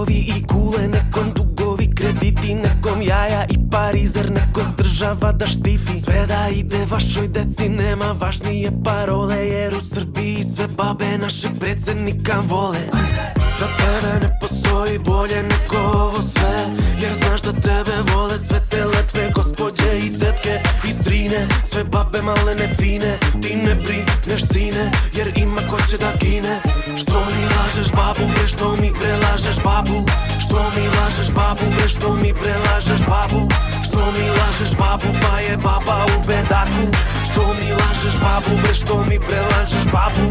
Lajkovi i kule, nekom dugovi krediti, nekom jaja i parizer, nekom država da štiti. Sve da ide vašoj deci, nema važnije parole, jer u Srbiji sve babe našeg predsjednika vole. Za tebe ne postoji bolje nego ovo sve, jer znaš da tebe vole sve te lepe gospođe i tetke i strine. Sve babe malene fine, ti ne brineš sine, jer ima ko će da gine. Što mi lažeš babu, bre, što mi prelažeš babu? Što mi lažeš babu, bre, što mi prelažeš babu? Što mi lažeš babu, pa je baba u bedaku? Što mi lažeš babu, bre, što mi prelažeš babu?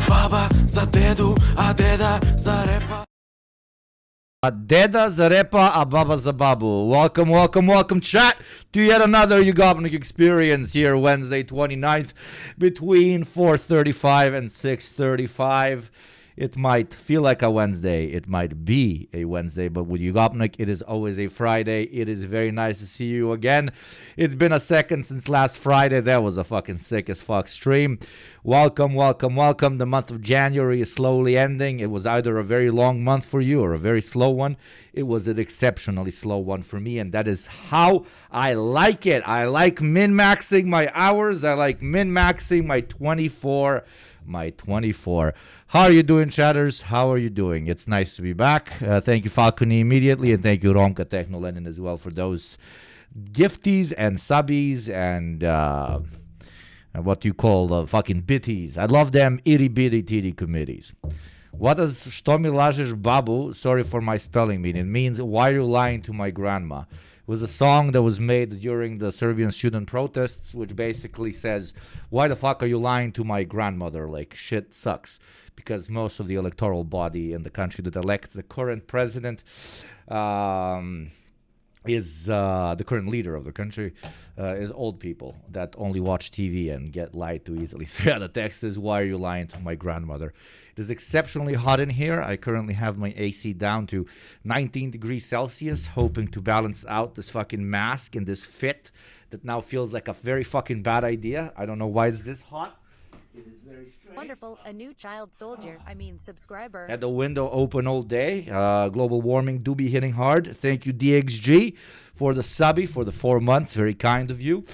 Baba za dedu, a deda za repa. A deda za repa, a baba za babu. Welcome, welcome, welcome, chat, to yet another Yugopnik experience here Wednesday 29th between 4:35 and 6:35. It might feel like a Wednesday, it might be a Wednesday, but with Yugopnik, it is always a Friday. It is very nice to see you again. It's been a second since last Friday. That was a fucking sick as fuck stream. Welcome, welcome, welcome. The month of January is slowly ending. It was either a very long month for you or a very slow one. It was an exceptionally slow one for me, and that is how I like it. I like min-maxing my hours. I like min-maxing my 24. How are you doing, chatters? How are you doing? It's nice to be back. Thank you, Falcone, immediately, and thank you, Romka Technolenin, as well, for those gifties and subbies and what you call fucking bitties. I love them itty-bitty-titty committees. What does "što mi lažeš babu"? Sorry for my spelling mean. It means, why are you lying to my grandma? It was a song that was made during the Serbian student protests, which basically says, why the fuck are you lying to my grandmother? Like, shit sucks. Because most of the electoral body in the country that elects the current president is the current leader of the country is old people that only watch TV and get lied to easily. So yeah, the text is, why are you lying to my grandmother? It is exceptionally hot in here. I currently have my AC down to 19 degrees Celsius, hoping to balance out this fucking mask and this fit that now feels like a very fucking bad idea. I don't know why it's this hot. It is very strange. Wonderful, a new child soldier, subscriber. Had the window open all day. Global warming do be hitting hard. Thank you, DXG, for the subby for the 4 months. Very kind of you.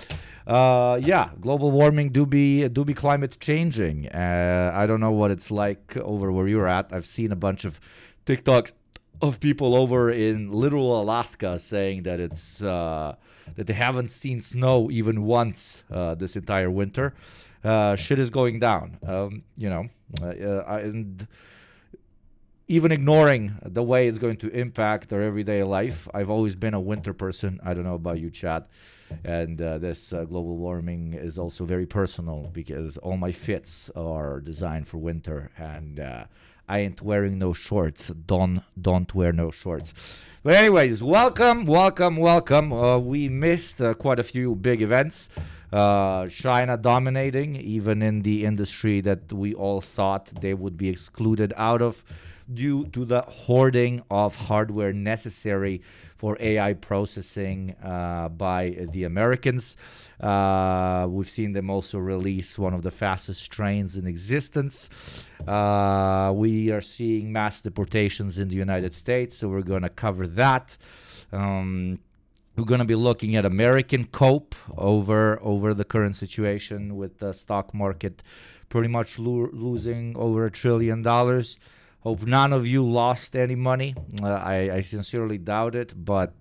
Yeah, global warming do be climate changing. I don't know what it's like over where you're at. I've seen a bunch of TikToks of people over in literal Alaska saying that it's that they haven't seen snow even once this entire winter. Shit is going down, and even ignoring the way it's going to impact our everyday life. I've always been a winter person. I don't know about you, Chad. And this global warming is also very personal because all my fits are designed for winter, and I ain't wearing no shorts. Don't wear no shorts. But anyways, welcome. We missed quite a few big events. China dominating, even in the industry that we all thought they would be excluded out of due to the hoarding of hardware necessary for AI processing by the Americans. We've seen them also release one of the fastest trains in existence. We are seeing mass deportations in the United States, so we're going to cover that. We're going to be looking at American cope over the current situation with the stock market pretty much losing over $1 trillion. Hope none of you lost any money. I sincerely doubt it. But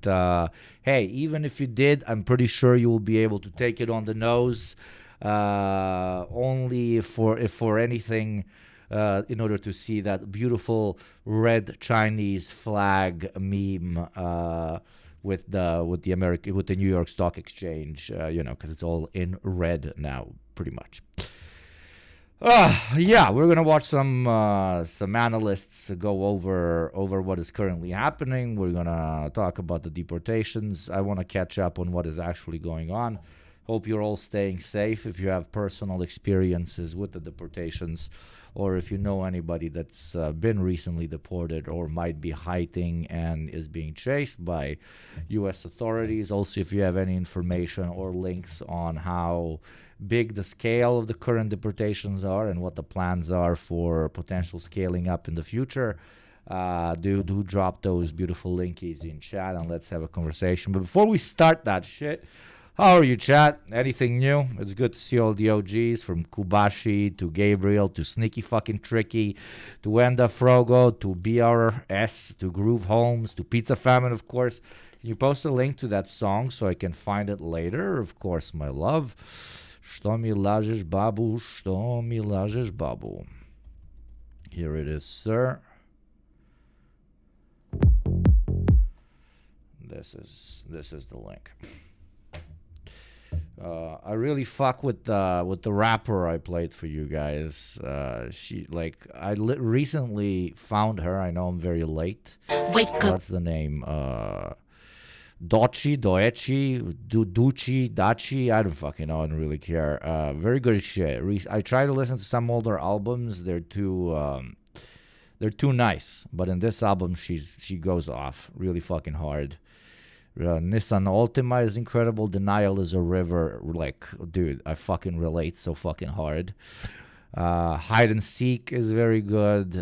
hey, even if you did, I'm pretty sure you will be able to take it on the nose. Only if for anything, in order to see that beautiful red Chinese flag meme with the New York Stock Exchange, because it's all in red now, pretty much. Yeah, we're gonna watch some analysts go over what is currently happening. We're gonna talk about the deportations. I want to catch up on what is actually going on. Hope you're all staying safe. If you have personal experiences with the deportations, or if you know anybody that's been recently deported or might be hiding and is being chased by U.S. authorities. Also, if you have any information or links on how big the scale of the current deportations are and what the plans are for potential scaling up in the future, Do drop those beautiful linkies in chat and let's have a conversation. But before we start that shit, how are you, chat? Anything new? It's good to see all the OGs, from Kubashi to Gabriel to Sneaky Fucking Tricky to Wenda Frogo to BRS to Groove Holmes to Pizza Famine, of course. Can you post a link to that song so I can find it later? Of course, my love. Što mi lažeš, babu? Što mi lažeš, babu? Here it is, sir. This is the link. I really fuck with the rapper I played for you guys. I recently found her. I know I'm very late. Wake up. What's the name? Dochi, Dachi. I don't fucking know. I don't really care. Very good shit. I try to listen to some older albums. They're too nice. But in this album, she goes off really fucking hard. Nissan Altima is incredible. Denial is a river. Like, dude, I fucking relate so fucking hard. Hide and Seek is very good.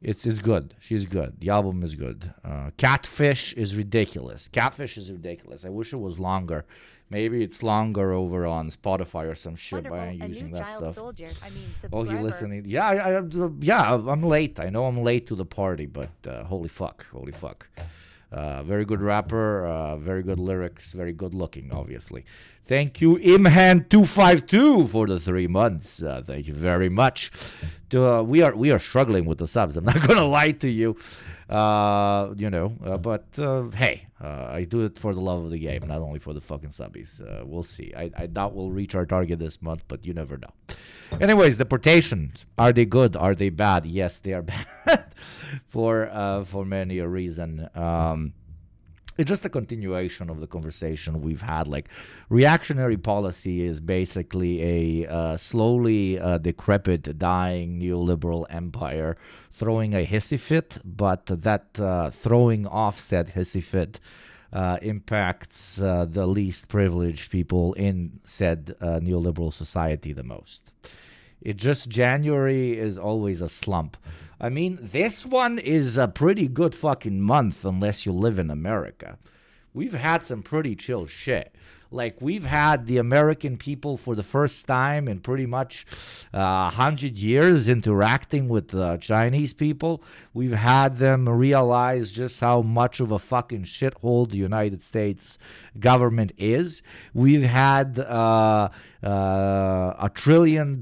It's good. She's good. The album is good. Catfish is ridiculous. I wish it was longer. Maybe it's longer over on Spotify or some shit. Wonderful. But I ain't using that stuff. Soldier. I mean, Oh, subscriber. you listening? Yeah, I'm late. I know I'm late to the party, but holy fuck. Very good rapper, very good lyrics, very good looking, obviously. Thank you, Imhan252, for the 3 months. Thank you very much. We are struggling with the subs. I'm not gonna lie to you, but hey, I do it for the love of the game, not only for the fucking subbies. We'll see. I doubt we'll reach our target this month, but you never know. Anyways, Deportations, are they good? Are they bad? Yes, they are bad for many a reason. It's just a continuation of the conversation we've had. Like, reactionary policy is basically a slowly decrepit, dying neoliberal empire throwing a hissy fit, but that throwing off said hissy fit impacts the least privileged people in said neoliberal society the most. January is always a slump. I mean, this one is a pretty good fucking month unless you live in America. We've had some pretty chill shit. Like, we've had the American people for the first time in pretty much 100 years interacting with Chinese people. We've had them realize just how much of a fucking shithole the United States government is. We've had $1 trillion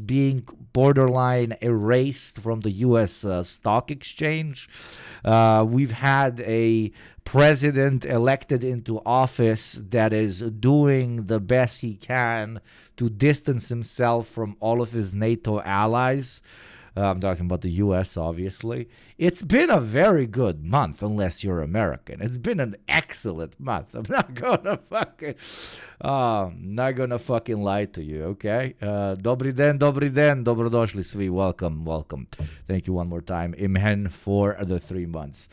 being borderline erased from the U.S. stock exchange. We've had a president elected into office that is doing the best he can to distance himself from all of his NATO allies. I'm talking about the U.S., obviously. It's been a very good month, unless you're American. It's been an excellent month. I'm not gonna fucking lie to you, okay? Dobry den, dobrodošli svi. Welcome. Thank you one more time, Imhen, for the 3 months.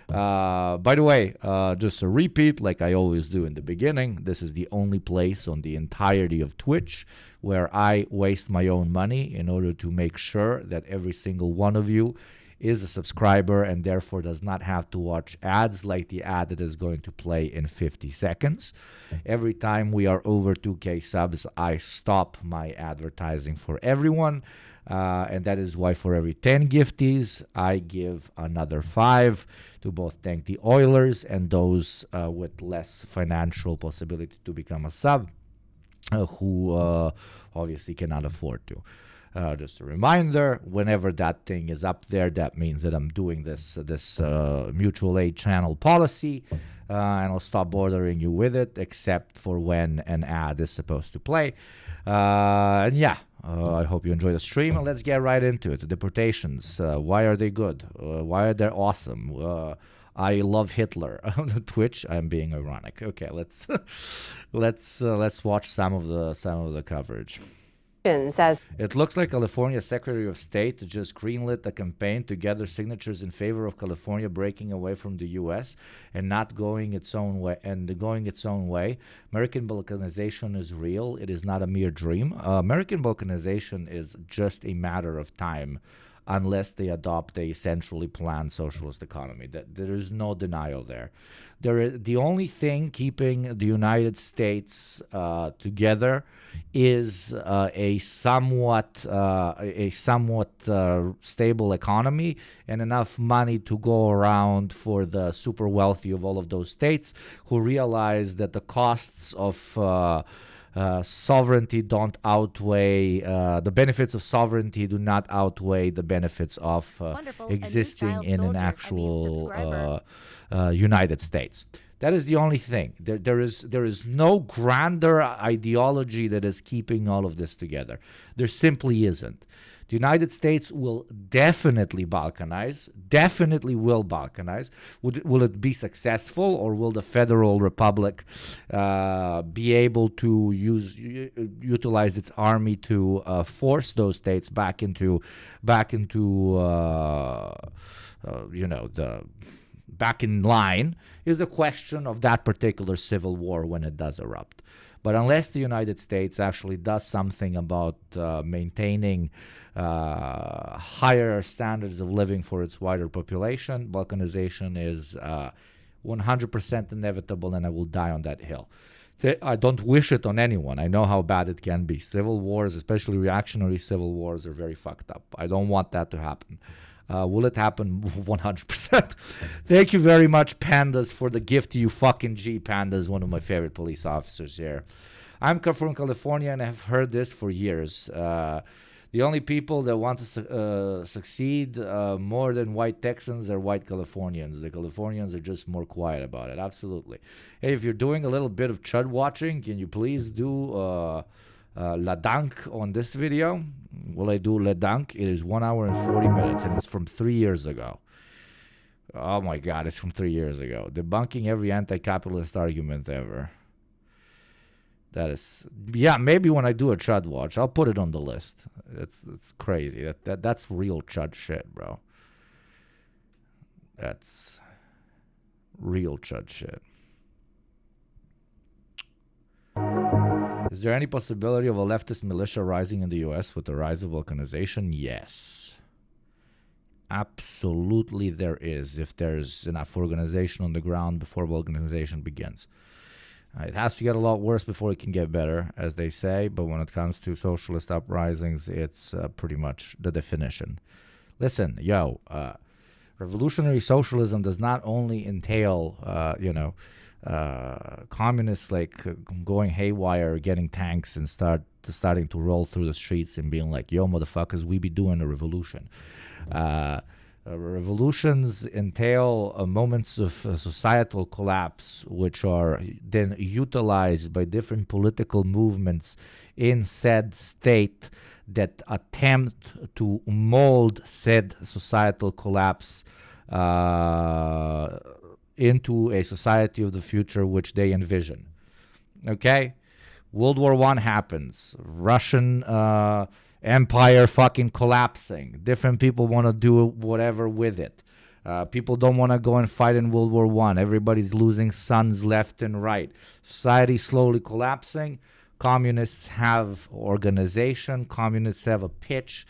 By the way, just a repeat, like I always do in the beginning, this is the only place on the entirety of Twitch where I waste my own money in order to make sure that every single one of you is a subscriber and therefore does not have to watch ads like the ad that is going to play in 50 seconds. Every time we are over 2K subs, I stop my advertising for everyone. And that is why for every 10 gifties, I give another 5 to both thank the Oilers and those with less financial possibility to become a sub, who obviously cannot afford to. Just a reminder, whenever that thing is up there, that means that I'm doing this mutual aid channel policy, and I'll stop bothering you with it, except for when an ad is supposed to play. And yeah, I hope you enjoy the stream, and let's get right into it. The Deportations, why are they good? Why are they awesome? I love Hitler on the Twitch. I'm being ironic. Okay, let's watch some of the coverage. Says It looks like California's Secretary of State just greenlit a campaign to gather signatures in favor of California breaking away from the U.S. and not going its own way. American balkanization is real. It is not a mere dream. American balkanization is just a matter of time unless they adopt a centrally planned socialist economy. There is no denial there. The only thing keeping the United States together is a somewhat stable economy and enough money to go around for the super wealthy of all of those states who realize that the costs of sovereignty don't outweigh the benefits of sovereignty do not outweigh the benefits of existing in an actual United States. That is the only thing. There is no grander ideology that is keeping all of this together. There simply isn't. The United States will definitely Balkanize, definitely will Balkanize. Will it be successful, or will the Federal Republic be able to utilize its army to force those states back into back in line, is a question of that particular civil war when it does erupt. But unless the United States actually does something about maintaining higher standards of living for its wider population, balkanization is 100% inevitable, and I will die on that hill. I don't wish it on anyone. I know how bad it can be. Civil wars, especially reactionary civil wars, are very fucked up. I don't want that to happen. Will it happen? 100%. Thank you very much, Pandas, for the gift to you fucking G. Pandas, one of my favorite police officers here. I'm from California and have heard this for years. The only people that want to succeed more than white Texans are white Californians. The Californians are just more quiet about it. Absolutely. Hey, if you're doing a little bit of chud watching, can you please do La Dunk on this video? Will I do La Dunk? It is 1 hour and 40 minutes, and it's from 3 years ago. Oh my God, it's from 3 years ago. Debunking every anti-capitalist argument ever. That is, yeah, maybe when I do a chud watch, I'll put it on the list. It's crazy. That's real chud shit, bro. That's real chud shit. Is there any possibility of a leftist militia rising in the U.S. with the rise of balkanization? Yes. Absolutely there is, if there's enough organization on the ground before balkanization begins. It has to get a lot worse before it can get better, as they say, but when it comes to socialist uprisings, it's pretty much the definition. Listen, revolutionary socialism does not only entail, communists going haywire, getting tanks and starting to roll through the streets and being like, yo, motherfuckers, we be doing a revolution. Revolutions entail moments of societal collapse, which are then utilized by different political movements in said state that attempt to mold said societal collapse into a society of the future which they envision. Okay? World War I happens. Russian empire fucking collapsing. Different people want to do whatever with it. People don't want to go and fight in World War I. Everybody's losing sons left and right. Society slowly collapsing. Communists have organization. Communists have a pitch.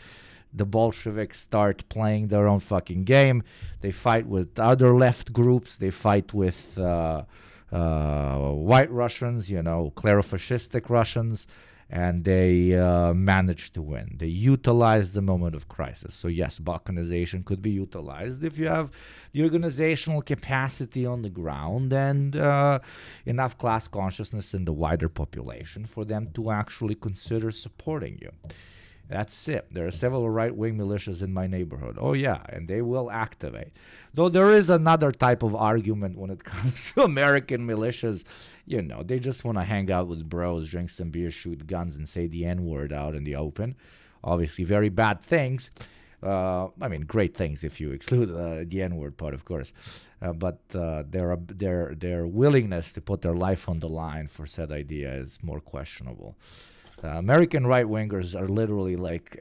The Bolsheviks start playing their own fucking game. They fight with other left groups. They fight with white Russians, clerofascistic Russians, and they manage to win. They utilize the moment of crisis. So yes, balkanization could be utilized if you have the organizational capacity on the ground and enough class consciousness in the wider population for them to actually consider supporting you. That's it. There are several right-wing militias in my neighborhood. Oh, yeah, and they will activate. Though there is another type of argument when it comes to American militias. They just want to hang out with bros, drink some beer, shoot guns, and say the N-word out in the open. Obviously, very bad things. Great things if you exclude the N-word part, of course. But their willingness to put their life on the line for said idea is more questionable. American right-wingers are literally like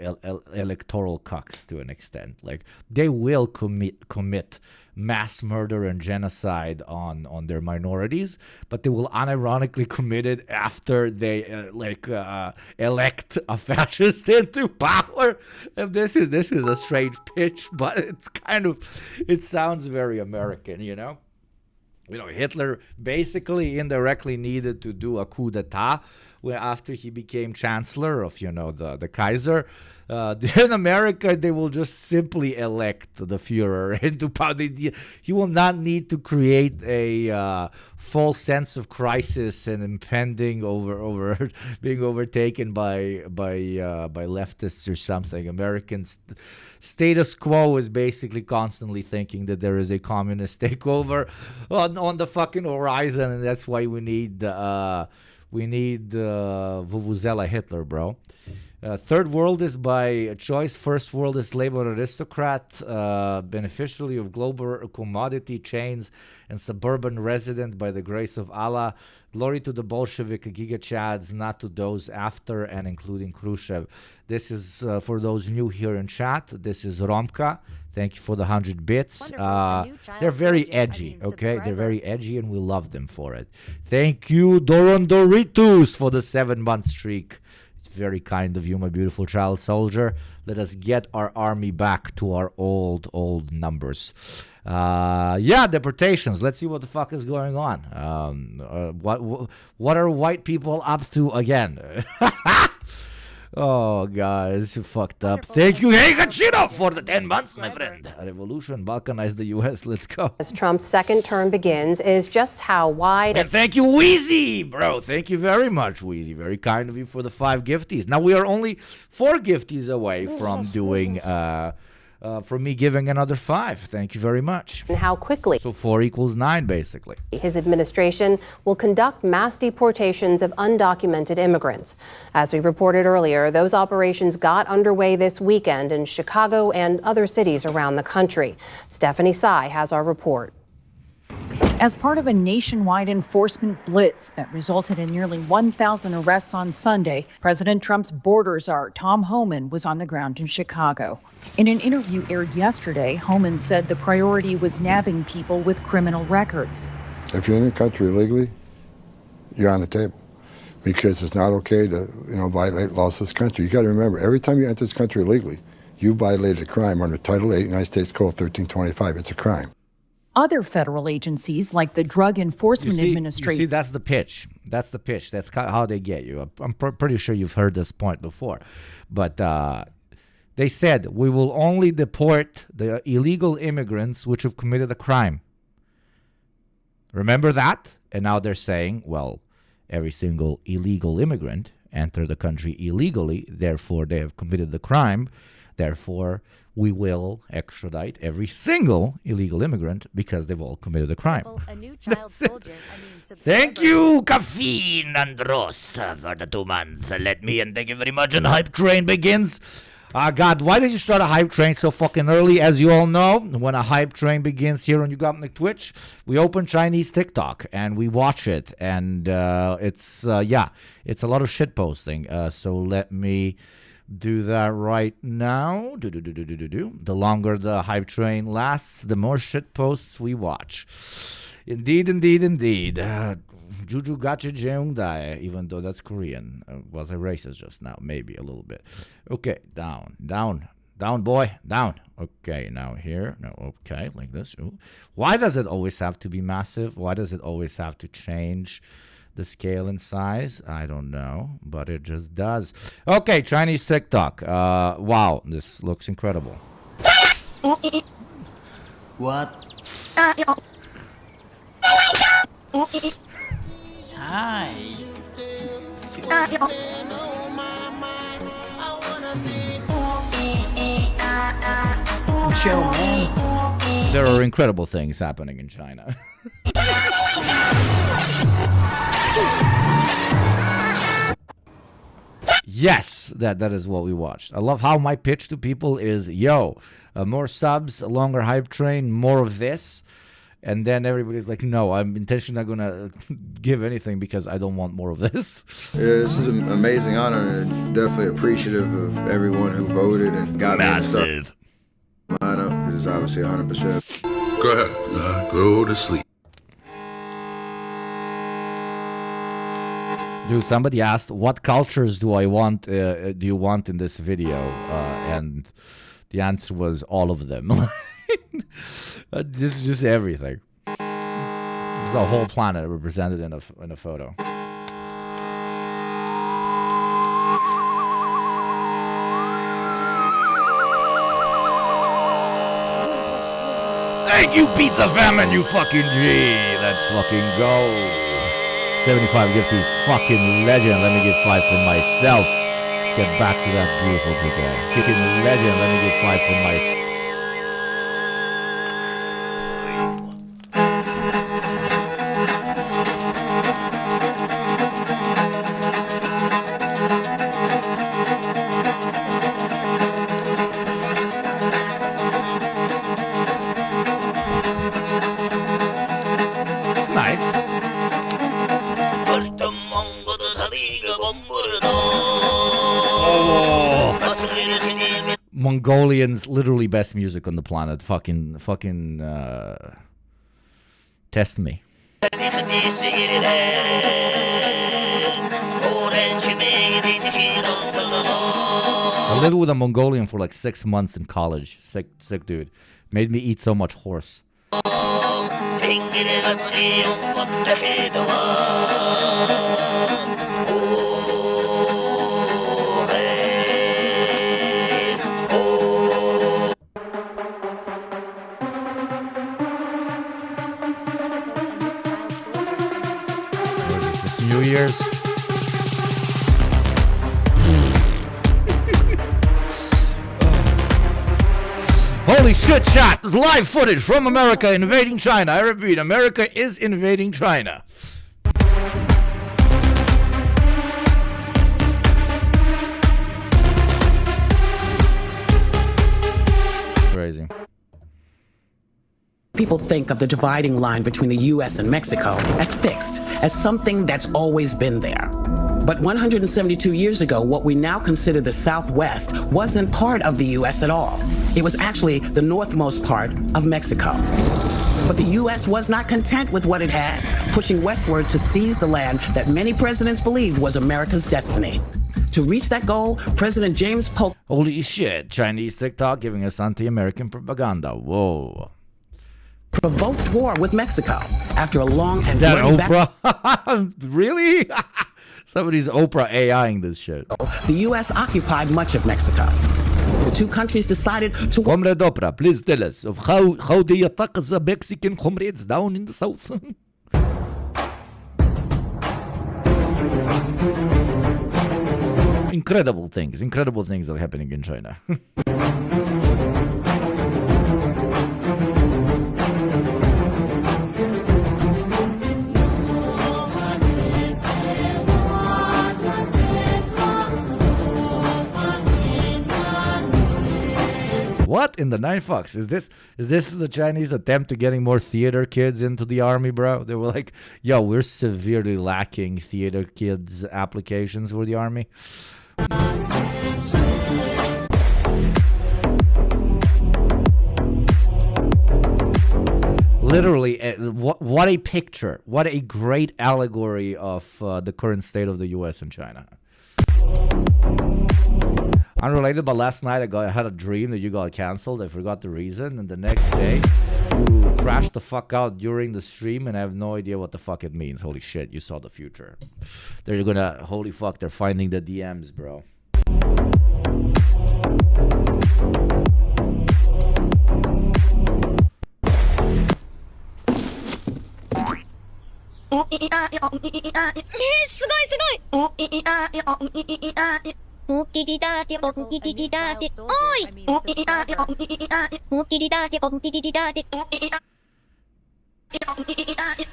electoral cucks to an extent. Like, they will commit mass murder and genocide on their minorities, but they will unironically commit it after they elect a fascist into power. And this is a strange pitch, but it sounds very American, you know. You know, Hitler basically indirectly needed to do a coup d'etat after he became chancellor of, you know, the Kaiser. In America, they will just simply elect the Führer into power. He will not need to create a false sense of crisis and impending being overtaken by leftists or something. Americans status quo is basically constantly thinking that there is a communist takeover on the fucking horizon, and that's why we need Vuvuzela Hitler, bro. Third world is by choice. First world is labor aristocrat, beneficiary of global commodity chains and suburban resident by the grace of Allah. Glory to the Bolshevik giga-chads, not to those after and including Khrushchev. This is for those new here in chat. This is Romka. Thank you for the 100 bits. They're very edgy, okay? They're very edgy, and we love them for it. Thank you, Doron Doritos, for the 7-month streak. Very kind of you, my beautiful child soldier. Let us get our army back to our old numbers. Yeah, deportations. Let's see what the fuck is going on. What are white people up to again? Oh, guys, you fucked up. Thank you, Hey Gachino, for the 10 months, my friend. A revolution balkanized the U.S. Let's go. As Trump's second term begins, is just how wide... And thank you, Wheezy, bro. Thank you very much, Wheezy. Very kind of you for the 5 gifties. Now, we are only 4 gifties away from doing... from me giving another 5. Thank you very much. And how quickly. So 4 equals 9, basically. His administration will conduct mass deportations of undocumented immigrants. As we reported earlier, those operations got underway this weekend in Chicago and other cities around the country. Stephanie Sy has our report. As part of a nationwide enforcement blitz that resulted in nearly 1,000 arrests on Sunday, President Trump's border czar, Tom Homan, was on the ground in Chicago. In an interview aired yesterday, Homan said the priority was nabbing people with criminal records. If you're in the country illegally, you're on the table, because it's not okay to, violate laws of this country. You got to remember, every time you enter this country illegally, you violated a crime under Title 8, United States Code 1325. It's a crime. Other federal agencies, like the Drug Enforcement Administration. You see, that's the pitch. That's the pitch. That's how they get you. I'm pretty sure you've heard this point before. But they said, we will only deport the illegal immigrants which have committed a crime. Remember that? And now they're saying, well, every single illegal immigrant entered the country illegally, therefore they have committed the crime, therefore we will extradite every single illegal immigrant because they've all committed a crime. A new child soldier. Thank you, Caffeine Andros, for the 2 months. Let me and thank you very much. And Hype Train begins. God, why did you start a Hype Train so fucking early? As you all know, when a Hype Train begins here on YugopnikTwitch, we open Chinese TikTok and we watch it. And it's a lot of shit posting. So let me do that right now. The longer the Hype Train lasts, the more shit posts we watch. Indeed. Juju Gacha Jeongdae, even though that's Korean. Was I racist just now? Maybe a little bit. Okay, down, boy, down. Okay, now here. No, okay, like this. Ooh. Why does it always have to be massive? Why does it always have to change the scale and size? I don't know, but it just does. Okay, Chinese TikTok. Wow, this looks incredible. What? Hi. Chill, man. There are incredible things happening in China. Yes, that is what we watched. I love how my pitch to people is, more subs, a longer Hype Train, more of this. And then everybody's like, no, I'm intentionally not gonna give anything because I don't want more of this. Yeah, this is an amazing honor and definitely appreciative of everyone who voted and got Massive. me to line up because it's obviously 100%. Go ahead. Go to sleep. Dude, somebody asked, what cultures do I want? Do you want in this video? And the answer was all of them. This is just everything. This is a whole planet represented in a photo. Thank you, Pizza Famine, you fucking G. Let's fucking go. 75 gifties, fucking legend. Let me get 5 for myself. Let's get back to that beautiful picture. Fucking legend. Let me get 5 for myself. It's nice. Oh. Mongolians, literally best music on the planet. Fucking, test me. I lived with a Mongolian for like 6 months in college. Sick dude. Made me eat so much horse. This New Year's. Holy shit, chat! Live footage from America invading China. I repeat, America is invading China. Crazy. People think of the dividing line between the U.S. and Mexico as fixed, as something that's always been there. But 172 years ago, what we now consider the Southwest wasn't part of the U.S. at all. It was actually the northmost part of Mexico. But the U.S. was not content with what it had, pushing westward to seize the land that many presidents believed was America's destiny. To reach that goal, President James Polk... Holy shit, Chinese TikTok giving us anti-American propaganda. Whoa. ...provoked war with Mexico after a long and... Is that Oprah? Really? Somebody's Oprah AIing this shit. The U.S. occupied much of Mexico. The two countries decided to... Comrade Oprah, please tell us of how they attack the Mexican comrades down in the south. Incredible things are happening in China. What in the 9 fucks? Is this the Chinese attempt to getting more theater kids into the army, bro? They were like, yo, we're severely lacking theater kids applications for the army. Literally, what a picture. What a great allegory of the current state of the U.S. and China. Unrelated, but last night I had a dream that you got canceled. I forgot the reason, and the next day you crashed the fuck out during the stream, and I have no idea what the fuck it means. Holy shit, you saw the future. They're gonna, holy fuck, they're finding the DMs, bro.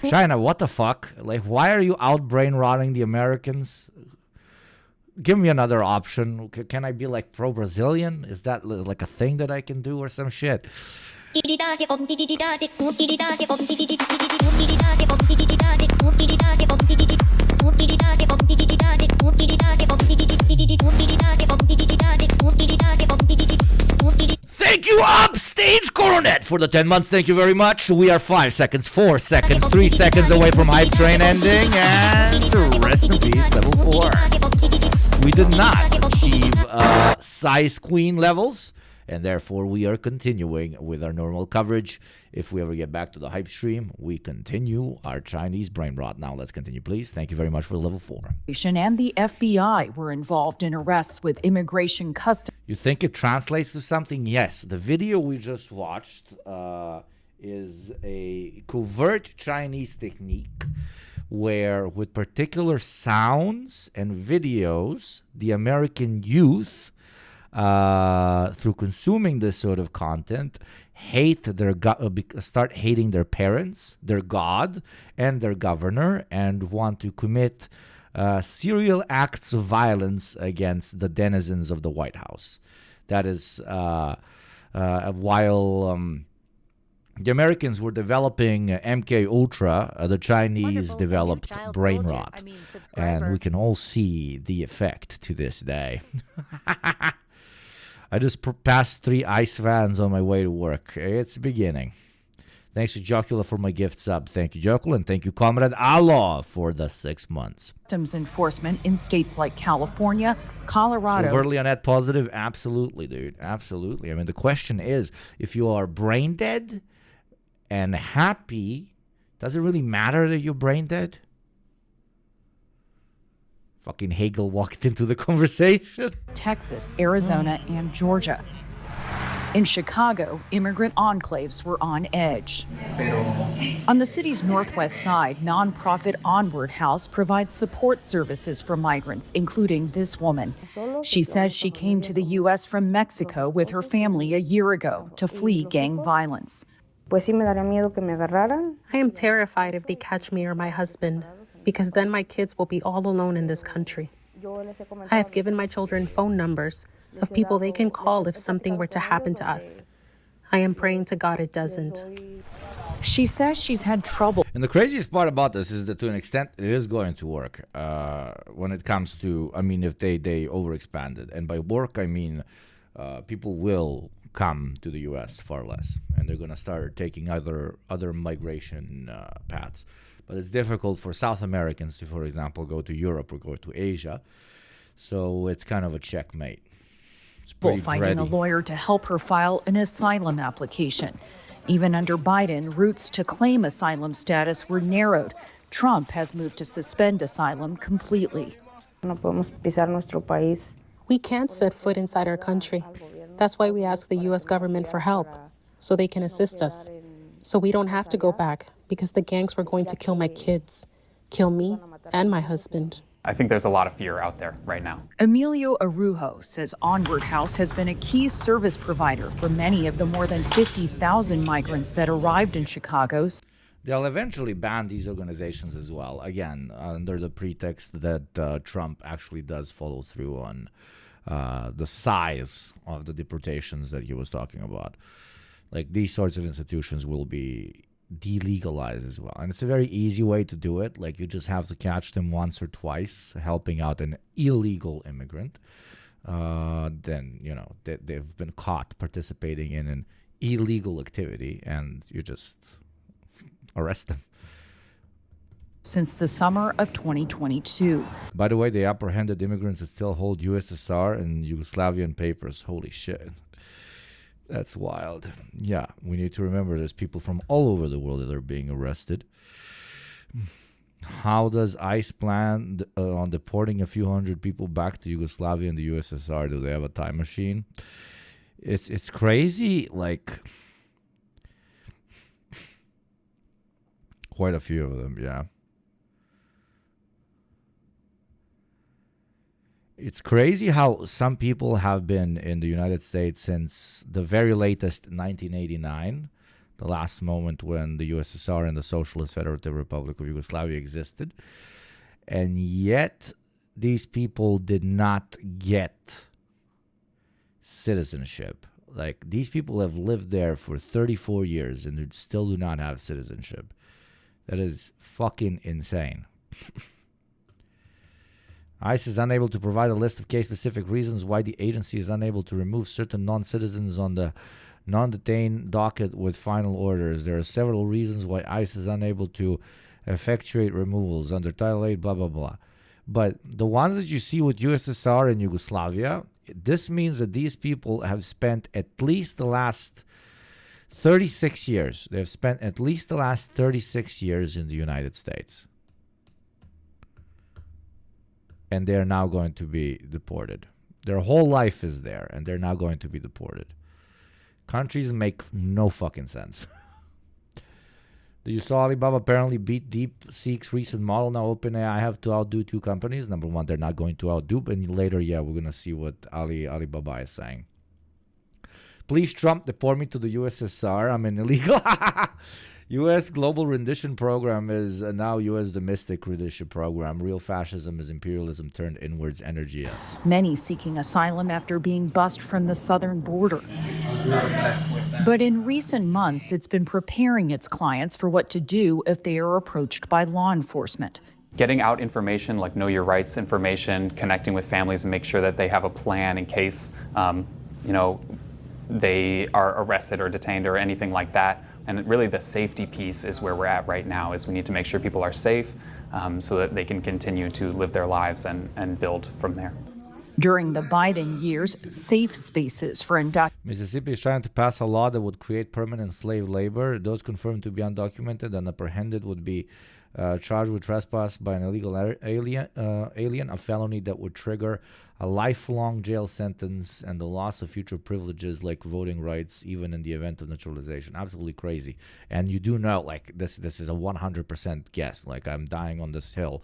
China, what the fuck? Like, why are you out brain rotting the Americans? Give me another option. Can I be like pro-Brazilian? Is that like a thing that I can do or some shit? Thank you, Upstage Coronet, for the 10 months. Thank you very much. We are 5 seconds, 4 seconds, 3 seconds away from Hype Train ending. And rest in peace, level 4. We did not achieve size queen levels, and therefore we are continuing with our normal coverage. If we ever get back to the hype stream, we continue our Chinese brain rot. Now let's continue, please. Thank you very much for level 4. And the FBI were involved in arrests with immigration customs. You think it translates to something? Yes. The video we just watched is a covert Chinese technique where, with particular sounds and videos, the American youth, through consuming this sort of content, start hating their parents, their God, and their governor, and want to commit serial acts of violence against the denizens of the White House. That is while the Americans were developing MK Ultra, the Chinese developed brain rot, and we can all see the effect to this day. I just passed 3 ice fans on my way to work. It's beginning. Thanks to Jocula for my gift sub. Thank you, Jocula, and thank you, Comrade Allah, for the 6 months. Customs enforcement in states like California, Colorado. So overtly on net positive? Absolutely, dude. Absolutely. I mean, the question is, if you are brain dead and happy, does it really matter that you're brain dead? Fucking Hegel walked into the conversation. Texas, Arizona, and Georgia. In Chicago, immigrant enclaves were on edge. On the city's northwest side, nonprofit Onward House provides support services for migrants, including this woman. She says she came to the U.S. from Mexico with her family a year ago to flee gang violence. I am terrified if they catch me or my husband, because then my kids will be all alone in this country. I have given my children phone numbers of people they can call if something were to happen to us. I am praying to God it doesn't. She says she's had trouble. And the craziest part about this is that to an extent it is going to work when it comes to, I mean, if they overexpanded. And by work, I mean people will come to the U.S. far less. And they're going to start taking other migration paths. But it's difficult for South Americans to, for example, go to Europe or go to Asia. So it's kind of a checkmate. It's pretty finding a lawyer to help her file an asylum application. Even under Biden, routes to claim asylum status were narrowed. Trump has moved to suspend asylum completely. We can't set foot inside our country. That's why we ask the U.S. government for help, so they can assist us. So we don't have to go back, because the gangs were going to kill my kids, kill me and my husband. I think there's a lot of fear out there right now. Emilio Arujo says Onward House has been a key service provider for many of the more than 50,000 migrants that arrived in Chicago. They'll eventually ban these organizations as well, again, under the pretext that Trump actually does follow through on the size of the deportations that he was talking about. Like, these sorts of institutions will be delegalized as well. And it's a very easy way to do it. Like, you just have to catch them once or twice helping out an illegal immigrant. Then, you know, they've been caught participating in an illegal activity, and you just arrest them. Since the summer of 2022. By the way, they apprehended immigrants that still hold USSR and Yugoslavian papers. Holy shit. That's wild. Yeah, we need to remember there's people from all over the world that are being arrested. How does ICE plan on deporting a few hundred people back to Yugoslavia and the USSR? Do they have a time machine? It's crazy. Like, quite a few of them, yeah. It's crazy how some people have been in the United States since the very latest 1989, the last moment when the USSR and the Socialist Federative Republic of Yugoslavia existed. And yet, these people did not get citizenship. Like, these people have lived there for 34 years and they still do not have citizenship. That is fucking insane. ICE is unable to provide a list of case-specific reasons why the agency is unable to remove certain non-citizens on the non-detained docket with final orders. There are several reasons why ICE is unable to effectuate removals under Title 8, blah, blah, blah. But the ones that you see with USSR and Yugoslavia, this means that these people have spent at least the last 36 years. They've spent at least the last 36 years in the United States. And they're now going to be deported. Their whole life is there, and they're now going to be deported. Countries make no fucking sense. You saw Alibaba apparently beat DeepSeek's recent model. Now OpenAI have to outdo two companies. Number one, they're not going to outdo. And later, yeah, we're going to see what Alibaba is saying. Please, Trump, deport me to the USSR. I'm an illegal. U.S. Global Rendition Program is now U.S. Domestic Rendition Program. Real fascism is imperialism turned inwards. Energy, yes. Many seeking asylum after being bussed from the southern border. But in recent months, it's been preparing its clients for what to do if they are approached by law enforcement. Getting out information like know your rights information, connecting with families and make sure that they have a plan in case, they are arrested or detained or anything like that. And really the safety piece is where we're at right now, is we need to make sure people are safe so that they can continue to live their lives and build from there. During the Biden years, safe spaces for undocumented. Mississippi is trying to pass a law that would create permanent slave labor. Those confirmed to be undocumented and apprehended would be charged with trespass by an illegal alien, a felony that would trigger a lifelong jail sentence and the loss of future privileges like voting rights, even in the event of naturalization. Absolutely crazy. And you do know, like, this is a 100% guess. Like, I'm dying on this hill.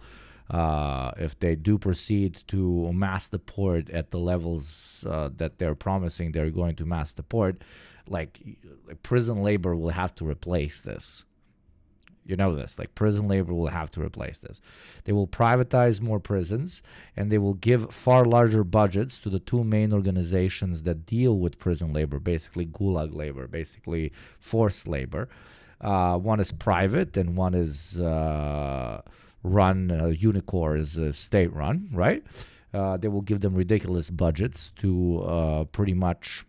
If they do proceed to mass deport at the levels that they're promising they're going to mass deport, like prison labor will have to replace this. You know this, like prison labor will have to replace this. They will privatize more prisons and they will give far larger budgets to the two main organizations that deal with prison labor, basically gulag labor, basically forced labor. One is private and one is run, Unicor is state run, right? They will give them ridiculous budgets to pretty much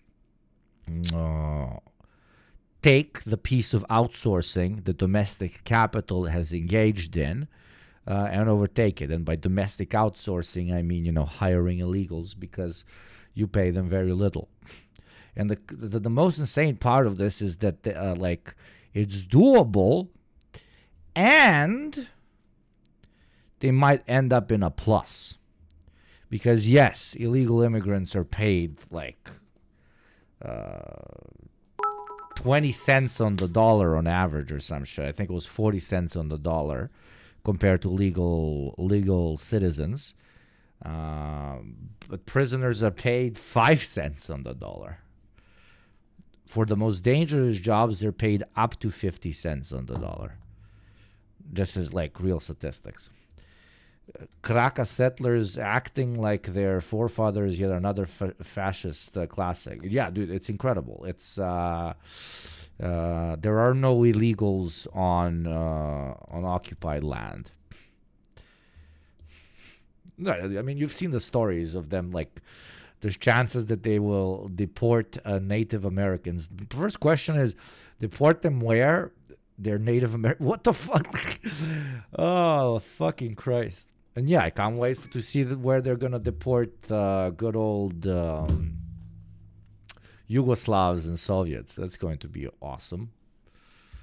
take the piece of outsourcing the domestic capital has engaged in and overtake it. And by domestic outsourcing, I mean, hiring illegals because you pay them very little. And the most insane part of this is that, it's doable and they might end up in a plus. Because, yes, illegal immigrants are paid, 20 cents on the dollar on average or some shit. I think it was 40 cents on the dollar compared to legal citizens. But prisoners are paid 5 cents on the dollar. For the most dangerous jobs, they're paid up to 50 cents on the dollar. This is real statistics. Caracas settlers acting like their forefathers, yet another fascist classic. Yeah, dude, it's incredible. It's there are no illegals on occupied land. No, I mean, you've seen the stories of them. There's chances that they will deport Native Americans. The first question is, deport them where? They're Native American. What the fuck? Oh, fucking Christ. And yeah, I can't wait to see where they're going to deport good old Yugoslavs and Soviets. That's going to be awesome.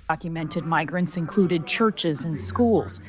Documented migrants included churches and schools.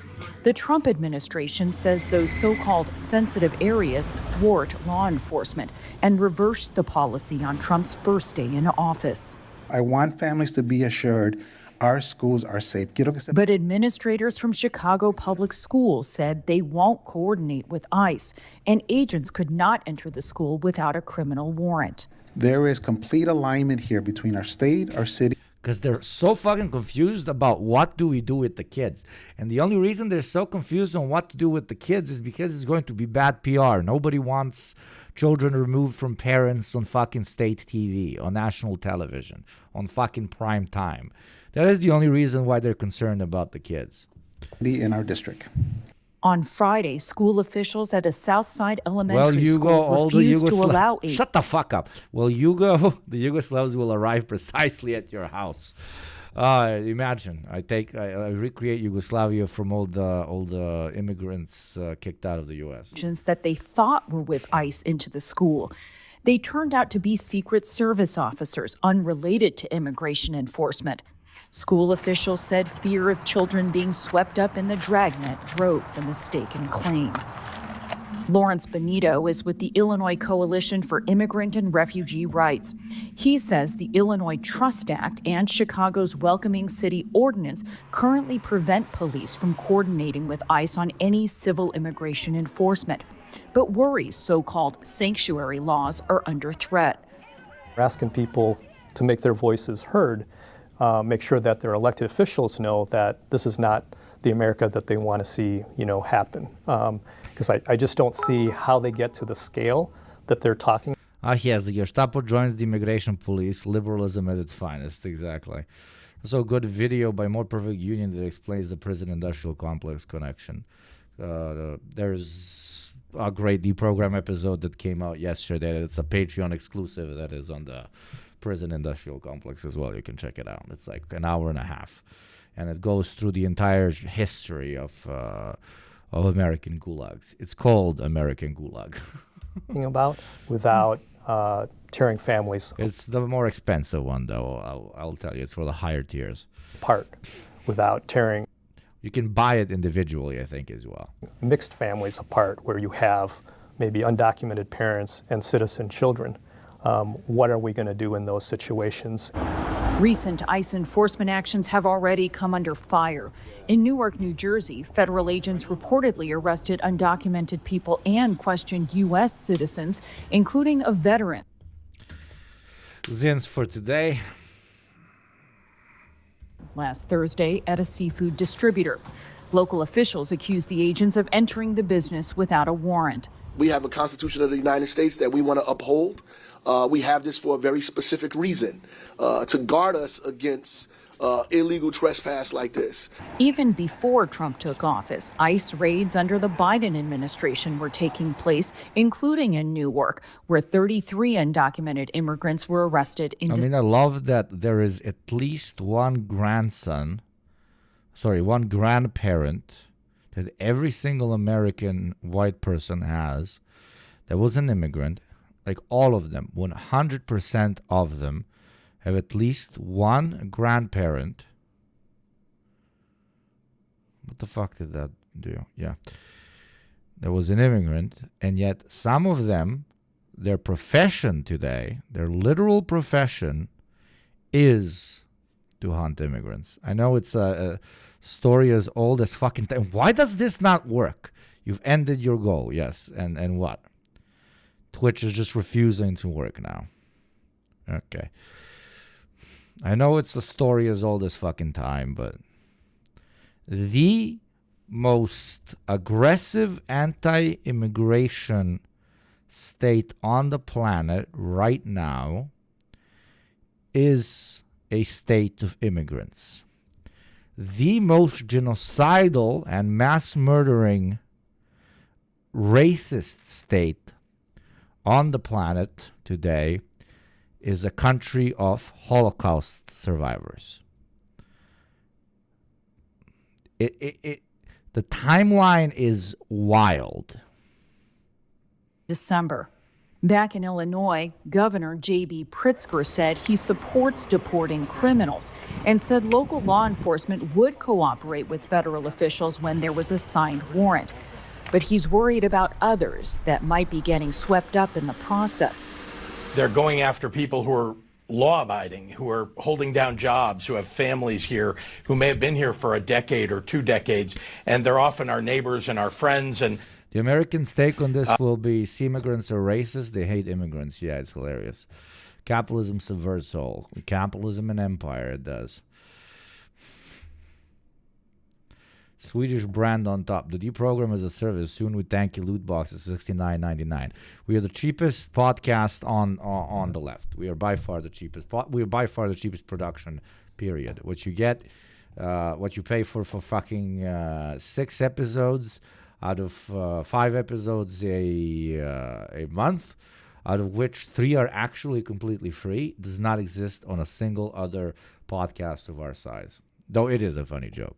The Trump administration says those so-called sensitive areas thwart law enforcement and reversed the policy on Trump's first day in office. I want families to be assured our schools are safe. But administrators from Chicago Public Schools said they won't coordinate with ICE, and agents could not enter the school without a criminal warrant. There is complete alignment here between our state, our city. because they're so fucking confused about what do we do with the kids. And the only reason they're so confused on what to do with the kids is because it's going to be bad PR. Nobody wants children removed from parents on fucking state TV, on national television, on fucking prime time. That is the only reason why they're concerned about the kids. In our district. On Friday, school officials at a Southside elementary school the refused to allow aid. Shut the fuck up. Well, Hugo, the Yugoslavs will arrive precisely at your house. Imagine, I recreate Yugoslavia from all the immigrants kicked out of the U.S. That they thought were with ICE into the school. They turned out to be Secret Service officers unrelated to immigration enforcement. School officials said fear of children being swept up in the dragnet drove the mistaken claim. Lawrence Benito is with the Illinois Coalition for Immigrant and Refugee Rights. He says the Illinois Trust Act and Chicago's Welcoming City Ordinance currently prevent police from coordinating with ICE on any civil immigration enforcement, but worries so-called sanctuary laws are under threat. We're asking people to make their voices heard. Make sure that their elected officials know that this is not the America that they want to see, happen. Because I just don't see how they get to the scale that they're talking. Yes, the Gestapo joins the immigration police, liberalism at its finest, exactly. Also, a good video by More Perfect Union that explains the prison-industrial complex connection. There's a great deprogram episode that came out yesterday. It's a Patreon exclusive that is on the prison industrial complex as well. You can check it out. It's like an hour and a half, and it goes through the entire history of American gulags. It's called American Gulag. About without tearing families. It's the more expensive one, though. I'll tell you, it's for the higher tiers. Apart, without tearing. You can buy it individually, I think, as well. Mixed families apart, where you have maybe undocumented parents and citizen children. What are we going to do in those situations? Recent ICE enforcement actions have already come under fire. In Newark, New Jersey, federal agents reportedly arrested undocumented people and questioned U.S. citizens, including a veteran. Zins for today. Last Thursday at a seafood distributor. Local officials accused the agents of entering the business without a warrant. We have a Constitution of the United States that we want to uphold. We have this for a very specific reason, to guard us against illegal trespass like this. Even before Trump took office, ICE raids under the Biden administration were taking place, including in Newark, where 33 undocumented immigrants were arrested in I love that there is at least one grandparent that every single American white person has that was an immigrant. Like all of them, 100% of them have at least one grandparent. What the fuck did that do? Yeah. There was an immigrant, and yet some of them, their profession today, their literal profession, is to hunt immigrants. I know it's a story as old as fucking time. Why does this not work? You've ended your goal, yes, and what? Twitch is just refusing to work now. Okay. I know it's a story as old as fucking time, but the most aggressive anti-immigration state on the planet right now is a state of immigrants. The most genocidal and mass murdering racist state on the planet today is a country of Holocaust survivors. The timeline is wild. December. Back in Illinois, Governor J.B. Pritzker said he supports deporting criminals and said local law enforcement would cooperate with federal officials when there was a signed warrant. But he's worried about others that might be getting swept up in the process. They're going after people who are law-abiding, who are holding down jobs, who have families here, who may have been here for a decade or 2 decades, and they're often our neighbors and our friends. And the American take on this will be, see immigrants are racist, they hate immigrants. Yeah, it's hilarious. Capitalism subverts all. Capitalism and empire, it does. Swedish brand on top. The deprogram as a service. Soon with thank you loot boxes, $69.99. We are the cheapest podcast on the left. We are by far the cheapest. We are by far the cheapest production. Period. What you get, what you pay for fucking 6 episodes out of 5 episodes a month, out of which 3 are actually completely free, does not exist on a single other podcast of our size. Though it is a funny joke.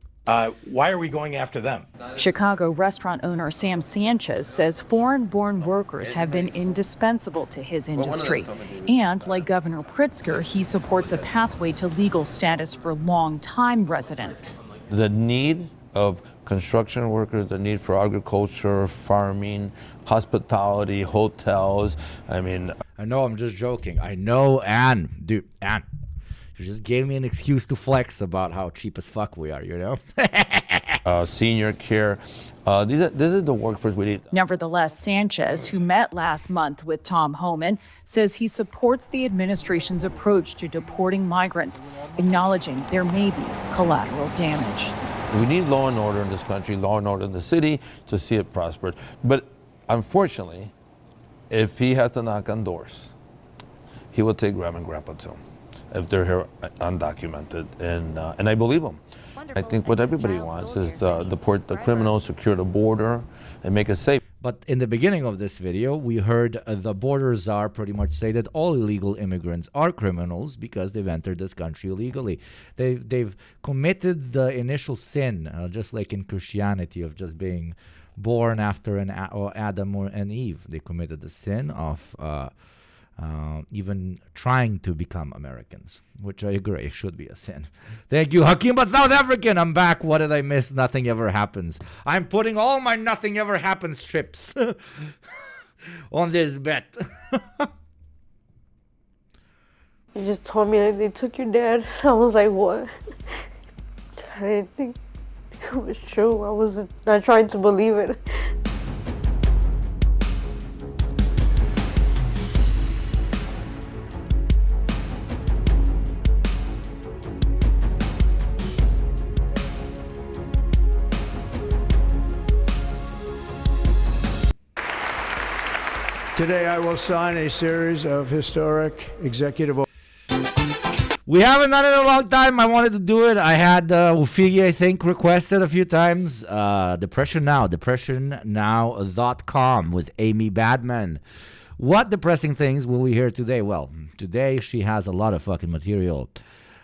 Why are we going after them? Chicago restaurant owner Sam Sanchez says foreign-born workers have been indispensable to his industry. And like Governor Pritzker, he supports a pathway to legal status for long-time residents. The need of construction workers, the need for agriculture, farming, hospitality, hotels. I mean, I know I'm just joking. I know, Ann. Dude, Ann. You just gave me an excuse to flex about how cheap as fuck we are, you know? Senior care. This is the workforce we need. Nevertheless, Sanchez, who met last month with Tom Homan, says he supports the administration's approach to deporting migrants, acknowledging there may be collateral damage. We need law and order in this country, law and order in the city to see it prosper. But unfortunately, if he has to knock on doors, he will take grandma and grandpa too, if they're here undocumented, and I believe him. I think what everybody wants is to deport the criminals, secure the border, and make it safe. But in the beginning of this video, we heard the border czar pretty much say that all illegal immigrants are criminals because they've entered this country illegally. They've committed the initial sin, just like in Christianity, of just being born after an Adam or an Eve. They committed the sin of even trying to become Americans, which I agree should be a sin. Thank you, Hakeem, but South African. I'm back. What did I miss? Nothing ever happens. I'm putting all my nothing ever happens trips on this bet. You just told me they took your dad. I was like, what? I didn't think it was true. I was not trying to believe it. Today I will sign a series of historic executive orders. We haven't done it in a long time. I wanted to do it. I had Ufigi, I think, requested a few times. Depression Now, depressionnow.com with Amy Badman. What depressing things will we hear today? Well, today she has a lot of fucking material.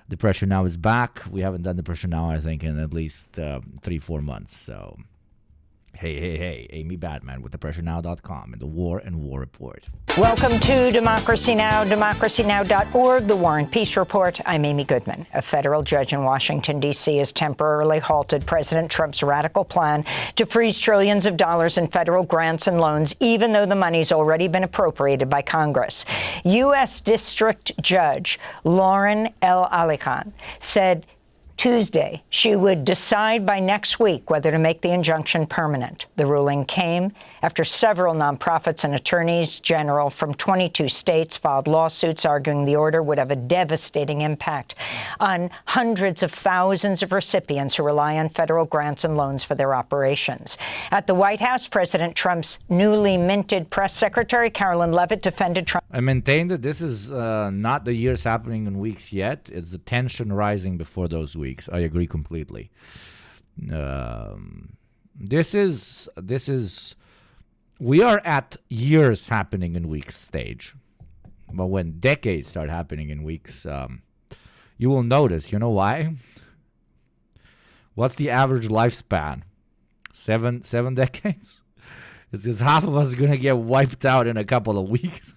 Depression Now is back. We haven't done Depression Now, I think, in at least 3-4 months. So, hey, Amy Badman with depressionnow.com and the War and War Report. Welcome to Democracy Now!, democracynow.org, the War and Peace Report. I'm Amy Goodman. A federal judge in Washington, D.C. has temporarily halted President Trump's radical plan to freeze trillions of dollars in federal grants and loans, even though the money's already been appropriated by Congress. U.S. District Judge Lauren L. Alichan said Tuesday she would decide by next week whether to make the injunction permanent. The ruling came after several nonprofits and attorneys general from 22 states filed lawsuits arguing the order would have a devastating impact on hundreds of thousands of recipients who rely on federal grants and loans for their operations. At the White House, President Trump's newly minted press secretary, Carolyn Leavitt, defended Trump. I maintain that this is not the years happening in weeks yet. It's the tension rising before those weeks. I agree completely. We are at years happening in weeks stage. But when decades start happening in weeks, you will notice. You know why? What's the average lifespan? Seven decades? It's because half of us are going to get wiped out in a couple of weeks.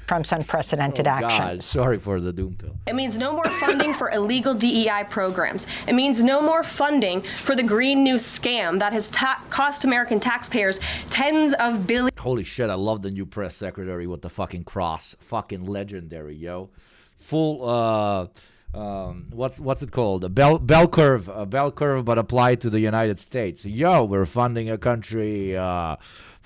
Trump's unprecedented actions. God, sorry for the doom pill. It means no more funding for illegal DEI programs. It means no more funding for the Green New scam that has cost American taxpayers tens of billions. Holy shit, I love the new press secretary with the fucking cross. Fucking legendary, yo. Full, what's it called? A bell curve, but applied to the United States. Yo, we're funding a country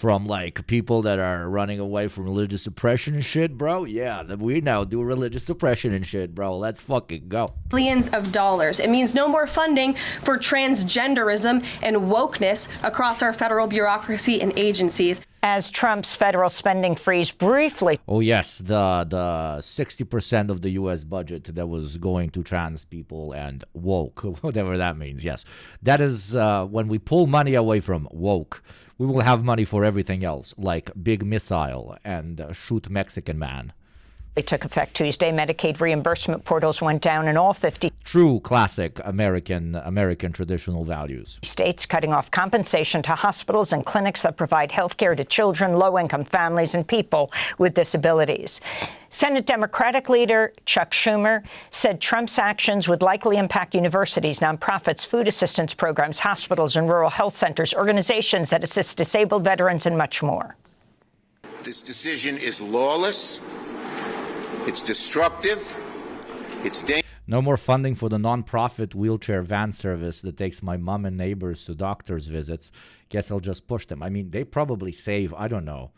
from like people that are running away from religious oppression and shit, bro. Yeah, we now do religious oppression and shit, bro. Let's fucking go. Billions of dollars. It means no more funding for transgenderism and wokeness across our federal bureaucracy and agencies. As Trump's federal spending freeze briefly. Oh, yes, the 60% of the U.S. budget that was going to trans people and woke, whatever that means, yes. That is when we pull money away from woke, we will have money for everything else, like Big Missile and Shoot Mexican Man. It took effect Tuesday. Medicaid reimbursement portals went down in all 50 true classic American traditional values. States, cutting off compensation to hospitals and clinics that provide health care to children, low-income families, and people with disabilities. Senate Democratic leader Chuck Schumer said Trump's actions would likely impact universities, nonprofits, food assistance programs, hospitals, and rural health centers, organizations that assist disabled veterans, and much more. This decision is lawless. It's destructive. It's dangerous. No more funding for the nonprofit wheelchair van service that takes my mom and neighbors to doctor's visits. Guess I'll just push them. I mean, they probably save, I don't know,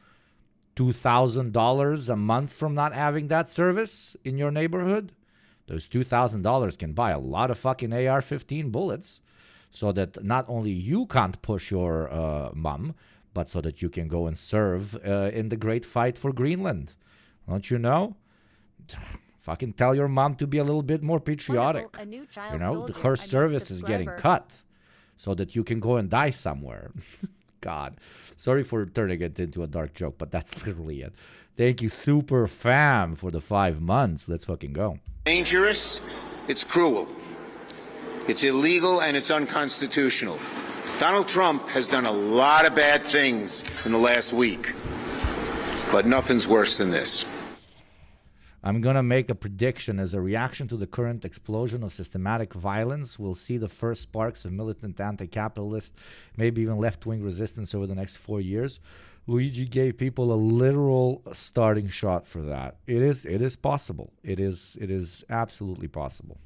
$2,000 a month from not having that service in your neighborhood. Those $2,000 can buy a lot of fucking AR-15 bullets so that not only you can't push your mom, but so that you can go and serve in the great fight for Greenland. Don't you know? Fucking tell your mom to be a little bit more patriotic. You know, her service is getting cut so that you can go and die somewhere. God, sorry for turning it into a dark joke, but that's literally it. Thank you, Super Fam, for the 5 months. Let's fucking go. Dangerous. It's cruel. It's illegal and it's unconstitutional. Donald Trump has done a lot of bad things in the last week, but nothing's worse than this. I'm going to make a prediction. As a reaction to the current explosion of systematic violence, we'll see the first sparks of militant anti-capitalist, maybe even left-wing resistance over the next 4 years. Luigi gave people a literal starting shot for that. It is possible. It is absolutely possible.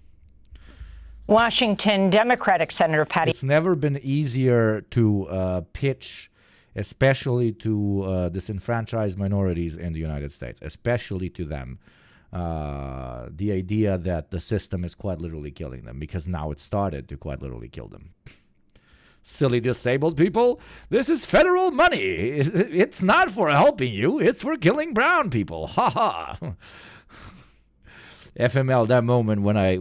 Washington Democratic Senator Patty. It's never been easier to pitch, especially to disenfranchised minorities in the United States, especially to them. The idea that the system is quite literally killing them, because now it started to quite literally kill them. Silly disabled people, this is federal money. It's not for helping you, it's for killing brown people. Ha ha. FML, that moment when I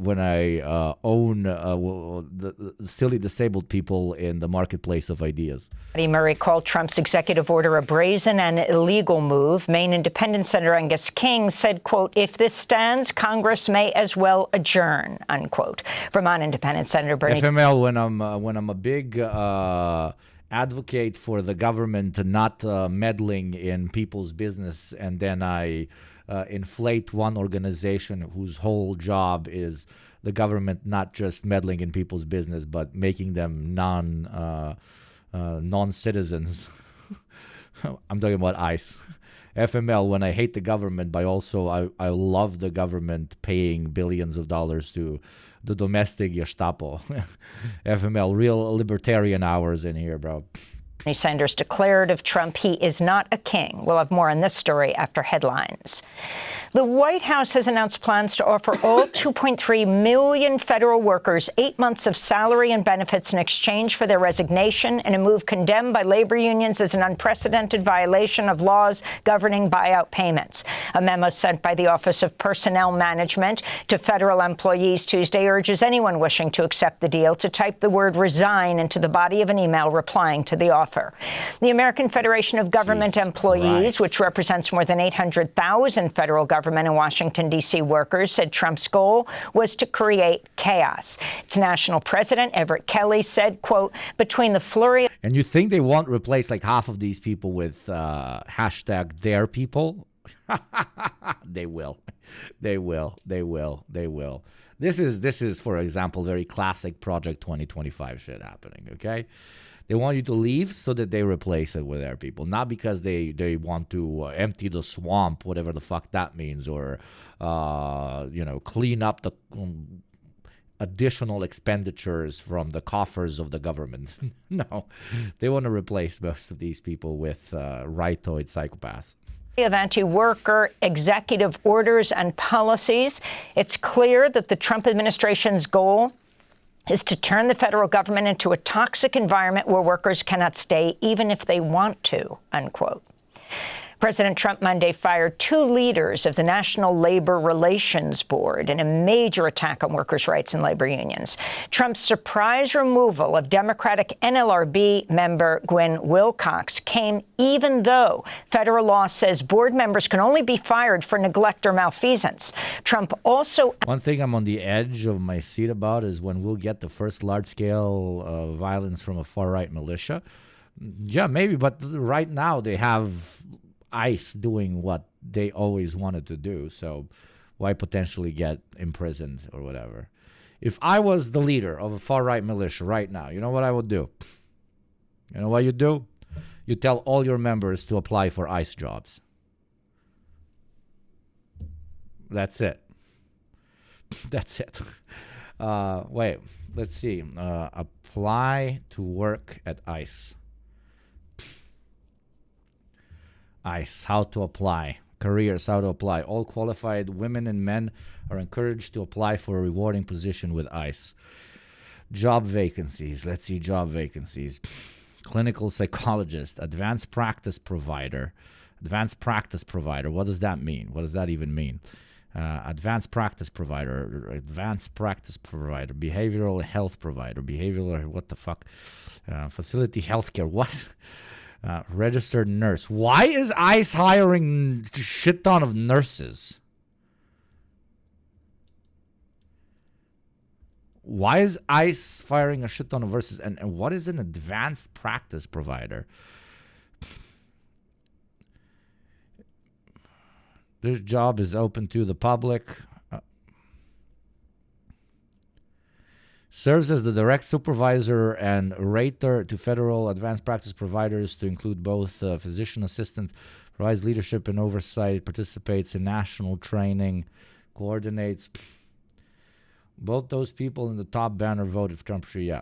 own the silly disabled people in the marketplace of ideas. Patty Murray called Trump's executive order a brazen and illegal move. Maine Independent Senator Angus King said, quote, if this stands, Congress may as well adjourn, unquote. Vermont Independent Senator Bernie. FML, when I'm a big advocate for the government not meddling in people's business, and then I inflate one organization whose whole job is the government not just meddling in people's business, but making them non-citizens. I'm talking about ICE. FML, when I hate the government, but also I love the government paying billions of dollars to the domestic Gestapo. FML, real libertarian hours in here, bro. Sanders declared of Trump he is not a king. We'll have more on this story after headlines. The White House has announced plans to offer all 2.3 million federal workers 8 months of salary and benefits in exchange for their resignation, in a move condemned by labor unions as an unprecedented violation of laws governing buyout payments. A memo sent by the Office of Personnel Management to federal employees Tuesday urges anyone wishing to accept the deal to type the word resign into the body of an email replying to the offer. The American Federation of Government Employees, which represents more than 800,000 federal government and Washington, D.C. workers, said Trump's goal was to create chaos. Its national president, Everett Kelly, said, quote, between the flurry... And you think they won't replace like half of these people with hashtag their people? They will. They will. They will. They will. This is, for example, very classic Project 2025 shit happening, okay? They want you to leave so that they replace it with their people, not because they want to empty the swamp, whatever the fuck that means, or clean up the additional expenditures from the coffers of the government. No, they want to replace most of these people with rightoid psychopaths. Of anti-worker executive orders and policies, it's clear that the Trump administration's goal is to turn the federal government into a toxic environment where workers cannot stay even if they want to, unquote. President Trump Monday fired 2 leaders of the National Labor Relations Board in a major attack on workers' rights and labor unions. Trump's surprise removal of Democratic NLRB member Gwen Wilcox came even though federal law says board members can only be fired for neglect or malfeasance. Trump also... One thing I'm on the edge of my seat about is when we'll get the first large-scale violence from a far-right militia. Yeah, maybe, but right now they have ICE doing what they always wanted to do, so why potentially get imprisoned or whatever? If I was the leader of a far-right militia right now, you know what I would do? You know what you do? You tell all your members to apply for ICE jobs. That's it. That's it. Wait, let's see. Apply to work at ICE. ICE, how to apply. Careers, how to apply. All qualified women and men are encouraged to apply for a rewarding position with ICE. Job vacancies. Let's see job vacancies. Clinical psychologist, advanced practice provider. Advanced practice provider. What does that mean? What does that even mean? Advanced practice provider. Advanced practice provider. Behavioral health provider. Behavioral, what the fuck? Facility healthcare. What? Registered nurse. Why is ICE hiring a shit ton of nurses? Why is ICE firing a shit ton of nurses? And what is an advanced practice provider? This job is open to the public. Serves as the direct supervisor and rater to federal advanced practice providers to include both physician assistant, provides leadership and oversight, participates in national training, coordinates. Both those people in the top banner voted for Trump. Yeah.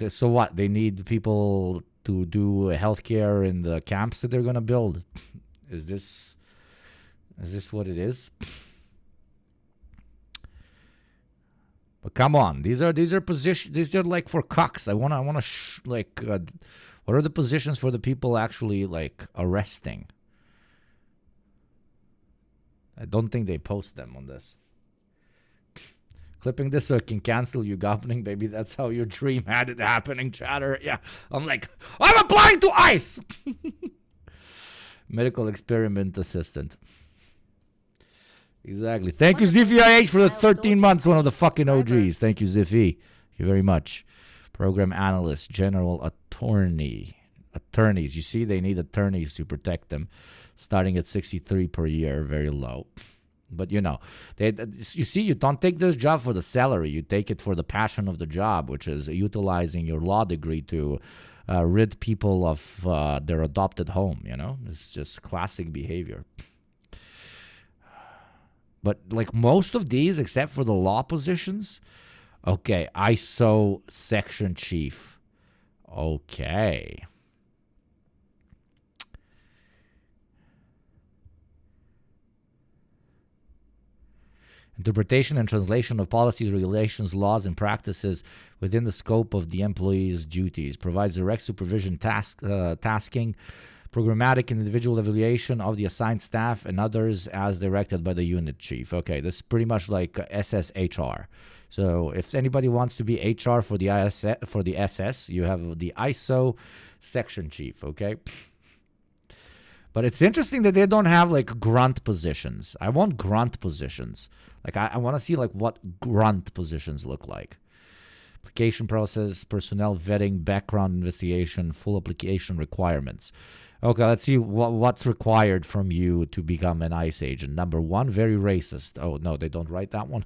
So what? They need people to do healthcare in the camps that they're going to build. Is this what it is? But come on, these are positions. These are like for cucks. What are the positions for the people actually like arresting? I don't think they post them on this. Clipping this so I can cancel Yugopnik, baby. That's how your dream had it happening, chatter. Yeah, I'm applying to ICE. Medical experiment assistant. Exactly. Thank you, Ziffy IH, for the 13 months. One of the fucking OGs. Thank you, Ziffy. Thank you very much. Program analyst, general attorney. Attorneys. You see, they need attorneys to protect them. Starting at 63 per year. Very low. But, you see, you don't take this job for the salary. You take it for the passion of the job, which is utilizing your law degree to rid people of their adopted home, It's just classic behavior. But like most of these, except for the law positions, okay, ISO section chief. Okay. Interpretation and translation of policies, regulations, laws, and practices within the scope of the employee's duties. Provides direct supervision, tasking, programmatic and individual evaluation of the assigned staff and others as directed by the unit chief. Okay, this is pretty much like SSHR. So if anybody wants to be HR for the SS, you have the ISO section chief, okay? But it's interesting that they don't have like grunt positions. I want grunt positions. Like I want to see like what grunt positions look like. Application process, personnel vetting, background investigation, full application requirements. Okay, let's see what's required from you to become an ICE agent. Number one, very racist. Oh, no, they don't write that one.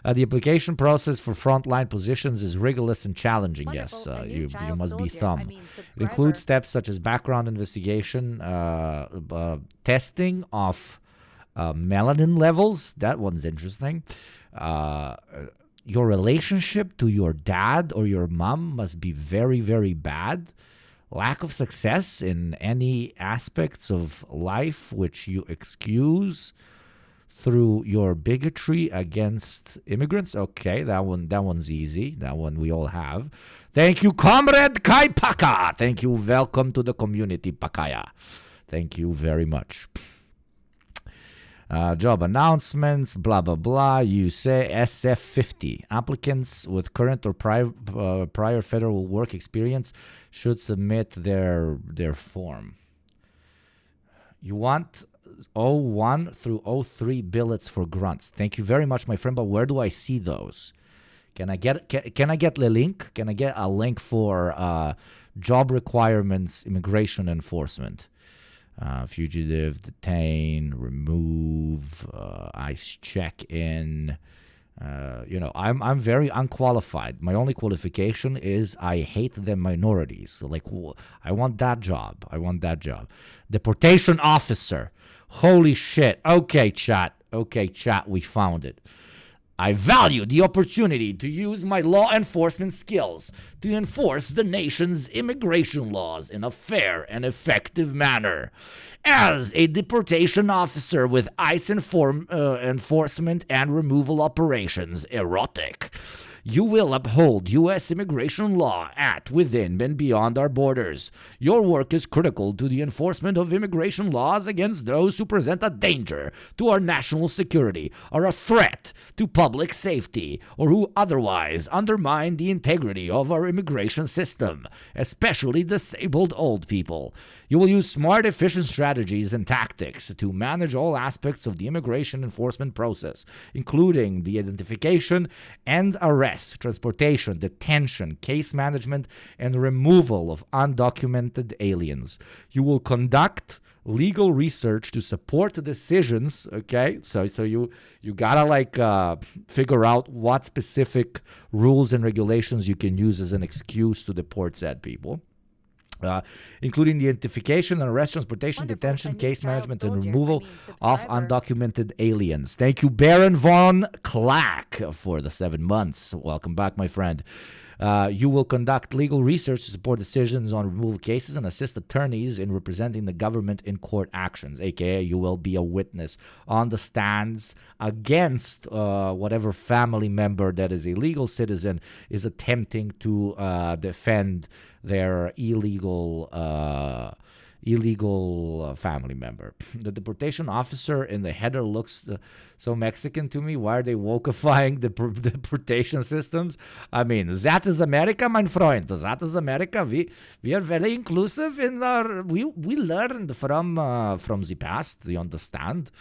The application process for frontline positions is rigorous and challenging. Wonderful. Yes, you must be thumb. It includes steps such as background investigation, testing of melanin levels. That one's interesting. your relationship to your dad or your mom must be very, very bad. Lack of success in any aspects of life which you excuse through your bigotry against immigrants. Okay, that one's easy. That one we all have. Thank you, Comrade Kai Paka. Thank you. Welcome to the community, Pakaya. Thank you very much. Job announcements, blah, blah, blah. You say SF50. Applicants with current or prior federal work experience should submit their form. You want 01 through 03 billets for grunts. Thank you very much, my friend, but where do I see those? Can I get the link? Can I get a link for job requirements, immigration enforcement? Fugitive, detain, remove, ICE check-in. I'm very unqualified. My only qualification is I hate the minorities. So I want that job. Deportation officer. Holy shit. Okay, chat, we found it. I value the opportunity to use my law enforcement skills to enforce the nation's immigration laws in a fair and effective manner. As a deportation officer with ICE enforcement and removal operations, erotic, you will uphold U.S. immigration law at, within, and beyond our borders. Your work is critical to the enforcement of immigration laws against those who present a danger to our national security, are a threat to public safety, or who otherwise undermine the integrity of our immigration system, especially disabled old people. You will use smart, efficient strategies and tactics to manage all aspects of the immigration enforcement process, including the identification and arrest, transportation, detention, case management, and removal of undocumented aliens. You will conduct legal research to support decisions, okay? So you gotta figure out what specific rules and regulations you can use as an excuse to deport said people. Including the identification and arrest, transportation, detention, case management, and removal of undocumented aliens. Thank you, Baron von Klack, for the 7 months. Welcome back, my friend. You will conduct legal research to support decisions on removal cases and assist attorneys in representing the government in court actions, aka you will be a witness on the stands against whatever family member that is a legal citizen is attempting to defend their illegal family member. The deportation officer in the header looks so Mexican to me. Why are they wokeifying the deportation systems? I mean, that is America, my friend. That is America. We are very inclusive in our. We learned from the past. You understand?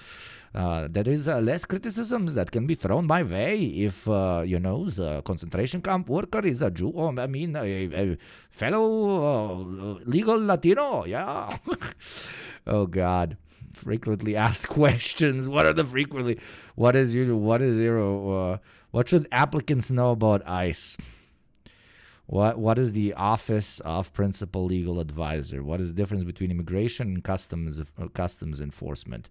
There is less criticisms that can be thrown my way if, the concentration camp worker is a Jew, a fellow legal Latino, yeah. Oh, God. Frequently asked questions. What should applicants know about ICE? What is the Office of Principal Legal Advisor? What is the difference between immigration and customs enforcement?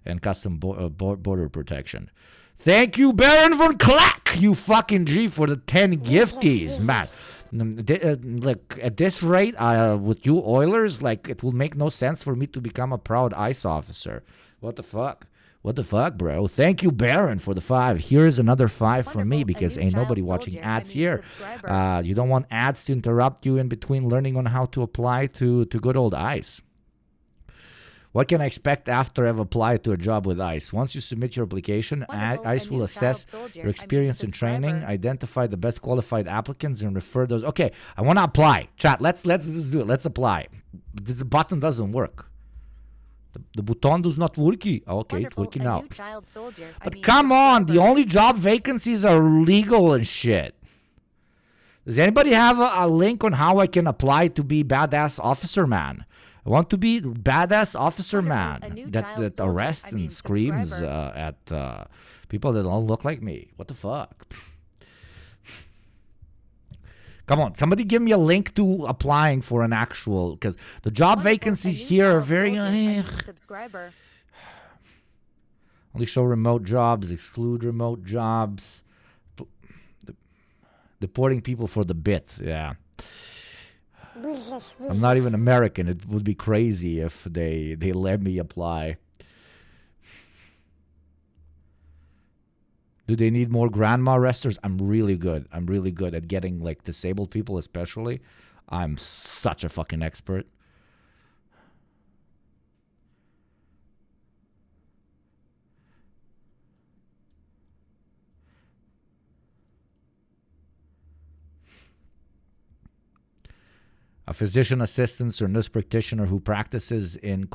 And border protection. Thank you, Baron von Klack, you fucking G, for the 10 gifties, man. Look, at this rate, with you Oilers, it will make no sense for me to become a proud ICE officer. What the fuck? What the fuck, bro? Thank you, Baron, for the 5. Here's another 5 from me because ain't nobody watching ads here. You don't want ads to interrupt you in between learning on how to apply to good old ICE. What can I expect after I've applied to a job with ICE? Once you submit your application, ICE will assess your experience and training, identify the best qualified applicants, and refer those. Okay, I want to apply. Chat, let's do it. Let's apply. This button doesn't work. The button does not work. Okay, it's working now. But come on, the only job vacancies are legal and shit. Does anybody have a link on how I can apply to be badass officer man? I want to be badass officer man that arrests and screams at people that don't look like me. What the fuck? Come on, somebody give me a link to applying for an actual, because the job vacancies here are very. Only show remote jobs, exclude remote jobs. Deporting people for the bit, yeah. I'm not even American. It would be crazy if they let me apply. Do they need more grandma arresters? I'm really good. I'm really good at getting like disabled people, especially. I'm such a fucking expert. A physician assistant or nurse practitioner who practices in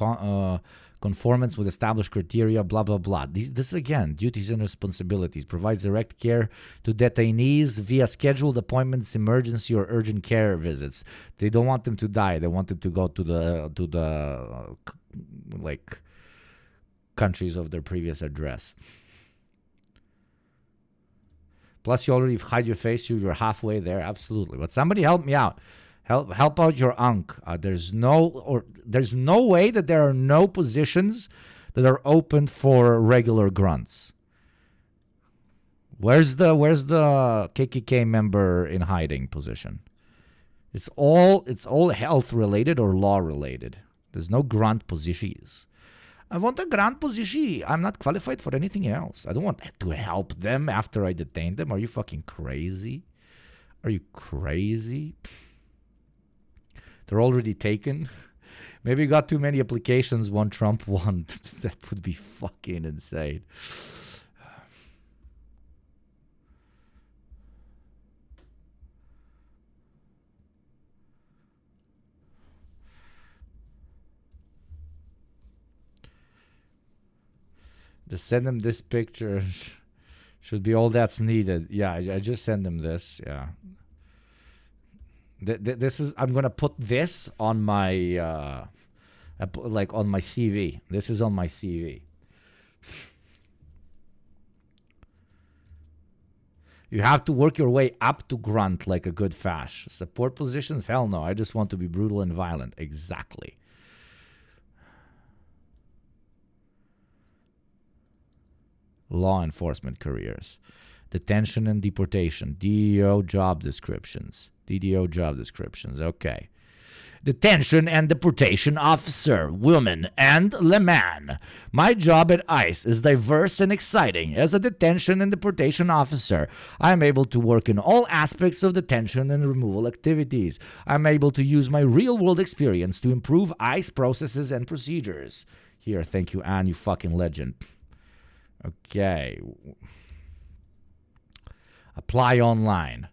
conformance with established criteria, blah, blah, blah. This again, duties and responsibilities. Provides direct care to detainees via scheduled appointments, emergency or urgent care visits. They don't want them to die. They want them to go to the like countries of their previous address. Plus, you already hide your face. You're halfway there. Absolutely. But somebody help me out. Help out your unk. There's no way that there are no positions that are open for regular grunts. Where's the KKK member in hiding position? It's all health related or law related. There's no grunt positions. I want a grunt position. I'm not qualified for anything else. I don't want to help them after I detain them. Are you fucking crazy? Are you crazy? They're already taken. Maybe you got too many applications, one Trump, one. That would be fucking insane. Just send them this picture. Should be all that's needed. Yeah, I just send them this. Yeah. This is. I'm gonna put this on my like on my CV. This is on my CV. You have to work your way up to grunt like a good fash. Support positions? Hell no. I just want to be brutal and violent. Exactly. Law enforcement careers. Detention and deportation. DEO job descriptions. DDO job descriptions. Okay. Detention and deportation officer, woman, and Le Man. My job at ICE is diverse and exciting. As a detention and deportation officer, I am able to work in all aspects of detention and removal activities. I'm able to use my real-world experience to improve ICE processes and procedures. Here, thank you, Anne, you fucking legend. Okay. Apply online.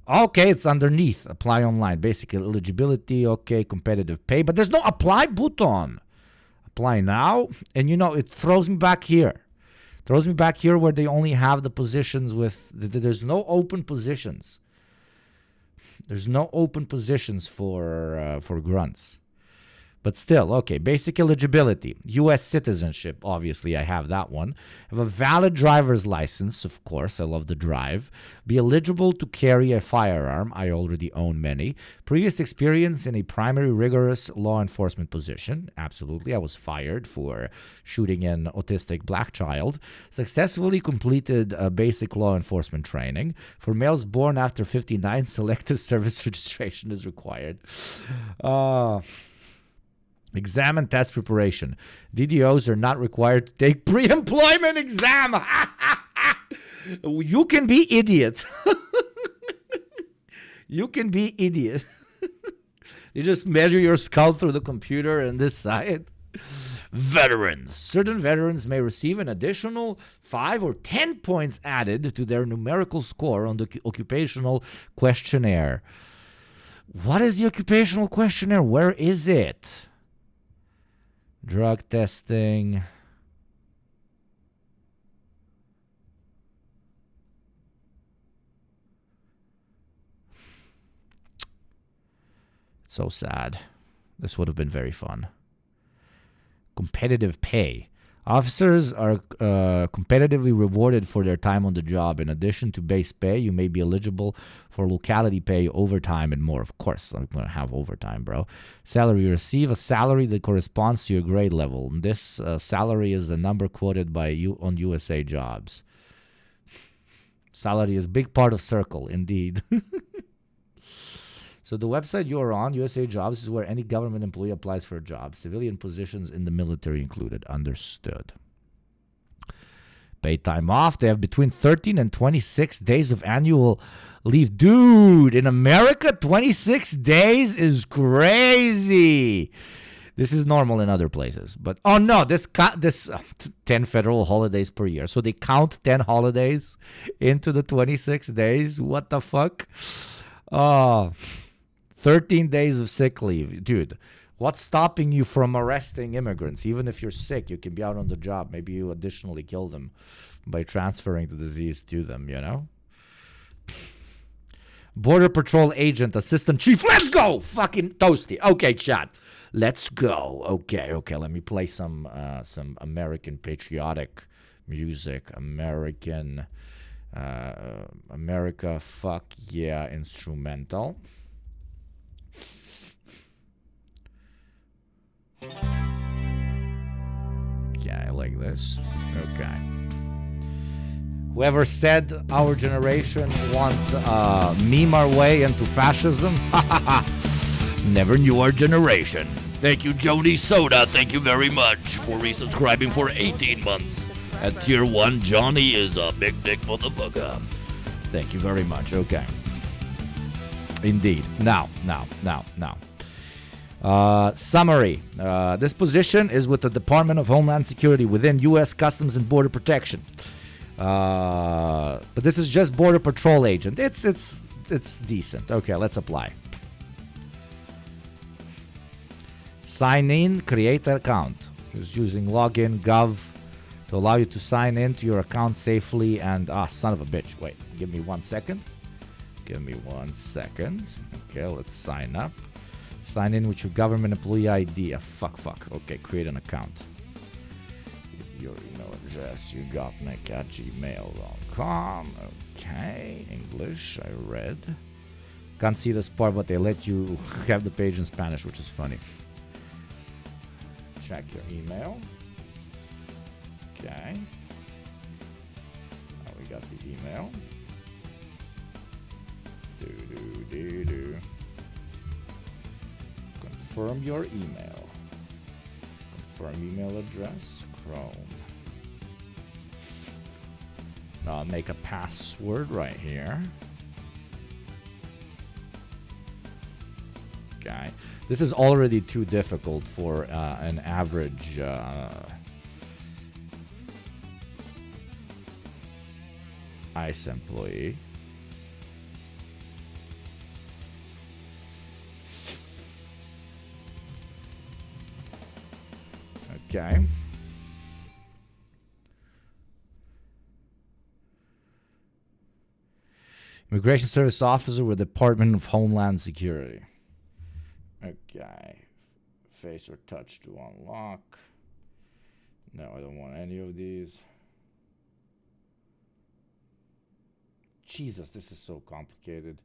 Okay, it's underneath. Apply online. Basic eligibility. Okay, competitive pay. But there's no apply button. Apply now. And it throws me back here. Throws me back here where they only have the positions with... There's no open positions. There's no open positions for grunts. But still, okay, basic eligibility. U.S. citizenship, obviously, I have that one. Have a valid driver's license, of course, I love to drive. Be eligible to carry a firearm, I already own many. Previous experience in a primary rigorous law enforcement position, absolutely, I was fired for shooting an autistic black child. Successfully completed basic law enforcement training. For males born after 59, selective service registration is required. Exam and test preparation. DDOs are not required to take pre-employment exam. You can be idiot. You can be idiot. You just measure your skull through the computer and decide. Veterans. Certain veterans may receive an additional 5 or 10 points added to their numerical score on the occupational questionnaire. What is the occupational questionnaire? Where is it? Drug testing. So sad. This would have been very fun. Competitive pay. Officers are competitively rewarded for their time on the job. In addition to base pay, you may be eligible for locality pay, overtime, and more. Of course, I'm going to have overtime, bro. Salary. You receive a salary that corresponds to your grade level. And this salary is the number quoted by you on USA Jobs. Salary is a big part of Circle, indeed. So the website you're on, USA Jobs, is where any government employee applies for a job. Civilian positions in the military included. Understood. Paid time off. They have between 13 and 26 days of annual leave. Dude, in America, 26 days is crazy. This is normal in other places. But, oh no, this 10 federal holidays per year. So they count 10 holidays into the 26 days. What the fuck? 13 days of sick leave. Dude, what's stopping you from arresting immigrants? Even if you're sick, you can be out on the job. Maybe you additionally kill them by transferring the disease to them, you know? Border Patrol agent, assistant chief. Let's go! Fucking toasty. Okay, chat. Let's go. Okay. Let me play some American patriotic music. America, fuck yeah, instrumental. Okay, I like this. Okay. Whoever said our generation want meme our way into fascism, never knew our generation. Thank you, Jody Soda. Thank you very much for resubscribing for 18 months. At tier 1, Johnny is a big dick motherfucker. Thank you very much. Okay. Indeed. Now. Summary. This position is with the Department of Homeland Security within U.S. Customs and Border Protection. But this is just Border Patrol agent. It's decent. Okay, let's apply. Sign in, create an account. Just using login gov to allow you to sign in to your account safely and son of a bitch. Wait, give me 1 second. Okay, let's sign up. Sign in with your government employee ID. Fuck. Okay, create an account. Your email address, Yugopnik@gmail.com. Okay, English, I read. Can't see this part, but they let you have the page in Spanish, which is funny. Check your email. Okay. Now we got the email. Do. Confirm your email. Confirm email address. Chrome. Now I'll make a password right here. Okay. This is already too difficult for an average ICE employee. Okay. Immigration Service Officer with Department of Homeland Security. Okay. Face or touch to unlock. No, I don't want any of these. Jesus, this is so complicated.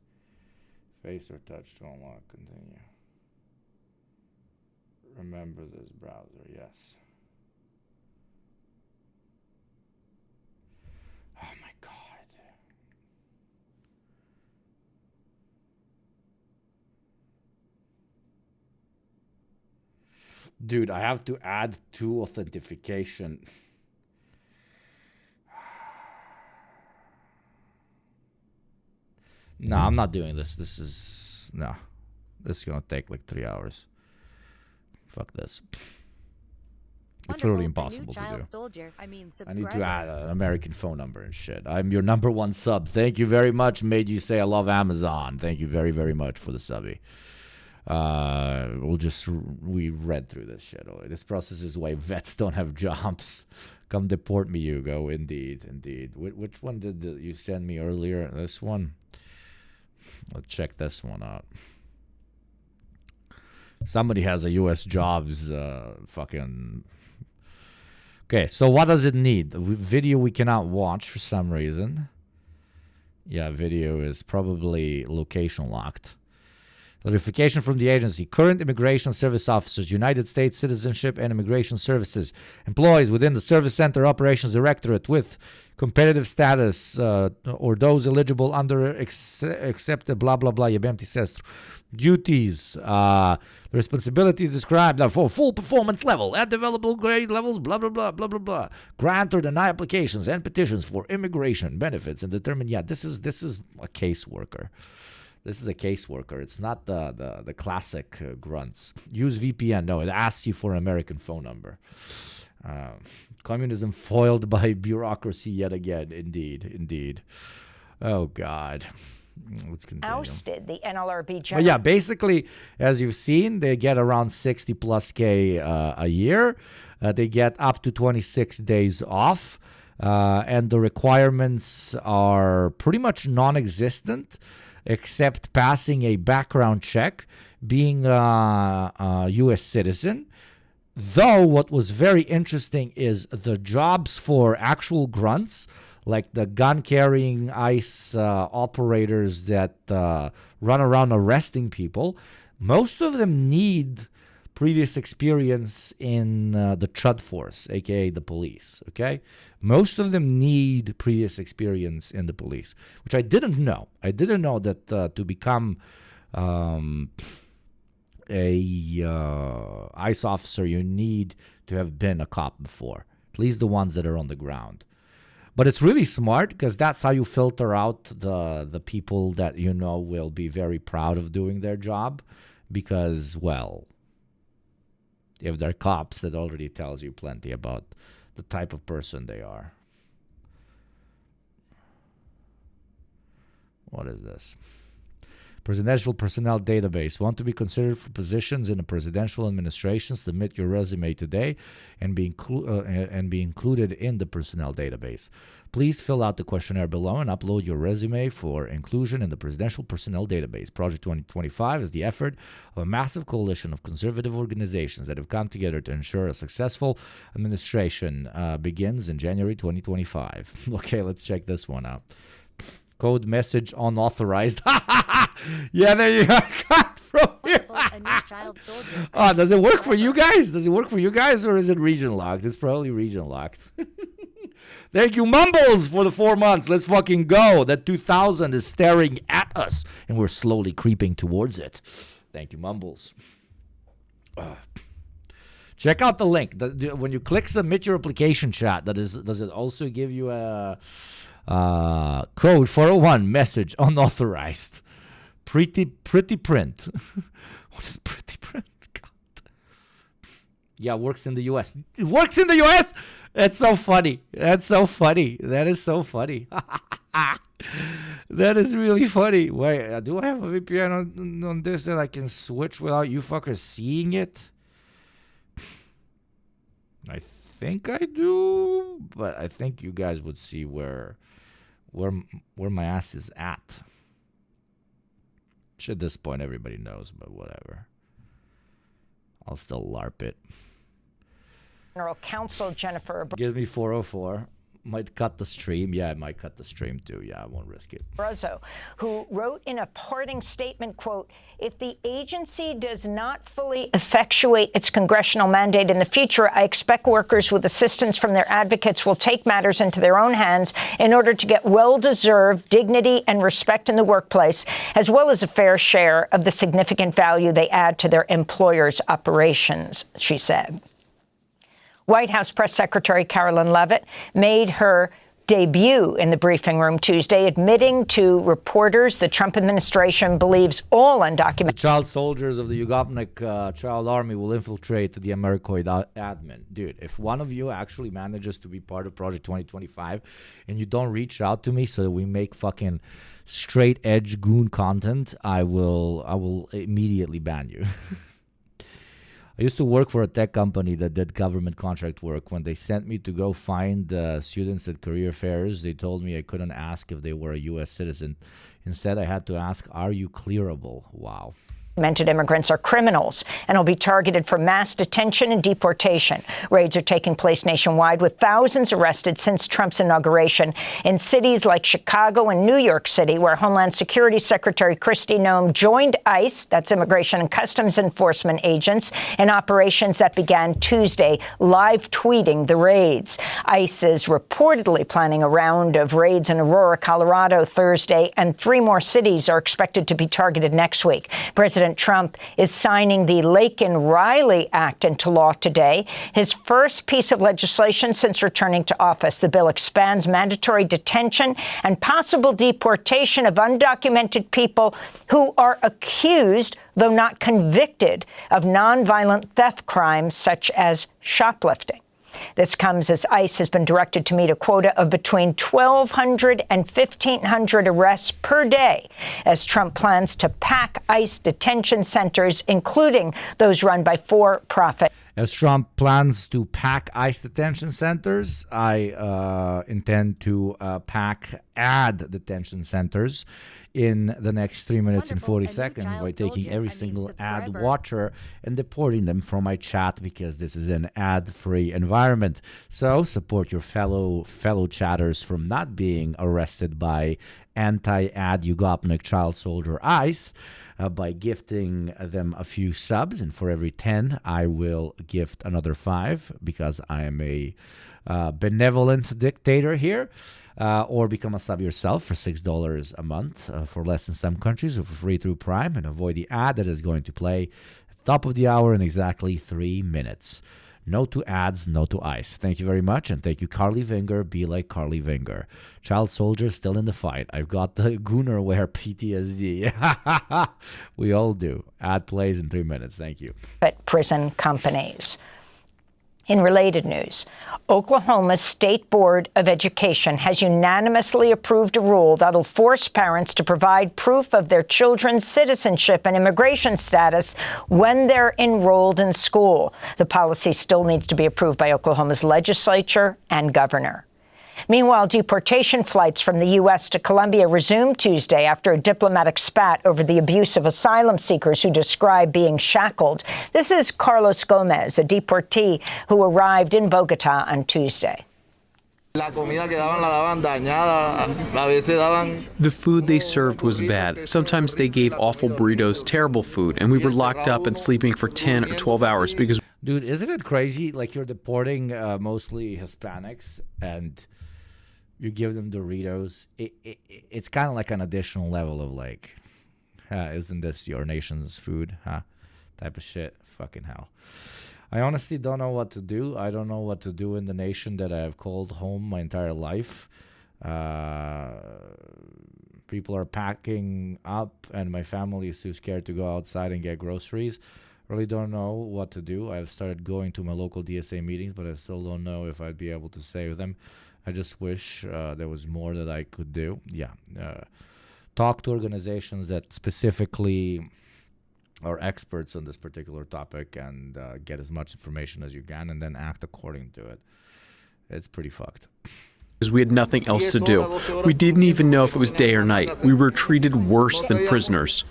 Face or touch to unlock. Continue. Remember this browser, yes. Oh my God. Dude, I have to add 2 authentication. No, I'm not doing this. This is gonna take like 3 hours. Fuck this. It's literally impossible to do. Soldier, I need to add an American phone number and shit. I'm your number 1 sub. Thank you very much. Made you say I love Amazon. Thank you very, very much for the subby. We read through this shit. This process is why vets don't have jobs. Come deport me, Hugo. Indeed. Which one did you send me earlier? This one? Let's check this one out. Somebody has a U.S. jobs fucking... Okay, so what does it need? Video we cannot watch for some reason. Yeah, video is probably location locked. Notification from the agency. Current Immigration Service officers, United States Citizenship and Immigration Services, employees within the Service Center Operations Directorate with competitive status or those eligible under accepted blah, blah, blah, jebem sestru. Duties, the responsibilities described are for full performance level at developable grade levels, blah, blah, blah, blah, blah, blah. Grant or deny applications and petitions for immigration benefits and determine, yeah, this is a caseworker. This is a caseworker. It's not the classic grunts. Use VPN. No, it asks you for an American phone number. Communism foiled by bureaucracy yet again. Indeed. Oh, God. Let's continue. Ousted the NLRB general. But yeah, basically, as you've seen, they get around 60 plus K a year. They get up to 26 days off. And the requirements are pretty much non-existent, except passing a background check, being a U.S. citizen. Though what was very interesting is the jobs for actual grunts, like the gun-carrying ICE operators that run around arresting people, most of them need previous experience in the Chud Force, a.k.a. the police, okay? Most of them need previous experience in the police, which I didn't know. I didn't know that to become a ICE officer, you need to have been a cop before, at least the ones that are on the ground. But it's really smart because that's how you filter out the people that you know will be very proud of doing their job because, well, if they're cops, that already tells you plenty about the type of person they are. What is this? Presidential Personnel Database. Want to be considered for positions in a presidential administration? Submit your resume today and be included in the personnel database. Please fill out the questionnaire below and upload your resume for inclusion in the Presidential Personnel Database. Project 2025 is the effort of a massive coalition of conservative organizations that have come together to ensure a successful administration begins in January 2025. Okay, let's check this one out. Code message unauthorized. Yeah, there you go. From here. A new child soldier. Does it work for you guys? Does it work for you guys, or is it region locked? It's probably region locked. Thank you, Mumbles, for the 4 months. Let's fucking go. That 2000 is staring at us, and we're slowly creeping towards it. Thank you, Mumbles. Check out the link. When you click submit your application, chat, does it also give you a code 401 message unauthorized? Pretty print. What is pretty print? God. Yeah, works in the U.S. It works in the U.S. That's so funny. That is so funny. That is really funny. Wait, do I have a VPN on this that I can switch without you fuckers seeing it? I think I do, but I think you guys would see where my ass is at. Which at this point everybody knows, but whatever. I'll still LARP it. General Counsel Jennifer Gives me 404. Might cut the stream. Yeah, it might cut the stream too. Yeah, I won't risk it. Bruzzo, who wrote in a parting statement, quote, if the agency does not fully effectuate its congressional mandate in the future, I expect workers with assistance from their advocates will take matters into their own hands in order to get well-deserved dignity and respect in the workplace, as well as a fair share of the significant value they add to their employers' operations, she said. White House Press Secretary Carolyn Leavitt made her debut in the briefing room Tuesday, admitting to reporters the Trump administration believes all undocumented child soldiers of the Yugopnik child army will infiltrate the Americoid admin. Dude, if one of you actually manages to be part of Project 2025 and you don't reach out to me so that we make fucking straight edge goon content, I will immediately ban you. I used to work for a tech company that did government contract work. When they sent me to go find students at career fairs, they told me I couldn't ask if they were a U.S. citizen. Instead, I had to ask, are you clearable? Wow. Undocumented immigrants are criminals and will be targeted for mass detention and deportation. Raids are taking place nationwide, with thousands arrested since Trump's inauguration in cities like Chicago and New York City, where Homeland Security Secretary Kristi Noem joined ICE, that's Immigration and Customs Enforcement agents, in operations that began Tuesday, live tweeting the raids. ICE is reportedly planning a round of raids in Aurora, Colorado, Thursday, and 3 more cities are expected to be targeted next week. President Trump is signing the Laken-Riley Act into law today, his first piece of legislation since returning to office. The bill expands mandatory detention and possible deportation of undocumented people who are accused, though not convicted, of nonviolent theft crimes such as shoplifting. This comes as ICE has been directed to meet a quota of between 1,200 and 1,500 arrests per day, as Trump plans to pack ICE detention centers, including those run by for-profit. As Trump plans to pack ICE detention centers, I intend to pack ad detention centers in the next 3 minutes and 40 seconds by taking every single ad watcher and deporting them from my chat, because this is an ad-free environment. So support your fellow chatters from not being arrested by anti-ad Yugopnik child soldier ICE by gifting them a few subs, and for every 10 I will gift another 5, because I am a benevolent dictator here. Or become a sub yourself for $6 a month for less in some countries, or for free through Prime, and avoid the ad that is going to play at the top of the hour in exactly 3 minutes. No to ads, no to ICE. Thank you very much, and thank you, Carly Vinger. Be like Carly Vinger. Child soldier still in the fight. I've got the Goonerware PTSD. We all do. Ad plays in 3 minutes. Thank you. But prison companies. In related news, Oklahoma's State Board of Education has unanimously approved a rule that'll force parents to provide proof of their children's citizenship and immigration status when they're enrolled in school. The policy still needs to be approved by Oklahoma's legislature and governor. Meanwhile, deportation flights from the U.S. to Colombia resumed Tuesday after a diplomatic spat over the abuse of asylum seekers who describe being shackled. This is Carlos Gomez, a deportee who arrived in Bogota on Tuesday. The food they served was bad. Sometimes they gave awful burritos, terrible food, and we were locked up and sleeping for 10 or 12 hours because... Dude, isn't it crazy? Like, you're deporting mostly Hispanics, and you give them Doritos. It's kind of like an additional level of like, isn't this your nation's food? Type of shit. Fucking hell. I honestly don't know what to do. I don't know what to do in the nation that I have called home my entire life. People are packing up, and my family is too scared to go outside and get groceries. Really don't know what to do. I've started going to my local DSA meetings, but I still don't know if I'd be able to save them. I just wish there was more that I could do. Yeah. Talk to organizations that specifically are experts on this particular topic, and get as much information as you can, and then act according to it. It's pretty fucked. Because we had nothing else to do. We didn't even know if it was day or night. We were treated worse than prisoners.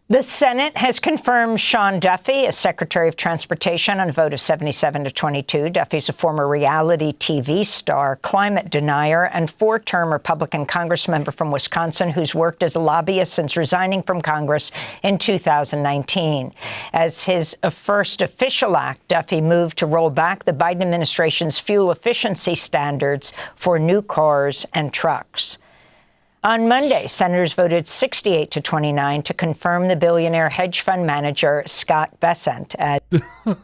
The Senate has confirmed Sean Duffy as Secretary of Transportation on a vote of 77-22. Duffy's a former reality TV star, climate denier, and 4-term Republican congressmember from Wisconsin who's worked as a lobbyist since resigning from Congress in 2019. As his first official act, Duffy moved to roll back the Biden administration's fuel efficiency standards for new cars and trucks. On Monday, senators voted 68-29 to confirm the billionaire hedge fund manager Scott Bessent as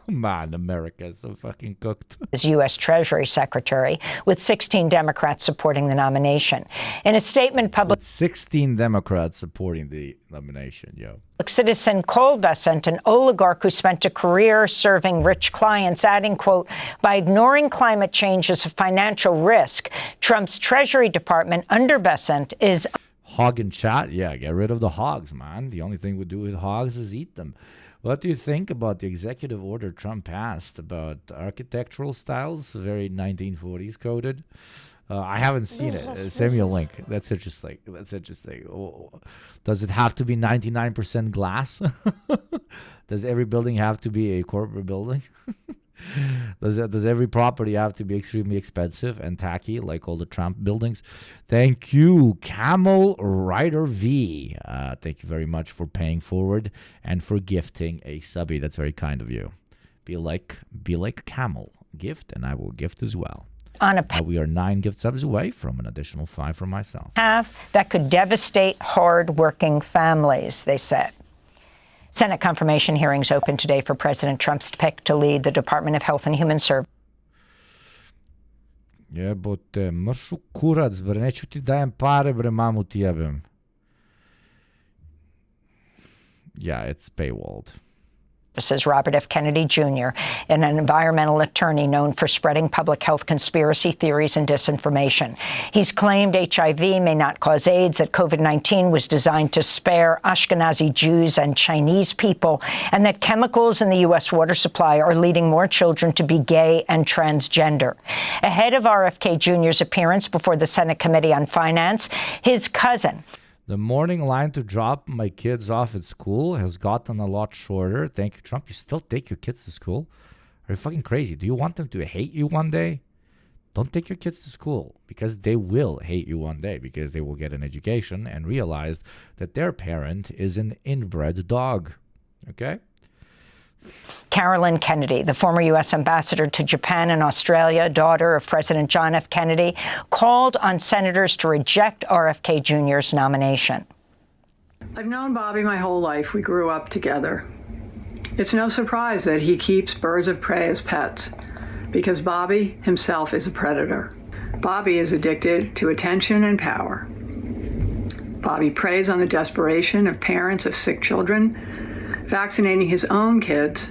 Man, America is so fucking cooked. as U.S. Treasury Secretary, with 16 Democrats supporting the nomination. In a statement published, 16 Democrats supporting the nomination, yo. citizen called Bessent an oligarch who spent a career serving rich clients, adding, quote, by ignoring climate change as a financial risk, Trump's Treasury Department under Bessent is... Hog in chat? Yeah, get rid of the hogs, man. The only thing we do with hogs is eat them. What do you think about the executive order Trump passed about architectural styles, very 1940s coded? I haven't seen it. Send me a link. That's interesting. That's interesting. Oh. Does it have to be 99% glass? Does every building have to be a corporate building? Does every property have to be extremely expensive and tacky like all the Trump buildings? Thank you, Camel Rider V. Thank you very much for paying forward and for gifting a subby. That's very kind of you. Be like Camel. Gift, and I will gift as well. We are 9 gift subs away from an additional 5 from myself. That could devastate hard-working families, they said. Senate confirmation hearings open today for President Trump's pick to lead the Department of Health and Human Services. Jebote, mršu kurac, bre, neću ti dajem pare, bre, mamu ti jebem. Yeah, it's paywalled. Says Robert F. Kennedy Jr., an environmental attorney known for spreading public health conspiracy theories and disinformation. He's claimed HIV may not cause AIDS, that COVID-19 was designed to spare Ashkenazi Jews and Chinese people, and that chemicals in the U.S. water supply are leading more children to be gay and transgender. Ahead of RFK Jr.'s appearance before the Senate Committee on Finance, his cousin, the morning line to drop my kids off at school has gotten a lot shorter. Thank you, Trump. You still take your kids to school? Are you fucking crazy? Do you want them to hate you one day? Don't take your kids to school, because they will hate you one day, because they will get an education and realize that their parent is an inbred dog. Okay? Carolyn Kennedy, the former U.S. ambassador to Japan and Australia, daughter of President John F. Kennedy, called on senators to reject RFK Jr.'s nomination. I've known Bobby my whole life. We grew up together. It's no surprise that he keeps birds of prey as pets, because Bobby himself is a predator. Bobby is addicted to attention and power. Bobby preys on the desperation of parents of sick children, vaccinating his own kids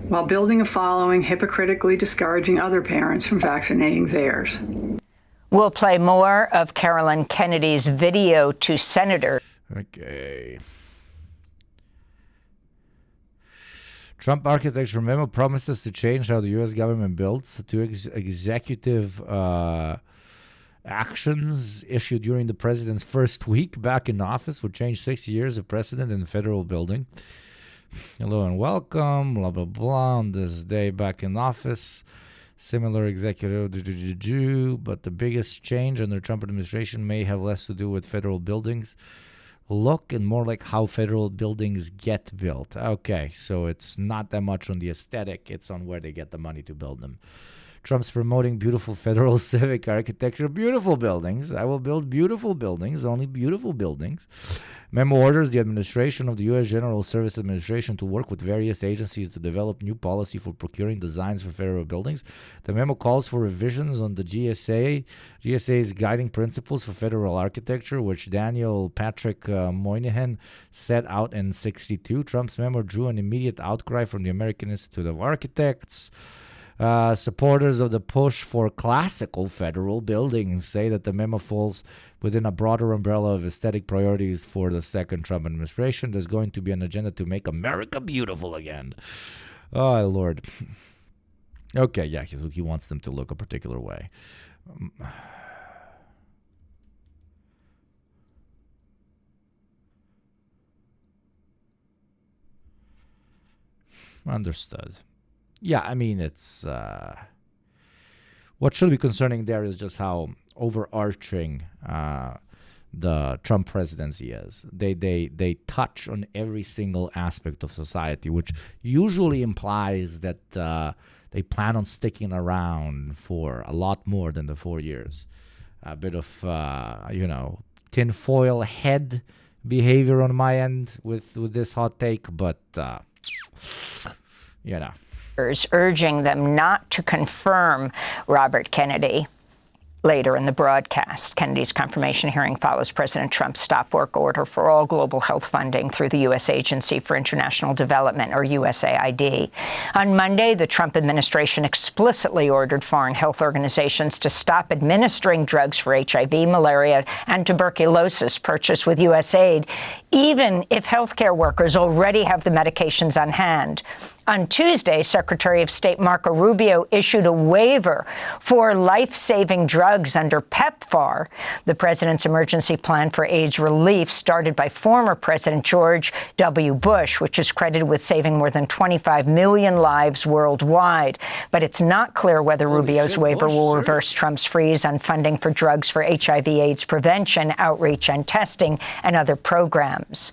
while building a following hypocritically discouraging other parents from vaccinating theirs. We'll play more of Carolyn Kennedy's video to senators. Okay. Trump architecture memo promises to change how the U.S. government builds. Two executive actions issued during the president's first week back in office would change 6 years of precedent in the federal building. Hello and welcome, blah, blah, blah. On this day back in office, similar executive, but the biggest change under the Trump administration may have less to do with federal buildings look and more like how federal buildings get built. Okay, so it's not that much on the aesthetic, it's on where they get the money to build them. Trump's promoting beautiful federal civic architecture. Beautiful buildings. I will build beautiful buildings, only beautiful buildings. Memo orders the administration of the U.S. General Service Administration to work with various agencies to develop new policy for procuring designs for federal buildings. The memo calls for revisions on the GSA's guiding principles for federal architecture, which Daniel Patrick Moynihan set out in '62. Trump's memo drew an immediate outcry from the American Institute of Architects. Supporters of the push for classical federal buildings say that the memo falls within a broader umbrella of aesthetic priorities for the second Trump administration. There's going to be an agenda to make America beautiful again. Oh, Lord. Okay, yeah, he wants them to look a particular way. Understood. Yeah, I mean, it's what should be concerning there is just how overarching the Trump presidency is. They touch on every single aspect of society, which usually implies that they plan on sticking around for a lot more than the 4 years. A bit of tinfoil head behavior on my end with this hot take, but urging them not to confirm Robert Kennedy. Later in the broadcast, Kennedy's confirmation hearing follows President Trump's stop work order for all global health funding through the U.S. Agency for International Development, or USAID. On Monday, the Trump administration explicitly ordered foreign health organizations to stop administering drugs for HIV, malaria, and tuberculosis purchased with U.S. aid, even if healthcare workers already have the medications on hand. On Tuesday, Secretary of State Marco Rubio issued a waiver for life-saving drugs under PEPFAR, the president's emergency plan for AIDS relief started by former President George W. Bush, which is credited with saving more than 25 million lives worldwide. But it's not clear whether Rubio's waiver will reverse Trump's freeze on funding for drugs for HIV/AIDS prevention, outreach and testing, and other programs.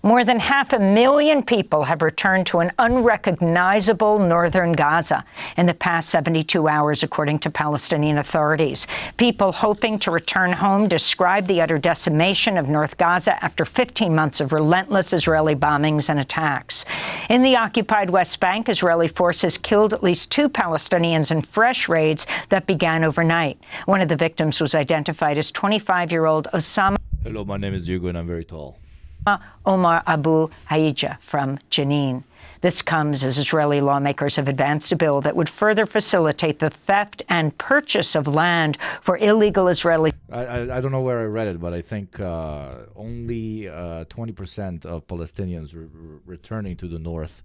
More than 500,000 people have returned to an unrecognizable northern Gaza in the past 72 hours, according to Palestinian authorities. People hoping to return home describe the utter decimation of North Gaza after 15 months of relentless Israeli bombings and attacks. In the occupied West Bank, Israeli forces killed at least 2 Palestinians in fresh raids that began overnight. One of the victims was identified as 25-year-old Osama. Hello, my name is Hugo and I'm very tall. Omar Abu Haija from Jenin. This comes as Israeli lawmakers have advanced a bill that would further facilitate the theft and purchase of land for illegal Israeli. I don't know where I read it, but I think only 20% of Palestinians returning to the north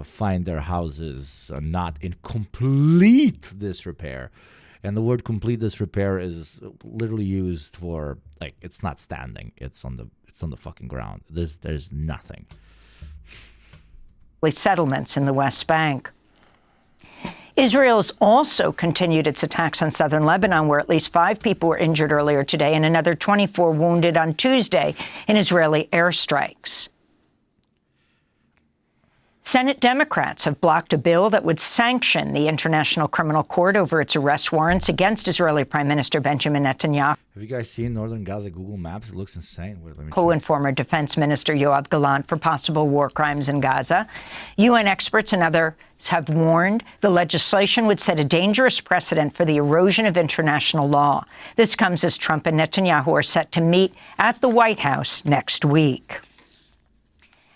find their houses not in complete disrepair. And the word complete disrepair is literally used for, like, it's not standing. It's on the fucking ground. There's nothing. Settlements in the West Bank. Israel's also continued its attacks on southern Lebanon, where at least 5 people were injured earlier today and another 24 wounded on Tuesday in Israeli airstrikes. Senate Democrats have blocked a bill that would sanction the International Criminal Court over its arrest warrants against Israeli Prime Minister Benjamin Netanyahu. Have you guys seen northern Gaza Google Maps? It looks insane. Wait, let me And former Defense Minister Yoav Gallant for possible war crimes in Gaza. UN experts and others have warned the legislation would set a dangerous precedent for the erosion of international law. This comes as Trump and Netanyahu are set to meet at the White House next week.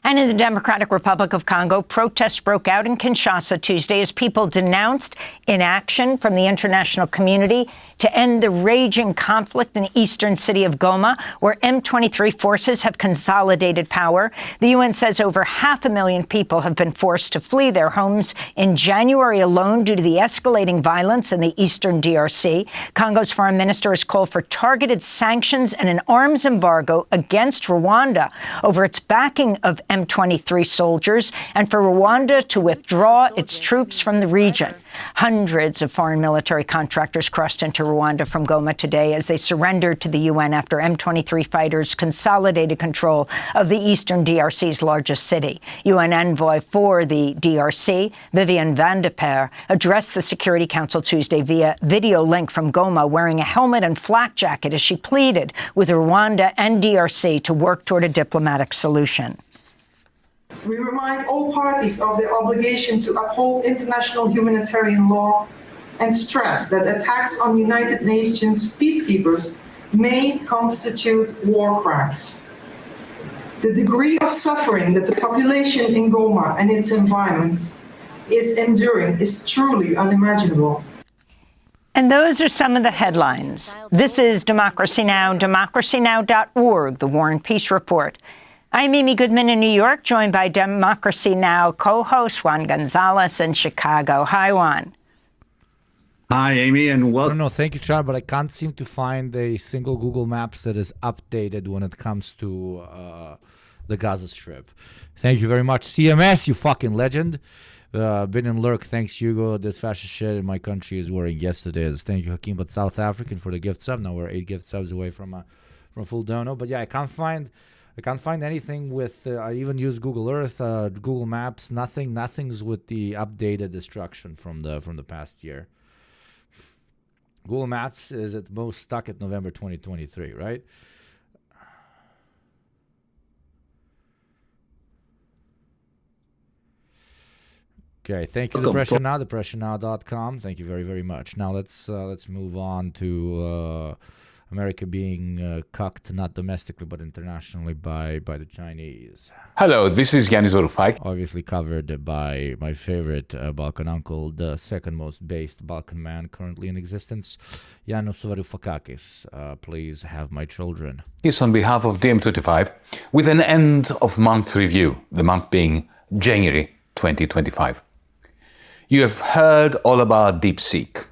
And in the Democratic Republic of Congo, protests broke out in Kinshasa Tuesday as people denounced inaction from the international community to end the raging conflict in the eastern city of Goma, where M23 forces have consolidated power. The UN says over 500,000 people have been forced to flee their homes in January alone due to the escalating violence in the eastern DRC. Congo's foreign minister has called for targeted sanctions and an arms embargo against Rwanda over its backing of M23 soldiers and for Rwanda to withdraw its troops from the region. Hundreds of foreign military contractors crossed into Rwanda from Goma today as they surrendered to the UN after M23 fighters consolidated control of the eastern DRC's largest city. UN envoy for the DRC, Vivian van de Per, addressed the Security Council Tuesday via video link from Goma wearing a helmet and flak jacket as she pleaded with Rwanda and DRC to work toward a diplomatic solution. We remind all parties of their obligation to uphold international humanitarian law and stress that attacks on United Nations peacekeepers may constitute war crimes. The degree of suffering that the population in Goma and its environments is enduring is truly unimaginable. And those are some of the headlines. This is Democracy Now!, democracynow.org, the War and Peace Report. I'm Amy Goodman in New York, joined by Democracy Now! Co-host Juan Gonzalez in Chicago. Hi, Juan. Hi, Amy, and welcome. No, thank you, Chad, but I can't seem to find a single Google Maps that is updated when it comes to the Gaza Strip. Thank you very much. CMS, you fucking legend. Bin and Lurk, thanks, Hugo. This fascist shit in my country is wearing yesterday's. Thank you, Hakeem, but South African for the gift sub. Now we're 8 gift subs away from full dono. But yeah, I can't find anything with. I even use Google Earth, Google Maps. Nothing's with the updated destruction from the past year. Google Maps is at most stuck at November 2023, right? Okay, thank you, Depression Now, depressionnow.com. Thank you very, very much. Now let's move on to America being cucked not domestically but internationally by the Chinese. Hello, this is Yanis Varoufakis. Obviously covered by my favorite Balkan uncle, the second most based Balkan man currently in existence, Yanis Varoufakis. Please have my children. Yes, on behalf of DiEM25, with an end of month review, the month being January 2025. You have heard all about DeepSeek.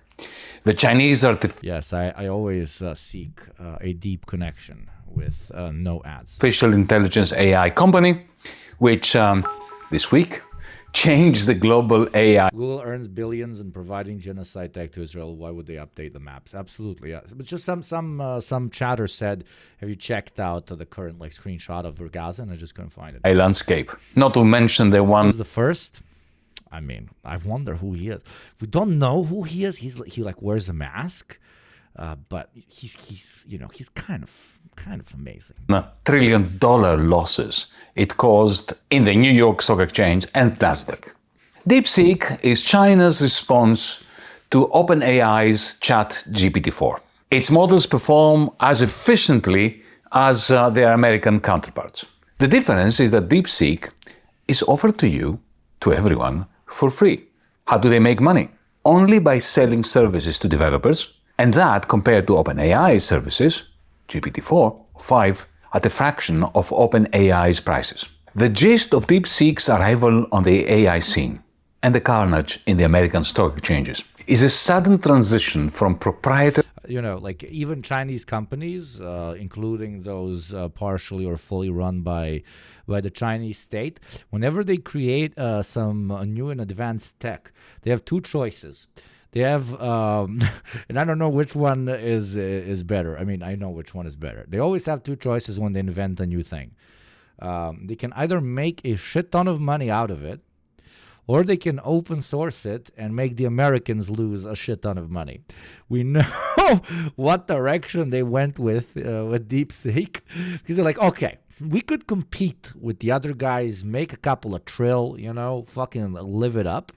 The Chinese Yes, I always seek a deep connection with no ads. artificial intelligence AI company, which this week changed the global AI. Google earns billions in providing genocide tech to Israel. Why would they update the maps? Absolutely, yeah. But just some chatter said, have you checked out the current screenshot of Gaza? And I just couldn't find it. A landscape. Not to mention the one. Was the first. I mean, I wonder who he is. We don't know who he is. He wears a mask, but he's kind of amazing. $1 trillion losses it caused in the New York Stock Exchange and Nasdaq. DeepSeek is China's response to OpenAI's ChatGPT-4. Its models perform as efficiently as their American counterparts. The difference is that DeepSeek is offered to you, to everyone, for free. How do they make money? Only by selling services to developers, and that compared to OpenAI services, GPT-4, 5, at a fraction of OpenAI's prices. The gist of DeepSeek's arrival on the AI scene and the carnage in the American stock exchanges is a sudden transition from proprietary. Even Chinese companies, including those partially or fully run by the Chinese state, whenever they create some new and advanced tech, they have two choices. They have, and I don't know which one is better. I mean, I know which one is better. They always have two choices when they invent a new thing. They can either make a shit ton of money out of it, or they can open source it and make the Americans lose a shit ton of money. We know what direction they went with DeepSeek, because they're like, okay, we could compete with the other guys, make a couple of trill, fucking live it up,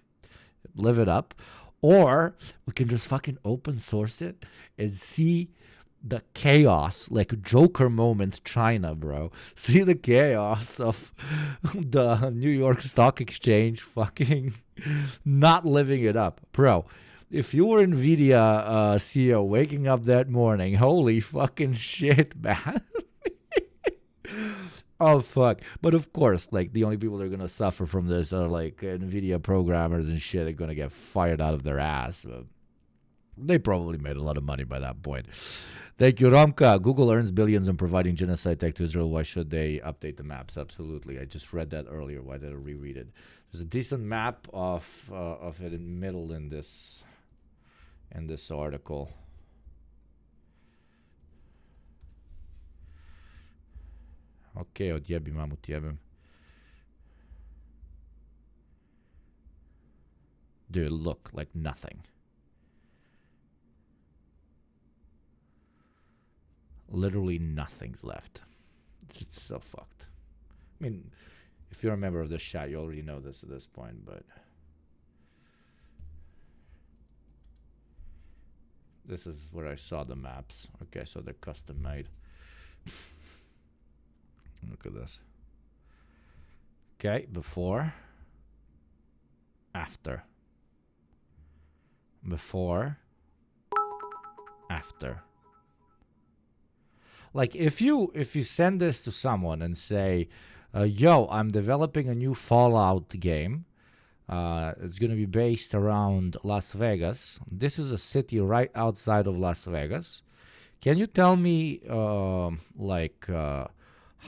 or we can just fucking open source it and see the chaos, like Joker moment China, bro. See the chaos of the New York Stock Exchange fucking not living it up. Bro, if you were NVIDIA CEO waking up that morning, holy fucking shit, man. Oh, fuck. But of course, the only people that are going to suffer from this are NVIDIA programmers and shit. They're going to get fired out of their ass. But they probably made a lot of money by that point. Thank you, Romka. Google earns billions in providing genocide tech to Israel. Why should they update the maps? Absolutely. I just read that earlier. Why did I reread it? There's a decent map of it in the middle in this article. Okay, odjebim, mam odjebim. Dude, look like nothing. Literally nothing's left. It's so fucked. I mean, if you're a member of this chat, you already know this at this point, but this is where I saw the maps. Okay, so they're custom made. Look at this. Okay, before, after. Before, after. If you send this to someone and say, yo, I'm developing a new Fallout game. It's going to be based around Las Vegas. This is a city right outside of Las Vegas. Can you tell me,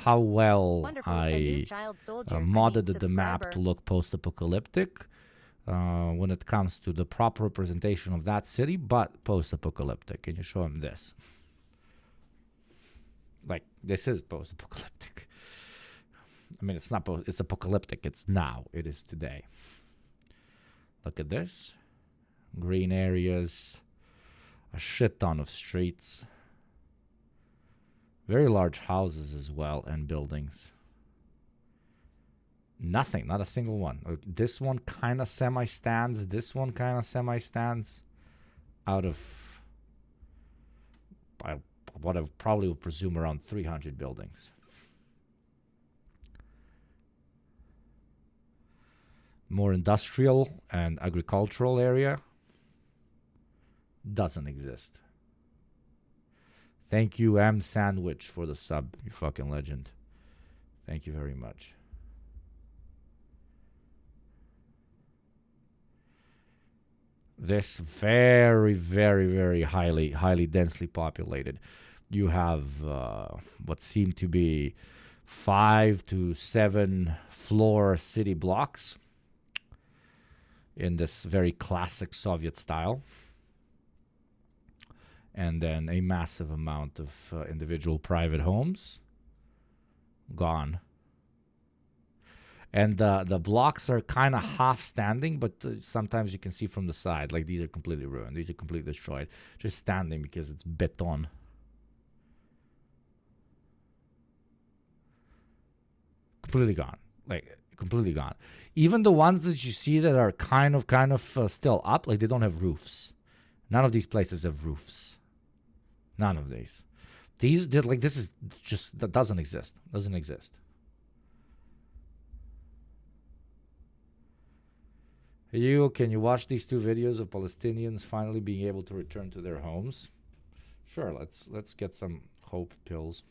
how well I modded the map to look post-apocalyptic when it comes to the proper representation of that city, but post-apocalyptic? Can you show him this? This is post-apocalyptic. I mean, it's not it's apocalyptic. It's now. It is today. Look at this. Green areas. A shit ton of streets. Very large houses as well and buildings. Nothing. Not a single one. This one kind of semi-stands. This one kind of semi-stands. Out of what I probably would presume around 300 buildings. More industrial and agricultural area doesn't exist. Thank you, M Sandwich, for the sub. You fucking legend. Thank you very much. This very, very, very highly densely populated. You have what seem to be 5 to 7 floor city blocks in this very classic Soviet style. And then a massive amount of individual private homes gone. And the blocks are kind of half standing, but sometimes you can see from the side, like these are completely ruined. These are completely destroyed. Just standing because it's beton. Completely gone. Like, completely gone. Even the ones that you see that are kind of still up, like they don't have roofs. None of these places have roofs. None of these. This is just, that doesn't exist. Doesn't exist. Can you watch these 2 videos of Palestinians finally being able to return to their homes? Sure, let's get some hope pills.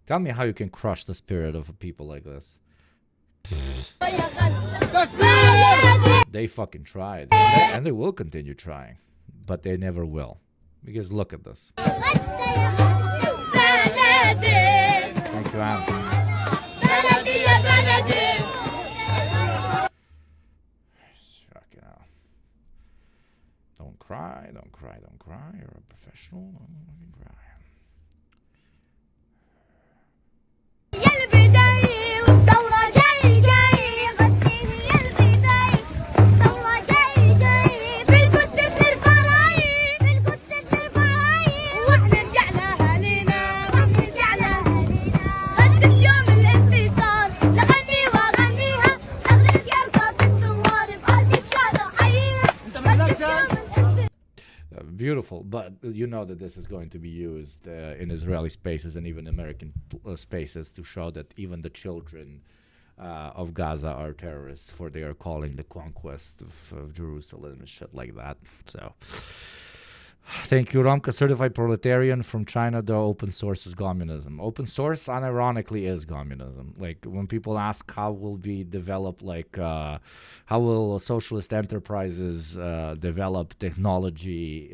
Tell me how you can crush the spirit of a people like this. They fucking tried. And they will continue trying. But they never will. Because look at this. Thank you, Anthony. Fucking hell. Don't cry, don't cry, don't cry. You're a professional. Don't cry. Beautiful, but you know that this is going to be used in Israeli spaces and even American spaces to show that even the children of Gaza are terrorists, for they are calling the conquest of Jerusalem and shit like that. So, thank you, Romka. Certified proletarian from China, though open source is communism. Open source, unironically, is communism. Like, when people ask how will we develop, how will socialist enterprises develop technology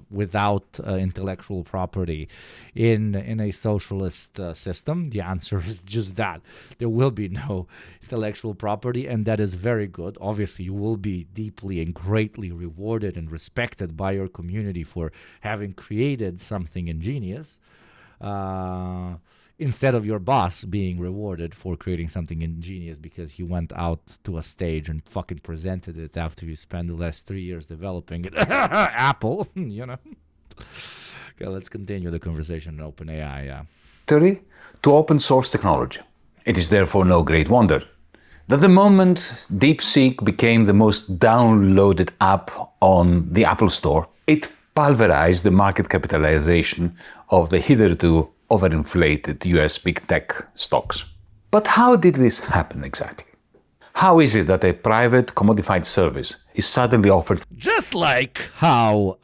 without intellectual property in a socialist system, the answer is just that. There will be no intellectual property, and that is very good. Obviously, you will be deeply and greatly rewarded and respected by your community for having created something ingenious, instead of your boss being rewarded for creating something ingenious because he went out to a stage and fucking presented it after you spent the last 3 years developing it. Apple, you know. Okay, let's continue the conversation in OpenAI. Yeah. To open source technology. It is therefore no great wonder that the moment DeepSeek became the most downloaded app on the Apple Store, it pulverized the market capitalization of the hitherto overinflated US big tech stocks. But how did this happen exactly? How is it that a private commodified service is suddenly offered? Just like how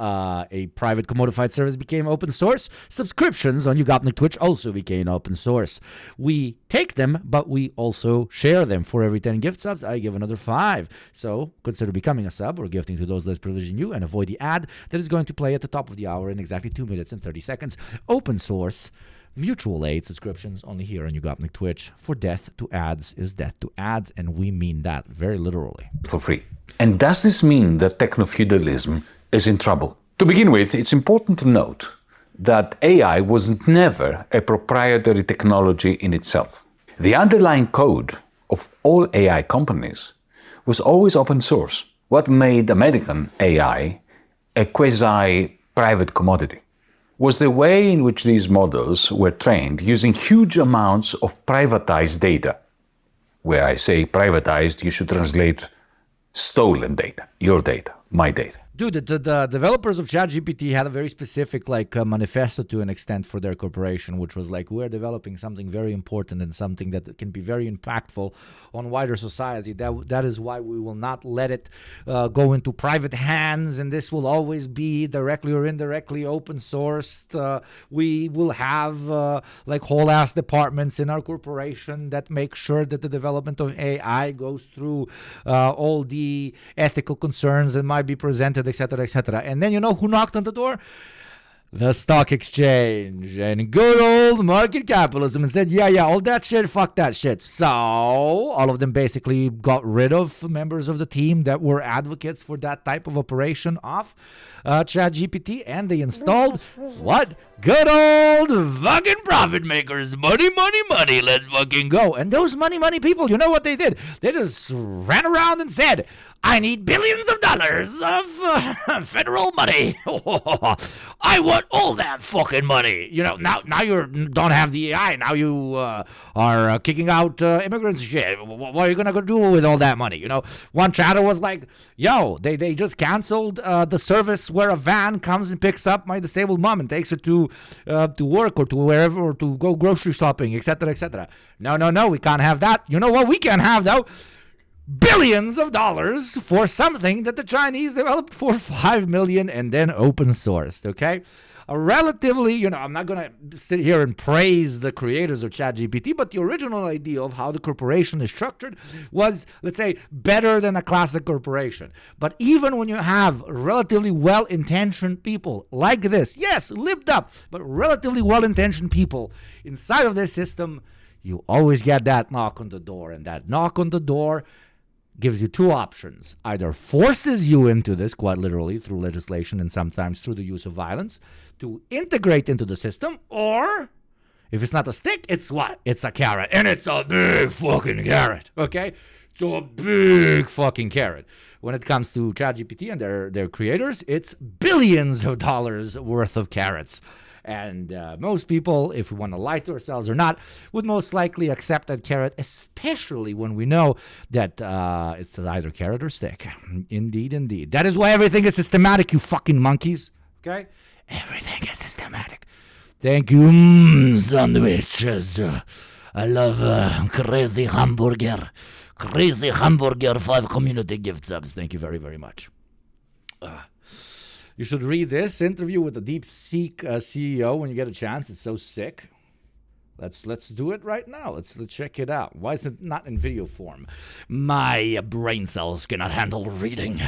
a private commodified service became open source, subscriptions on YugopnikTwitch also became open source. We take them, but we also share them. For every 10 gift subs, I give another 5. So consider becoming a sub or gifting to those less privileged than you and avoid the ad that is going to play at the top of the hour in exactly 2 minutes and 30 seconds. Open source. Mutual aid subscriptions only here on YugopnikTwitch. For death to ads is death to ads, and we mean that very literally. For free. And does this mean that techno-feudalism is in trouble? To begin with, it's important to note that AI was never a proprietary technology in itself. The underlying code of all AI companies was always open source. What made American AI a quasi-private commodity was the way in which these models were trained using huge amounts of privatized data. Where I say privatized, you should translate stolen data, your data, my data. Dude, the developers of ChatGPT had a very specific manifesto to an extent for their corporation, which was like, we're developing something very important and something that can be very impactful on wider society. That is why we will not let it go into private hands, and this will always be directly or indirectly open sourced. We will have whole ass departments in our corporation that make sure that the development of AI goes through all the ethical concerns that might be presented, etc., etc. And then you know who knocked on the door? The stock exchange and good old market capitalism, and said, yeah, all that shit, fuck that shit. So all of them basically got rid of members of the team that were advocates for that type of operation off ChatGPT, and they installed what? Good old fucking profit makers. Money, money, money. Let's fucking go. And those money people, you know what they did? They just ran around and said, I need billions of dollars of federal money. I want all that fucking money. You know, now you don't have the AI. Now you are kicking out immigrants and shit. What are you going to go do with all that money? You know, one chatter was like, yo, they just canceled the service where a van comes and picks up my disabled mom and takes her to work or to wherever, or to go grocery shopping, etc., etc. No, we can't have that. You know what we can have, though? Billions of dollars for something that the Chinese developed for $5 million and then open sourced, okay? A relatively, I'm not going to sit here and praise the creators of ChatGPT, but the original idea of how the corporation is structured was, let's say, better than a classic corporation. But even when you have relatively well-intentioned people like this, yes, lived up, but relatively well-intentioned people inside of this system, you always get that knock on the door, and that knock on the door gives you two options. Either forces you into this, quite literally, through legislation and sometimes through the use of violence, to integrate into the system, or if it's not a stick, it's what? It's a carrot. And it's a big fucking carrot, okay? It's a big fucking carrot. When it comes to ChatGPT and their creators, it's billions of dollars worth of carrots. And most people, if we want to lie to ourselves or not, would most likely accept that carrot, especially when we know that it's either carrot or stick. Indeed. That is why everything is systematic, you fucking monkeys. Okay? Everything is systematic. Thank you, sandwiches. I love crazy hamburger. Crazy hamburger, 5 community gift subs. Thank you very, very much. You should read this interview with the DeepSeek CEO when you get a chance. It's so sick. Let's do it right now. Let's check it out. Why is it not in video form? My brain cells cannot handle reading.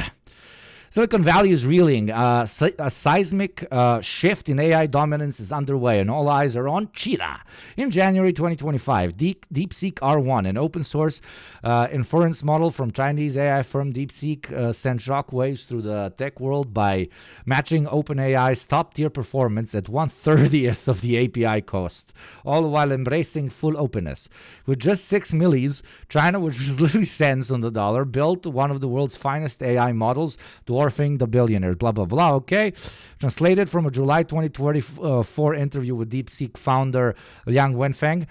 Silicon Valley is reeling. A seismic shift in AI dominance is underway, and all eyes are on China. In January 2025, DeepSeek R1, an open-source inference model from Chinese AI firm DeepSeek, sent shockwaves through the tech world by matching OpenAI's top-tier performance at 1/30th of the API cost, all while embracing full openness. With just 6 millis, China, which was literally cents on the dollar, built one of the world's finest AI models, dwarfing the billionaires, blah, blah, blah, okay? Translated from a July 2024 interview with DeepSeek founder Liang Wenfeng,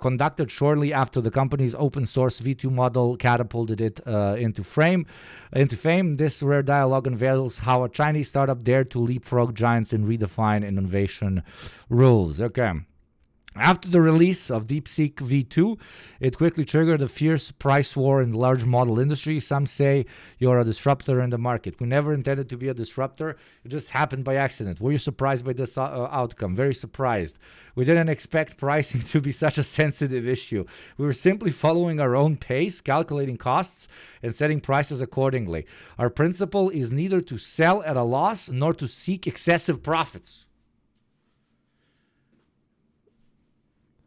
conducted shortly after the company's open-source V2 model catapulted it into fame. This rare dialogue unveils how a Chinese startup dared to leapfrog giants and redefine innovation rules. Okay. After the release of DeepSeek V2, it quickly triggered a fierce price war in the large model industry. Some say you're a disruptor in the market. We never intended to be a disruptor. It just happened by accident. Were you surprised by this outcome? Very surprised. We didn't expect pricing to be such a sensitive issue. We were simply following our own pace, calculating costs, and setting prices accordingly. Our principle is neither to sell at a loss nor to seek excessive profits.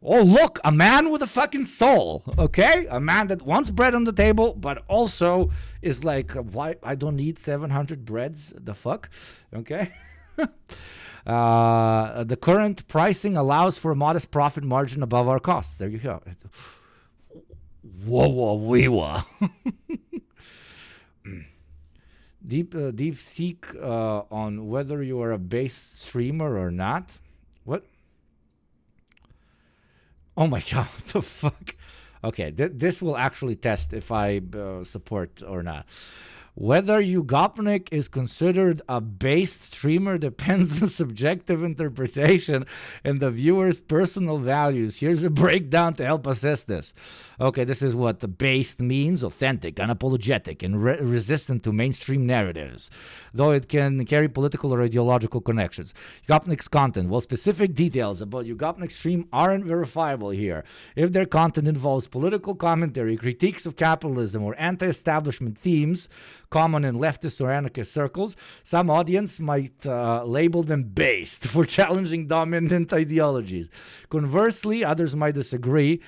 Oh, look, a man with a fucking soul, okay? A man that wants bread on the table, but also is like, why? I don't need 700 breads, the fuck, okay? The current pricing allows for a modest profit margin above our costs. There you go. Whoa. DeepSeek on whether you are a base streamer or not. What? Oh my god, what the fuck? Okay, this will actually test if I support or not. Whether Yugopnik is considered a based streamer depends on subjective interpretation and the viewer's personal values. Here's a breakdown to help assess this. Okay, this is what the based means: authentic, unapologetic, and resistant to mainstream narratives, though it can carry political or ideological connections. Yugopnik's content. Well, specific details about Yugopnik's stream aren't verifiable here. If their content involves political commentary, critiques of capitalism, or anti-establishment themes common in leftist or anarchist circles, some audience might label them based for challenging dominant ideologies. Conversely, others might disagree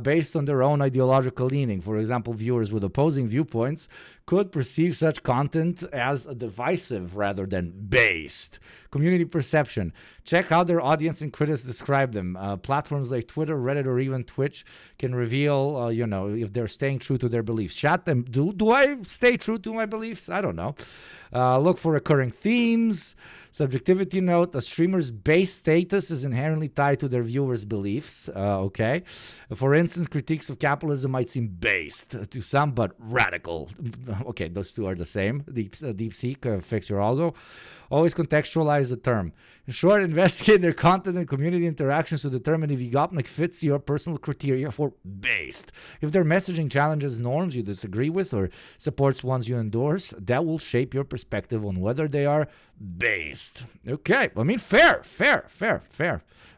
based on their own ideological leaning. For example, viewers with opposing viewpoints could perceive such content as divisive rather than based. Community perception. Check how their audience and critics describe them. Platforms like Twitter, Reddit, or even Twitch can reveal, if they're staying true to their beliefs. Chat them. Do I stay true to my beliefs? I don't know. Look for recurring themes. Subjectivity note: a streamer's base status is inherently tied to their viewers' beliefs. Okay. For instance, critiques of capitalism might seem based to some, but radical. Okay, those two are the same. DeepSeek, fix your algo. Always contextualize the term. In short, investigate their content and community interactions to determine if Yugopnik fits your personal criteria for based. If their messaging challenges norms you disagree with or supports ones you endorse, that will shape your perspective on whether they are based. Okay, I mean, fair.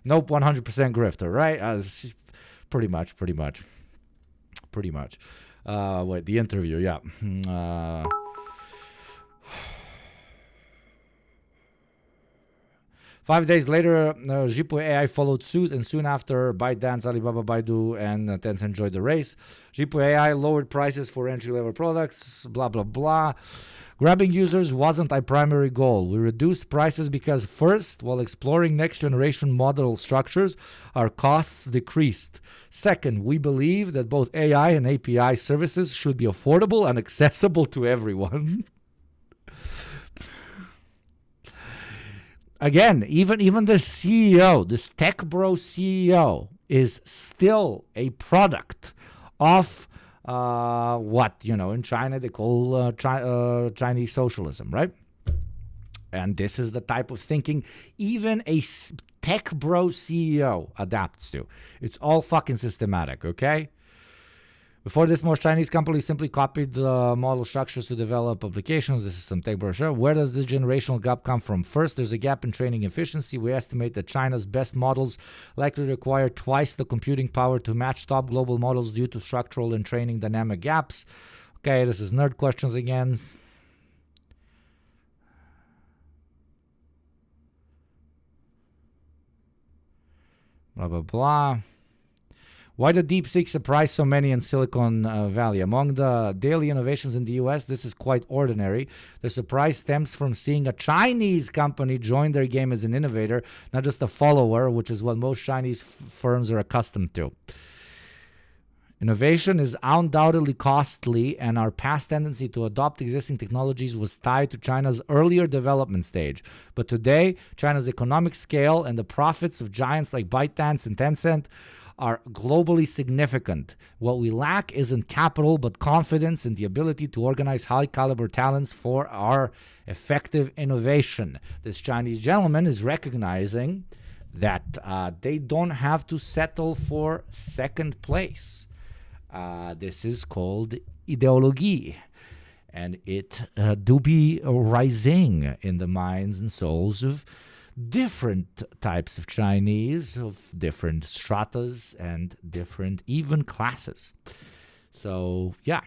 No 100% grifter, right? Pretty much. Wait, the interview, yeah. 5 days later, Zhipu AI followed suit, and soon after, ByteDance, Alibaba, Baidu, and Tencent joined the race. Zhipu AI lowered prices for entry-level products, blah, blah, blah. Grabbing users wasn't our primary goal. We reduced prices because, first, while exploring next-generation model structures, our costs decreased. Second, we believe that both AI and API services should be affordable and accessible to everyone. Again, even the CEO, this tech bro CEO, is still a product of in China they call Chinese socialism, right? And this is the type of thinking even a tech bro CEO adapts to. It's all fucking systematic, okay? Before this, most Chinese companies simply copied the model structures to develop applications. This is some tech brochure. Where does this generational gap come from? First, there's a gap in training efficiency. We estimate that China's best models likely require twice the computing power to match top global models due to structural and training dynamic gaps. Okay, this is nerd questions again. Blah, blah, blah. Why did DeepSeek surprise so many in Silicon Valley? Among the daily innovations in the US, this is quite ordinary. The surprise stems from seeing a Chinese company join their game as an innovator, not just a follower, which is what most Chinese firms are accustomed to. Innovation is undoubtedly costly, and our past tendency to adopt existing technologies was tied to China's earlier development stage. But today, China's economic scale and the profits of giants like ByteDance and Tencent are globally significant. What we lack isn't capital, but confidence in the ability to organize high-caliber talents for our effective innovation. This Chinese gentleman is recognizing that they don't have to settle for second place. This is called ideology, and it do be rising in the minds and souls of different types of Chinese, of different stratas and different even classes. So, yeah,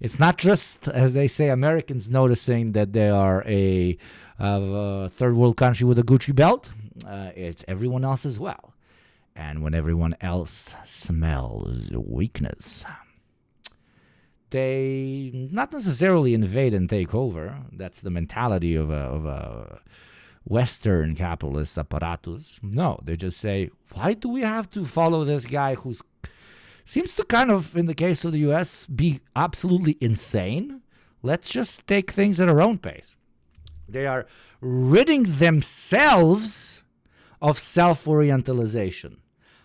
it's not just, as they say, Americans noticing that they are a third world country with a Gucci belt. It's everyone else as well. And when everyone else smells weakness, they not necessarily invade and take over. That's the mentality of a Western capitalist apparatus. No, they just say, why do we have to follow this guy who seems to kind of, in the case of the US, be absolutely insane? Let's just take things at our own pace. They are ridding themselves of self-orientalization,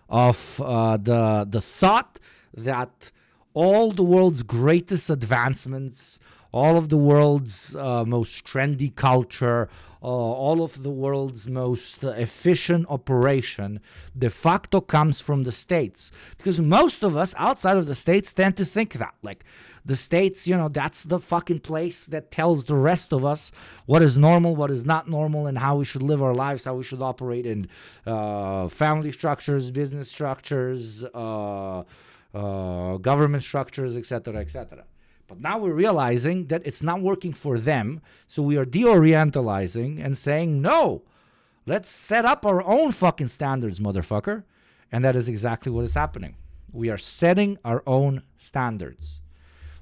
of the thought that all the world's greatest advancements, all of the world's most trendy culture, all of the world's most efficient operation de facto comes from the States. Because most of us outside of the States tend to think that. Like, the States, that's the fucking place that tells the rest of us what is normal, what is not normal, and how we should live our lives, how we should operate in family structures, business structures, government structures, etc., etc. But now we're realizing that it's not working for them, so we are deorientalizing and saying, no, let's set up our own fucking standards, motherfucker. And that is exactly what is happening. We are setting our own standards.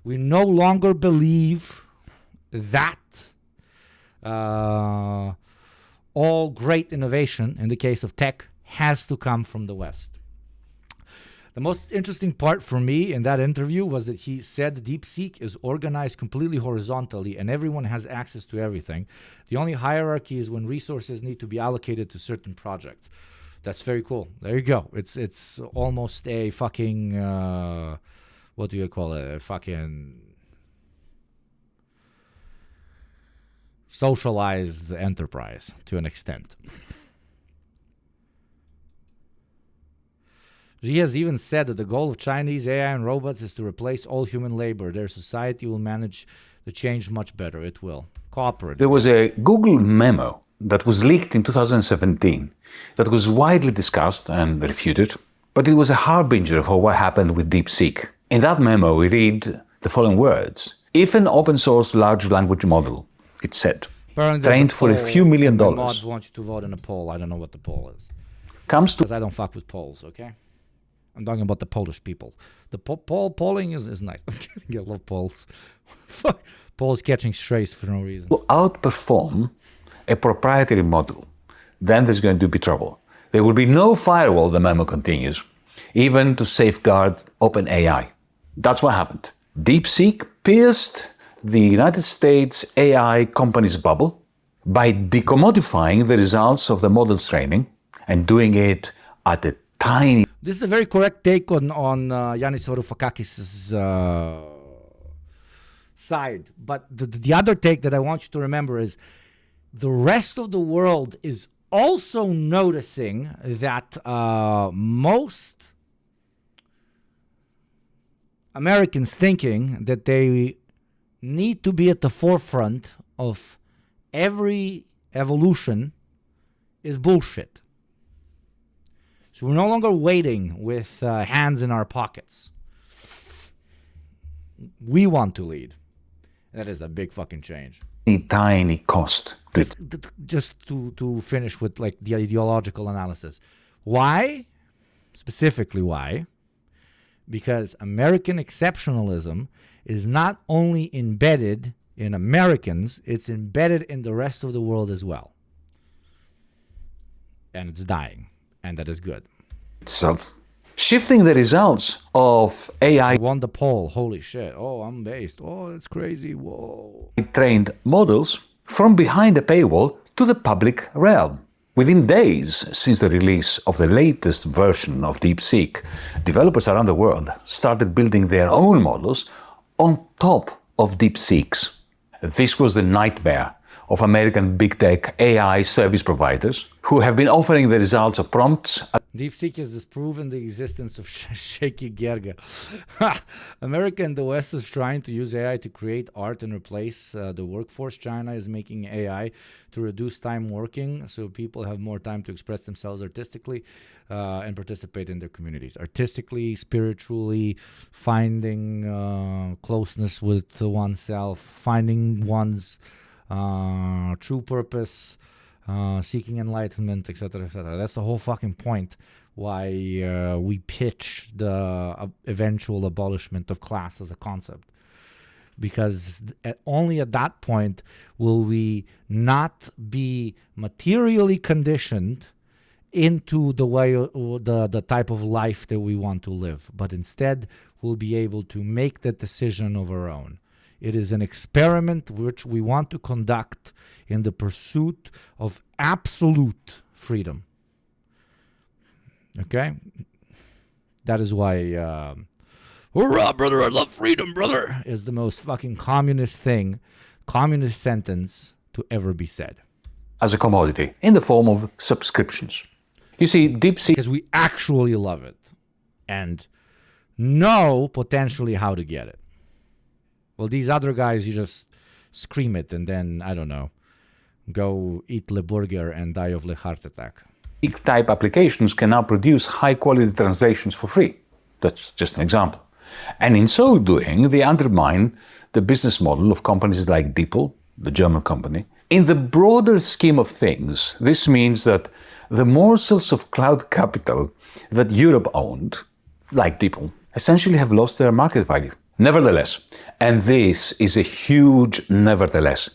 We no longer believe that all great innovation, in the case of tech, has to come from the West. The most interesting part for me in that interview was that he said DeepSeek is organized completely horizontally and everyone has access to everything. The only hierarchy is when resources need to be allocated to certain projects. That's very cool. There you go. It's almost a fucking, what do you call it? A fucking socialized enterprise to an extent. He has even said that the goal of Chinese AI and robots is to replace all human labor. Their society will manage the change much better. It will. Cooperate. There was a Google memo that was leaked in 2017 that was widely discussed and refuted, but it was a harbinger of what happened with DeepSeek. In that memo, we read the following words. If an open source large language model, it said, trained for a few $1 million. Mods want you to vote in a poll. I don't know what the poll is. Comes to... Because I don't fuck with polls, okay? I'm talking about the Polish people. The polling is nice. I'm kidding. I love polls. Fuck. Polls catching strays for no reason. To outperform a proprietary model, then there's going to be trouble. There will be no firewall, the memo continues, even to safeguard OpenAI. That's what happened. DeepSeek pierced the United States AI company's bubble by decommodifying the results of the model's training and doing it at a tiny... This is a very correct take on Yanis Varoufakis' side. But the other take that I want you to remember is the rest of the world is also noticing that most Americans thinking that they need to be at the forefront of every evolution is bullshit. So we're no longer waiting with hands in our pockets. We want to lead. That is a big fucking change. Tiny cost. Just to finish with like the ideological analysis. Why? Specifically why? Because American exceptionalism is not only embedded in Americans, it's embedded in the rest of the world as well. And it's dying. And that is good. Itself. Shifting the results of AI won the poll. Holy shit. Oh, I'm based. Oh, it's crazy. Whoa. Trained models from behind a paywall to the public realm. Within days since the release of the latest version of DeepSeek, developers around the world started building their own models on top of DeepSeek's. This was the nightmare of American big tech AI service providers who have been offering the results of prompts. DeepSeek has disproven the existence of shaky Gerga. America and the West is trying to use AI to create art and replace the workforce. China is making AI to reduce time working so people have more time to express themselves artistically and participate in their communities. Artistically, spiritually, finding closeness with oneself, finding one's true purpose, seeking enlightenment, etc., etc. That's the whole fucking point why we pitch the eventual abolishment of class as a concept. Because only at that point will we not be materially conditioned into the way, the type of life that we want to live, but instead we'll be able to make that decision of our own. It is an experiment which we want to conduct in the pursuit of absolute freedom. Okay? That is why hurrah, brother, I love freedom, brother, is the most fucking communist sentence to ever be said. As a commodity in the form of subscriptions. You see, DeepSeek... Because we actually love it and know potentially how to get it. Well, these other guys, you just scream it and then, I don't know, go eat Le Burger and die of a heart attack. Type applications can now produce high-quality translations for free. That's just an example. And in so doing, they undermine the business model of companies like DeepL, the German company. In the broader scheme of things, this means that the morsels of cloud capital that Europe owned, like DeepL, essentially have lost their market value. Nevertheless, and this is a huge nevertheless,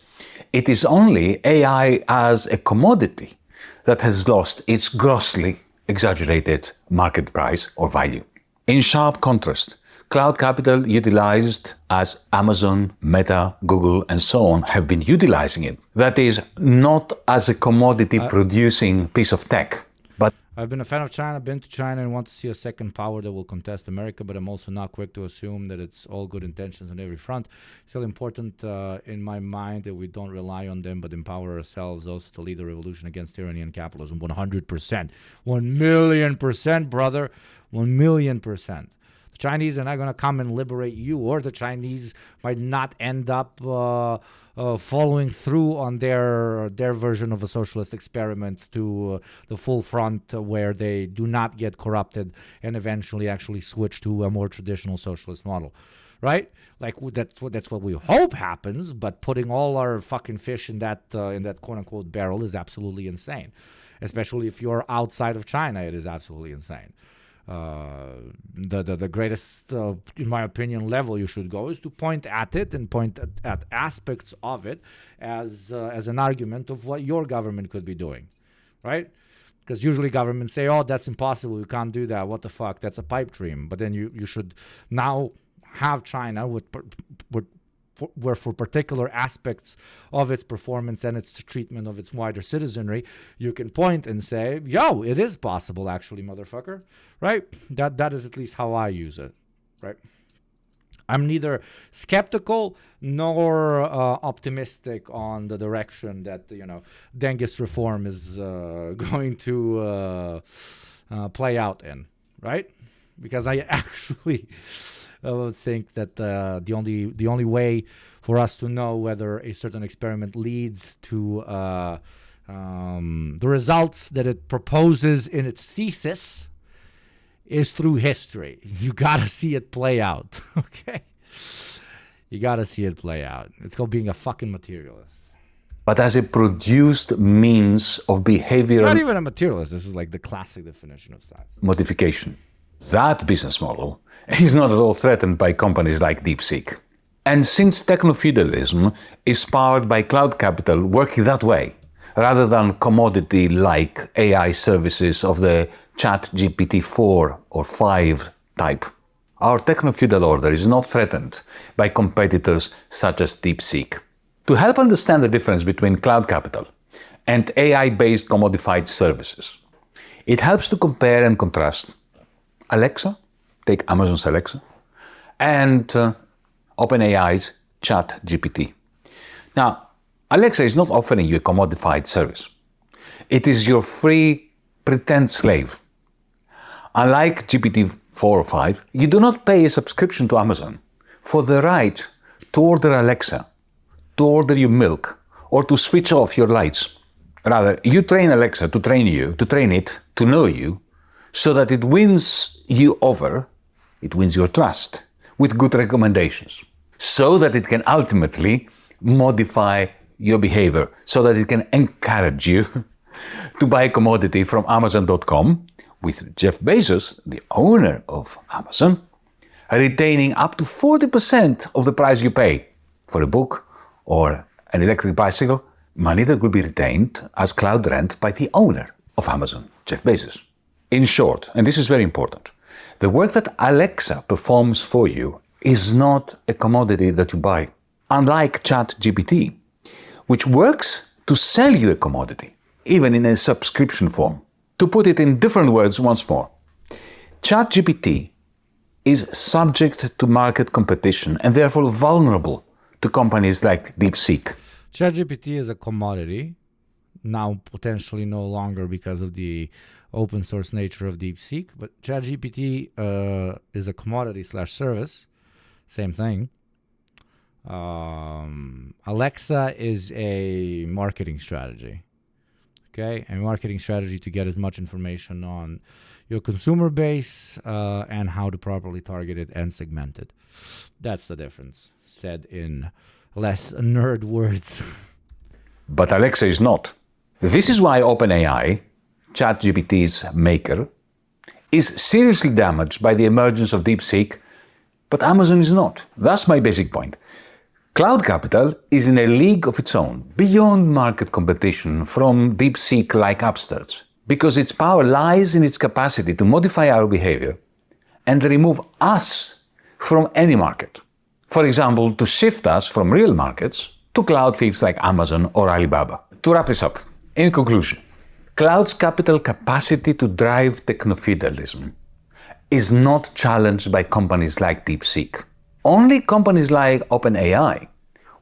it is only AI as a commodity that has lost its grossly exaggerated market price or value. In sharp contrast, cloud capital utilized as Amazon, Meta, Google, and so on have been utilizing it. That is, not as a commodity producing piece of tech, but... I've been a fan of China, been to China, and want to see a second power that will contest America, but I'm also not quick to assume that it's all good intentions on every front. Still important in my mind that we don't rely on them, but empower ourselves also to lead the revolution against tyranny and capitalism. 100%. 1,000,000%, brother. 1,000,000%. The Chinese are not going to come and liberate you, or the Chinese might not end up following through on their version of a socialist experiment to the full front, where they do not get corrupted and eventually actually switch to a more traditional socialist model, right? Like that's what we hope happens. But putting all our fucking fish in that quote unquote barrel is absolutely insane, especially if you're outside of China. It is absolutely insane. The greatest, in my opinion, level you should go is to point at it and point at aspects of it as an argument of what your government could be doing, right? Because usually governments say, oh, that's impossible, you can't do that, what the fuck, that's a pipe dream. But then you should now have China where for particular aspects of its performance and its treatment of its wider citizenry, you can point and say, yo, it is possible actually, motherfucker, right? That is at least how I use it, right? I'm neither skeptical nor optimistic on the direction that, Dengist reform is going to play out in, right? Because I actually... I would think that the only way for us to know whether a certain experiment leads to the results that it proposes in its thesis is through history. You gotta see it play out, okay? You gotta see it play out. It's called being a fucking materialist. But as a produced means of behavioral... Not even a materialist. This is like the classic definition of science. Modification. That business model is not at all threatened by companies like DeepSeek. And since techno-feudalism is powered by cloud capital working that way, rather than commodity-like AI services of the ChatGPT 4 or 5 type, our techno-feudal order is not threatened by competitors such as DeepSeek. To help understand the difference between cloud capital and AI-based commodified services, it helps to compare and contrast Alexa, take Amazon's Alexa, and OpenAI's ChatGPT. Now, Alexa is not offering you a commodified service. It is your free pretend slave. Unlike GPT-4 or 5, you do not pay a subscription to Amazon for the right to order Alexa, to order you milk, or to switch off your lights. Rather, you train Alexa to train you, to train it to know you, so that it wins you over, it wins your trust, with good recommendations, so that it can ultimately modify your behavior, so that it can encourage you to buy a commodity from Amazon.com, with Jeff Bezos, the owner of Amazon, retaining up to 40% of the price you pay for a book or an electric bicycle, money that will be retained as cloud rent by the owner of Amazon, Jeff Bezos. In short, and this is very important, the work that Alexa performs for you is not a commodity that you buy. Unlike ChatGPT, which works to sell you a commodity, even in a subscription form. To put it in different words once more, ChatGPT is subject to market competition and therefore vulnerable to companies like DeepSeek. ChatGPT is a commodity, now potentially no longer because of the open source nature of DeepSeek, but ChatGPT is a commodity / service, same thing. Alexa is a marketing strategy, okay? A marketing strategy to get as much information on your consumer base and how to properly target it and segment it. That's the difference, said in less nerd words. But Alexa is not. This is why OpenAI, ChatGPT's maker, is seriously damaged by the emergence of DeepSeek, but Amazon is not. That's my basic point. Cloud capital is in a league of its own, beyond market competition from DeepSeek-like upstarts, because its power lies in its capacity to modify our behavior and remove us from any market. For example, to shift us from real markets to cloud thieves like Amazon or Alibaba. To wrap this up, in conclusion, cloud's capital capacity to drive techno-feudalism is not challenged by companies like DeepSeek. Only companies like OpenAI,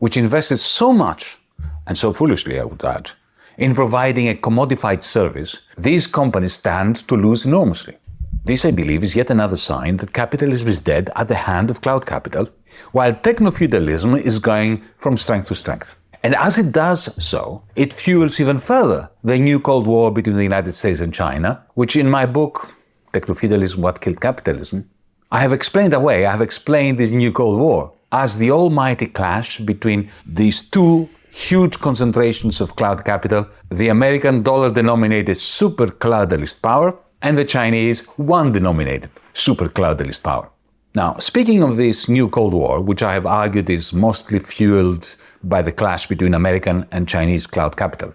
which invested so much, and so foolishly I would add, in providing a commodified service, these companies stand to lose enormously. This, I believe, is yet another sign that capitalism is dead at the hand of cloud capital, while techno-feudalism is going from strength to strength. And as it does so, it fuels even further the new Cold War between the United States and China, which in my book, Techno-Feudalism, What Killed Capitalism, I have explained this new Cold War as the almighty clash between these two huge concentrations of cloud capital, the American dollar-denominated super cloudalist power and the Chinese yuan-denominated super cloudalist power. Now, speaking of this new Cold War, which I have argued is mostly fueled by the clash between American and Chinese cloud capital,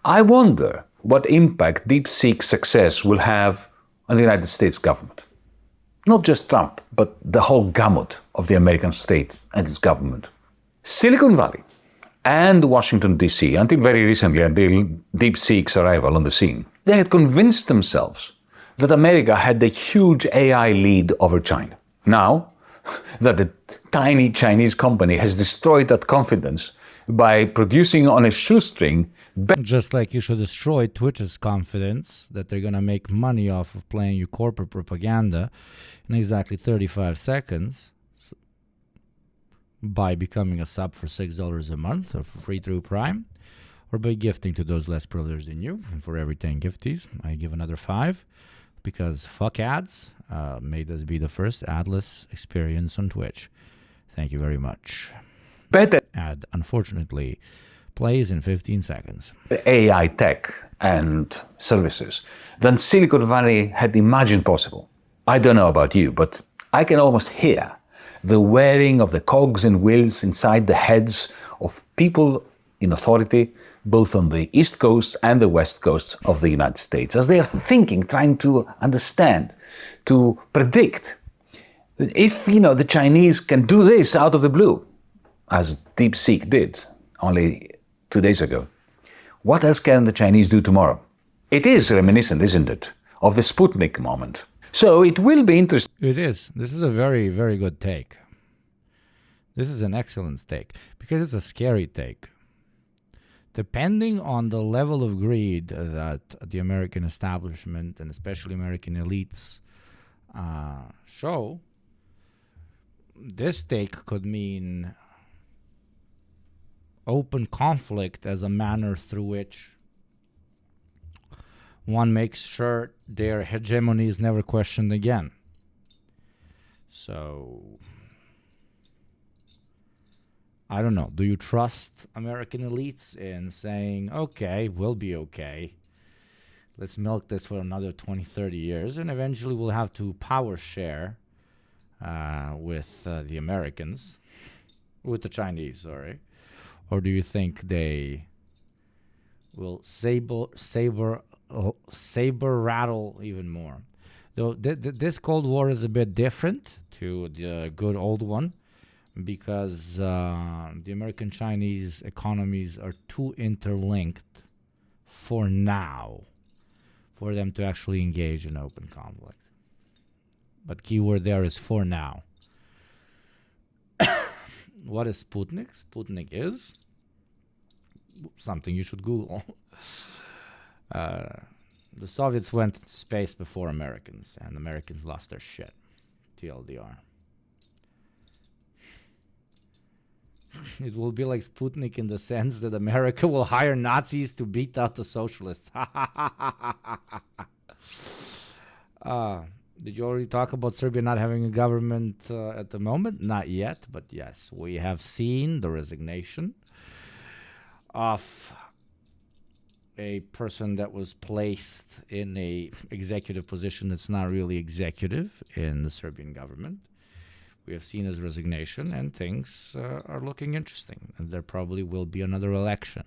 I wonder what impact DeepSeek's success will have on the United States government. Not just Trump, but the whole gamut of the American state and its government. Silicon Valley and Washington, D.C., until very recently, until DeepSeek's arrival on the scene, they had convinced themselves that America had a huge AI lead over China. Now that a tiny Chinese company has destroyed that confidence by producing on a shoestring. Just like you should destroy Twitch's confidence that they're going to make money off of playing your corporate propaganda in exactly 35 seconds by becoming a sub for $6 a month or for free through Prime, or by gifting to those less privileged than you. And for every 10 gifties, I give another 5 because fuck ads. May this be the first adless experience on Twitch. Thank you very much. Better ad, unfortunately, plays in 15 seconds. AI tech and services than Silicon Valley had imagined possible. I don't know about you, but I can almost hear the whirring of the cogs and wheels inside the heads of people in authority, both on the East Coast and the West Coast of the United States, as they are thinking, trying to understand, to predict that if, the Chinese can do this out of the blue, as DeepSeek did only 2 days ago, what else can the Chinese do tomorrow? It is reminiscent, isn't it, of the Sputnik moment. So it will be interesting. It is. This is a very, very good take. This is an excellent take because it's a scary take. Depending on the level of greed that the American establishment and especially American elites show, this take could mean open conflict as a manner through which one makes sure their hegemony is never questioned again. So, I don't know. Do you trust American elites in saying, okay, we'll be okay. Let's milk this for another 20, 30 years, and eventually we'll have to power share with the Americans, with the Chinese, sorry. Or do you think they will saber rattle even more? Though this Cold War is a bit different to the good old one because the American-Chinese economies are too interlinked for now for them to actually engage in open conflict. But keyword there is for now. What is Sputnik? Sputnik is something you should Google. The Soviets went to space before Americans, and Americans lost their shit. TLDR. It will be like Sputnik in the sense that America will hire Nazis to beat out the socialists. Did you already talk about Serbia not having a government at the moment? Not yet, but yes, we have seen the resignation of a person that was placed in a executive position that's not really executive in the Serbian government. We have seen his resignation, and things are looking interesting. And there probably will be another election.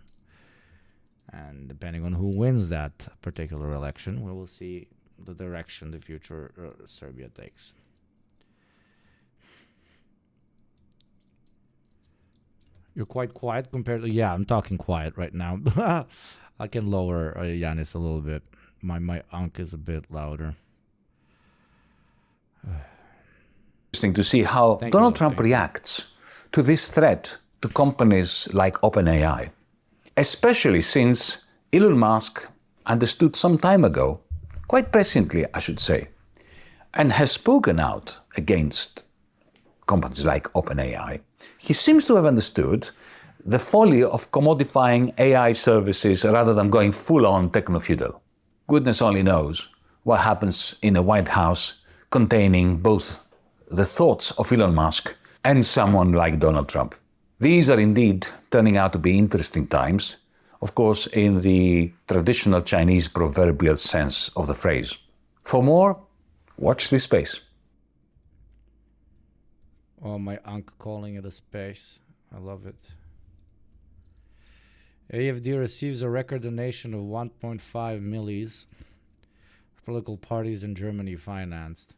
And depending on who wins that particular election, we will see the direction the future Serbia takes. You're quite quiet compared to... Yeah, I'm talking quiet right now. I can lower Yanis a little bit. My unk is a bit louder. Interesting to see how Donald Trump reacts to this threat to companies like OpenAI, especially since Elon Musk understood some time ago, quite presciently I should say, and has spoken out against companies like OpenAI. He seems to have understood the folly of commodifying AI services rather than going full-on techno-feudal. Goodness only knows what happens in a White House containing both the thoughts of Elon Musk and someone like Donald Trump. These are indeed turning out to be interesting times, of course, in the traditional Chinese proverbial sense of the phrase. For more, watch this space. Oh, my uncle calling it a space. I love it. AFD receives a record donation of 1.5 millis. Political parties in Germany financed.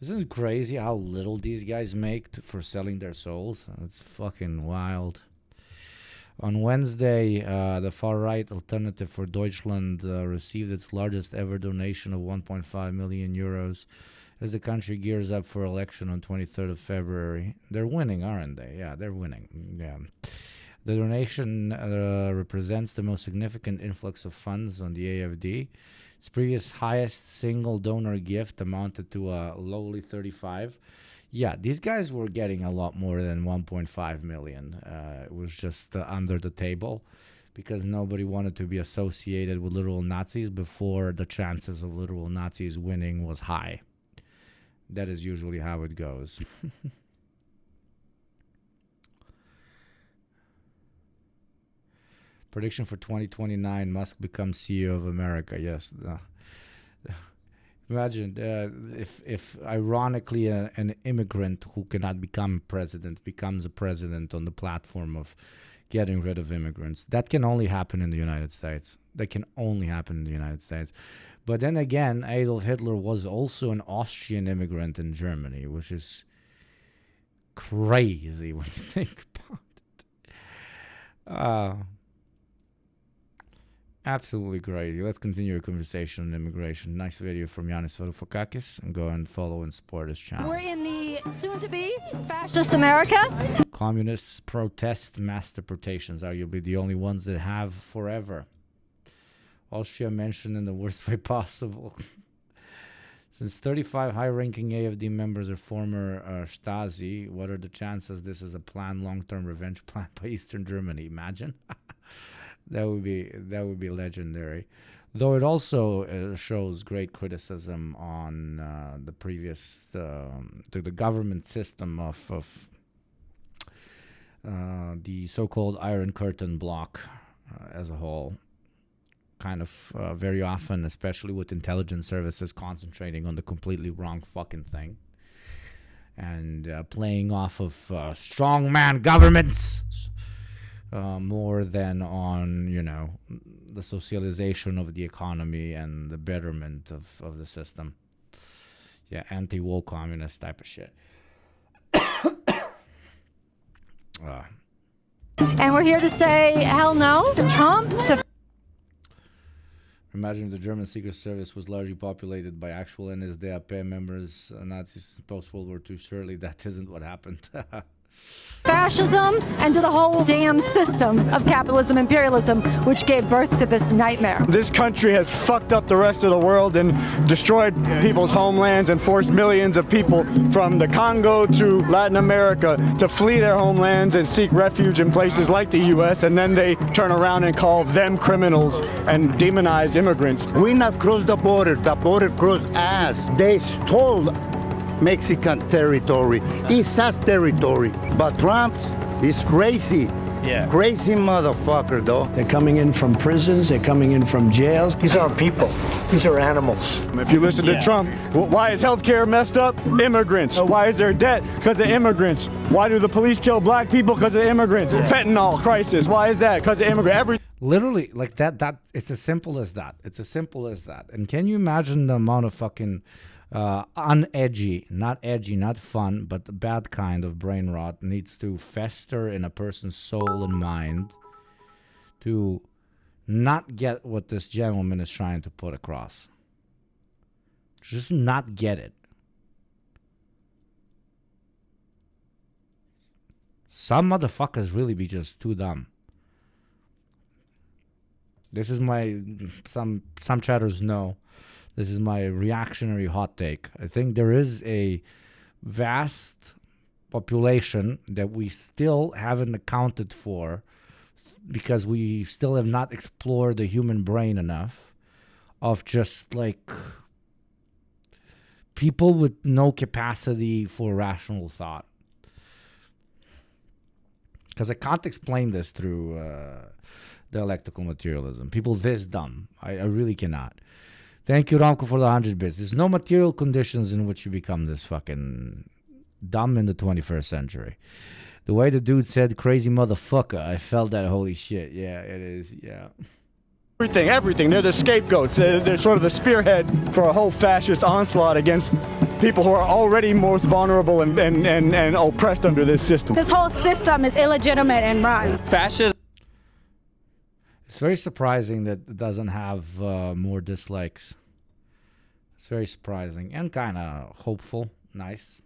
Isn't it crazy how little these guys make for selling their souls? It's fucking wild. On Wednesday, the far-right Alternative for Deutschland received its largest ever donation of 1.5 million euros as the country gears up for election on 23rd of February. They're winning, aren't they? Yeah, they're winning. Yeah. The donation represents the most significant influx of funds on the AFD. Its previous highest single donor gift amounted to a lowly 35. Yeah, these guys were getting a lot more than 1.5 million. It was just under the table because nobody wanted to be associated with literal Nazis before the chances of literal Nazis winning was high. That is usually how it goes. Prediction for 2029, Musk becomes CEO of America. Yes. Imagine if ironically an immigrant who cannot become president becomes a president on the platform of getting rid of immigrants. That can only happen in the United States. That can only happen in the United States. But then again, Adolf Hitler was also an Austrian immigrant in Germany, which is crazy when you think about it. Absolutely crazy. Let's continue our conversation on immigration. Nice video from Yanis Varoufakis, and go and follow and support his channel. We're in the soon-to-be fascist America. Communists protest mass deportations, arguably the only ones that have forever. Austria mentioned in the worst way possible. Since 35 high-ranking AfD members are former Stasi, what are the chances this is a planned long-term revenge plan by Eastern Germany? Imagine. That would be legendary. Though it also shows great criticism on the previous the government system of the so-called Iron Curtain bloc as a whole. Kind of very often, especially with intelligence services concentrating on the completely wrong fucking thing and playing off of strongman governments. More than on, you know, the socialization of the economy and the betterment of the system. Yeah, anti-woke communist type of shit. And we're here to say hell no to Trump, to... Imagine if the German Secret Service was largely populated by actual NSDAP members, Nazis post-World War II. Surely that isn't what happened. Fascism and to the whole damn system of capitalism, imperialism, which gave birth to this nightmare. This country has fucked up the rest of the world and destroyed people's homelands and forced millions of people from the Congo to Latin America to flee their homelands and seek refuge in places like the U.S. And then they turn around and call them criminals and demonize immigrants. We not cross the border crossed us. They stole Mexican territory. It's us territory. But Trump is crazy. Yeah. Crazy motherfucker, though. They're coming in from prisons. They're coming in from jails. These aren't people. These are animals. If you listen to Trump, why is healthcare messed up? Immigrants. Why is there debt? Because of immigrants. Why do the police kill black people? Because of immigrants. Fentanyl crisis. Why is that? Because of immigrants. Literally, like that. It's as simple as that. It's as simple as that. And can you imagine the amount of fucking unedgy, not edgy, not fun, but the bad kind of brain rot needs to fester in a person's soul and mind to not get what this gentleman is trying to put across. Just not get it. Some motherfuckers really be just too dumb. This is my, some chatters know, this is my reactionary hot take. I think there is a vast population that we still haven't accounted for because we still have not explored the human brain enough of just like people with no capacity for rational thought. Because I can't explain this through dialectical materialism. People this dumb. I really cannot. Thank you, Ramko, for the 100 bits. There's no material conditions in which you become this fucking dumb in the 21st century. The way the dude said crazy motherfucker, I felt that holy shit. Yeah, it is. Yeah. Everything. They're the scapegoats. They're sort of the spearhead for a whole fascist onslaught against people who are already most vulnerable and oppressed under this system. This whole system is illegitimate and rotten. Fascism. It's very surprising that it doesn't have more dislikes. It's very surprising and kind of hopeful. Nice.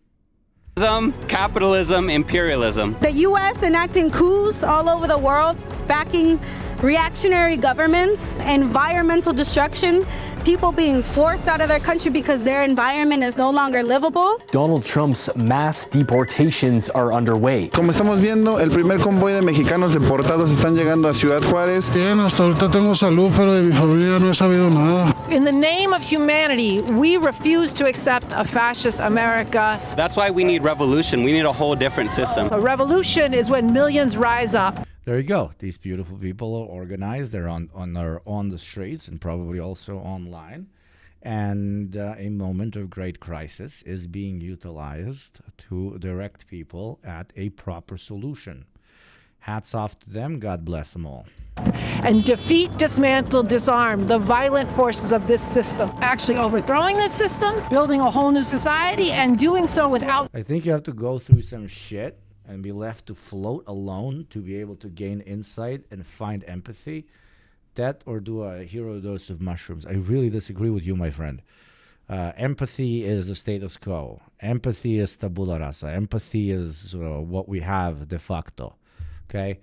Capitalism, imperialism. The U.S. enacting coups all over the world, backing reactionary governments, environmental destruction, people being forced out of their country because their environment is no longer livable. Donald Trump's mass deportations are underway. Como estamos viendo, el primer convoy de mexicanos deportados están llegando a Ciudad Juárez. Bien, hasta ahorita tengo salud, pero de mi familia no he sabido nada. In the name of humanity, we refuse to accept a fascist America. That's why we need revolution. We need a whole different system. A revolution is when millions rise up. There you go. These beautiful people are organized. They're on the streets and probably also online. And a moment of great crisis is being utilized to direct people at a proper solution. Hats off to them. God bless them all. And defeat, dismantle, disarm the violent forces of this system. Actually overthrowing this system, building a whole new society, and doing so without... I think you have to go through some shit and be left to float alone to be able to gain insight and find empathy. That or do a hero dose of mushrooms. I really disagree with you, my friend. Empathy is the status quo. Empathy is tabula rasa. Empathy is what we have de facto. Okay?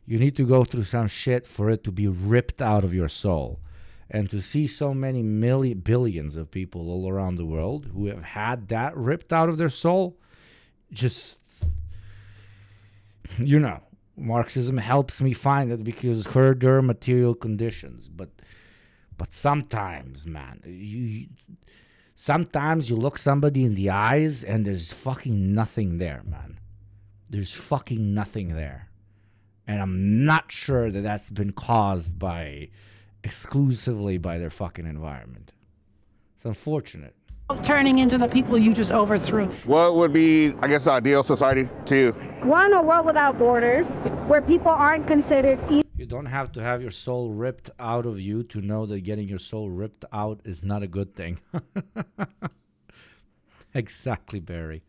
You need to go through some shit for it to be ripped out of your soul. And to see so many billions of people all around the world who have had that ripped out of their soul, just... You know, Marxism helps me find it because herder material conditions. But sometimes, man, sometimes you look somebody in the eyes and there's fucking nothing there, man. There's fucking nothing there. And I'm not sure that that's been caused exclusively by their fucking environment. It's unfortunate. Turning into the people you just overthrew. What would be, I guess, the ideal society to you? One, a world without borders, where people aren't considered... You don't have to have your soul ripped out of you to know that getting your soul ripped out is not a good thing. Exactly, Barry.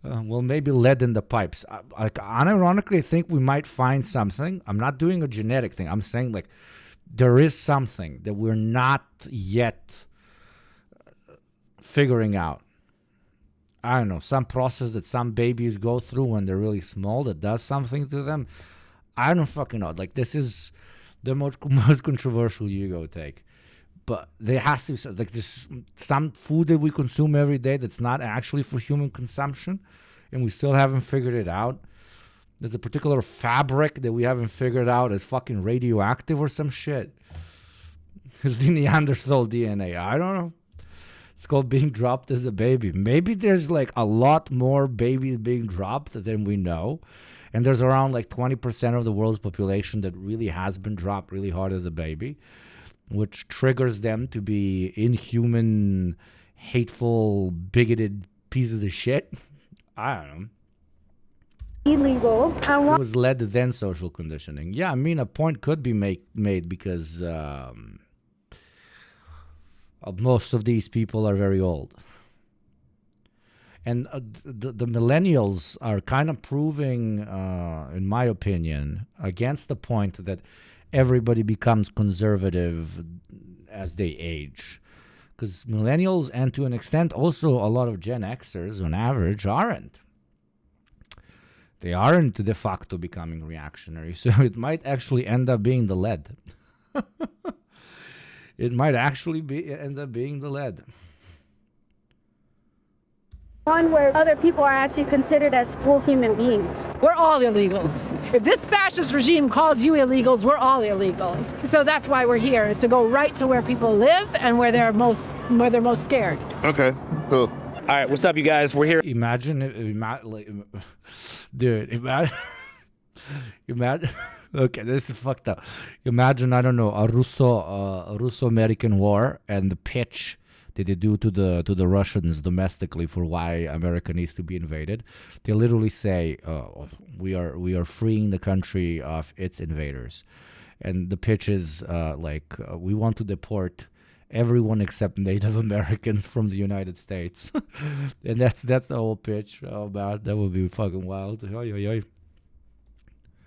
Well, maybe lead in the pipes. Unironically, I think we might find something. I'm not doing a genetic thing. I'm saying, like, there is something that we're not yet figuring out. I don't know, some process that some babies go through when they're really small that does something to them. I don't fucking know. Like, this is the most controversial Yugo take. But there has to be, like, this some food that we consume every day that's not actually for human consumption, and we still haven't figured it out. There's a particular fabric that we haven't figured out as fucking radioactive or some shit. It's the Neanderthal DNA. I don't know. It's called being dropped as a baby. Maybe there's like a lot more babies being dropped than we know. And there's around like 20% of the world's population that really has been dropped really hard as a baby, which triggers them to be inhuman, hateful, bigoted pieces of shit. I don't know. Illegal. It was led then social conditioning. Yeah, I mean, a point could be made because most of these people are very old. And the millennials are kind of proving, in my opinion, against the point that everybody becomes conservative as they age. Because millennials, and to an extent also a lot of Gen Xers on average, aren't. They aren't de facto becoming reactionary. So it might actually end up being the lead. It might actually end up being the lead. One where other people are actually considered as full human beings. We're all illegals. If this fascist regime calls you illegals, we're all illegals. So that's why we're here, is to go right to where people live and where they're most scared. Okay, cool. All right, what's up, you guys? We're here. Imagine. Okay, this is fucked up. Imagine, I don't know, a Russo-American war and the pitch that they do to the Russians domestically for why America needs to be invaded. They literally say, we are freeing the country of its invaders, and the pitch is we want to deport everyone except Native Americans from the United States. And that's the whole pitch. Oh man, that would be fucking wild. Oy, oy, oy.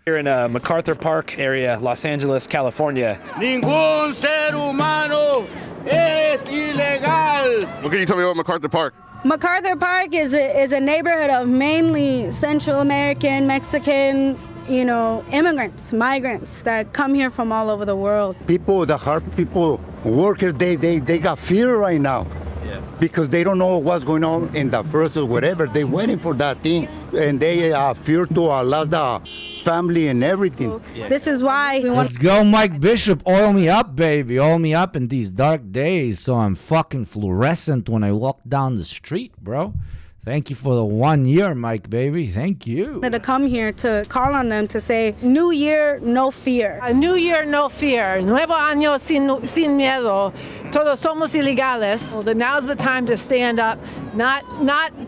Here in MacArthur Park area, Los Angeles, California. Ningún ser humano es ilegal. What can you tell me about MacArthur Park? MacArthur Park is a neighborhood of mainly Central American, Mexican, immigrants, migrants that come here from all over the world. People, the hard people, workers, they got fear right now. Yeah. Because they don't know what's going on in the first or whatever. They're waiting for that thing. And they fear to lose the family and everything. Yeah. This is why we want. Let's go, Mike Bishop. Oil me up, baby. Oil me up in these dark days so I'm fucking fluorescent when I walk down the street, bro. Thank you for the 1 year, Mike, baby. Thank you. To come here to call on them to say, New Year, no fear. A New Year, no fear. Nuevo año sin miedo. Todos somos ilegales. Well, now's the time to stand up, not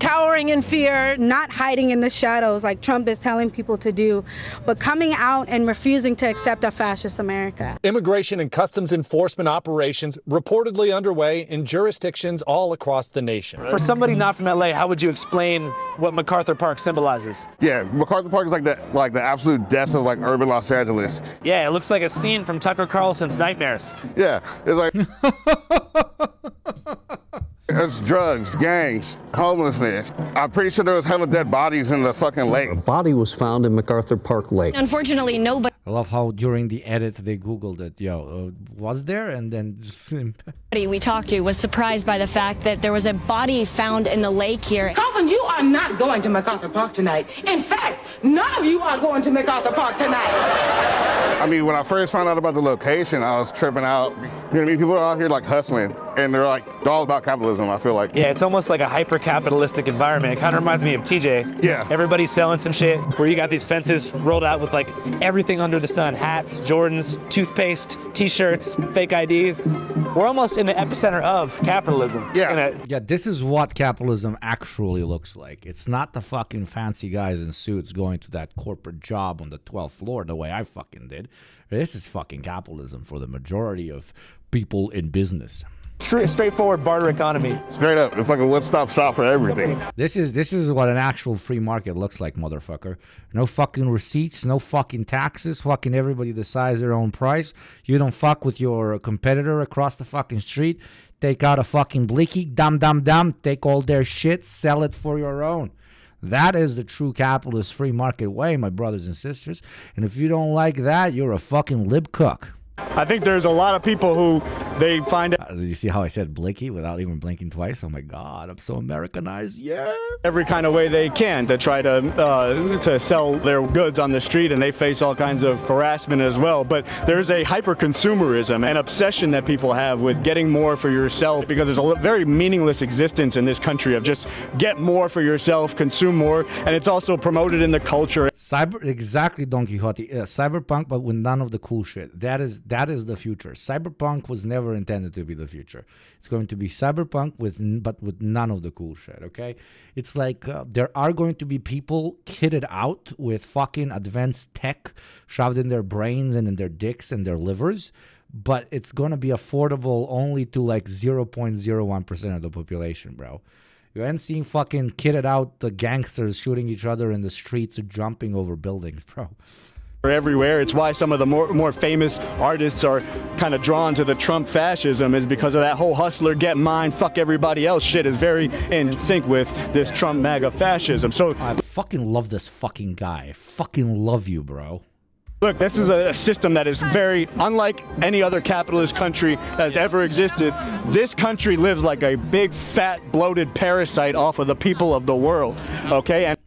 cowering in fear, not hiding in the shadows like Trump is telling people to do, but coming out and refusing to accept a fascist America. Immigration and customs enforcement operations reportedly underway in jurisdictions all across the nation. For somebody not from LA, how would you explain what MacArthur Park symbolizes? Yeah, MacArthur Park is like the absolute depths of like urban Los Angeles. Yeah, it looks like a scene from Tucker Carlson's Nightmares. Yeah, it's like it's drugs, gangs, homelessness. I'm pretty sure there was hella dead bodies in the fucking lake. A body was found in MacArthur Park Lake. Unfortunately, nobody I love how during the edit they Googled it. Was there? And then we talked to was surprised by the fact that there was a body found in the lake here. Colin, you are not going to MacArthur Park tonight. In fact, none of you are going to MacArthur Park tonight. I mean, when I first found out about the location, I was tripping out. You know what I mean? People are out here like hustling, and they're all about capitalism, I feel like. Yeah, it's almost like a hyper-capitalistic environment. It kind of reminds me of TJ. Yeah. Everybody's selling some shit where you got these fences rolled out with like everything under the sun. Hats, Jordans, toothpaste, t-shirts, fake IDs. We're almost in the epicenter of capitalism. Yeah. Yeah, this is what capitalism actually looks like. It's not the fucking fancy guys in suits going to that corporate job on the 12th floor the way I fucking did. This is fucking capitalism for the majority of people in business. straightforward barter economy. Straight up, it's like a one-stop shop for everything. This is what an actual free market looks like, motherfucker. No fucking receipts, no fucking taxes. Fucking everybody decides their own price. You don't fuck with your competitor across the fucking street. Take out a fucking blicky, dum. Take all their shit, sell it for your own. That is the true capitalist free market way, my brothers and sisters. And if you don't like that, you're a fucking lib cook. I think there's a lot of people who they find it. Did you see how I said blicky without even blinking twice? Oh my God, I'm so Americanized. Yeah. Every kind of way they can to try to sell their goods on the street, and they face all kinds of harassment as well. But there's a hyper-consumerism and obsession that people have with getting more for yourself, because there's a very meaningless existence in this country of just get more for yourself, consume more, and it's also promoted in the culture. Exactly, Don Quixote. Cyberpunk, but with none of the cool shit. That is the future. Cyberpunk was never intended to be the future. It's going to be cyberpunk but with none of the cool shit. Okay, it's like there are going to be people kitted out with fucking advanced tech shoved in their brains and in their dicks and their livers, but it's going to be affordable only to like 0.01% of the population, bro. You ain't seeing fucking kitted out the gangsters shooting each other in the streets or jumping over buildings, bro. Everywhere. It's why some of the more famous artists are kind of drawn to the Trump fascism, is because of that whole hustler, get mine, fuck everybody else shit is very in sync with this Trump MAGA fascism. So I fucking love this fucking guy. I fucking love you, bro. Look, this is a system that is very unlike any other capitalist country that's ever existed. This country lives like a big, fat, bloated parasite off of the people of the world, okay? And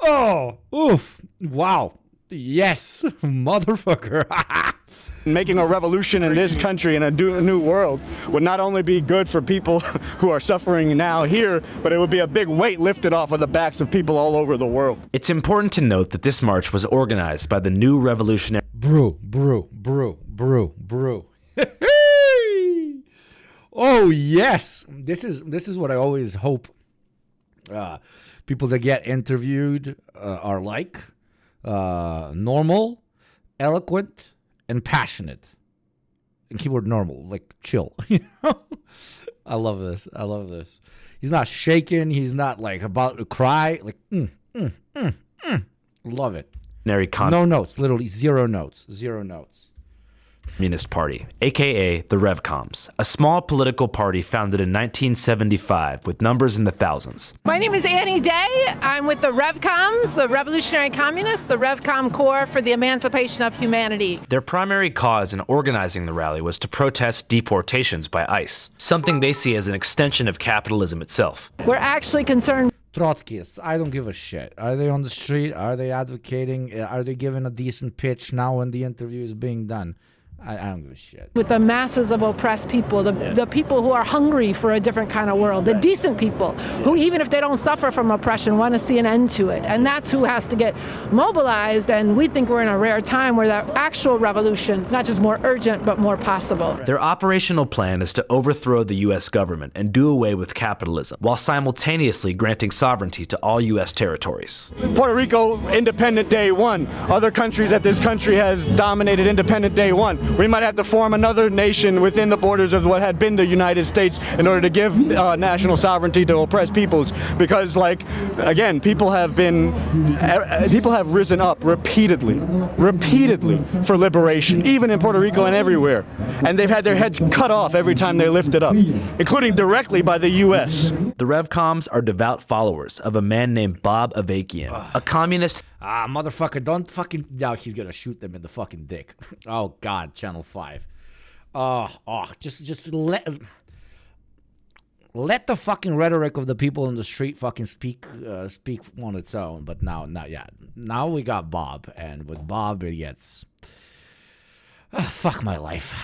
oh, oof, wow, yes, motherfucker. Making a revolution in this country and a new world would not only be good for people who are suffering now here, but it would be a big weight lifted off of the backs of people all over the world. It's important to note that this march was organized by the new revolutionary... Brew. Oh yes, this is what I always hope people that get interviewed are like: normal, eloquent, and passionate. And keyword normal, like chill. You know? I love this. He's not shaking. He's not like about to cry. Like love it. No notes. Literally zero notes. Communist Party, aka the Revcoms, a small political party founded in 1975 with numbers in the thousands. My name is Annie Day. I'm with the Revcoms, the Revolutionary Communists, the Revcom Corps for the Emancipation of Humanity. Their primary cause in organizing the rally was to protest deportations by ICE, something they see as an extension of capitalism itself. We're actually concerned. Trotskyists, I don't give a shit. Are they on the street? Are they advocating? Are they giving a decent pitch now when the interview is being done? I don't give a shit. With the masses of oppressed people, the people who are hungry for a different kind of world, the decent people who, even if they don't suffer from oppression, want to see an end to it. And that's who has to get mobilized. And we think we're in a rare time where the actual revolution is not just more urgent, but more possible. Their operational plan is to overthrow the U.S. government and do away with capitalism, while simultaneously granting sovereignty to all U.S. territories. Puerto Rico, independent day one. Other countries that this country has dominated, independent day one. We might have to form another nation within the borders of what had been the United States in order to give national sovereignty to oppressed peoples. Because, like, again, people have risen up repeatedly for liberation, even in Puerto Rico and everywhere. And they've had their heads cut off every time they lifted up, including directly by the U.S. The Revcoms are devout followers of a man named Bob Avakian, a communist. Motherfucker, don't fucking... Now he's gonna shoot them in the fucking dick. Oh, God, Channel 5. Just let the fucking rhetoric of the people in the street fucking speak on its own. But now we got Bob. And with Bob, it gets... fuck my life.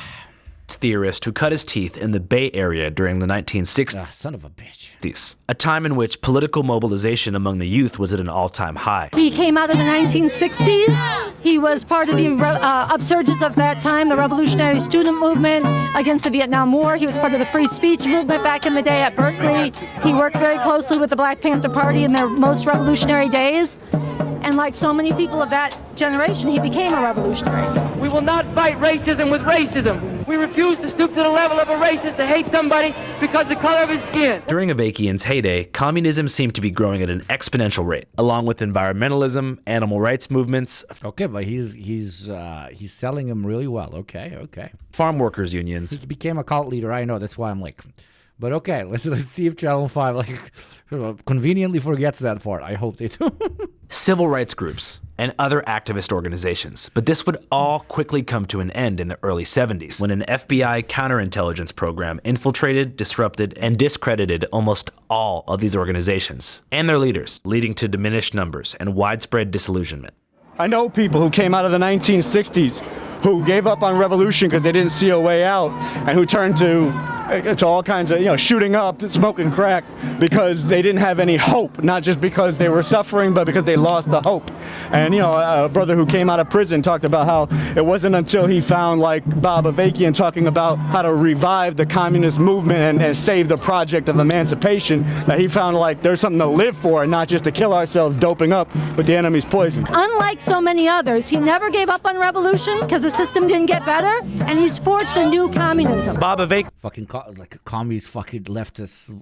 Theorist who cut his teeth in the Bay Area during the 1960s. Son of a bitch. A time in which political mobilization among the youth was at an all-time high. He came out in the 1960s. He was part of the upsurges of that time, the revolutionary student movement against the Vietnam War. He was part of the free speech movement back in the day at Berkeley. He worked very closely with the Black Panther Party in their most revolutionary days. And like so many people of that generation, he became a revolutionary. We will not fight racism with racism. We refuse to stoop to the level of a racist to hate somebody because of the color of his skin. During Avakian's heyday, communism seemed to be growing at an exponential rate, along with environmentalism, animal rights movements. Okay, but he's selling him really well. Okay. Farm workers unions. He became a cult leader. I know. That's why I'm like, but okay. Let's see if Channel 5 like conveniently forgets that part. I hope they do. Civil rights groups and other activist organizations. But this would all quickly come to an end in the early 70s when an FBI counterintelligence program infiltrated, disrupted, and discredited almost all of these organizations and their leaders, leading to diminished numbers and widespread disillusionment. I know people who came out of the 1960s who gave up on revolution because they didn't see a way out, and who turned to all kinds of, shooting up, smoking crack, because they didn't have any hope, not just because they were suffering, but because they lost the hope. And, a brother who came out of prison talked about how it wasn't until he found, like, Bob Avakian talking about how to revive the communist movement and save the project of emancipation, that he found, like, there's something to live for and not just to kill ourselves doping up with the enemy's poison. Unlike so many others, he never gave up on revolution because the system didn't get better, and he's forged a new communism. Bob Avakian. Commies fucking left us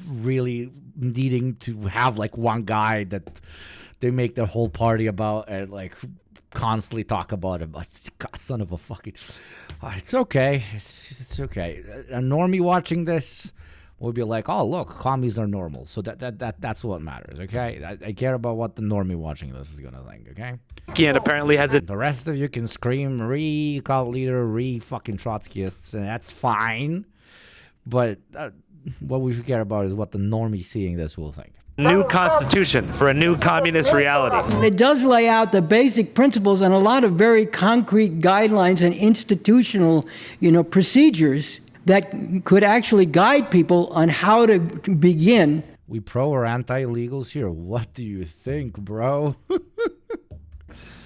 really needing to have like one guy that they make their whole party about and like constantly talk about him. God, son of a fucking. It's okay. It's okay. A normie watching this will be like, oh look, commies are normal. So that's what matters. Okay, I care about what the normie watching this is gonna think. Okay. Again, apparently has it. The rest of you can scream cult leader, fucking Trotskyists, and that's fine. But what we should care about is what the normie seeing this will think. New constitution for a new communist reality. It does lay out the basic principles and a lot of very concrete guidelines and institutional, procedures that could actually guide people on how to begin. We pro or anti-illegals here? What do you think, bro?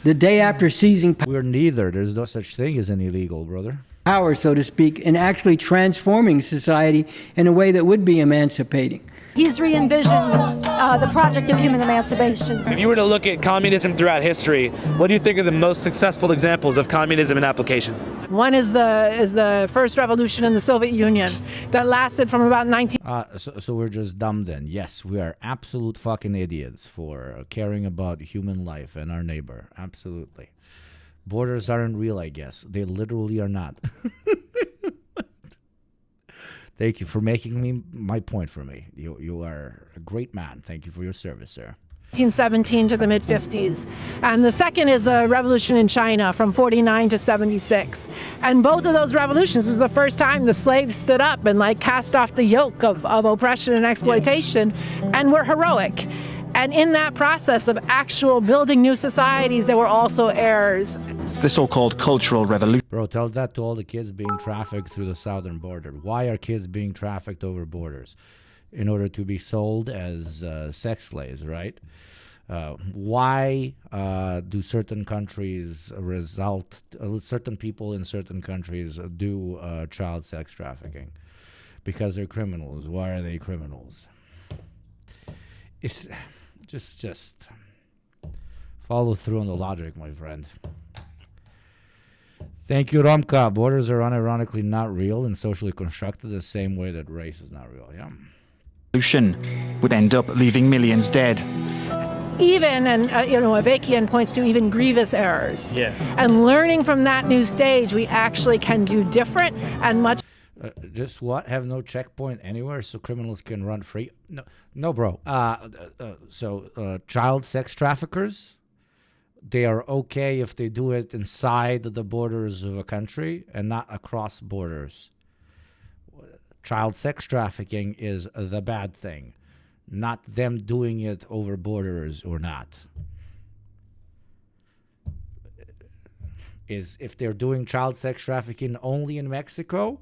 The day after seizing power. We're neither. There's no such thing as an illegal, brother. Power, so to speak, and actually transforming society in a way that would be emancipating. He's re-envisioned the project of human emancipation. If you were to look at communism throughout history, what do you think are the most successful examples of communism in application? One is the first revolution in the Soviet Union that lasted from about 19... So we're just dumb then. Yes, we are absolute fucking idiots for caring about human life and our neighbor. Absolutely. Borders aren't real, I guess. They literally are not. Thank you for making my point for me. You are a great man. Thank you for your service, sir. 1917 to the mid-50s. And the second is the revolution in China from 49 to 76. And both of those revolutions was the first time the slaves stood up and cast off the yoke of oppression and exploitation and were heroic. And in that process of actual building new societies, there were also errors. The so-called cultural revolution. Bro, tell that to all the kids being trafficked through the southern border. Why are kids being trafficked over borders? In order to be sold as sex slaves, right? Why do certain countries certain people in certain countries do child sex trafficking? Because they're criminals. Why are they criminals? It's just follow through on the logic, my friend. Thank you, Romka. Borders are unironically not real and socially constructed the same way that race is not real. Yeah. Revolution would end up leaving millions dead. Even, and Avakian points to even grievous errors. Yeah. And learning from that new stage, we actually can do different and much. Just what? Have no checkpoint anywhere so criminals can run free? No, bro. So child sex traffickers, they are okay if they do it inside the borders of a country and not across borders. Child sex trafficking is the bad thing, not them doing it over borders or not. If they're doing child sex trafficking only in Mexico,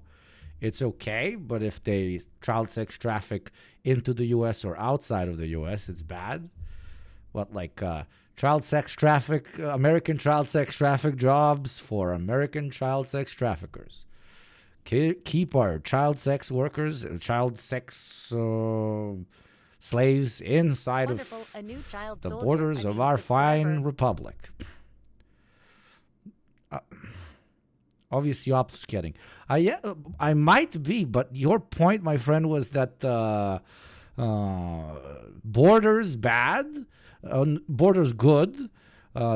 it's okay, but if they child sex traffic into the U.S. or outside of the U.S., it's bad. Child sex traffic, American child sex traffic jobs for American child sex traffickers. Keep our child sex workers, child sex slaves inside of the borders of our fine republic. Obviously, obfuscating. I might be, but your point, my friend, was that borders bad, borders good,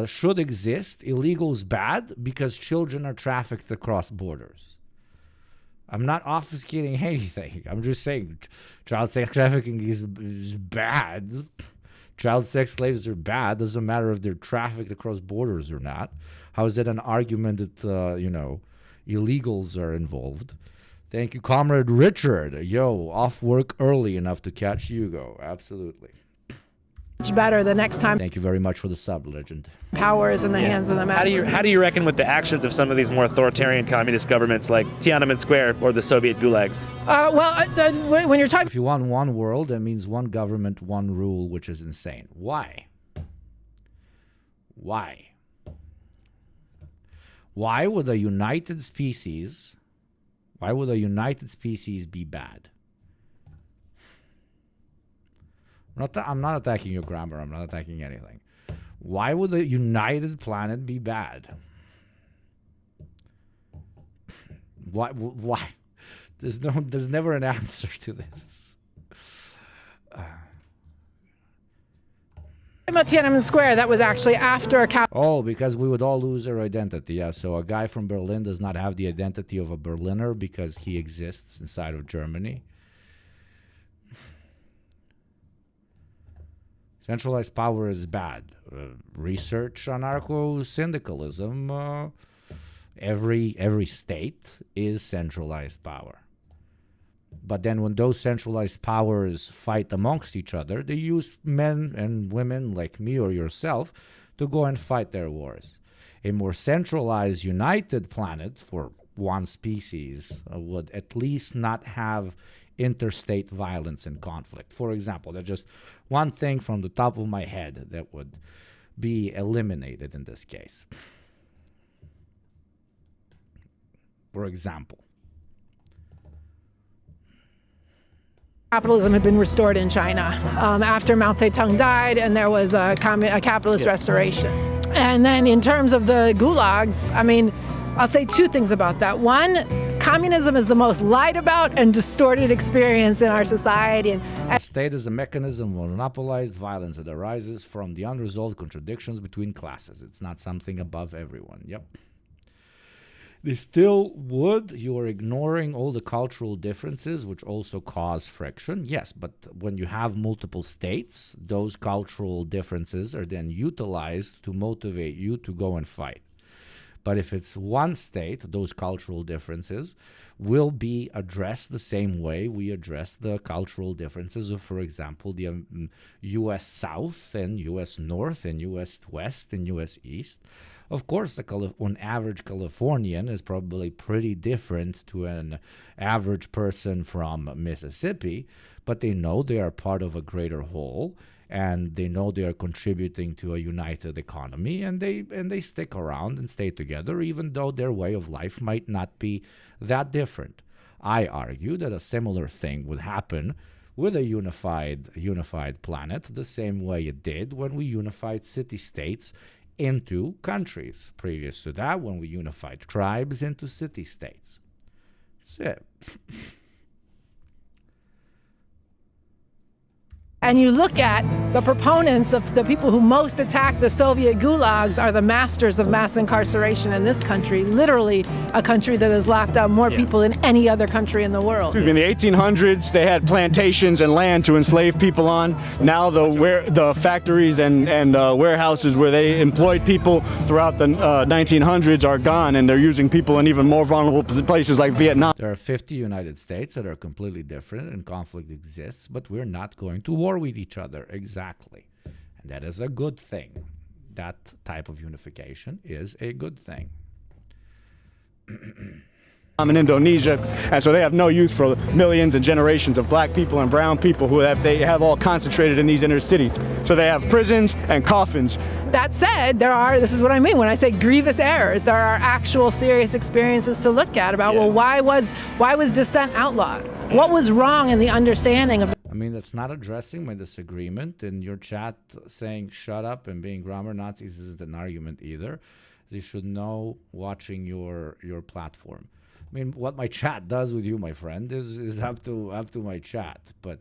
should exist. Illegals bad because children are trafficked across borders. I'm not obfuscating anything. I'm just saying child sex trafficking is bad. Child sex slaves are bad. Doesn't matter if they're trafficked across borders or not. How is that an argument that, illegals are involved? Thank you, Comrade Richard. Yo, off work early enough to catch Hugo. Absolutely. Much better the next time. Thank you very much for the sub, Legend. Power is in the hands of the masses. How do you reckon with the actions of some of these more authoritarian communist governments like Tiananmen Square or the Soviet gulags? When you're talking... If you want one world, that means one government, one rule, which is insane. Why? Why? Why would a united species be bad? I'm not attacking your grammar. I'm not attacking anything. Why would a united planet be bad? Why? There's never an answer to this. About Tiananmen Square, that was actually after a because we would all lose our identity. Yeah, so a guy from Berlin does not have the identity of a Berliner because he exists inside of Germany. Centralized power is bad. Research anarcho-syndicalism. Every state is centralized power. But then when those centralized powers fight amongst each other, they use men and women like me or yourself to go and fight their wars. A more centralized, united planet for one species would at least not have interstate violence and conflict. For example, there's just one thing from the top of my head that would be eliminated in this case. For example, capitalism had been restored in China after Mao Zedong died, and there was a capitalist restoration. And then in terms of the gulags, I mean, I'll say two things about that. One, communism is the most lied about and distorted experience in our society. The state is a mechanism of monopolized violence that arises from the unresolved contradictions between classes. It's not something above everyone. Yep. They still would. You are ignoring all the cultural differences, which also cause friction. Yes, but when you have multiple states, those cultural differences are then utilized to motivate you to go and fight. But if it's one state, those cultural differences will be addressed the same way we address the cultural differences of, for example, the U.S. South and U.S. North and U.S. West and U.S. East. Of course, an average Californian is probably pretty different to an average person from Mississippi, but they know they are part of a greater whole, and they know they are contributing to a united economy, and they stick around and stay together, even though their way of life might not be that different. I argue that a similar thing would happen with a unified planet, the same way it did when we unified city-states into countries. Previous to that, when we unified tribes into city-states. That's it. And you look at the proponents of the people who most attack the Soviet gulags are the masters of mass incarceration in this country, literally a country that has locked up more people than any other country in the world. In the 1800s, they had plantations and land to enslave people on. Now the factories and warehouses where they employed people throughout the 1900s are gone, and they're using people in even more vulnerable places like Vietnam. There are 50 United States that are completely different, and conflict exists, but we're not going to war with each other. Exactly. And that is a good thing. That type of unification is a good thing. I'm in Indonesia, and so they have no use for millions and generations of black people and brown people who they have all concentrated in these inner cities. So they have prisons and coffins. That said, this is what I mean when I say grievous errors. There are actual serious experiences to look at about, well, why was dissent outlawed? What was wrong in the understanding of mean, that's not addressing my disagreement. In your chat, saying shut up and being grammar Nazis isn't an argument either. You should know watching your platform. I mean, what my chat does with you, my friend, is up to my chat. But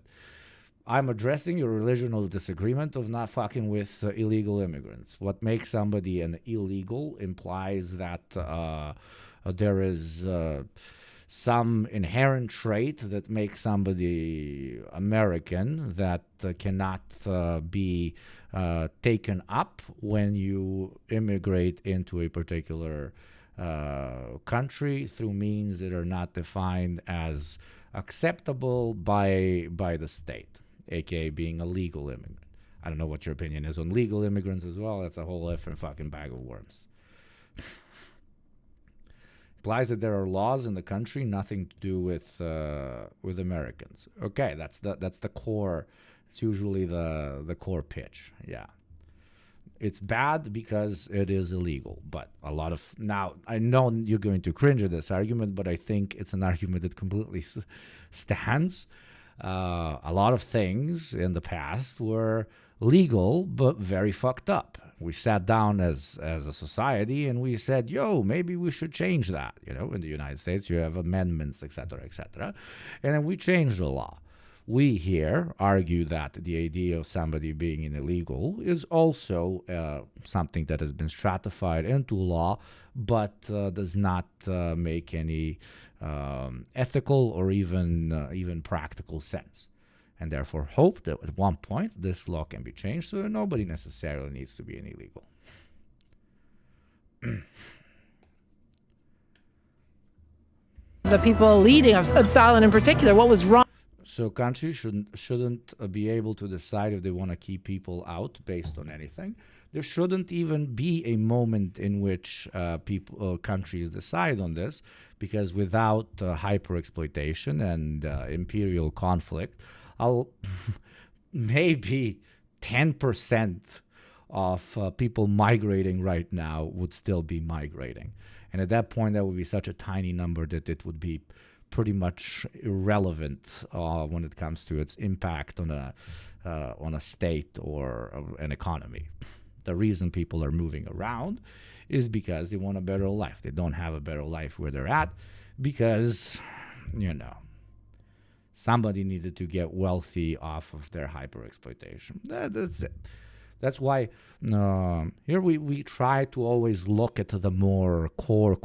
I'm addressing your original disagreement of not fucking with illegal immigrants. What makes somebody an illegal implies that there is some inherent trait that makes somebody American that cannot be taken up when you immigrate into a particular country through means that are not defined as acceptable by the state, aka being a legal immigrant. I don't know what your opinion is on legal immigrants as well. That's a whole different fucking bag of worms. Implies that there are laws in the country, nothing to do with Americans. Okay, that's the core. It's usually the core pitch. Yeah, it's bad because it is illegal. But a lot of now, I know you're going to cringe at this argument, but I think it's an argument that completely stands. A lot of things in the past were legal but very fucked up. We sat down as a society and we said, yo, maybe we should change that. You know, in the United States, you have amendments, etc., etc. And then we changed the law. We here argue that the idea of somebody being an illegal is also something that has been stratified into law, but does not make any ethical or even practical sense. And therefore hope that at one point this law can be changed so that nobody necessarily needs to be an illegal. The people leading of Stalin in particular, what was wrong? So countries shouldn't be able to decide if they want to keep people out based on anything. There shouldn't even be a moment in which countries decide on this, because without hyper-exploitation and imperial conflict, maybe 10% of people migrating right now would still be migrating. And at that point, that would be such a tiny number that it would be pretty much irrelevant when it comes to its impact on a state or an economy. The reason people are moving around is because they want a better life. They don't have a better life where they're at because, you know, somebody needed to get wealthy off of their hyper-exploitation. That's it. That's why here we try to always look at the more core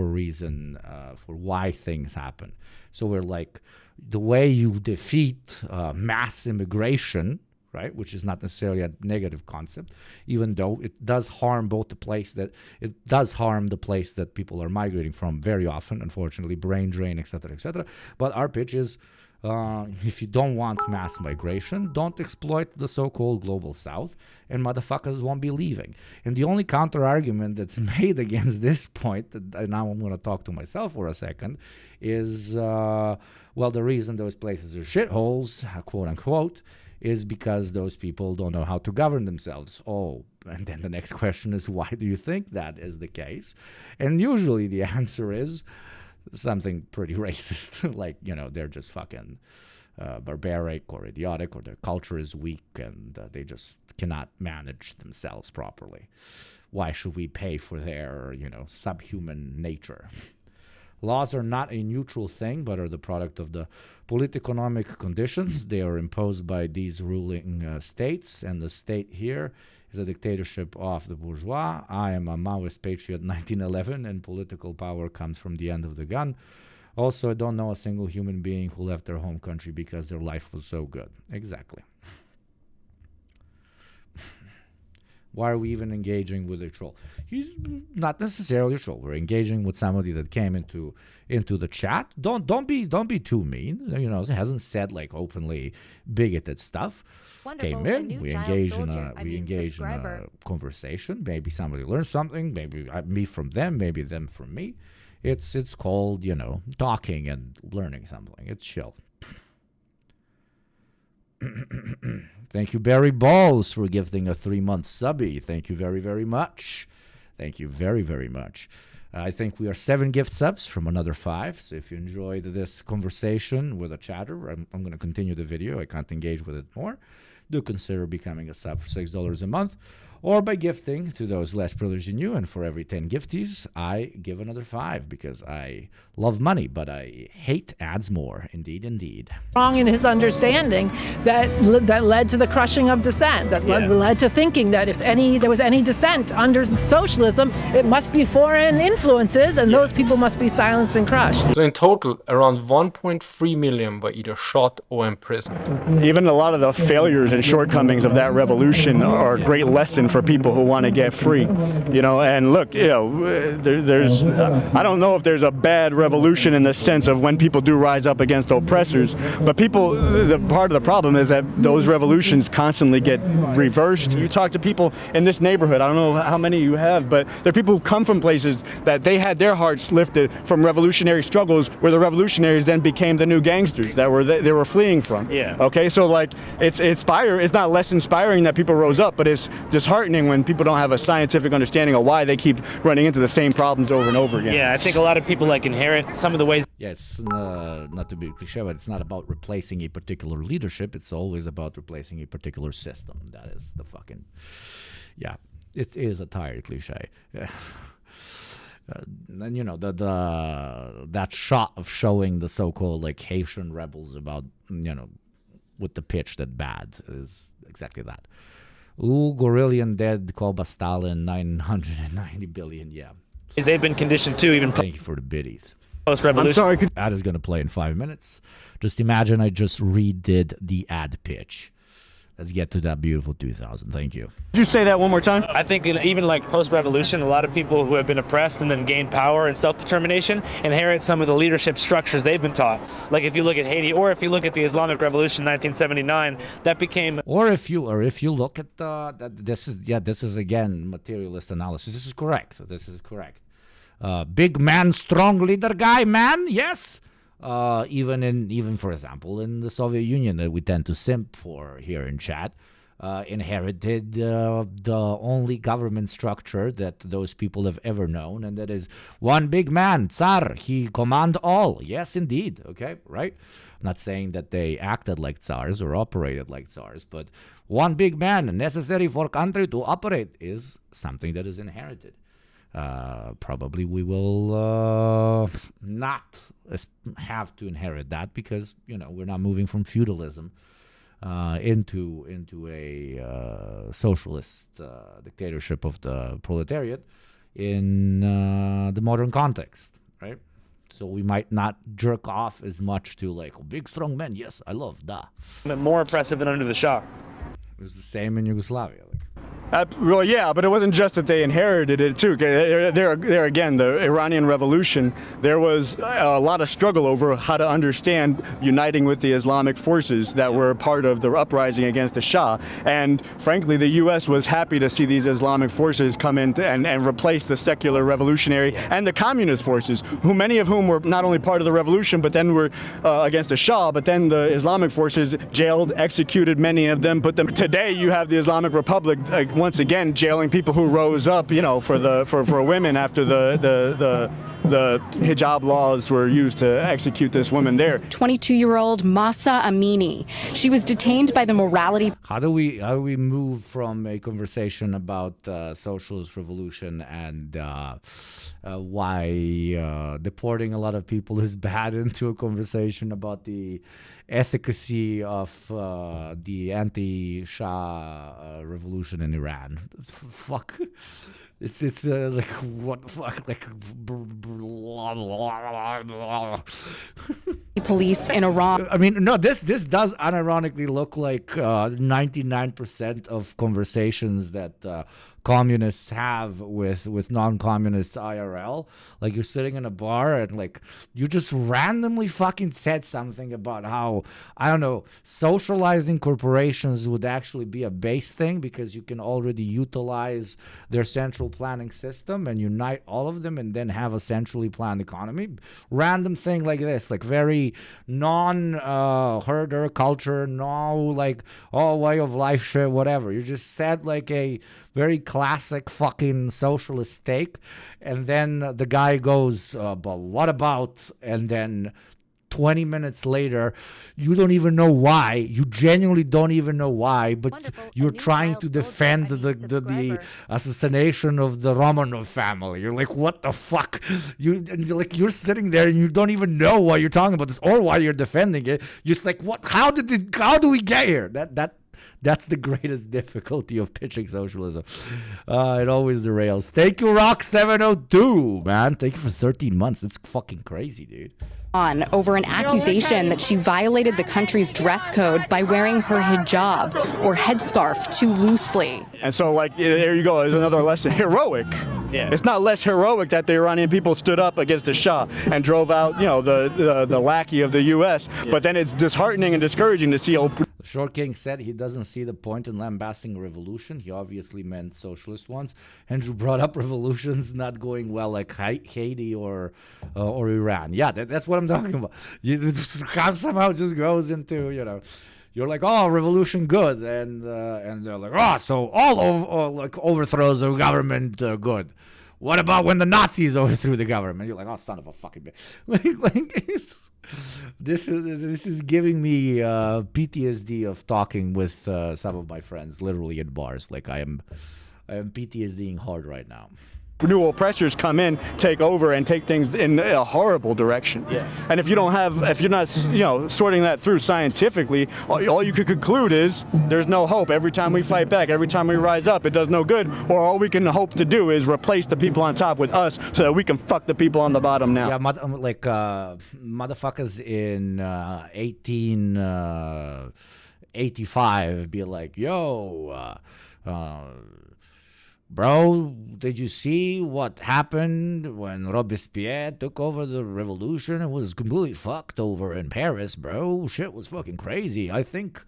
reason for why things happen. So we're like, the way you defeat mass immigration, right, which is not necessarily a negative concept, even though it does harm the place that people are migrating from very often, unfortunately, brain drain, etc. But our pitch is, if you don't want mass migration, don't exploit the so-called global south, and motherfuckers won't be leaving. And the only counter-argument that's made against this point, and now I'm going to talk to myself for a second, is, well, the reason those places are shitholes, quote-unquote, is because those people don't know how to govern themselves. Oh, and then the next question is, why do you think that is the case? And usually the answer is something pretty racist, like, you know, they're just fucking barbaric or idiotic, or their culture is weak and they just cannot manage themselves properly. Why should we pay for their, you know, subhuman nature? Laws are not a neutral thing, but are the product of the political-economic conditions. They are imposed by these ruling states, and the state here is a dictatorship of the bourgeois. I am a Maoist patriot 1911, and political power comes from the end of the gun. Also, I don't know a single human being who left their home country because their life was so good. Exactly. Why are we even engaging with a troll? He's not necessarily a troll. We're engaging with somebody that came into the chat. Don't be too mean. You know, he hasn't said like openly bigoted stuff. Wonderful. Came in, we engage in a conversation. Maybe somebody learned something. Maybe me from them. Maybe them from me. It's called, you know, talking and learning something. It's chill. Thank you, Barry Balls, for gifting a 3-month subby. Thank you very, very much. Thank you very, very much. I think we are 7 gift subs from another 5. So if you enjoyed this conversation with a chatter, I'm going to continue the video. I can't engage with it more. Do consider becoming a sub for $6 a month, or by gifting to those less privileged than you. And for every 10 gifties, I give another 5 because I love money, but I hate ads more. Indeed, indeed. Wrong in his understanding that led to the crushing of dissent, that led to thinking that if there was any dissent under socialism, it must be foreign influences, and those people must be silenced and crushed. So in total, around 1.3 million were either shot or imprisoned. Even a lot of the failures and shortcomings of that revolution are a great lesson for people who want to get free. And look, there's I don't know if there's a bad revolution in the sense of when people do rise up against oppressors, but the part of the problem is that those revolutions constantly get reversed. You talk to people in this neighborhood, I don't know how many you have, but there are people who come from places that they had their hearts lifted from revolutionary struggles, where the revolutionaries then became the new gangsters that they were fleeing from. Yeah. Okay, so like it's not less inspiring that people rose up, but it's disheartening when people don't have a scientific understanding of why they keep running into the same problems over and over again. Yeah, I think a lot of people inherit some of the ways. Yeah, it's not to be cliche, but it's not about replacing a particular leadership. It's always about replacing a particular system. That is the fucking, yeah, it is a tired cliche. Yeah. And that shot of showing the so-called Haitian rebels about with the pitch that bad is exactly that. Ooh, Gorillion dead, Koba Stalin, 990 billion, yeah. They've been conditioned too, even. Thank you for the biddies. Post-revolution. I'm sorry. Ad is going to play in 5 minutes. Just imagine I just redid the ad pitch. Let's get to that beautiful 2000. Thank you. Did you say that one more time? I think even post-revolution, a lot of people who have been oppressed and then gained power and self-determination inherit some of the leadership structures they've been taught. Like if you look at Haiti, or if you look at the Islamic Revolution 1979, that became. Or if you look at this is again materialist analysis. This is correct. Big man, strong leader guy, man. Yes. Even for example in the Soviet Union that we tend to simp for here in chat, inherited the only government structure that those people have ever known, and that is one big man, Tsar. He command all. Yes, indeed. Okay, right. I'm not saying that they acted like tsars or operated like tsars, but one big man necessary for country to operate is something that is inherited. Probably we will not have to inherit that because we're not moving from feudalism into a socialist dictatorship of the proletariat in the modern context, right? So we might not jerk off as much to big strong men. Yes, I love da. More oppressive than under the Shah. It was the same in Yugoslavia. Well, yeah, but it wasn't just that they inherited it, too. There again, the Iranian Revolution, there was a lot of struggle over how to understand uniting with the Islamic forces that were part of the uprising against the Shah. And frankly, the U.S. was happy to see these Islamic forces come in and replace the secular revolutionary and the communist forces, many of whom were not only part of the revolution, but then were against the Shah, but then the Islamic forces jailed, executed many of them, put them. Today, you have the Islamic Republic once again jailing people who rose up, for women after the hijab laws were used to execute this woman there. 22-year-old Masa Amini. She was detained by the morality. How do we move from a conversation about socialist revolution and why deporting a lot of people is bad into a conversation about the efficacy of the anti-Shah revolution in Iran? Fuck. It's like what the fuck, like police in Iran. I mean, no, this does unironically look like 99% of conversations that communists have with non-communists IRL. Like you're sitting in a bar and you just randomly fucking said something about how, I don't know, socializing corporations would actually be a base thing because you can already utilize their central planning system and unite all of them and then have a centrally planned economy. Random thing like this, very non-herder culture, no way of life shit, whatever. You just said a very classic fucking socialist take. And then the guy goes, but what about, and then 20 minutes later, you don't even know why. You genuinely don't even know why, but you're trying to defend the assassination of the Romanov family. You're like, what the fuck? You're sitting there and you don't even know why you're talking about this or why you're defending it. You're just like, what? How do we get here? That's the greatest difficulty of pitching socialism. It always derails. Thank you, Rock702, man. Thank you for 13 months. It's fucking crazy, dude. On over an accusation that she violated the country's dress code by wearing her hijab or headscarf too loosely. And so, like, there you go. There's another lesson. Heroic. Yeah. It's not less heroic that the Iranian people stood up against the Shah and drove out, you know, the lackey of the U.S. Yeah. But then it's disheartening and discouraging to see old. Short King said he doesn't see the point in lambasting revolution. He obviously meant socialist ones. Andrew brought up revolutions not going well like Haiti or Iran. Yeah, that's what I'm talking about. Somehow it just goes into, you know, you're like, oh, revolution good, and they're like, oh, so all overthrows of government good. What about when the Nazis overthrew the government? You're like, oh, son of a fucking bitch. This is giving me PTSD of talking with some of my friends, literally in bars. Like I am PTSDing hard right now. New oppressors come in, take over, and take things in a horrible direction. Yeah. And if you're not, you know, sorting that through scientifically, all you could conclude is there's no hope. Every time we fight back, every time we rise up, it does no good. Or all we can hope to do is replace the people on top with us, so that we can fuck the people on the bottom now. Yeah, motherfuckers in 1885 be like, yo. Bro, did you see what happened when Robespierre took over the revolution? It was completely fucked over in Paris, bro. Shit was fucking crazy. I think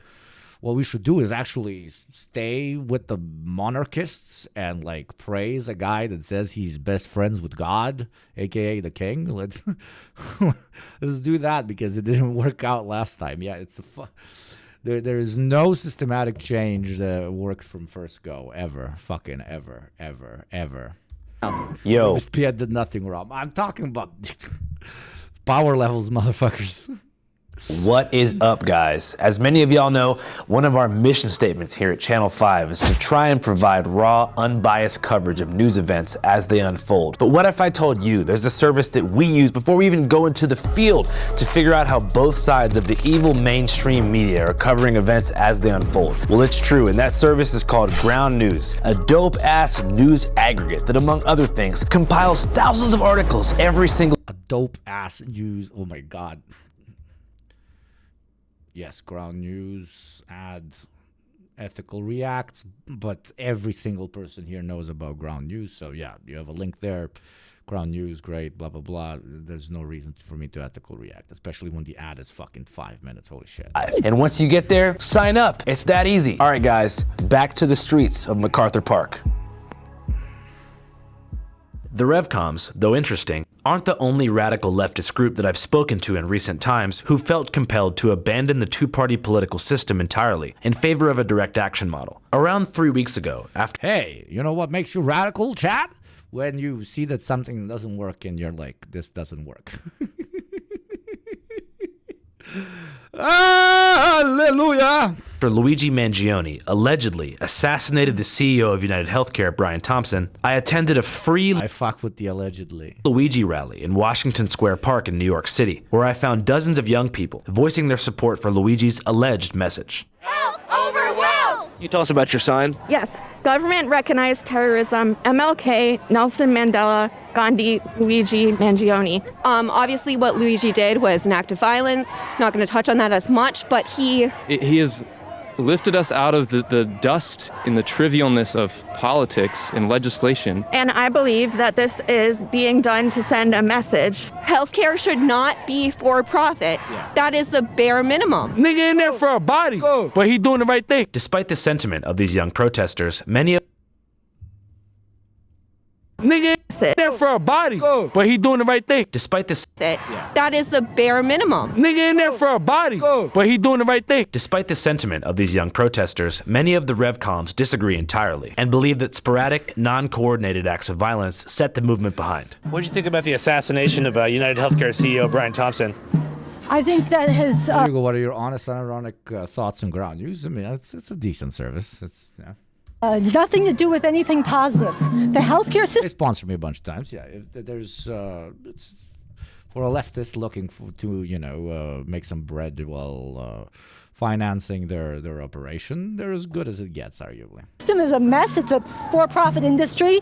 what we should do is actually stay with the monarchists and like praise a guy that says he's best friends with God, aka the king. Let's do that because it didn't work out last time. Yeah, it's There is no systematic change that worked from first go, ever. Fucking ever. Yo. Robespierre did nothing wrong. I'm talking about power levels, motherfuckers. What is up, guys? As many of y'all know, one of our mission statements here at Channel 5 is to try and provide raw, unbiased coverage of news events as they unfold. But what if I told you there's a service that we use before we even go into the field to figure out how both sides of the evil mainstream media are covering events as they unfold? Well, it's true, and that service is called Ground News, a dope-ass news aggregate that, among other things, compiles thousands of articles every single— A dope-ass news, oh my god. Yes, Ground News, ethical reacts, but every single person here knows about Ground News. So yeah, you have a link there. Ground News, great, blah, blah, blah. There's no reason for me to ethical react, especially when the ad is fucking 5 minutes. Holy shit. And once you get there, sign up. It's that easy. All right, guys, back to the streets of MacArthur Park. The Revcoms, though interesting, aren't the only radical leftist group that I've spoken to in recent times who felt compelled to abandon the two-party political system entirely in favor of a direct action model. Around 3 weeks ago, after— Hey, you know what makes you radical, chat? When you see that something doesn't work and you're like, this doesn't work. Hallelujah! Luigi Mangione allegedly assassinated the CEO of United Healthcare, Brian Thompson, I attended a free— I fuck with the allegedly— Luigi rally in Washington Square Park in New York City, where I found dozens of young people voicing their support for Luigi's alleged message. Health over wealth! Can you tell us about your sign? Yes. Government recognized terrorism. MLK, Nelson Mandela, Gandhi, Luigi Mangione. Obviously what Luigi did was an act of violence. Not going to touch on that as much, but he has lifted us out of the dust in the trivialness of politics and legislation. And I believe that this is being done to send a message. Healthcare should not be for profit. Yeah. That is the bare minimum. Nigga in there for a body, but he doing the right thing. Despite the sentiment of these young protesters, many of Nigga ain't there for a body, but he doing the right thing. Despite this, That is the bare minimum. Nigga ain't there for a body, but he doing the right thing. Despite the sentiment of these young protesters, many of the revcoms disagree entirely and believe that sporadic, non-coordinated acts of violence set the movement behind. What did you think about the assassination of United Healthcare CEO Brian Thompson? I think that his. There you go. What are your honest and ironic thoughts on ground news? I mean, it's a decent service. It's Nothing to do with anything positive. The healthcare system. They sponsor me a bunch of times. Yeah, if there's it's for a leftist looking to make some bread while financing their operation. They're as good as it gets, arguably. The system is a mess. It's a for-profit industry,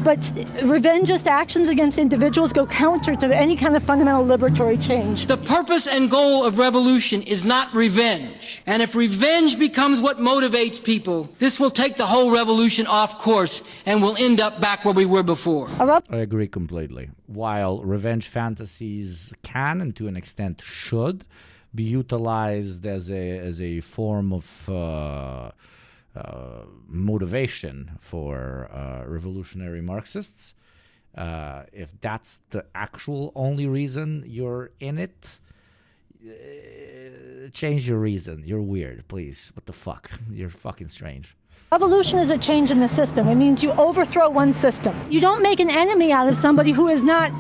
but revengist actions against individuals go counter to any kind of fundamental liberatory change. The purpose and goal of revolution is not revenge. And if revenge becomes what motivates people, this will take the whole revolution off course and we'll end up back where we were before. I agree completely. While revenge fantasies can, and to an extent should, be utilized as a form of motivation for revolutionary Marxists, if that's the actual only reason you're in it, change your reason. You're weird, please. What the fuck? You're fucking strange. Revolution is a change in the system. It means you overthrow one system. You don't make an enemy out of somebody who is not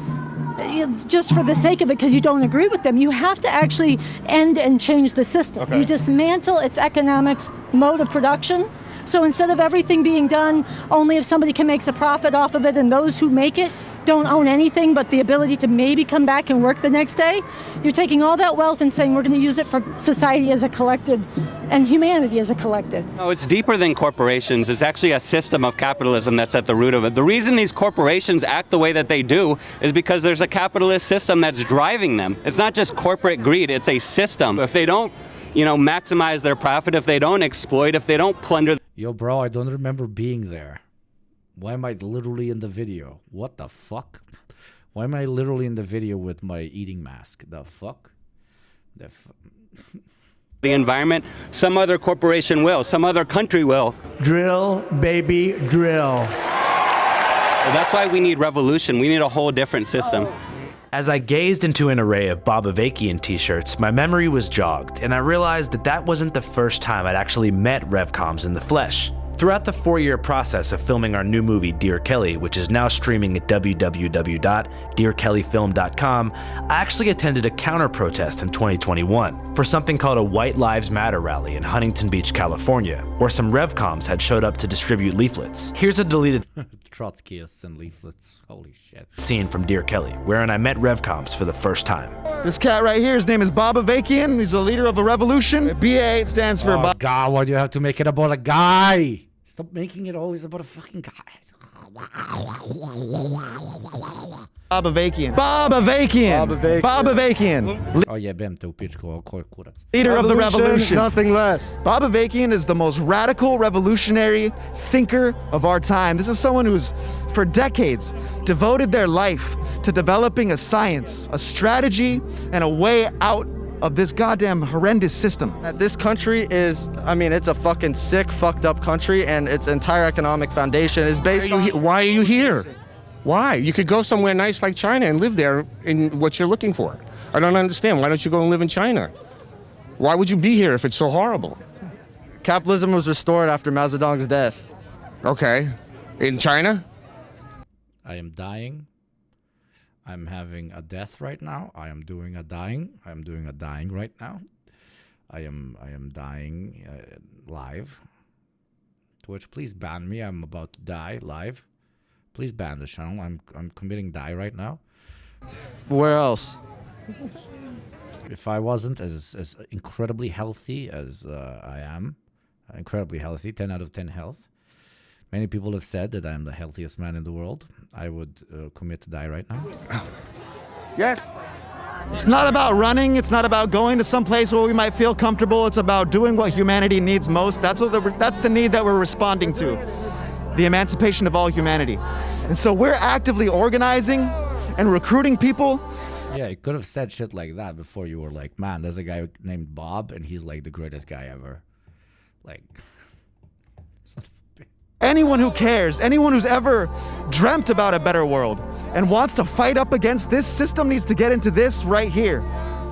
just for the sake of it because you don't agree with them. You have to actually end and change the system. Okay. You dismantle its economic mode of production. So instead of everything being done only if somebody can make a profit off of it and those who make it don't own anything but the ability to maybe come back and work the next day, you're taking all that wealth and saying we're going to use it for society as a collective and humanity as a collective. No, it's deeper than corporations. It's actually a system of capitalism that's at the root of it. The reason these corporations act the way that they do is because there's a capitalist system that's driving them. It's not just corporate greed, it's a system. If they don't, maximize their profit, if they don't exploit, if they don't plunder. Yo, bro, I don't remember being there. Why am I literally in the video? What the fuck? Why am I literally in the video with my eating mask? The fuck? The environment, some other corporation will, some other country will. Drill, baby, drill. Well, that's why we need revolution. We need a whole different system. As I gazed into an array of Bob Avakian t-shirts, my memory was jogged, and I realized that wasn't the first time I'd actually met revcoms in the flesh. Throughout the 4-year process of filming our new movie, Dear Kelly, which is now streaming at www.dearkellyfilm.com, I actually attended a counter-protest in 2021 for something called a White Lives Matter rally in Huntington Beach, California, where some revcoms had showed up to distribute leaflets. Here's a deleted Trotskyists and leaflets. Holy shit. Scene from Dear Kelly, wherein I met revcoms for the first time. This cat right here, his name is Bob Avakian. He's the leader of a revolution. BA stands for Bob. God, why do you have to make it about a guy? Stop making it always about a fucking guy. Bob Avakian. Bob Avakian. Bob Avakian. Oh yeah, bam, to pičko, kurac. Leader of the revolution. Nothing less. Bob Avakian is the most radical revolutionary thinker of our time. This is someone who's, for decades, devoted their life to developing a science, a strategy, and a way out of this goddamn horrendous system. This country is, it's a fucking sick, fucked up country, and its entire economic foundation is based on... Why are you here? Why? You could go somewhere nice like China and live there in what you're looking for. I don't understand. Why don't you go and live in China? Why would you be here if it's so horrible? Capitalism was restored after Mao Zedong's death. Okay. In China? I am dying. I'm having a death right now. I am doing a dying. I am doing a dying right now. I am dying live. Twitch, please ban me. I'm about to die live. Please ban the channel. I'm committing die right now. Where else? If I wasn't as incredibly healthy as I am, incredibly healthy, 10 out of 10 health. Many people have said that I am the healthiest man in the world. I would commit to die right now. Yes. It's not about running. It's not about going to some place where we might feel comfortable. It's about doing what humanity needs most. That's the need that we're responding to. The emancipation of all humanity. And so we're actively organizing and recruiting people. Yeah, you could have said shit like that before you were like, man, there's a guy named Bob and he's like the greatest guy ever. Like... anyone who cares, anyone who's ever dreamt about a better world and wants to fight up against this system needs to get into this right here.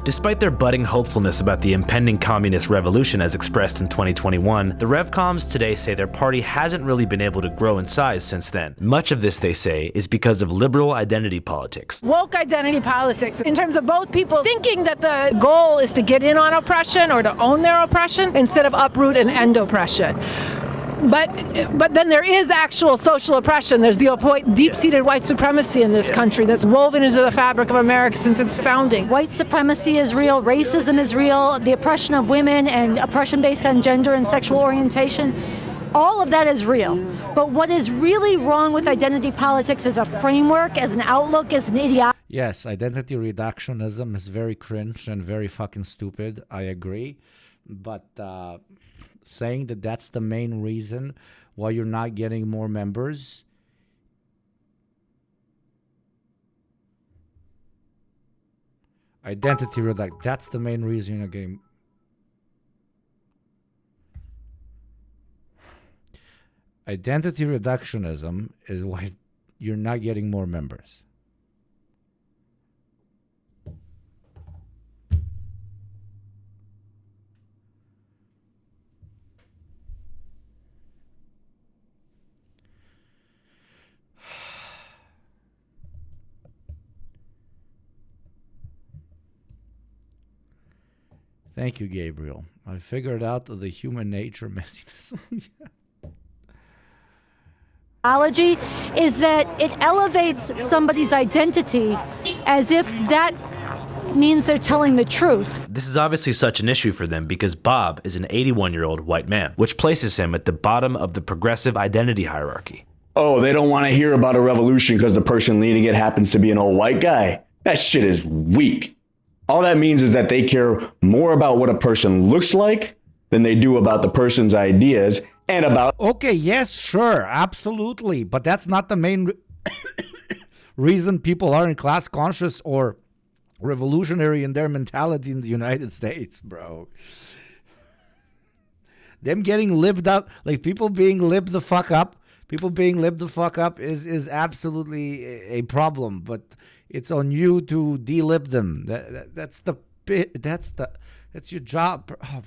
Despite their budding hopefulness about the impending communist revolution as expressed in 2021, the Revcoms today say their party hasn't really been able to grow in size since then. Much of this, they say, is because of liberal identity politics. Woke identity politics, in terms of both people thinking that the goal is to get in on oppression or to own their oppression instead of uproot and end oppression. But then there is actual social oppression. There's the deep-seated white supremacy in this country that's woven into the fabric of America since its founding. White supremacy is real, racism is real, the oppression of women and oppression based on gender and sexual orientation, all of that is real. But what is really wrong with identity politics as a framework, as an outlook, as an ideology. Yes, identity reductionism is very cringe and very fucking stupid. I agree. But saying that that's the main reason why you're not getting more members, identity reduction, that's the main reason you're not getting. Identity reductionism is why you're not getting more members. Thank you, Gabriel. I figured out the human nature messiness. Ideology is that it elevates somebody's identity as if that means they're telling the truth. This is obviously such an issue for them because Bob is an 81-year-old white man, which places him at the bottom of the progressive identity hierarchy. Oh, they don't want to hear about a revolution because the person leading it happens to be an old white guy. That shit is weak. All that means is that they care more about what a person looks like than they do about the person's ideas and about... Okay, yes, sure, absolutely. But that's not the main reason people aren't class conscious or revolutionary in their mentality in the United States, bro. Them getting libbed up, like people being libbed the fuck up, is absolutely a problem. But it's on you to delib them. That's your job. Oh my.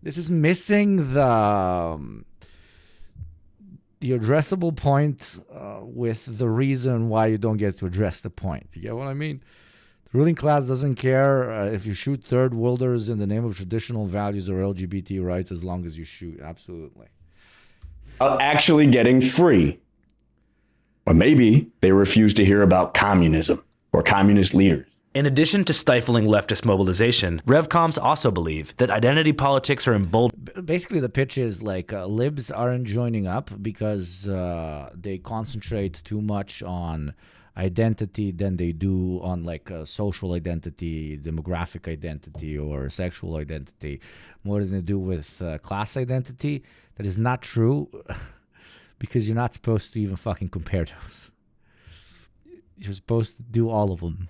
This is missing the addressable point with the reason why you don't get to address the point. You get what I mean? The ruling class doesn't care if you shoot third worlders in the name of traditional values or LGBT rights as long as you shoot. Absolutely. Actually getting free. Or maybe they refuse to hear about communism or communist leaders. In addition to stifling leftist mobilization, Revcoms also believe that identity politics are emboldened. Basically, the pitch is like libs aren't joining up because they concentrate too much on identity than they do on like social identity, demographic identity, or sexual identity, more than they do with class identity. That is not true. Because you're not supposed to even fucking compare those. You're supposed to do all of them.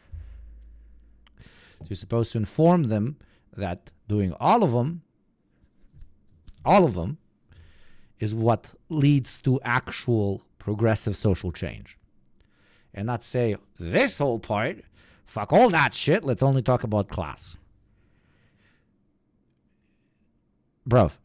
So you're supposed to inform them that doing all of them is what leads to actual progressive social change. And not say, this whole part, fuck all that shit, let's only talk about class. Bruv.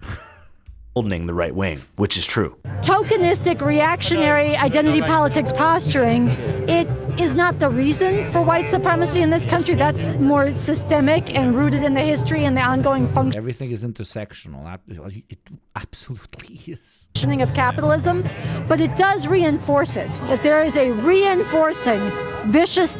Emboldening the right wing, which is true. Tokenistic, reactionary identity politics posturing, it is not the reason for white supremacy in this country. That's more systemic and rooted in the history and the ongoing function. Everything is intersectional. It absolutely is. Functioning of capitalism, but it does reinforce it. That there is a reinforcing, vicious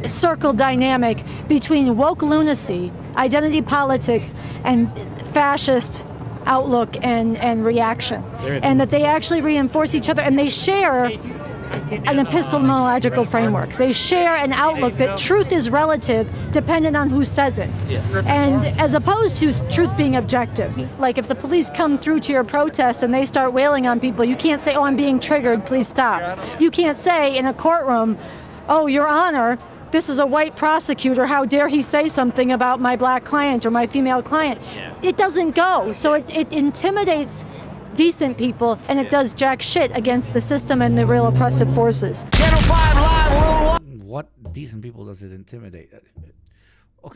circle dynamic between woke lunacy, identity politics, and fascist outlook and reaction, and that they actually reinforce each other, and they share an epistemological framework. They share an outlook that truth is relative dependent on who says it, and as opposed to truth being objective. Like if the police come through to your protest and they start wailing on people, you can't say, oh, I'm being triggered, please stop. You can't say in a courtroom, oh, Your Honor, this is a white prosecutor, how dare he say something about my black client or my female client. It doesn't go. So it intimidates decent people, and it does jack shit against the system and the real oppressive forces. Channel 5 Live Worldwide. What decent people does it intimidate?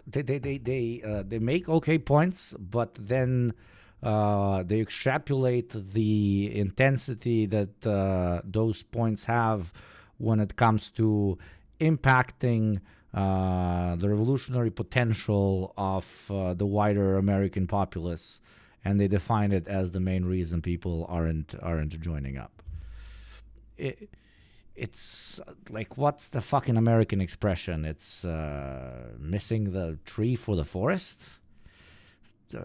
They make okay points, but then they extrapolate the intensity that those points have when it comes to impacting the revolutionary potential of the wider American populace, and they define it as the main reason people aren't joining up. It's like, what's the fucking American expression? It's missing the tree for the forest.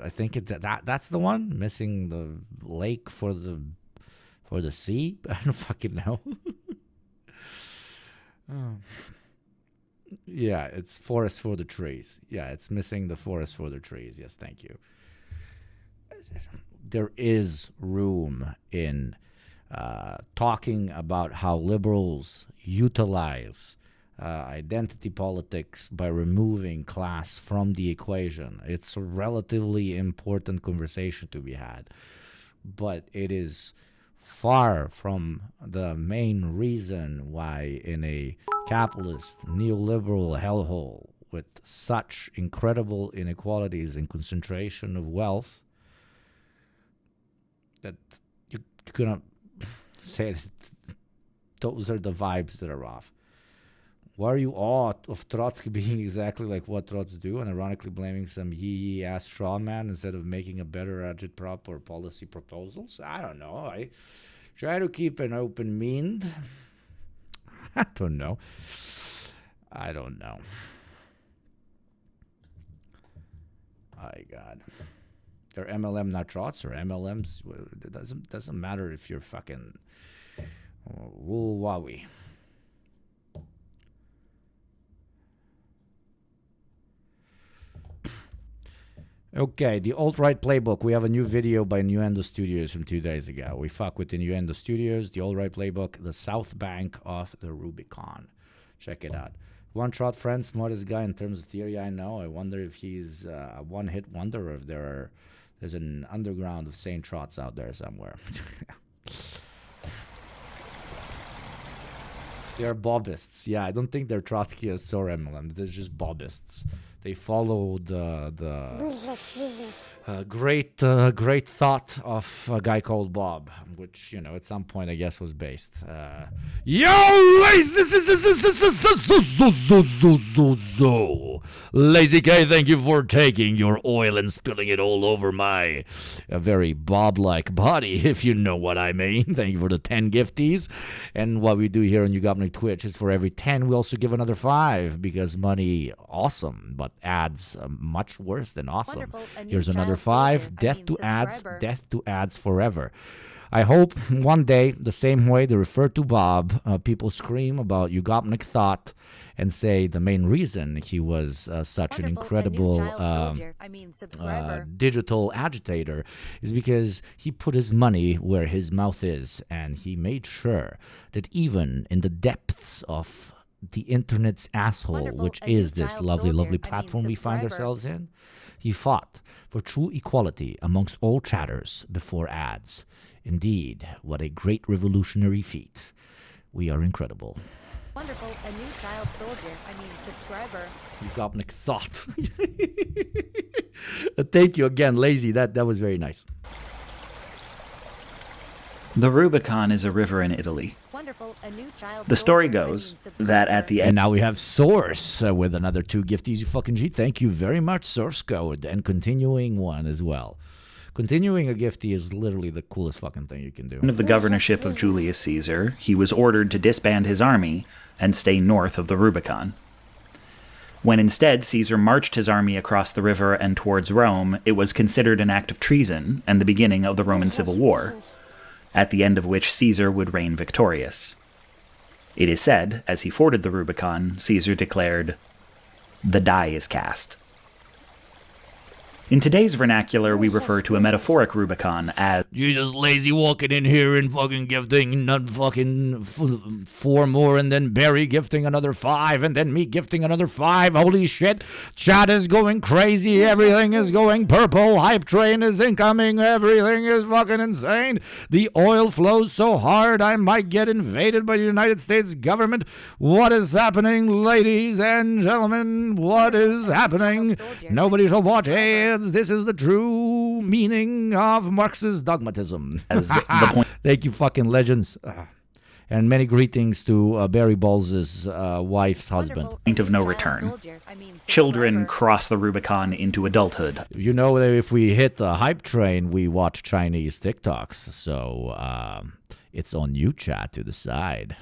I think that's the one. Missing the lake for the sea. I don't fucking know. Yeah, it's forest for the trees. Yeah, it's missing the forest for the trees. Yes, thank you. There is room in talking about how liberals utilize identity politics by removing class from the equation. It's a relatively important conversation to be had, but it is far from the main reason why in a capitalist neoliberal hellhole with such incredible inequalities and concentration of wealth that you're gonna say that those are the vibes that are off. Why are you awe of Trotsky being exactly like what Trots do and ironically blaming some yee ass straw man instead of making a better agitprop or policy proposals? I don't know. I try to keep an open mind. I don't know. My God. They're MLM, not Trots, or MLMs. It doesn't matter if you're fucking wool-wowie. Okay, the alt-right playbook. We have a new video by Innuendo Studios from 2 days ago. We fuck with Innuendo Studios, the alt-right playbook, the South Bank of the Rubicon. Check it out. One Trot friend, smartest guy in terms of theory I know. I wonder if he's a one-hit wonder or if there's an underground of sane Trots out there somewhere. They're Bobists. Yeah, I don't think they're Trotskyists or MLM. They're just Bobists. They followed great thought of a guy called Bob, which, you know, at some point I guess was based. Lazy K, thank you for taking your oil and spilling it all over my very Bob-like body, if you know what I mean. Thank you for the 10 gifties. And what we do here on YugopnikTwitch is for every 10, we also give another 5, because money, awesome, but ads, much worse than awesome. Here's another 5. Death to ads forever. I hope one day, the same way they refer to Bob, people scream about Yugopnik thought and say the main reason he was such an incredible digital agitator is because he put his money where his mouth is, and he made sure that even in the depths of the internet's asshole, which is this lovely platform we find ourselves in, he fought for true equality amongst all chatters before ads. Indeed, what a great revolutionary feat. We are incredible. Wonderful, a new child soldier, subscriber. Yugopnik thought. Thank you again, Lazy. That was very nice. The Rubicon is a river in Italy. Wonderful, a new child the story goes that at the end... And now we have Source with another 2 gifties, you fucking G. Thank you very much, Source Code. And continuing one as well. Continuing a giftie is literally the coolest fucking thing you can do. Of the governorship of Julius Caesar, he was ordered to disband his army and stay north of the Rubicon. When instead Caesar marched his army across the river and towards Rome, it was considered an act of treason and the beginning of the Roman Civil War, at the end of which Caesar would reign victorious. It is said, as he forded the Rubicon, Caesar declared, "The die is cast." In today's vernacular, we refer to a metaphoric Rubicon as you just lazy walking in here and fucking gifting fucking 4 more, and then Barry gifting another 5, and then me gifting another 5. Holy shit. Chat is going crazy. Everything is going purple. Hype train is incoming. Everything is fucking insane. The oil flows so hard I might get invaded by the United States government. What is happening, ladies and gentlemen? What is happening? Nobody shall watch ads. This is the true meaning of Marxist dogmatism. Thank you, fucking legends. And many greetings to Barry Balls' wife's husband. Point of no return. Children cross the Rubicon into adulthood. You know that if we hit the hype train, we watch Chinese TikToks. So it's on you, chat, to the side.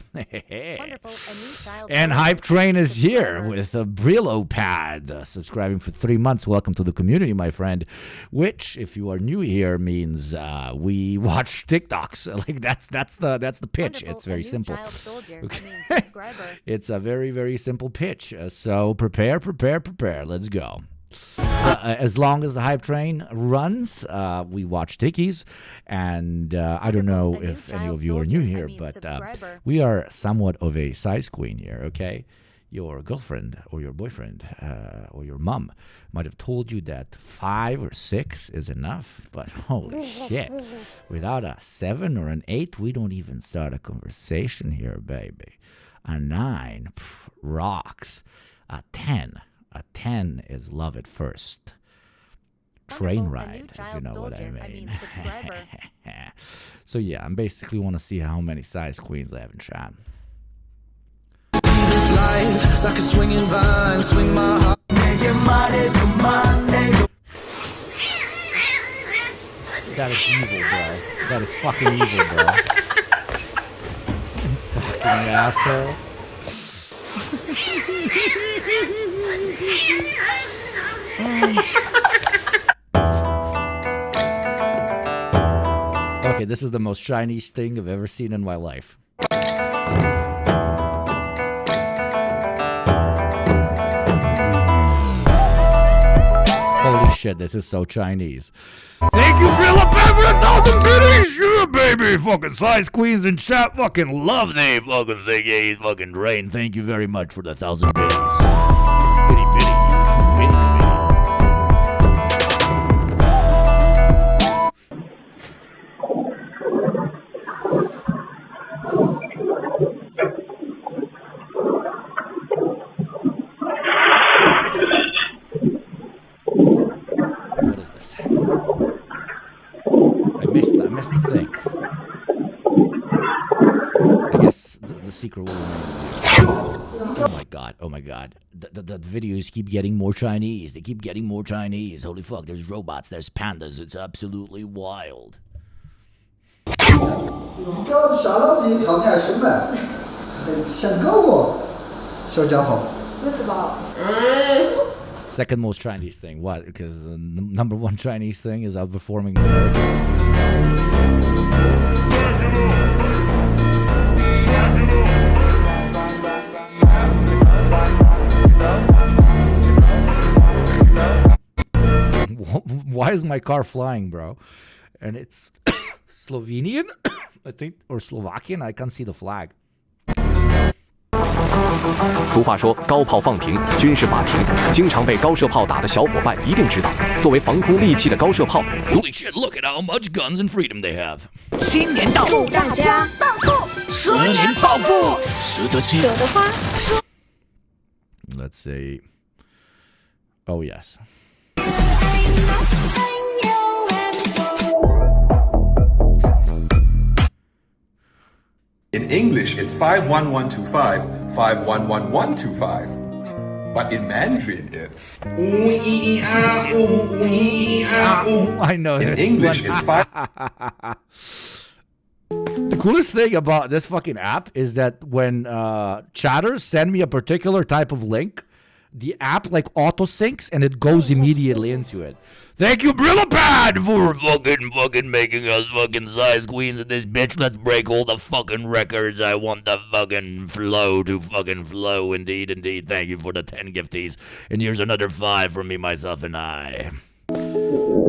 And Hype Train is here with a Brillo pad, subscribing for 3 months. Welcome to the community, my friend. Which, if you are new here, means we watch TikToks. Like that's the pitch. It's very simple. It's a very, very simple pitch. So prepare. Let's go. As long as the hype train runs, we watch Tickies, and I don't know if any of you are new here, but we are somewhat of a size queen here, okay? Your girlfriend or your boyfriend or your mom might have told you that 5 or 6 is enough, but holy shit, without a 7 or an 8, we don't even start a conversation here, baby. A 9 rocks. A 10 is love at first. Train ride, if you know what I mean. So yeah, I basically want to see how many size queens I have in chat. Like a swinging vine, swing my heart. That is evil, bro. That is fucking evil, bro. Fucking asshole. Okay, this is the most Chinese thing I've ever seen in my life. Holy shit, this is so Chinese. Thank you, Philip, for 1,000 biddies! Yeah, baby! Fucking size queens in chat fucking love the fucking thing. Yeah, he's fucking drained. Thank you very much for the 1,000 biddies. Biddy, biddy. Biddy, biddy. What is this? I missed the thing. I guess the secret will remain. Oh my god. The videos keep getting more Chinese. They keep getting more Chinese. Holy fuck, there's robots, there's pandas. It's absolutely wild. Second most Chinese thing. What? Because the number 1 Chinese thing is outperforming Americans. Why is my car flying, bro? And it's Slovenian, I think, or Slovakian. I can't see the flag. 俗话说，高炮放平，军事法庭。经常被高射炮打的小伙伴一定知道，作为防空利器的高射炮。Holy shit! Look at how much guns and freedom they have. 新年到，祝大家暴富，蛇年暴富，蛇得吃，蛇得花。Let's see. Oh yes. In English, it's 51125, 511125. But in Mandarin, it's... I know. In English, it's 5... The coolest thing about this fucking app is that when chatters send me a particular type of link, the app like auto syncs and it goes immediately into it. Thank you, Brillapad, for fucking making us fucking size queens in this bitch. Let's break all the fucking records. I want the fucking flow to fucking flow. Indeed. Thank you for the 10 gifties. And here's another 5 from me, myself, and I.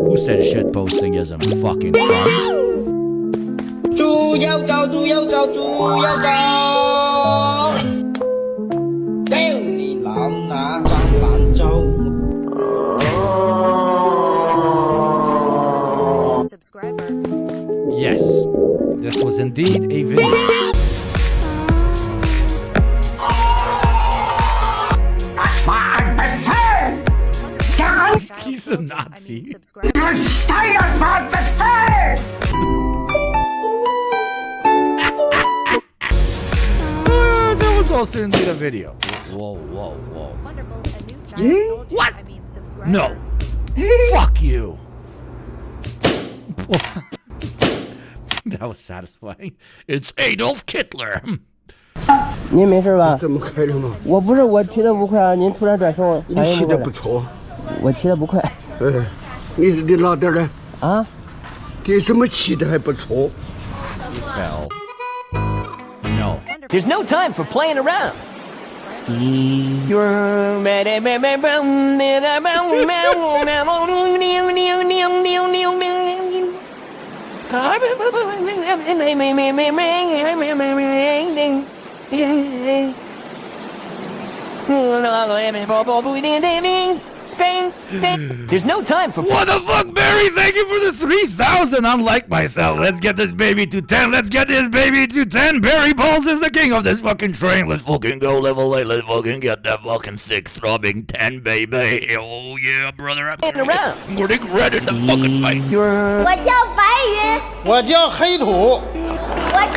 Who said shit posting isn't fucking fun? 猪要找，猪要找，猪要找。屌你老乸扮懶做。Yes, this was indeed a video. He's a Nazi. That was also indeed a video. Whoa, whoa, whoa. What? No. Fuck you. That was satisfying. It's Adolf Hitler. 您没事吧？这么快的吗？我不是，我骑的不快啊，您突然转身，我反应不过来。你骑的不错。我骑的不快。你老点儿啊？你怎么骑的还不错 Fell. No. There's no time for playing around. You're ready, There's no time for. What the fuck, Barry? Thank you for the 3,000. Unlike myself. Let's get this baby to 10. Let's get this baby to 10. Barry Balls is the king of this fucking train. Let's fucking go level 8. Let's fucking get that fucking sick throbbing 10, baby. Oh yeah, brother. I'm getting red in the fucking face. 我叫白云。我叫黑土。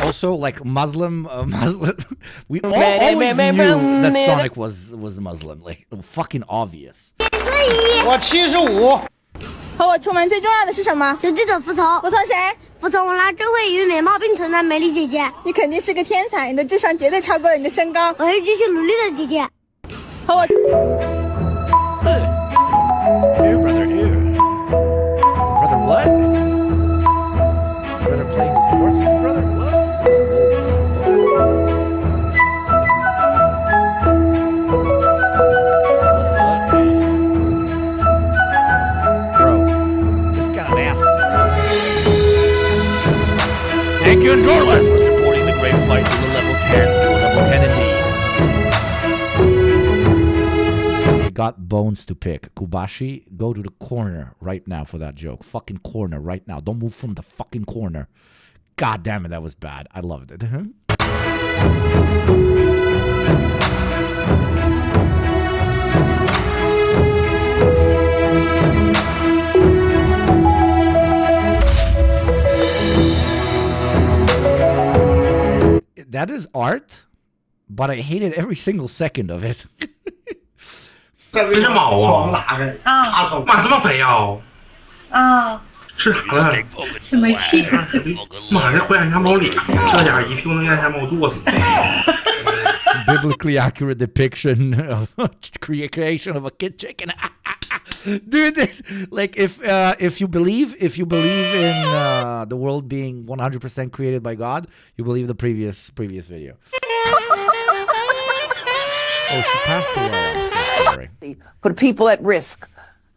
Also, like Muslim, we always knew that Sonic was Muslim. Like, fucking obvious. 我75。和我出门最重要的是什么？绝对的服从。服从谁？服从我那智慧与美貌并存的美丽姐姐。你肯定是个天才，你的智商绝对超过了你的身高。我会继续努力的，姐姐。和我。Here, brother, here. Brother, what? Brother playing with corpses, brother? What? Thank you and Jorles for supporting the great fight to the level 10. To a level 10 indeed. I got bones to pick. Kubashi, go to the corner right now for that joke. Fucking corner right now. Don't move from the fucking corner. God damn it, that was bad. I loved it. That is art, but I hated every single second of it. 这是猫啊！啊，妈这么肥啊！啊，是啥了？是煤气。妈这会让人家猫脸，这点一屁股能让人家猫肚子。Biblically accurate depiction of creation of a kid chicken. Dude, this like if you believe in the world being 100% created by God, you believe the previous video. Oh, she passed away. I'm so sorry. Put people at risk,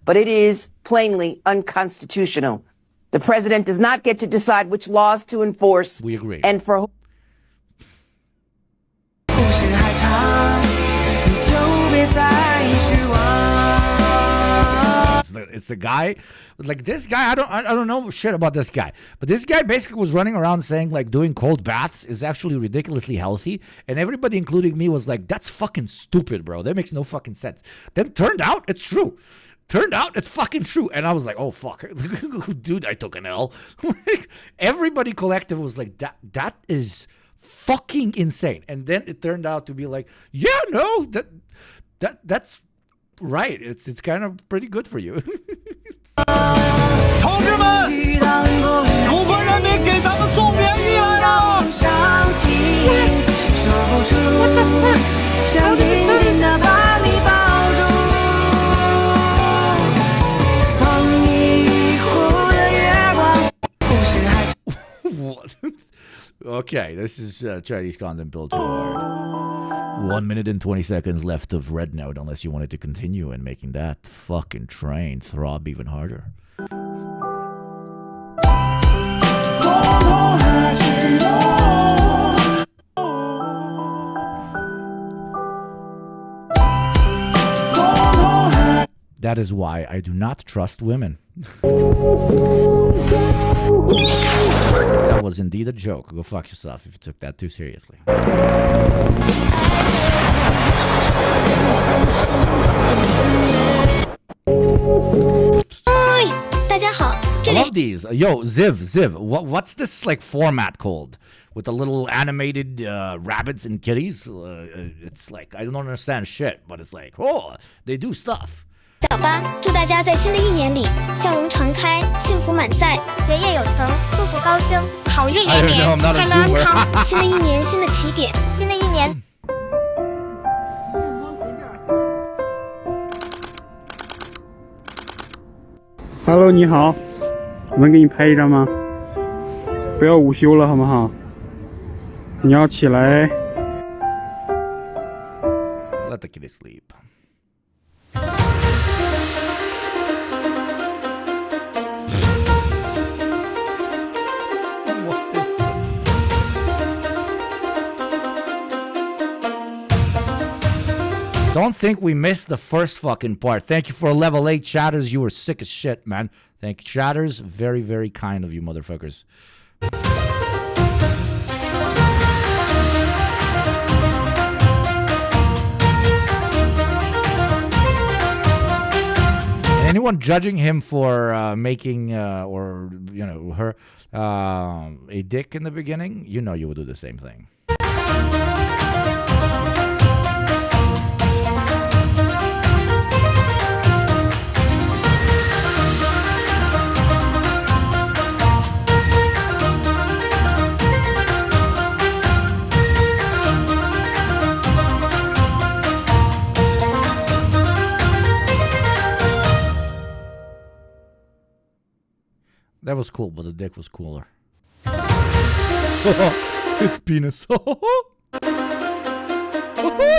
but it is plainly unconstitutional. The president does not get to decide which laws to enforce. We agree. And for It's the guy, like this guy. I don't know shit about this guy, but this guy basically was running around saying like doing cold baths is actually ridiculously healthy, and everybody, including me, was like, "That's fucking stupid, bro. That makes no fucking sense." Then turned out it's true. Turned out it's fucking true, and I was like, "Oh fuck, dude, I took an L." Everybody collective was like, "That is fucking insane." And then it turned out to be like, "Yeah, no, that's." Right, it's kind of pretty good for you. 同志们，中国人民给咱们送免疫来了！说不出，想紧紧地把你抱住。放你湖的月光，故事还是。What? Okay, this is Chinese content built too hard. 1 minute and 20 seconds left of Red Note, unless you wanted to continue and making that fucking train throb even harder. That is why I do not trust women. That was indeed a joke. Go fuck yourself if you took that too seriously. I love these. Yo, Ziv, what's this like format called? With the little animated rabbits and kitties? It's like, I don't understand shit, but it's like, oh, they do stuff. 小班，祝大家在新的一年里笑容常开，幸福满载，学业有成，步步高升，好运连连，快乐安康。新的一年，新的起点，新的一年。Hello， 你好，我能给你拍一张吗？不要午休了，好不好？你要起来。Let the kitty sleep. Don't think we missed the first fucking part. Thank you for level 8 chatters. You were sick as shit, man. Thank you, chatters. Very, very kind of you, motherfuckers. Anyone judging him for making, or, you know, her a dick in the beginning, you know you would do the same thing. That was cool, but the dick was cooler. It's penis.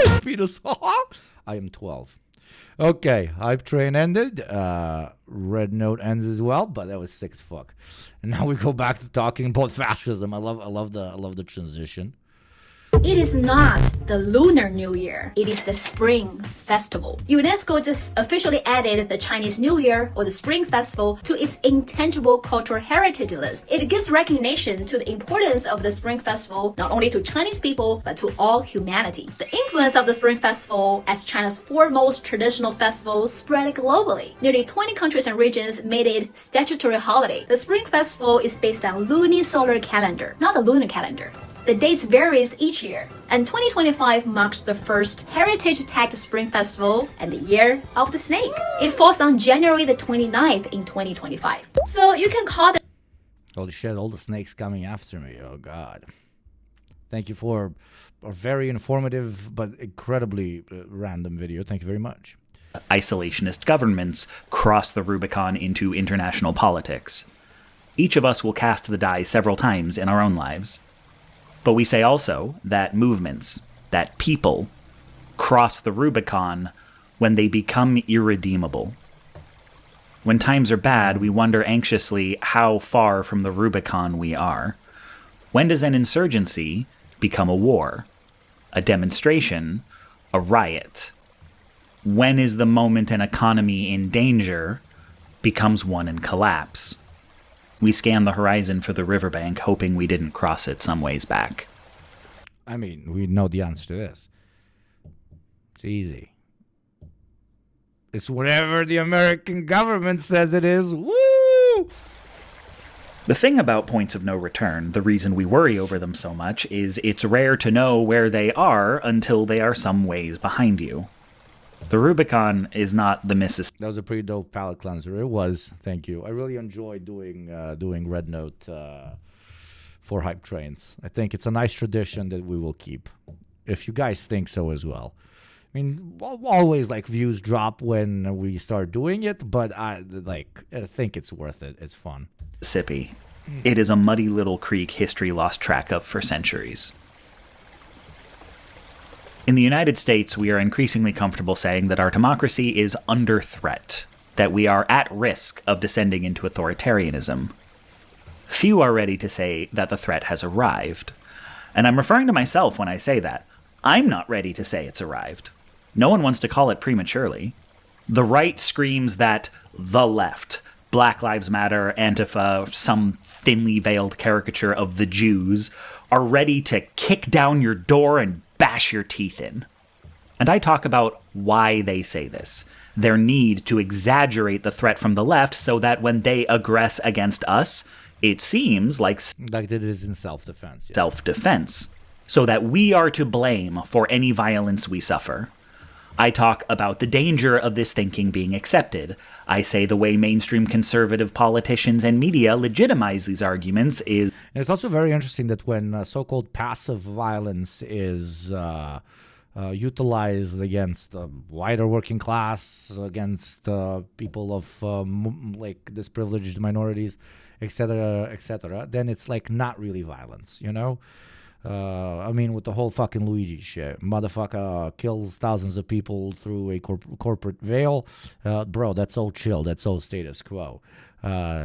It's penis. I am 12. Okay, hype train ended. Red Note ends as well, but that was sick as fuck. And now we go back to talking about fascism. I love the transition. It is not the Lunar New Year, it is the Spring Festival. UNESCO just officially added the Chinese New Year or the Spring Festival to its intangible cultural heritage list. It gives recognition to the importance of the Spring Festival not only to Chinese people but to all humanity. The influence of the Spring Festival as China's foremost traditional festival spread globally. Nearly 20 countries and regions made it statutory holiday. The Spring Festival is based on lunisolar calendar, not the lunar calendar. The dates varies each year, and 2025 marks the first heritage-tagged Spring Festival and the Year of the Snake. It falls on January the 29th in 2025. So you can call it... Holy shit, all the snakes coming after me. Oh, God. Thank you for a very informative but incredibly random video. Thank you very much. Isolationist governments cross the Rubicon into international politics. Each of us will cast the die several times in our own lives. But we say also that movements, that people, cross the Rubicon when they become irredeemable. When times are bad, we wonder anxiously how far from the Rubicon we are. When does an insurgency become a war? A demonstration? A riot? When is the moment an economy in danger becomes one in collapse? We scan the horizon for the riverbank, hoping we didn't cross it some ways back. I mean, we know the answer to this. It's easy. It's whatever the American government says it is. Woo! The thing about points of no return, the reason we worry over them so much, is it's rare to know where they are until they are some ways behind you. The Rubicon is not the Mississippi. That was a pretty dope palate cleanser. It was. Thank you. I really enjoy doing Red Note for hype trains. I think it's a nice tradition that we will keep. If you guys think so as well. I mean, always like views drop when we start doing it, but I think it's worth it. It's fun. Mississippi. It is a muddy little creek history lost track of for centuries. In the United States, we are increasingly comfortable saying that our democracy is under threat, that we are at risk of descending into authoritarianism. Few are ready to say that the threat has arrived. And I'm referring to myself when I say that. I'm not ready to say it's arrived. No one wants to call it prematurely. The right screams that the left, Black Lives Matter, Antifa, some thinly veiled caricature of the Jews, are ready to kick down your door and bash your teeth in. And I talk about why they say this. Their need to exaggerate the threat from the left so that when they aggress against us, it seems like it is in self-defense. Yeah. Self-defense. So that we are to blame for any violence we suffer. I talk about the danger of this thinking being accepted. I say the way mainstream conservative politicians and media legitimize these arguments is... And it's also very interesting that when so-called passive violence is utilized against the wider working class, against people of like disprivileged minorities, etc., then it's like not really violence, you know? I mean, with the whole fucking Luigi shit, motherfucker kills thousands of people through a corporate veil. Bro, that's all chill. That's all status quo.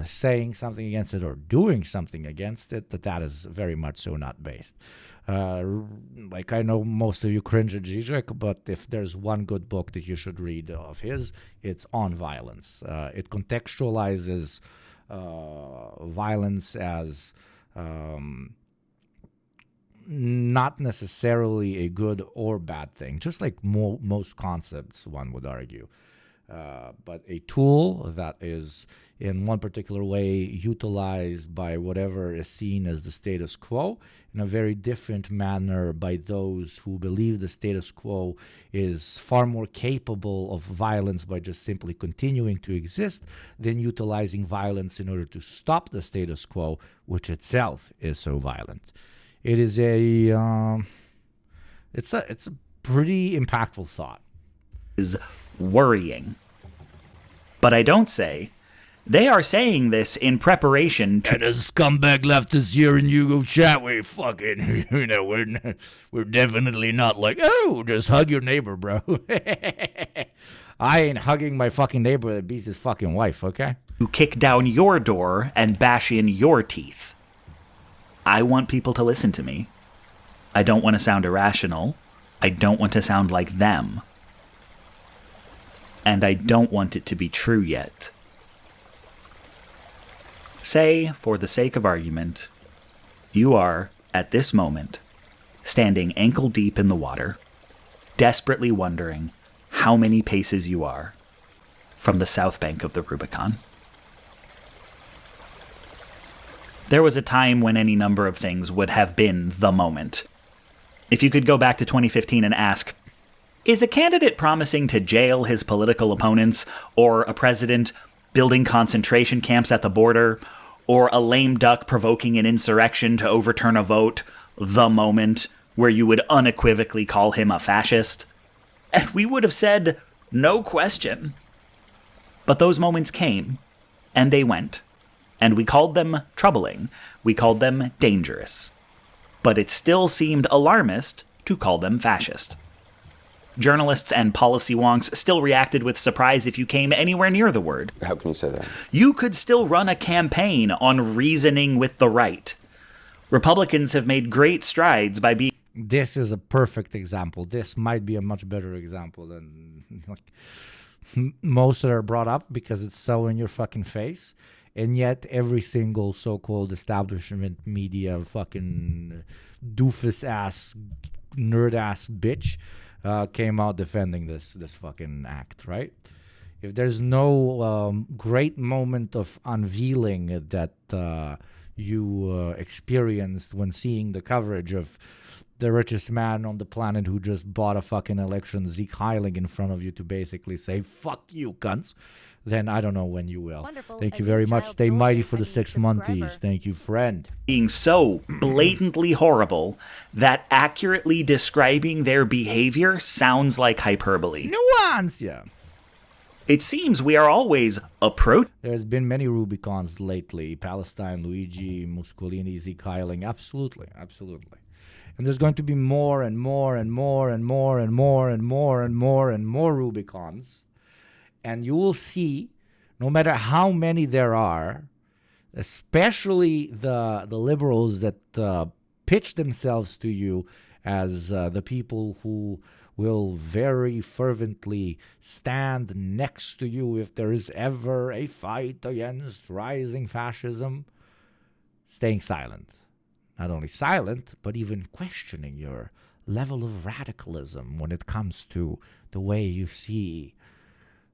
Saying something against it or doing something against it, that is very much so not based. Like, I know most of you cringe at Zizek, but if there's one good book that you should read of his, it's On Violence. It contextualizes violence as... not necessarily a good or bad thing, just like most concepts, one would argue. But a tool that is in one particular way utilized by whatever is seen as the status quo in a very different manner by those who believe the status quo is far more capable of violence by just simply continuing to exist than utilizing violence in order to stop the status quo, which itself is so violent. It is it's a pretty impactful thought. Is worrying. But I don't say, they are saying this in preparation to... And as scumbag leftists here in Yugo chat, we fucking, you know, we're definitely not like, oh, just hug your neighbor, bro. I ain't hugging my fucking neighbor that beats his fucking wife, okay? To kick down your door and bash in your teeth. I want people to listen to me. I don't want to sound irrational. I don't want to sound like them. And I don't want it to be true yet. Say, for the sake of argument, you are, at this moment, standing ankle deep in the water, desperately wondering how many paces you are from the south bank of the Rubicon. There was a time when any number of things would have been the moment. If you could go back to 2015 and ask, is a candidate promising to jail his political opponents, or a president building concentration camps at the border, or a lame duck provoking an insurrection to overturn a vote, the moment where you would unequivocally call him a fascist? And we would have said, no question. But those moments came, and they went. And we called them troubling. We called them dangerous. But it still seemed alarmist to call them fascist. Journalists and policy wonks still reacted with surprise if you came anywhere near the word. How can you say that? You could still run a campaign on reasoning with the right. Republicans have made great strides by being... This is a perfect example. This might be a much better example than most that are brought up because it's so in your fucking face. And yet every single so-called establishment media fucking doofus-ass, nerd-ass bitch came out defending this fucking act, right? If there's no great moment of unveiling that you experienced when seeing the coverage of the richest man on the planet who just bought a fucking election, Zeke Heiling, in front of you to basically say, fuck you, cunts, then I don't know when you will. Wonderful. Thank you very much. Stay mighty for the 6 months. Thank you, friend. Being so blatantly horrible that accurately describing their behavior sounds like hyperbole. Nuance, yeah. It seems we are always There's been many Rubicons lately. Palestine, Luigi, Muscolini, Zeke Heiling. Absolutely, absolutely. And there's going to be more and more and more and more and more and more and more and more Rubicons. And you will see, no matter how many there are, especially the liberals that pitch themselves to you as the people who will very fervently stand next to you if there is ever a fight against rising fascism, staying silent. Not only silent, but even questioning your level of radicalism when it comes to the way you see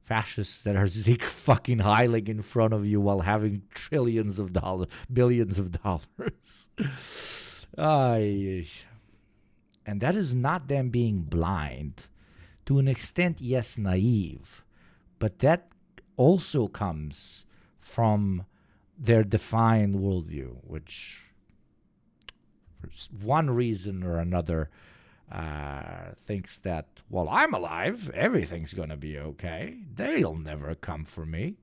fascists that are Zeke fucking heiling in front of you while having billions of dollars. And that is not them being blind. To an extent, yes, naive. But that also comes from their defined worldview, which, for one reason or another, thinks that, well, I'm alive, everything's going to be okay. They'll never come for me.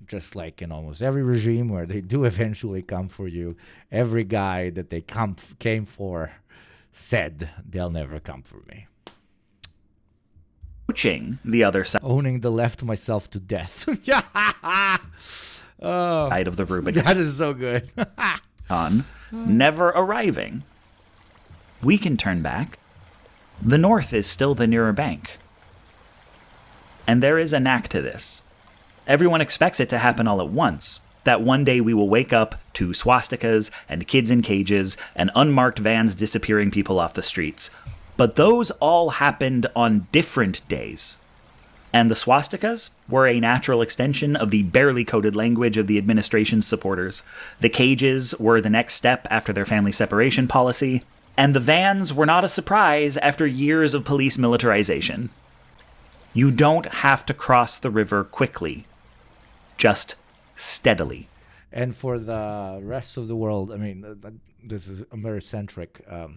Just like in almost every regime where they do eventually come for you, every guy that they came for said, they'll never come for me. Coaching the other side. Owning the left myself to death. Side of the Rubicon. That is so good. Never arriving. We can turn back. The North is still the nearer bank. And there is a knack to this. Everyone expects it to happen all at once, that one day we will wake up to swastikas and kids in cages and unmarked vans disappearing people off the streets. But those all happened on different days. And the swastikas were a natural extension of the barely coded language of the administration's supporters. The cages were the next step after their family separation policy. And the vans were not a surprise after years of police militarization. You don't have to cross the river quickly. Just steadily. And for the rest of the world, I mean, this is Americentric,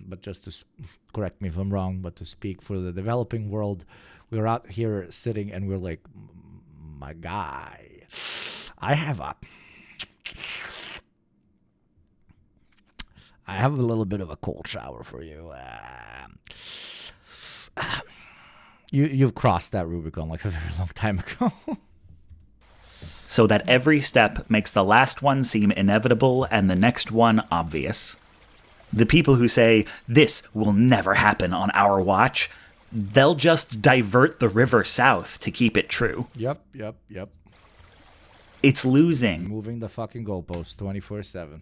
but just to correct me if I'm wrong, but to speak for the developing world, we're out here sitting and we're like, my guy, I have a little bit of a cold shower for you. You've crossed that Rubicon like a very long time ago. So that every step makes the last one seem inevitable and the next one obvious. The people who say, this will never happen on our watch, they'll just divert the river south to keep it true. Yep. It's losing. Moving the fucking goalposts 24/7.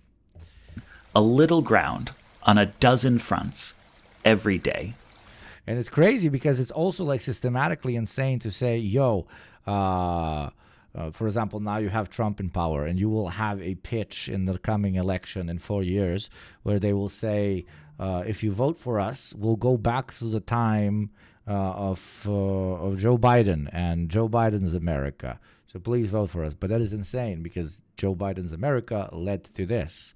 A little ground on a dozen fronts every day. And it's crazy because it's also like systematically insane to say, for example, now you have Trump in power and you will have a pitch in the coming election in 4 years where they will say, if you vote for us, we'll go back to the time of Joe Biden and Joe Biden's America. So please vote for us. But that is insane because Joe Biden's America led to this.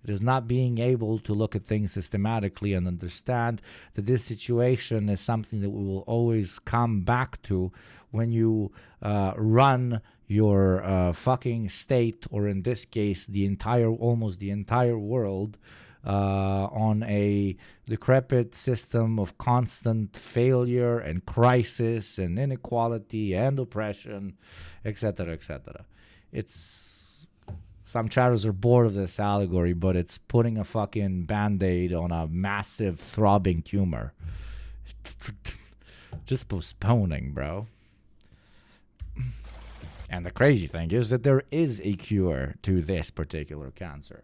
It is not being able to look at things systematically and understand that this situation is something that we will always come back to when you run your fucking state, or in this case, almost the entire world, on a decrepit system of constant failure and crisis and inequality and oppression, etc., etc. Some chatters are bored of this allegory, but it's putting a fucking Band-Aid on a massive throbbing tumor. Just postponing, bro. And the crazy thing is that there is a cure to this particular cancer.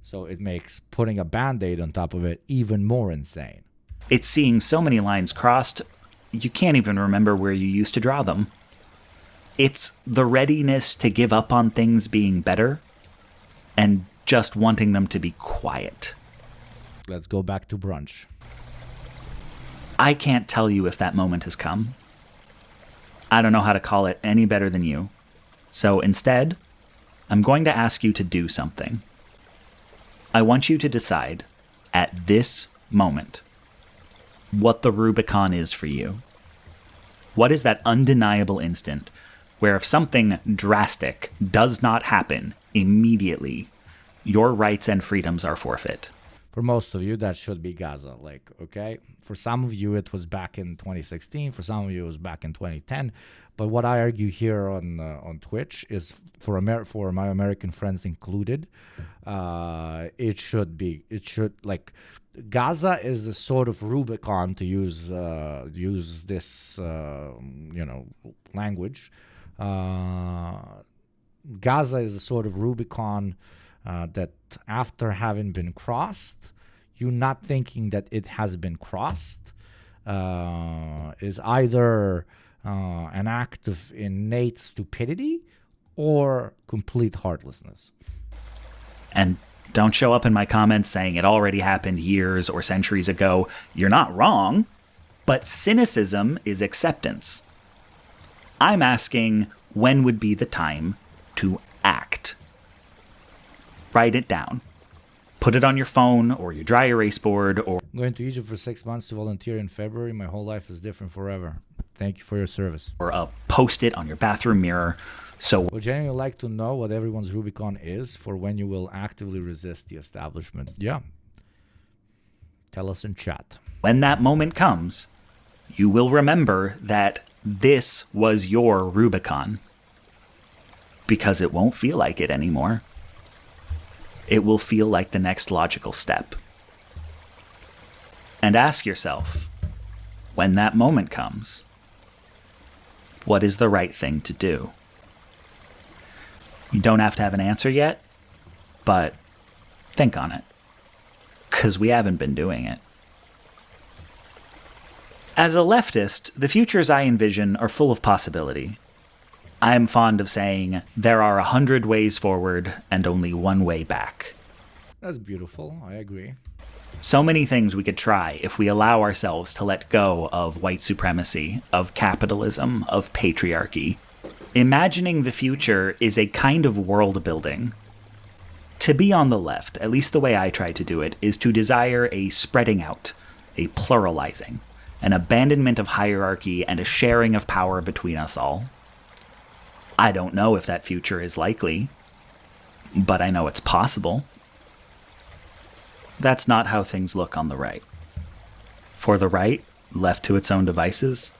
So it makes putting a Band-Aid on top of it even more insane. It's seeing so many lines crossed, you can't even remember where you used to draw them. It's the readiness to give up on things being better and just wanting them to be quiet. Let's go back to brunch. I can't tell you if that moment has come. I don't know how to call it any better than you. So instead, I'm going to ask you to do something. I want you to decide, at this moment, what the Rubicon is for you. What is that undeniable instant where if something drastic does not happen immediately, your rights and freedoms are forfeit? For most of you, that should be Gaza. Like, okay? For some of you, it was back in 2016. For some of you, it was back in 2010. But what I argue here on Twitch is, for my American friends included, it should like, Gaza is the sort of Rubicon, to use this language. Gaza is the sort of Rubicon that after having been crossed, you not thinking that it has been crossed is either an act of innate stupidity or complete heartlessness. And don't show up in my comments saying it already happened years or centuries ago. You're not wrong, but cynicism is acceptance. I'm asking, when would be the time to act? Write it down. Put it on your phone or your dry erase board. Or I'm going to Egypt for 6 months to volunteer in February. My whole life is different forever. Thank you for your service. Or post it on your bathroom mirror. So would genuinely like to know what everyone's Rubicon is for when you will actively resist the establishment. Yeah. Tell us in chat. When that moment comes, you will remember that this was your Rubicon. Because it won't feel like it anymore. It will feel like the next logical step. And ask yourself, when that moment comes, what is the right thing to do? You don't have to have an answer yet, but think on it. Because we haven't been doing it. As a leftist, the futures I envision are full of possibility. I'm fond of saying there are 100 ways forward and only one way back. That's beautiful. I agree. So many things we could try if we allow ourselves to let go of white supremacy, of capitalism, of patriarchy. Imagining the future is a kind of world building. To be on the left, at least the way I try to do it, is to desire a spreading out, a pluralizing, an abandonment of hierarchy, and a sharing of power between us all. I don't know if that future is likely, but I know it's possible. That's not how things look on the right. For the right, left to its own devices,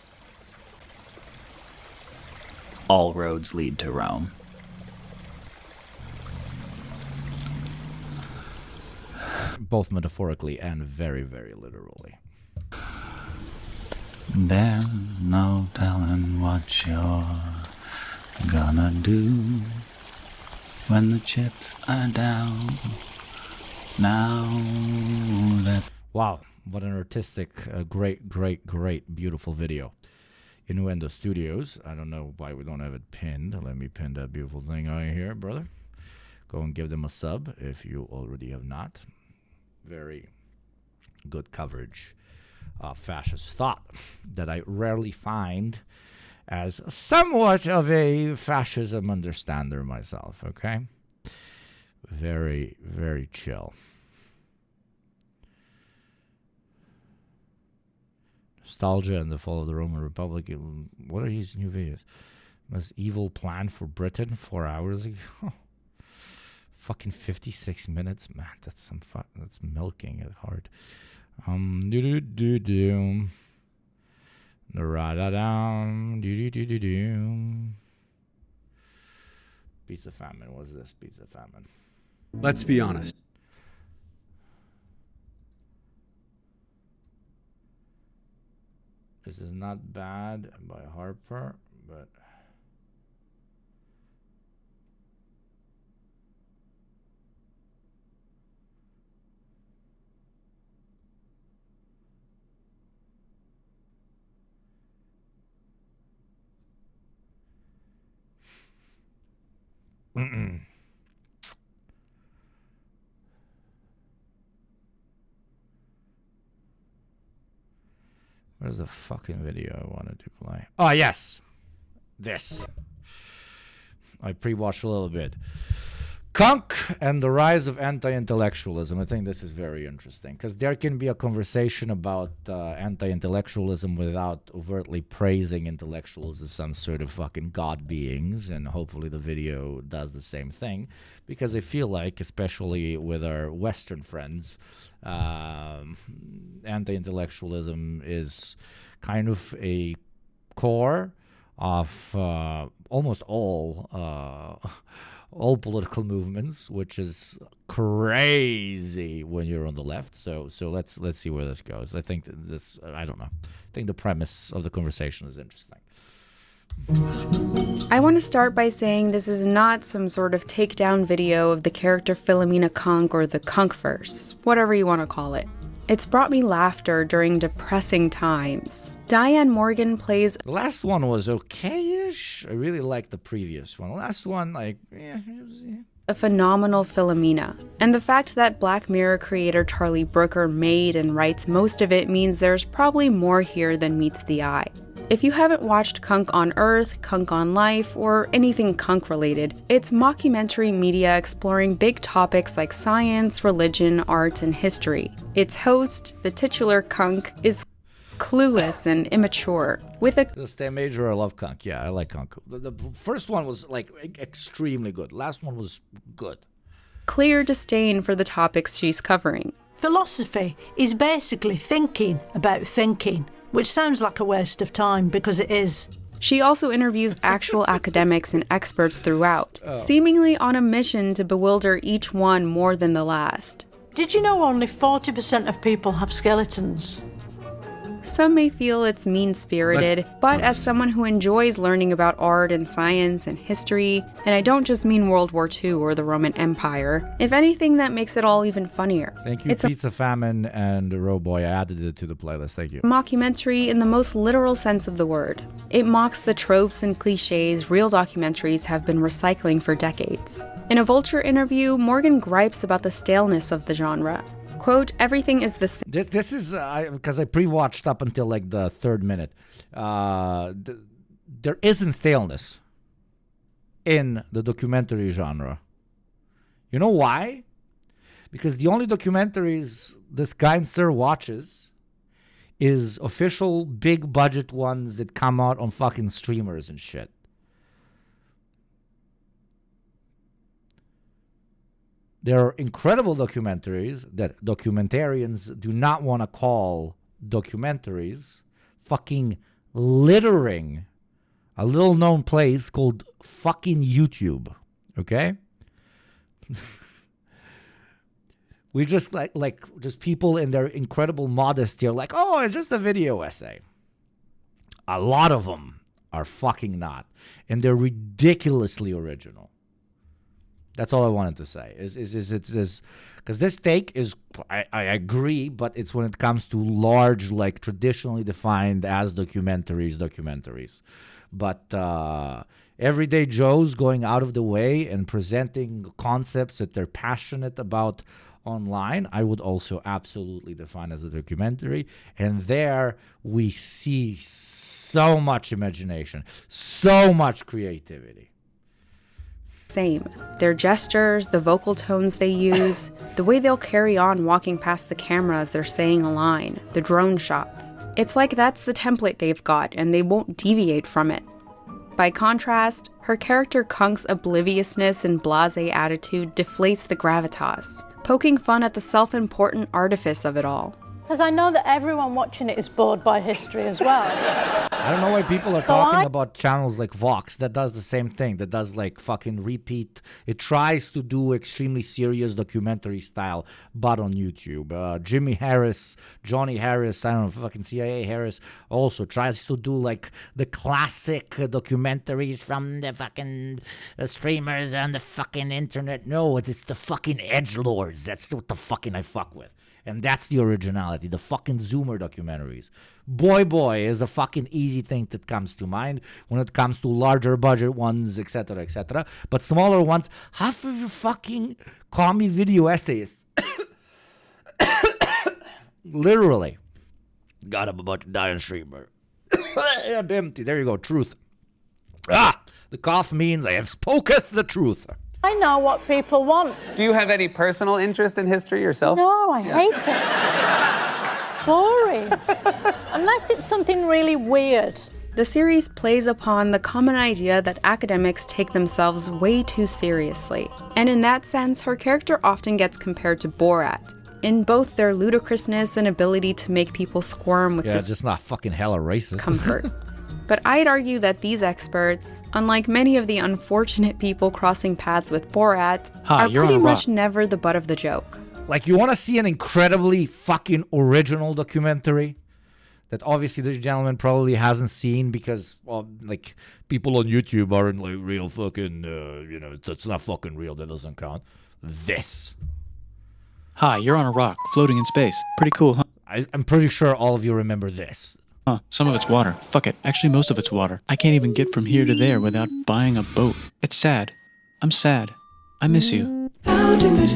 all roads lead to Rome. Both metaphorically and very, very literally. There's no telling what you're gonna do when the chips are down. Now that... Wow, what an artistic, great, beautiful video. Innuendo Studios. I don't know why we don't have it pinned. Let me pin that beautiful thing right here, brother. Go and give them a sub if you already have not. Very good coverage of fascist thought that I rarely find as somewhat of a fascism understander myself, okay? Very, very chill. Nostalgia and the Fall of the Roman Republic. What are these new videos? Most evil plan for Britain 4 hours ago. Fucking 56 minutes, man. That's some that's milking it hard. Pizza famine. What's this? Pizza famine. Let's be honest. This is not bad by Harper, but where's the fucking video I wanted to play? Oh, yes. This. I pre-watched a little bit. Kunk and the rise of anti-intellectualism. I think this is very interesting because there can be a conversation about anti-intellectualism without overtly praising intellectuals as some sort of fucking god beings, and hopefully the video does the same thing, because I feel like, especially with our Western friends, anti-intellectualism is kind of a core of almost all political movements, which is crazy when you're on the left. So let's see where this goes. I think this, I don't know. I think the premise of the conversation is interesting. I want to start by saying this is not some sort of takedown video of the character Philomena Kunk or the Kunkverse, whatever you want to call it. It's brought me laughter during depressing times. Diane Morgan plays... The last one was okay-ish. I really liked the previous one. The last one, like, it was... a phenomenal Philomena. And the fact that Black Mirror creator Charlie Brooker made and writes most of it means there's probably more here than meets the eye. If you haven't watched Kunk on Earth, Kunk on Life, or anything Kunk related, it's mockumentary media exploring big topics like science, religion, art, and history. Its host, the titular Kunk, is clueless and immature. With a the Stan Major, I love Kunk. Yeah, I like Kunk. The first one was like extremely good. Last one was good. Clear disdain for the topics she's covering. Philosophy is basically thinking about thinking, which sounds like a waste of time because it is. She also interviews actual academics and experts throughout, seemingly on a mission to bewilder each one more than the last. Did you know only 40% of people have skeletons? Some may feel it's mean-spirited, but as someone who enjoys learning about art and science and history, and I don't just mean World War II or the Roman Empire, if anything, that makes it all even funnier. Thank you, Pizza Famine and Roboy. I added it to the playlist. Thank you. Mockumentary in the most literal sense of the word. It mocks the tropes and cliches real documentaries have been recycling for decades. In a Vulture interview, Morgan gripes about the staleness of the genre. Quote, everything is the same. This is, because I pre-watched up until like the third minute. There isn't staleness in the documentary genre. You know why? Because the only documentaries this kind sir watches is official big budget ones that come out on fucking streamers and shit. There are incredible documentaries that documentarians do not want to call documentaries, fucking littering a little known place called fucking YouTube. Okay? We just like just people in their incredible modesty are like, oh, it's just a video essay. A lot of them are fucking not. And they're ridiculously original. That's all I wanted to say. Is because this take is, I agree, but it's when it comes to large, like traditionally defined as documentaries. But everyday Joes going out of the way and presenting concepts that they're passionate about online, I would also absolutely define as a documentary. And there we see so much imagination, so much creativity. Same. Their gestures, the vocal tones they use, the way they'll carry on walking past the camera as they're saying a line, the drone shots. It's like that's the template they've got and they won't deviate from it. By contrast, her character Kunk's obliviousness and blasé attitude deflates the gravitas, poking fun at the self-important artifice of it all. Because I know that everyone watching it is bored by history as well. I don't know why people are talking about channels like Vox that does the same thing, that does like fucking repeat. It tries to do extremely serious documentary style, but on YouTube. Jimmy Harris, Johnny Harris, I don't know, fucking CIA Harris also tries to do like the classic documentaries from the fucking streamers on the fucking internet. No, it's the fucking edgelords. That's what the fucking I fuck with. And that's the originality, the fucking Zoomer documentaries. Boy is a fucking easy thing that comes to mind when it comes to larger budget ones, etc., etc. But smaller ones, half of your fucking commie video essayists. Literally. God, I'm about to die on streamer. Empty. There you go, truth. The cough means I have spoketh the truth. I know what people want. Do you have any personal interest in history yourself? No, I hate it. Boring. Unless it's something really weird. The series plays upon the common idea that academics take themselves way too seriously. And in that sense, her character often gets compared to Borat, in both their ludicrousness and ability to make people squirm with just not fucking hella racist. discomfort. But I'd argue that these experts, unlike many of the unfortunate people crossing paths with Borat, are pretty much never the butt of the joke. Like, you want to see an incredibly fucking original documentary that obviously this gentleman probably hasn't seen because, well, like, people on YouTube aren't like real fucking, you know, that's not fucking real, that doesn't count. This. Hi, you're on a rock, floating in space. Pretty cool, huh? I'm pretty sure all of you remember this. Huh, some of it's water. Fuck it, actually most of it's water. I can't even get from here to there without buying a boat. It's sad. I'm sad. I miss you.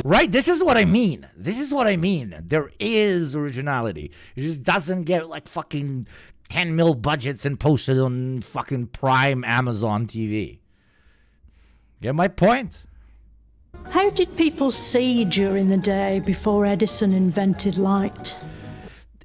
Right, this is what I mean. This is what I mean. There is originality. It just doesn't get like fucking 10 mil budgets and posted on fucking Prime Amazon TV. Get my point? How did people see during the day before Edison invented light?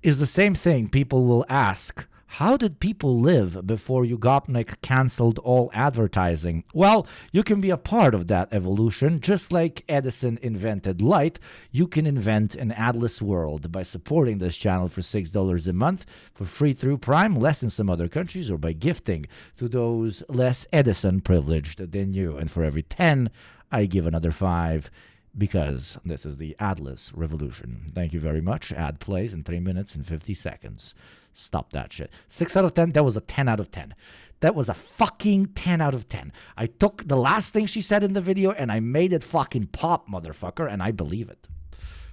Is the same thing people will ask. How did people live before Yugopnik canceled all advertising? Well, you can be a part of that evolution. Just like Edison invented light, you can invent an adless world by supporting this channel for $6 a month for free through Prime, less in some other countries, or by gifting to those less Edison privileged than you. And for every 10, I give another 5. Because this is the Atlas Revolution. Thank you very much. Ad plays in 3 minutes and 50 seconds. Stop that shit. 6 out of 10. That was a 10 out of 10. That was a fucking 10 out of 10. I took the last thing she said in the video and I made it fucking pop, motherfucker, and I believe it.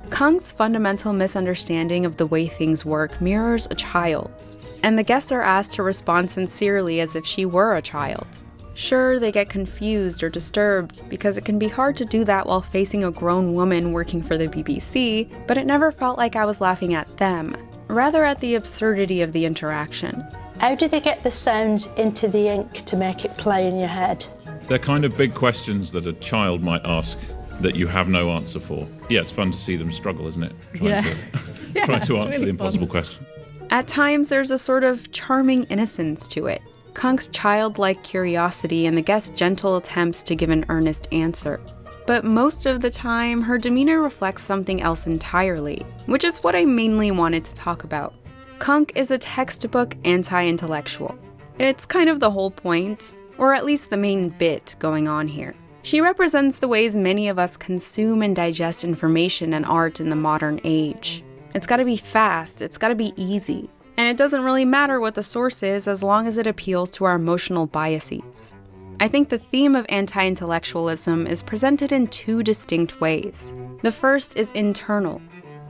Kung's fundamental misunderstanding of the way things work mirrors a child's, and the guests are asked to respond sincerely as if she were a child. Sure, they get confused or disturbed, because it can be hard to do that while facing a grown woman working for the BBC, but it never felt like I was laughing at them, rather at the absurdity of the interaction. How do they get the sounds into the ink to make it play in your head? They're kind of big questions that a child might ask that you have no answer for. Yeah, it's fun to see them struggle, isn't it? Trying to answer the impossible question. At times, there's a sort of charming innocence to it. Kung's childlike curiosity and the guest's gentle attempts to give an earnest answer. But most of the time, her demeanor reflects something else entirely, which is what I mainly wanted to talk about. Kung is a textbook anti-intellectual. It's kind of the whole point, or at least the main bit going on here. She represents the ways many of us consume and digest information and art in the modern age. It's gotta be fast, it's gotta be easy. And it doesn't really matter what the source is as long as it appeals to our emotional biases. I think the theme of anti-intellectualism is presented in 2 distinct ways. The first is internal.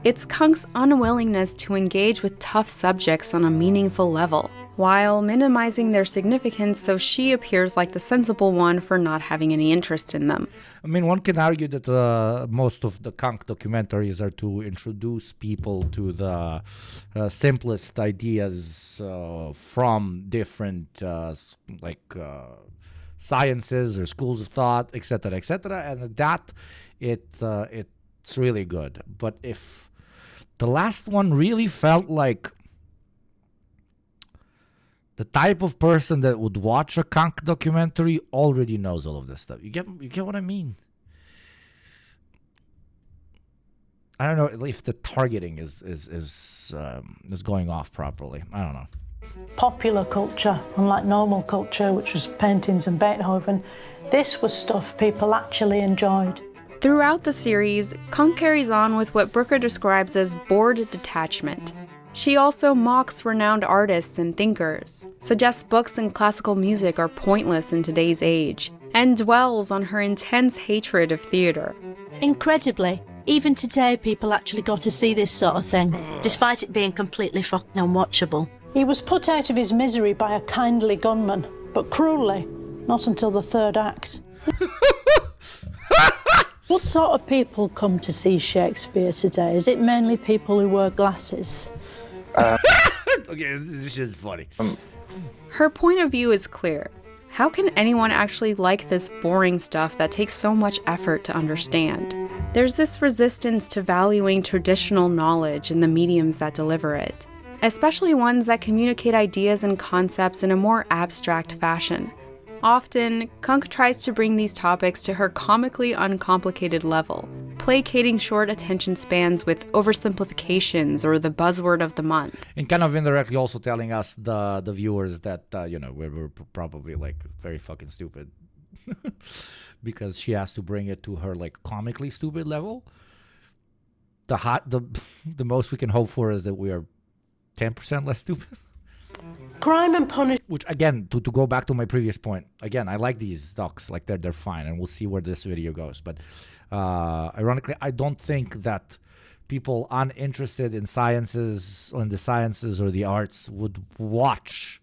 It's Kung's unwillingness to engage with tough subjects on a meaningful level, while minimizing their significance so she appears like the sensible one for not having any interest in them. I mean, one can argue that most of the Kung documentaries are to introduce people to the simplest ideas from different sciences or schools of thought, etc., and that it's really good. But if the last one really felt like the type of person that would watch a Kung documentary already knows all of this stuff. You get what I mean? I don't know if the targeting is going off properly. I don't know. Popular culture, unlike normal culture, which was paintings and Beethoven, this was stuff people actually enjoyed. Throughout the series, Kung carries on with what Brooker describes as bored detachment. She also mocks renowned artists and thinkers, suggests books and classical music are pointless in today's age, and dwells on her intense hatred of theater. Incredibly, even today people actually got to see this sort of thing, despite it being completely fucking unwatchable. He was put out of his misery by a kindly gunman, but cruelly, not until the 3rd act. What sort of people come to see Shakespeare today? Is it mainly people who wear glasses? Okay, this is funny. Her point of view is clear. How can anyone actually like this boring stuff that takes so much effort to understand? There's this resistance to valuing traditional knowledge in the mediums that deliver it, especially ones that communicate ideas and concepts in a more abstract fashion. Often, Kunk tries to bring these topics to her comically uncomplicated level, placating short attention spans with oversimplifications or the buzzword of the month. And kind of indirectly also telling us, the viewers, that, we're probably, like, very fucking stupid. Because she has to bring it to her, like, comically stupid level. The most we can hope for is that we are 10% less stupid. Crime and punishment. Which, again, to go back to my previous point, again, I like these docs, like they're fine, and we'll see where this video goes. But ironically, I don't think that people uninterested in sciences, or in the sciences or the arts, would watch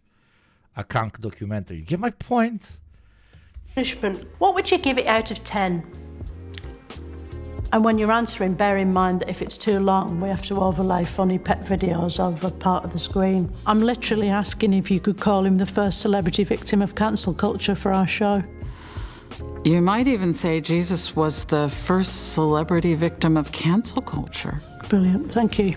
a Kunk documentary. You get my point? Punishment. What would you give it out of 10? And when you're answering, bear in mind that if it's too long, we have to overlay funny pet videos over part of the screen. I'm literally asking if you could call him the first celebrity victim of cancel culture for our show. You might even say Jesus was the first celebrity victim of cancel culture. Brilliant, thank you.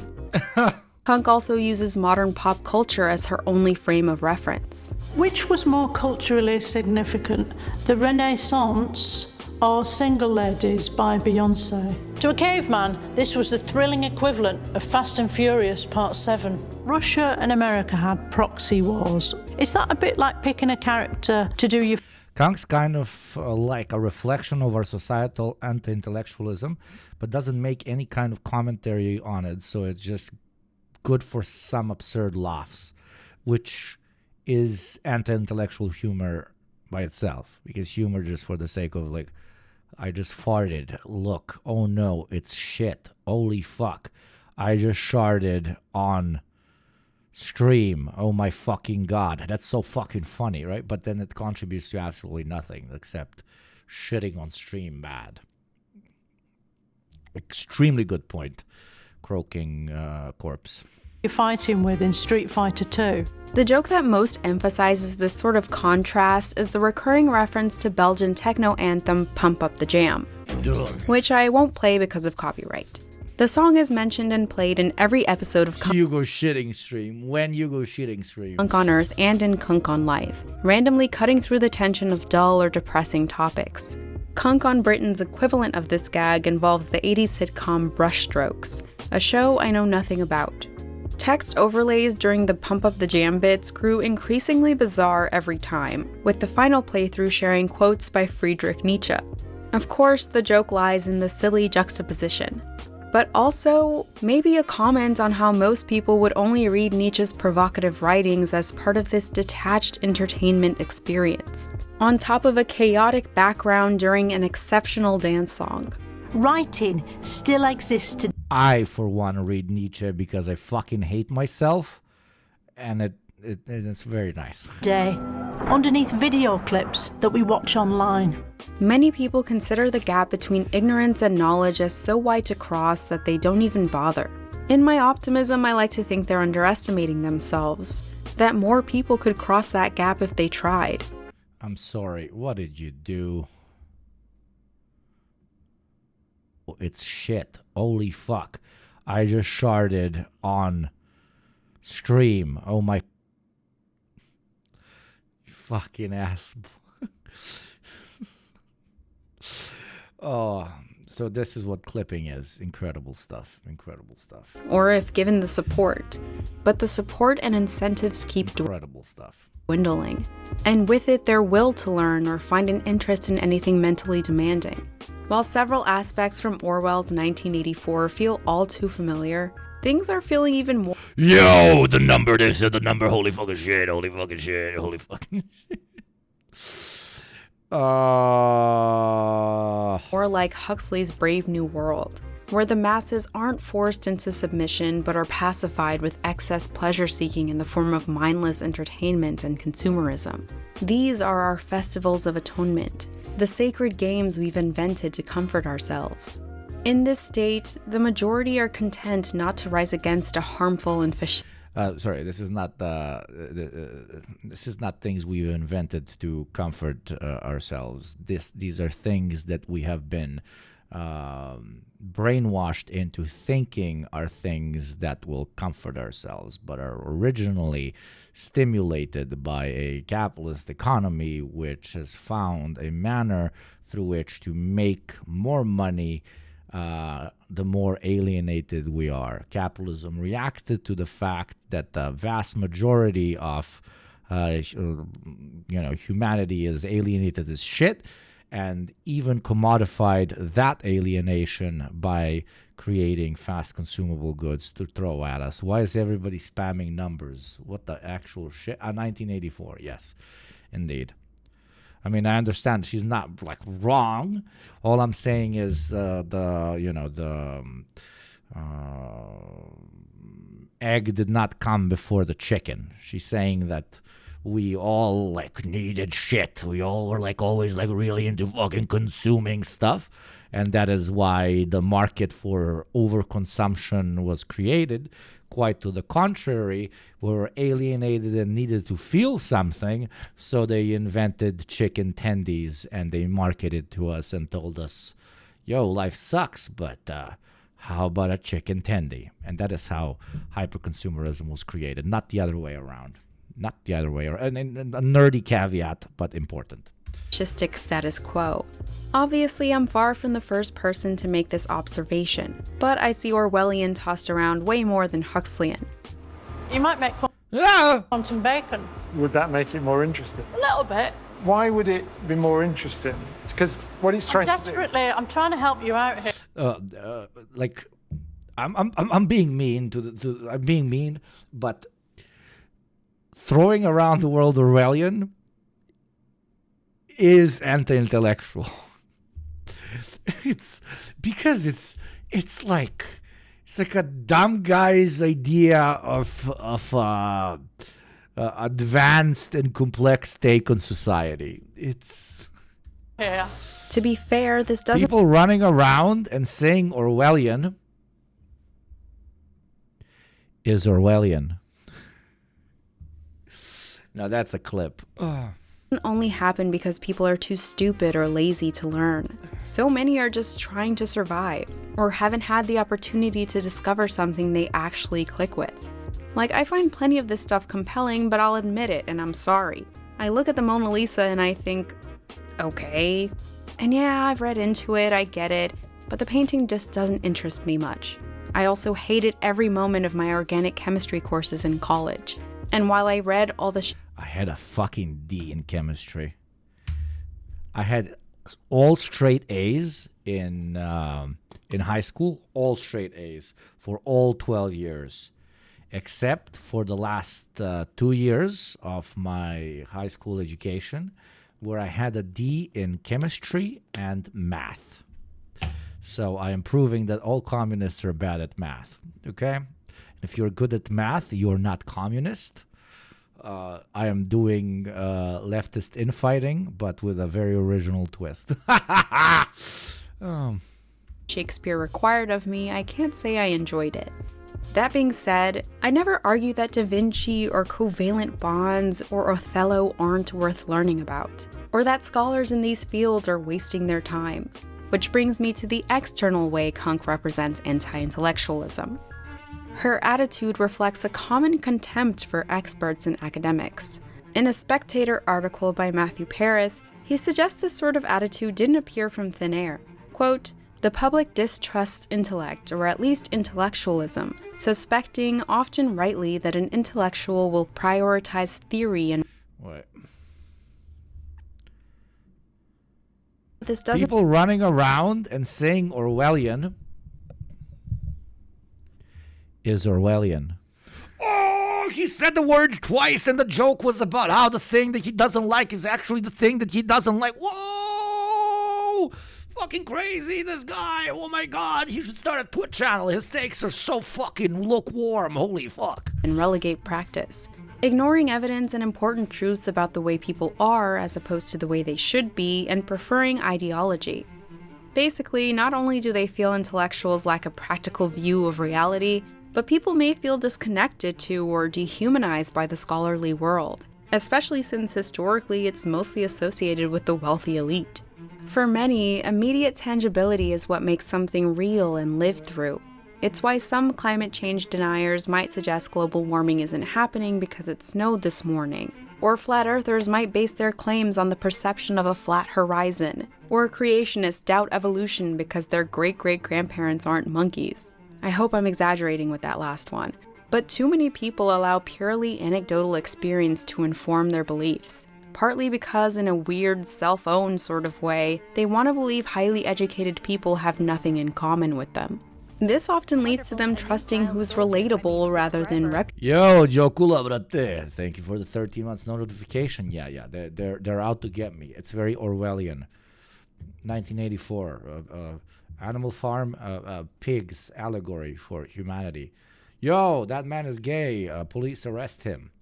Kunk also uses modern pop culture as her only frame of reference. Which was more culturally significant, the Renaissance or Single Ladies by Beyoncé? To a caveman, this was the thrilling equivalent of Fast and Furious Part 7. Russia and America had proxy wars. Is that a bit like picking a character to do your... Kunk's kind of like a reflection of our societal anti-intellectualism, but doesn't make any kind of commentary on it, so it's just good for some absurd laughs, which is anti-intellectual humor by itself, because humor just for the sake of, like, I just farted, look, oh no, it's shit, holy fuck, I just sharded on stream, oh my fucking god, that's so fucking funny, right? But then it contributes to absolutely nothing except shitting on stream bad. Extremely good point, croaking corpse. You're fighting with in Street Fighter 2. The joke that most emphasizes this sort of contrast is the recurring reference to Belgian techno anthem Pump Up the Jam, which I won't play because of copyright. The song is mentioned and played in every episode of Kunk on Earth and in Kunk on Life, randomly cutting through the tension of dull or depressing topics. Kunk on Britain's equivalent of this gag involves the 80s sitcom Brushstrokes, a show I know nothing about. Text overlays during the Pump Up the Jam bits grew increasingly bizarre every time, with the final playthrough sharing quotes by Friedrich Nietzsche. Of course, the joke lies in the silly juxtaposition, but also maybe a comment on how most people would only read Nietzsche's provocative writings as part of this detached entertainment experience, on top of a chaotic background during an exceptional dance song. Writing still exists today. I, for one, read Nietzsche because I fucking hate myself, and it's very nice. Underneath video clips that we watch online. Many people consider the gap between ignorance and knowledge as so wide to cross that they don't even bother. In my optimism, I like to think they're underestimating themselves, that more people could cross that gap if they tried. I'm sorry, what did you do? It's shit. Holy fuck. I just sharded on stream. Oh my fucking ass. Oh, so this is what clipping is. Incredible stuff. Incredible stuff. Or if given the support. But the support and incentives keep incredible stuff. Dwindling. And with it, their will to learn or find an interest in anything mentally demanding. While several aspects from Orwell's 1984 feel all too familiar, things are feeling even more— Yo, the number, they said the number, holy fucking shit, holy fucking shit, holy fucking shit. Or like Huxley's Brave New World, where the masses aren't forced into submission but are pacified with excess pleasure-seeking in the form of mindless entertainment and consumerism. These are our festivals of atonement, the sacred games we've invented to comfort ourselves. In this state, the majority are content not to rise against a harmful and Sorry, this is not this is not things we've invented to comfort ourselves. These are things that we have been brainwashed into thinking are things that will comfort ourselves, but are originally stimulated by a capitalist economy, which has found a manner through which to make more money the more alienated we are. Capitalism reacted to the fact that the vast majority of humanity is alienated as shit, and even commodified that alienation by creating fast consumable goods to throw at us. Why is everybody spamming numbers? What the actual shit? 1984, yes, indeed. I mean, I understand she's not wrong. All I'm saying is the egg did not come before the chicken. She's saying that we all needed shit. We all were always really into fucking consuming stuff. And that is why the market for overconsumption was created. Quite to the contrary, we were alienated and needed to feel something, so they invented chicken tendies and they marketed to us and told us, yo, life sucks, but how about a chicken tendy? And that is how hyperconsumerism was created, not the other way around. Not the other way around. And a nerdy caveat, but important. Fascistic status quo. Obviously, I'm far from the first person to make this observation, but I see Orwellian tossed around way more than Huxleyan. You might make quantum bacon. Would that make it more interesting? A little bit. Why would it be more interesting? Because what he's trying to do... I'm trying to help you out here. I'm being mean I'm being mean, but throwing around the word Orwellian is anti-intellectual. It's because it's like a dumb guy's idea of advanced and complex take on society. It's To be fair, this doesn't... People running around and saying Orwellian is Orwellian. Now that's a clip. only happen because people are too stupid or lazy to learn. So many are just trying to survive, or haven't had the opportunity to discover something they actually click with. I find plenty of this stuff compelling, but I'll admit it, and I'm sorry. I look at the Mona Lisa and I think, okay. And yeah, I've read into it, I get it, but the painting just doesn't interest me much. I also hated every moment of my organic chemistry courses in college. And while I read all the I had a fucking D in chemistry. I had all straight A's in high school, all straight A's for all 12 years, except for the last 2 years of my high school education, where I had a D in chemistry and math. So I am proving that all communists are bad at math, okay? If you're good at math, you're not communist. I am doing leftist infighting, but with a very original twist. Shakespeare required of me, I can't say I enjoyed it. That being said, I never argue that Da Vinci or covalent bonds or Othello aren't worth learning about, or that scholars in these fields are wasting their time. Which brings me to the external way Kunk represents anti-intellectualism. Her attitude reflects a common contempt for experts and academics. In a Spectator article by Matthew Paris, he suggests this sort of attitude didn't appear from thin air. Quote, "The public distrusts intellect, or at least intellectualism, suspecting, often rightly, that an intellectual will prioritize theory and..." What? This doesn't... People running around and saying Orwellian is Orwellian. Oh, he said the word twice and the joke was about how the thing that he doesn't like is actually the thing that he doesn't like. Whoa! Fucking crazy, this guy. Oh my god, he should start a Twitch channel. His takes are so fucking lukewarm. Holy fuck. And relegate practice. Ignoring evidence and important truths about the way people are as opposed to the way they should be, and preferring ideology. Basically, not only do they feel intellectuals lack a practical view of reality, But people may feel disconnected to or dehumanized by the scholarly world, especially since historically it's mostly associated with the wealthy elite. For many, immediate tangibility is what makes something real and lived through. It's why some climate change deniers might suggest global warming isn't happening because it snowed this morning, or flat earthers might base their claims on the perception of a flat horizon, or creationists doubt evolution because their great-great-grandparents aren't monkeys. I hope I'm exaggerating with that last one, but too many people allow purely anecdotal experience to inform their beliefs, partly because in a weird, self-owned sort of way, they want to believe highly educated people have nothing in common with them. This often leads to them trusting who's relatable rather than reputable. Yo, Joe Kula, brate. Thank you for the 13 months notification. Yeah, they're out to get me. It's very Orwellian. 1984. Animal Farm, pigs allegory for humanity. Yo, that man is gay. Police arrest him.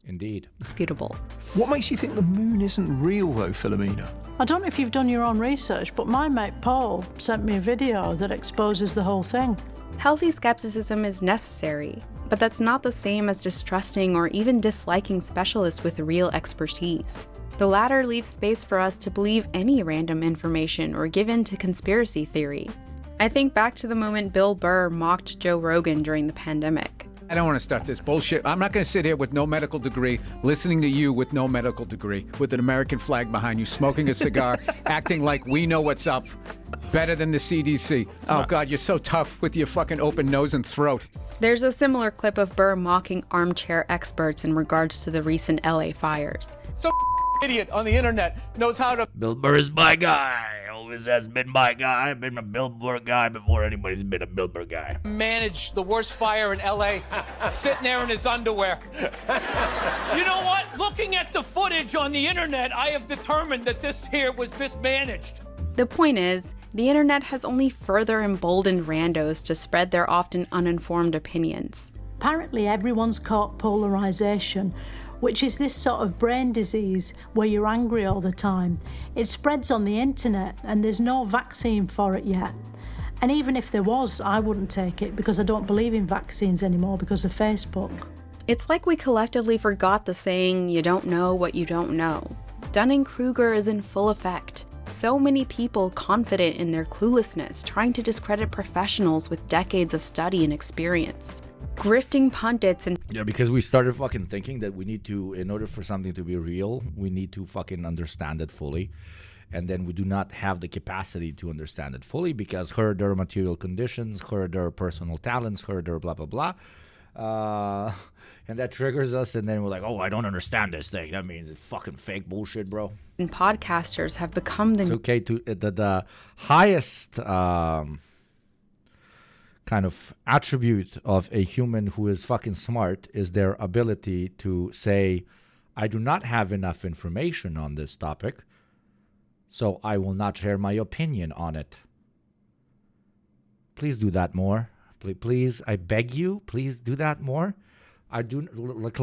Indeed. Reputable. What makes you think the moon isn't real, though, Philomena? I don't know if you've done your own research, but my mate Paul sent me a video that exposes the whole thing. Healthy skepticism is necessary, but that's not the same as distrusting or even disliking specialists with real expertise. The latter leaves space for us to believe any random information or give in to conspiracy theory. I think back to the moment Bill Burr mocked Joe Rogan during the pandemic. I don't want to start this bullshit. I'm not going to sit here with no medical degree, listening to you with no medical degree, with an American flag behind you, smoking a cigar, acting like we know what's up. Better than the CDC. Oh, God, you're so tough with your fucking open nose and throat. There's a similar clip of Burr mocking armchair experts in regards to the recent LA fires. Some idiot on the internet knows how to... Bill Burr is my guy. Always has been my guy. I've been a Bill Burr guy before anybody's been a Bill Burr guy. manage the worst fire in LA, sitting there in his underwear. You know what? Looking at the footage on the internet, I have determined that this here was mismanaged. The point is, the internet has only further emboldened randos to spread their often uninformed opinions. Apparently everyone's caught polarization, which is this sort of brain disease where you're angry all the time. It spreads on the internet and there's no vaccine for it yet. And even if there was, I wouldn't take it because I don't believe in vaccines anymore because of Facebook. It's like we collectively forgot the saying, you don't know what you don't know. Dunning-Kruger is in full effect. So many people confident in their cluelessness, trying to discredit professionals with decades of study and experience. Grifting pundits and... Yeah, because we started fucking thinking that we need to, in order for something to be real, we need to fucking understand it fully. And then we do not have the capacity to understand it fully because their material conditions, their personal talents, their blah, blah, blah. And that triggers us, and then we're like, oh, I don't understand this thing. That means it's fucking fake bullshit, bro. And podcasters have become the... It's okay to... The highest... kind of attribute of a human who is fucking smart is their ability to say, I do not have enough information on this topic, so I will not share my opinion on it. Please do that more. Please, I beg you, please do that more. I do. Look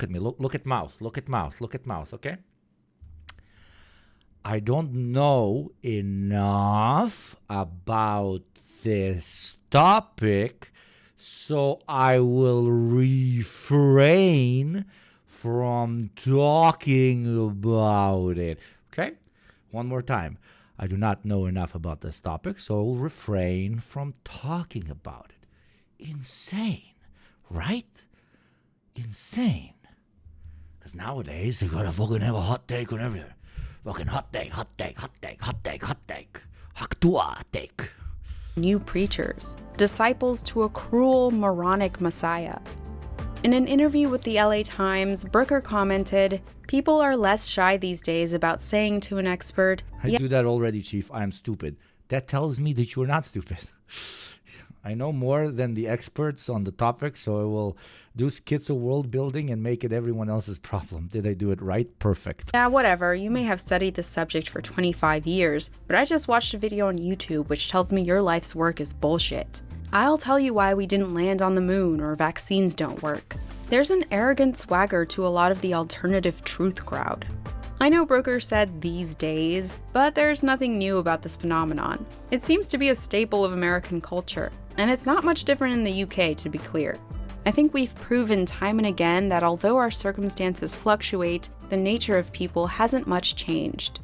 at me. Look at mouth. Look at mouth. Look at mouth, okay? I don't know enough about this topic, so I will refrain from talking about it. Okay? One more time. I do not know enough about this topic, so I will refrain from talking about it. Insane, right? Insane. Because nowadays, they gotta fucking have a hot take on everything. Fucking hot take, hot take, hot take, hot take, hot take. Hot take. New preachers, disciples to a cruel, moronic Messiah. In an interview with the LA Times, Brooker commented, people are less shy these days about saying to an expert, I do that already, Chief. I am stupid. That tells me that you're not stupid. I know more than the experts on the topic, so I will do schizo world building and make it everyone else's problem. Did I do it right? Perfect. Yeah, whatever. You may have studied this subject for 25 years, but I just watched a video on YouTube which tells me your life's work is bullshit. I'll tell you why we didn't land on the moon or vaccines don't work. There's an arrogant swagger to a lot of the alternative truth crowd. I know Brooker said these days, but there's nothing new about this phenomenon. It seems to be a staple of American culture. And it's not much different in the UK, to be clear. I think we've proven time and again that although our circumstances fluctuate, the nature of people hasn't much changed.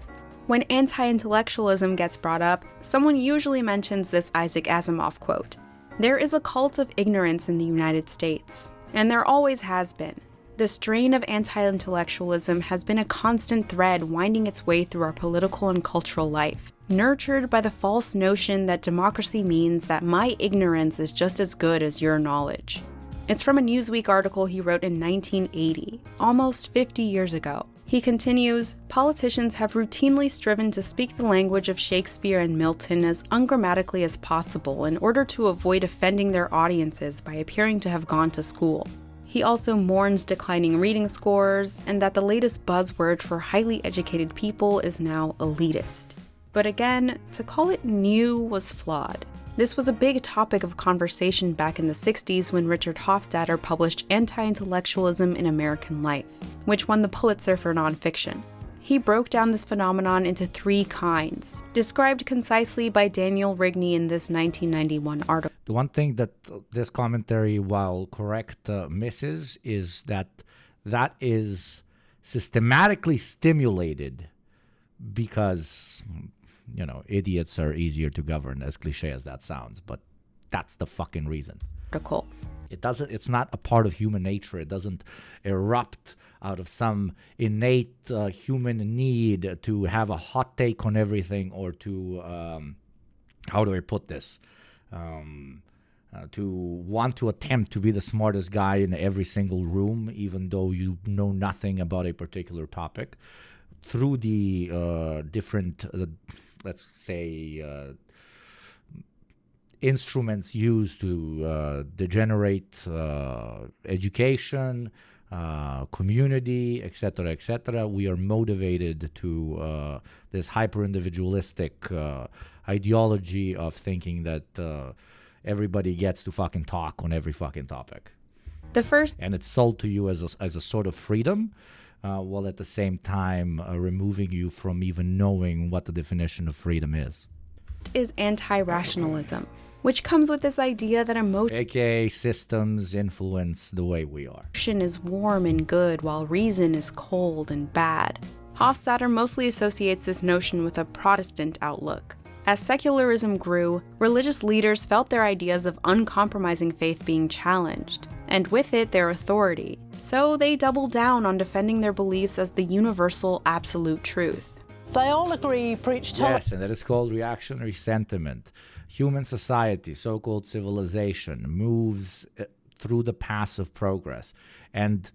When anti-intellectualism gets brought up, someone usually mentions this Isaac Asimov quote. There is a cult of ignorance in the United States, and there always has been. The strain of anti-intellectualism has been a constant thread winding its way through our political and cultural life, nurtured by the false notion that democracy means that my ignorance is just as good as your knowledge. It's from a Newsweek article he wrote in 1980, almost 50 years ago. He continues, politicians have routinely striven to speak the language of Shakespeare and Milton as ungrammatically as possible in order to avoid offending their audiences by appearing to have gone to school. He also mourns declining reading scores and that the latest buzzword for highly educated people is now elitist. But again, to call it new was flawed. This was a big topic of conversation back in the 60s when Richard Hofstadter published Anti-Intellectualism in American Life, which won the Pulitzer for nonfiction. He broke down this phenomenon into 3 kinds, described concisely by Daniel Rigney in this 1991 article. The one thing that this commentary, while correct, misses is that is systematically stimulated because, idiots are easier to govern, as cliche as that sounds, but that's the fucking reason. It's not a part of human nature. It doesn't erupt out of some innate human need to have a hot take on everything or to, how do I put this? To want to attempt to be the smartest guy in every single room, even though you know nothing about a particular topic, through the different, let's say, instruments used to generate education, community, etc., we are motivated to this hyper-individualistic ideology of thinking that everybody gets to fucking talk on every fucking topic. And it's sold to you as a sort of freedom, while at the same time removing you from even knowing what the definition of freedom is anti-rationalism, which comes with this idea that emotion, aka systems, influence the way we are. Emotion is warm and good, while reason is cold and bad. Hofstadter mostly associates this notion with a Protestant outlook. As secularism grew, religious leaders felt their ideas of uncompromising faith being challenged, and with it their authority. So they doubled down on defending their beliefs as the universal absolute truth. They all agree, preach tolerance. Yes, and that is called reactionary sentiment. Human society, so-called civilization, moves through the paths of progress. And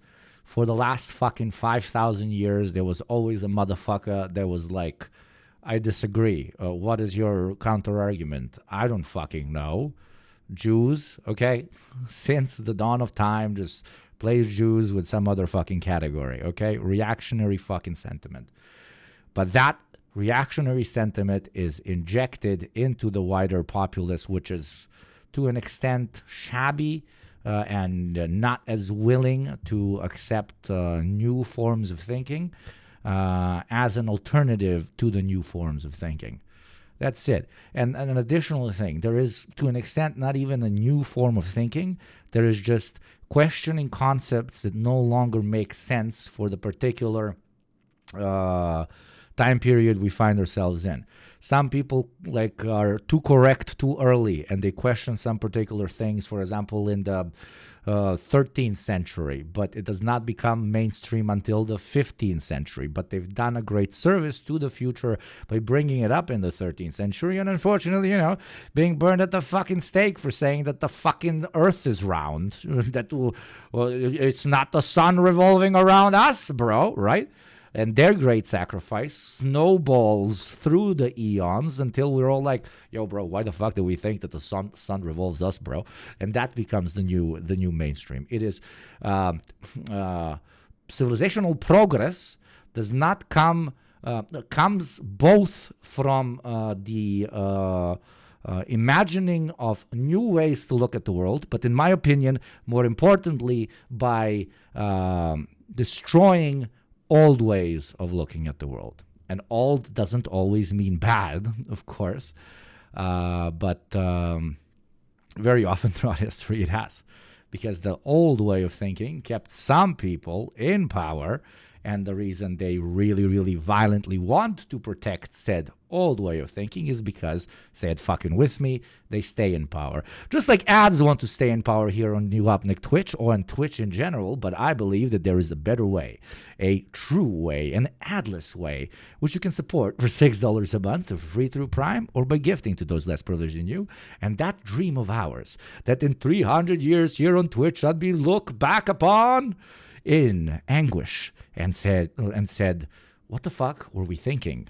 for the last fucking 5,000 years, there was always a motherfucker that was like, I disagree. What is your counter-argument? I don't fucking know. Jews, okay? Since the dawn of time, just plays Jews with some other fucking category, okay? Reactionary fucking sentiment. But that reactionary sentiment is injected into the wider populace, which is to an extent shabby and not as willing to accept new forms of thinking as an alternative to the new forms of thinking. That's it. And an additional thing, there is, to an extent, not even a new form of thinking. There is just questioning concepts that no longer make sense for the particular time period we find ourselves in. Some people are too correct too early, and they question some particular things, for example, in the 13th century, but it does not become mainstream until the 15th century. But they've done a great service to the future by bringing it up in the 13th century, and unfortunately, being burned at the fucking stake for saying that the fucking earth is round, that it's not the sun revolving around us, bro, right? And their great sacrifice snowballs through the eons until we're all like, yo, bro, why the fuck do we think that the sun revolves us, bro? And that becomes the new mainstream. It is civilizational progress does not come comes both from the imagining of new ways to look at the world, but in my opinion, more importantly, by destroying old ways of looking at the world. And old doesn't always mean bad, of course, but Very often throughout history it has. Because the old way of thinking kept some people in power, and the reason they really, really violently want to protect said old way of thinking is because, say it fucking with me, they stay in power. Just like ads want to stay in power here on YugopnikTwitch or on Twitch in general, but I believe that there is a better way, a true way, an adless way, which you can support for $6 a month, for free through Prime, or by gifting to those less privileged than you. And that dream of ours, that in 300 years here on Twitch, I'd be looked back upon in anguish and said, what the fuck were we thinking?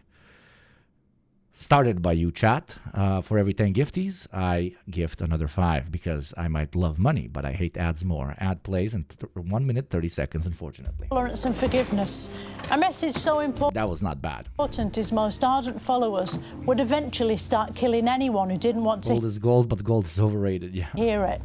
Started by you, chat. For every 10 gifties, I gift another 5 because I might love money, but I hate ads more. Ad plays in 1 minute, 30 seconds, unfortunately. Tolerance and forgiveness. A message so important. That was not bad. His most ardent followers would eventually start killing anyone who didn't want to Gold is gold, but gold is overrated, yeah. hear it.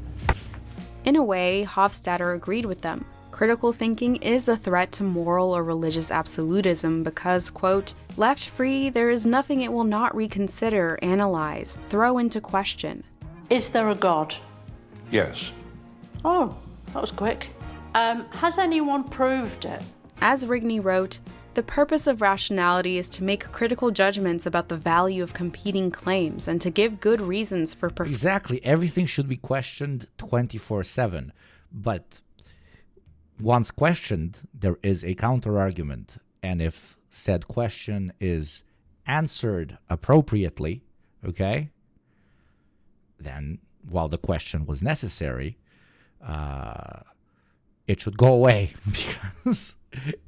In a way, Hofstadter agreed with them. Critical thinking is a threat to moral or religious absolutism because, quote, left free, there is nothing it will not reconsider, analyze, throw into question. Is there a God? Yes. Oh, that was quick. Has anyone proved it? As Rigney wrote, the purpose of rationality is to make critical judgments about the value of competing claims and to give good reasons for... Exactly. Everything should be questioned 24/7. But once questioned, there is a counter-argument. And if said question is answered appropriately, okay, then while the question was necessary, it should go away because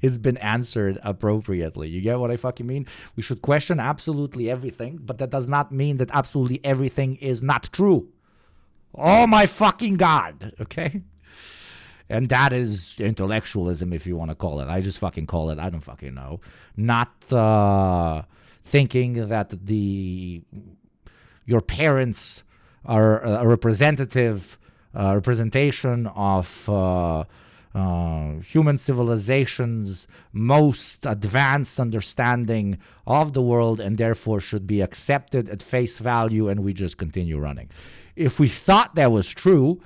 it's been answered appropriately. You get what I fucking mean? We should question absolutely everything, but that does not mean that absolutely everything is not true. Oh my fucking God, okay? And that is intellectualism, if you want to call it. I just fucking call it. I don't fucking know. Not thinking that your parents are a representation of human civilization's most advanced understanding of the world and therefore should be accepted at face value, and we just continue running. If we thought that was true,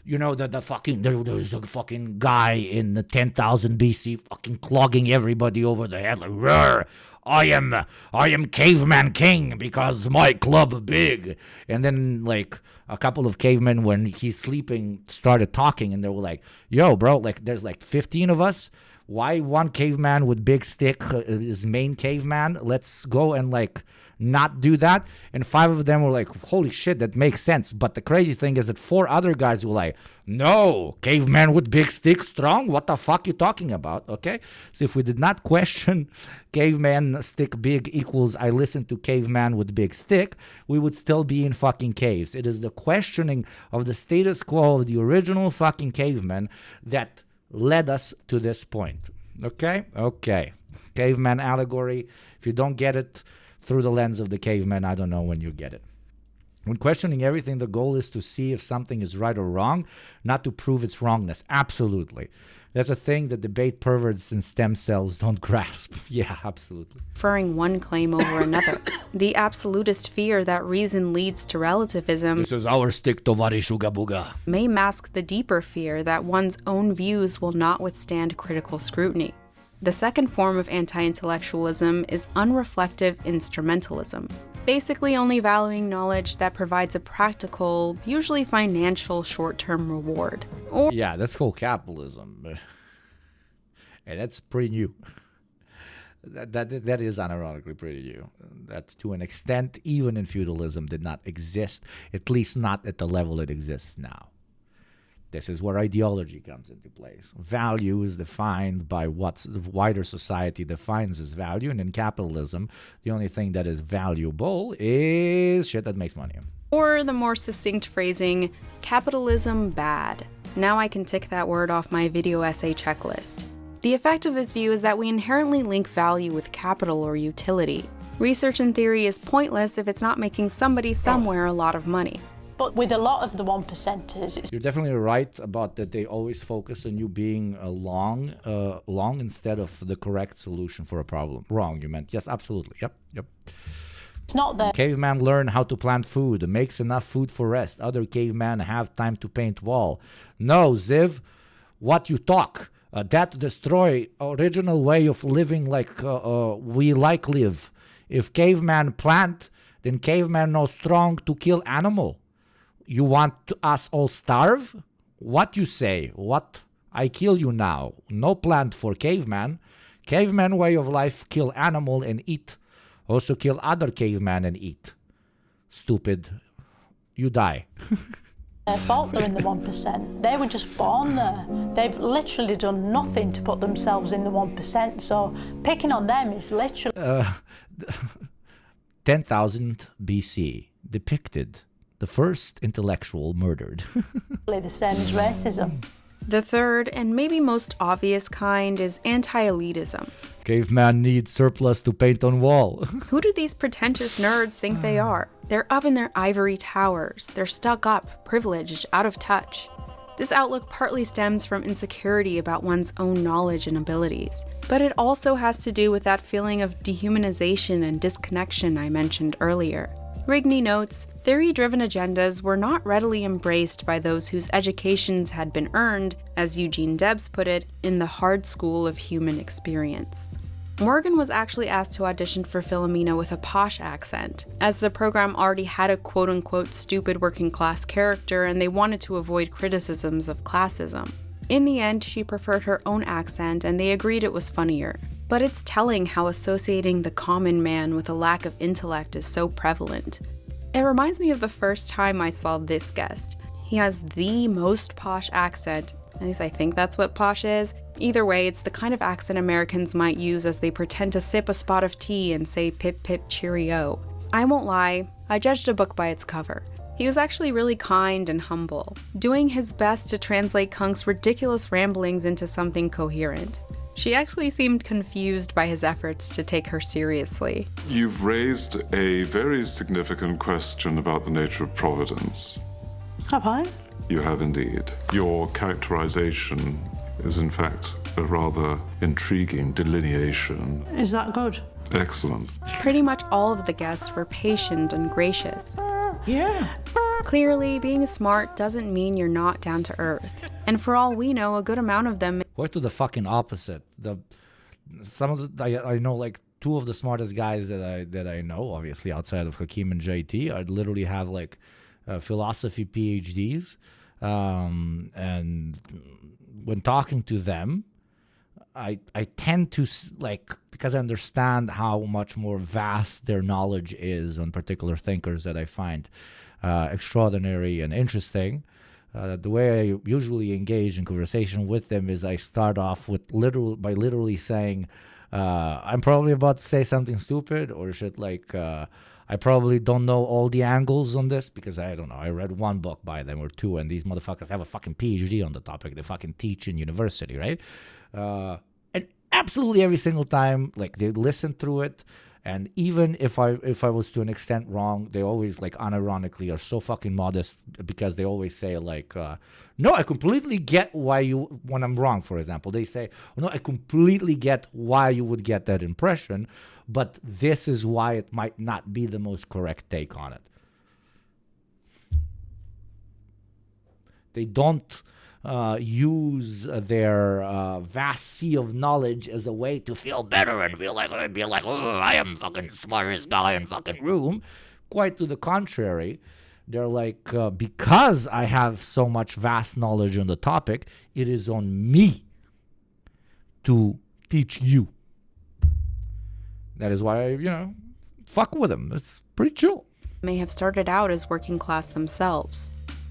you know, there's a fucking guy in the 10,000 BC fucking clogging everybody over the head like, "Roar, I am caveman king because my club big." And then like a couple of cavemen, when he's sleeping, started talking, and they were like, "Yo, bro, like there's like 15 of us. Why one caveman with big stick is main caveman? Let's go and like not do that." And 5 of them were like, "Holy shit, that makes sense." But the crazy thing is that 4 other guys were like, "No, caveman with big stick strong? What the fuck you talking about?" Okay? So if we did not question caveman stick big equals I listen to caveman with big stick, we would still be in fucking caves. It is the questioning of the status quo of the original fucking caveman that led us to this point. Okay? Okay. Caveman allegory. If you don't get it through the lens of the caveman, I don't know when you get it. When questioning everything, the goal is to see if something is right or wrong, not to prove its wrongness. Absolutely. That's a thing that debate perverts and stem cells don't grasp. Yeah, absolutely. Preferring one claim over another. The absolutist fear that reason leads to relativism. This is our stick, tovarish Uga Buga. May mask the deeper fear that one's own views will not withstand critical scrutiny. The second form of anti-intellectualism is unreflective instrumentalism, basically only valuing knowledge that provides a practical, usually financial short-term reward. Or yeah, that's called capitalism. And that's pretty new. That is unironically pretty new. That to an extent, even in feudalism, did not exist, at least not at the level it exists now. This is where ideology comes into place. Value is defined by what the wider society defines as value, and in capitalism, the only thing that is valuable is shit that makes money. Or the more succinct phrasing, capitalism bad. Now I can tick that word off my video essay checklist. The effect of this view is that we inherently link value with capital or utility. Research and theory is pointless if it's not making somebody somewhere a lot of money. But with a lot of the 1%ers, you're definitely right about that. They always focus on you being long instead of the correct solution for a problem. Wrong, you meant. Yes, absolutely. Yep. It's not there. Caveman learn how to plant food, makes enough food for rest. Other cavemen have time to paint wall. No, Ziv, what you talk? That destroy original way of living like we like live. If caveman plant, then caveman no strong to kill animal. You want us all starve? What you say? What? I kill you now. No plant for caveman. Caveman way of life, kill animal and eat. Also kill other caveman and eat. Stupid. You die. Their fault they're in the 1%. They were just born there. They've literally done nothing to put themselves in the 1%. So picking on them is literally... 10,000 BC depicted the first intellectual murdered. the same as racism. The third, and maybe most obvious kind, is anti-elitism. Caveman needs surplus to paint on wall. Who do these pretentious nerds think they are? They're up in their ivory towers. They're stuck up, privileged, out of touch. This outlook partly stems from insecurity about one's own knowledge and abilities, but it also has to do with that feeling of dehumanization and disconnection I mentioned earlier. Rigney notes, theory-driven agendas were not readily embraced by those whose educations had been earned, as Eugene Debs put it, in the hard school of human experience. Morgan was actually asked to audition for Philomena with a posh accent, as the program already had a quote-unquote stupid working-class character and they wanted to avoid criticisms of classism. In the end, she preferred her own accent and they agreed it was funnier. But it's telling how associating the common man with a lack of intellect is so prevalent. It reminds me of the first time I saw this guest. He has the most posh accent, at least I think that's what posh is. Either way, it's the kind of accent Americans might use as they pretend to sip a spot of tea and say pip pip cheerio. I won't lie, I judged a book by its cover. He was actually really kind and humble, doing his best to translate Kunk's ridiculous ramblings into something coherent. She actually seemed confused by his efforts to take her seriously. You've raised a very significant question about the nature of providence. Have I? You have indeed. Your characterization is in fact a rather intriguing delineation. Is that good? Excellent. Pretty much all of the guests were patient and gracious. Yeah. Clearly, being smart doesn't mean you're not down to earth. And for all we know, a good amount of them... Quite to the fucking opposite. I know like two of the smartest guys that I know, obviously outside of Hakeem and JT, I literally have like philosophy PhDs. And when talking to them, I tend to, like, because I understand how much more vast their knowledge is on particular thinkers that I find extraordinary and interesting. The way I usually engage in conversation with them is I start off with literally saying, I'm probably about to say something stupid or shit like, I probably don't know all the angles on this because I don't know. I read one book by them or two, and these motherfuckers have a fucking PhD on the topic. They fucking teach in university, right? And absolutely every single time, like, they listen through it. And even if I was to an extent wrong, they always, like, unironically are so fucking modest because they always say, like, no, I completely get why you, when I'm wrong, for example, they say, no, I completely get why you would get that impression, but this is why it might not be the most correct take on it. They don't use their vast sea of knowledge as a way to feel better and be like, oh, I am fucking smartest guy in fucking room. Quite to the contrary, they're like, because I have so much vast knowledge on the topic, it is on me to teach you. That is why I, fuck with them. It's pretty chill. May have started out as working class themselves.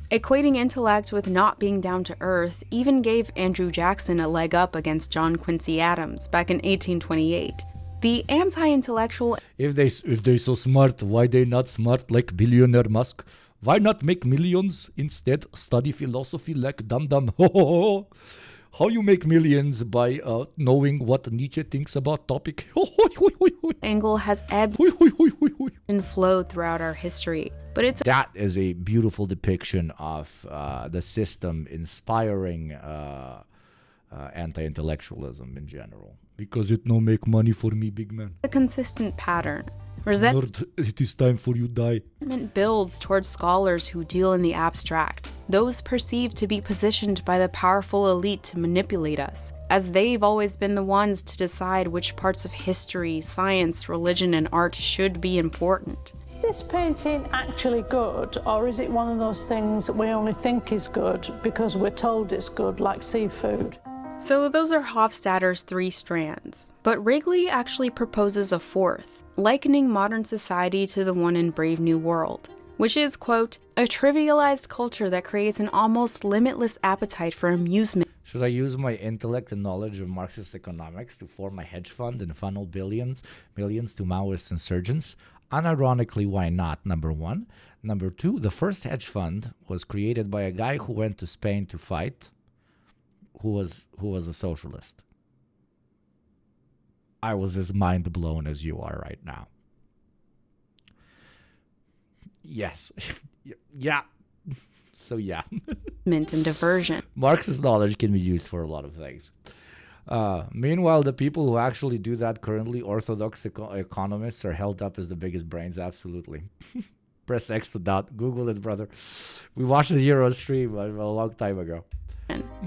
Equating intellect with not being down to earth even gave Andrew Jackson a leg up against John Quincy Adams back in 1828. The anti-intellectual... If they so smart, why they not smart like billionaire Musk? Why not make millions? Instead, study philosophy like dum-dum. How you make millions by knowing what Nietzsche thinks about topic. Angle has ebbed and flowed throughout our history. But that is a beautiful depiction of the system inspiring anti-intellectualism in general. Because it no make money for me, big man. A consistent pattern. It is time for you die. Resentment builds towards scholars who deal in the abstract, those perceived to be positioned by the powerful elite to manipulate us, as they've always been the ones to decide which parts of history, science, religion, and art should be important. Is this painting actually good, or is it one of those things that we only think is good because we're told it's good, like seafood? So those are Hofstadter's 3 strands, but Wrigley actually proposes a 4th, likening modern society to the one in Brave New World, which is, quote, a trivialized culture that creates an almost limitless appetite for amusement. Should I use my intellect and knowledge of Marxist economics to form a hedge fund and funnel millions to Maoist insurgents? Unironically, why not, number 1. Number 2, the first hedge fund was created by a guy who went to Spain to fight, who was a socialist. I was as mind blown as you are right now. Yes. Yeah. So yeah. And diversion. Marxist knowledge can be used for a lot of things. Meanwhile, the people who actually do that currently, orthodox economists, are held up as the biggest brains. Absolutely. Press X to doubt. Google it, brother. We watched it here on stream a long time ago.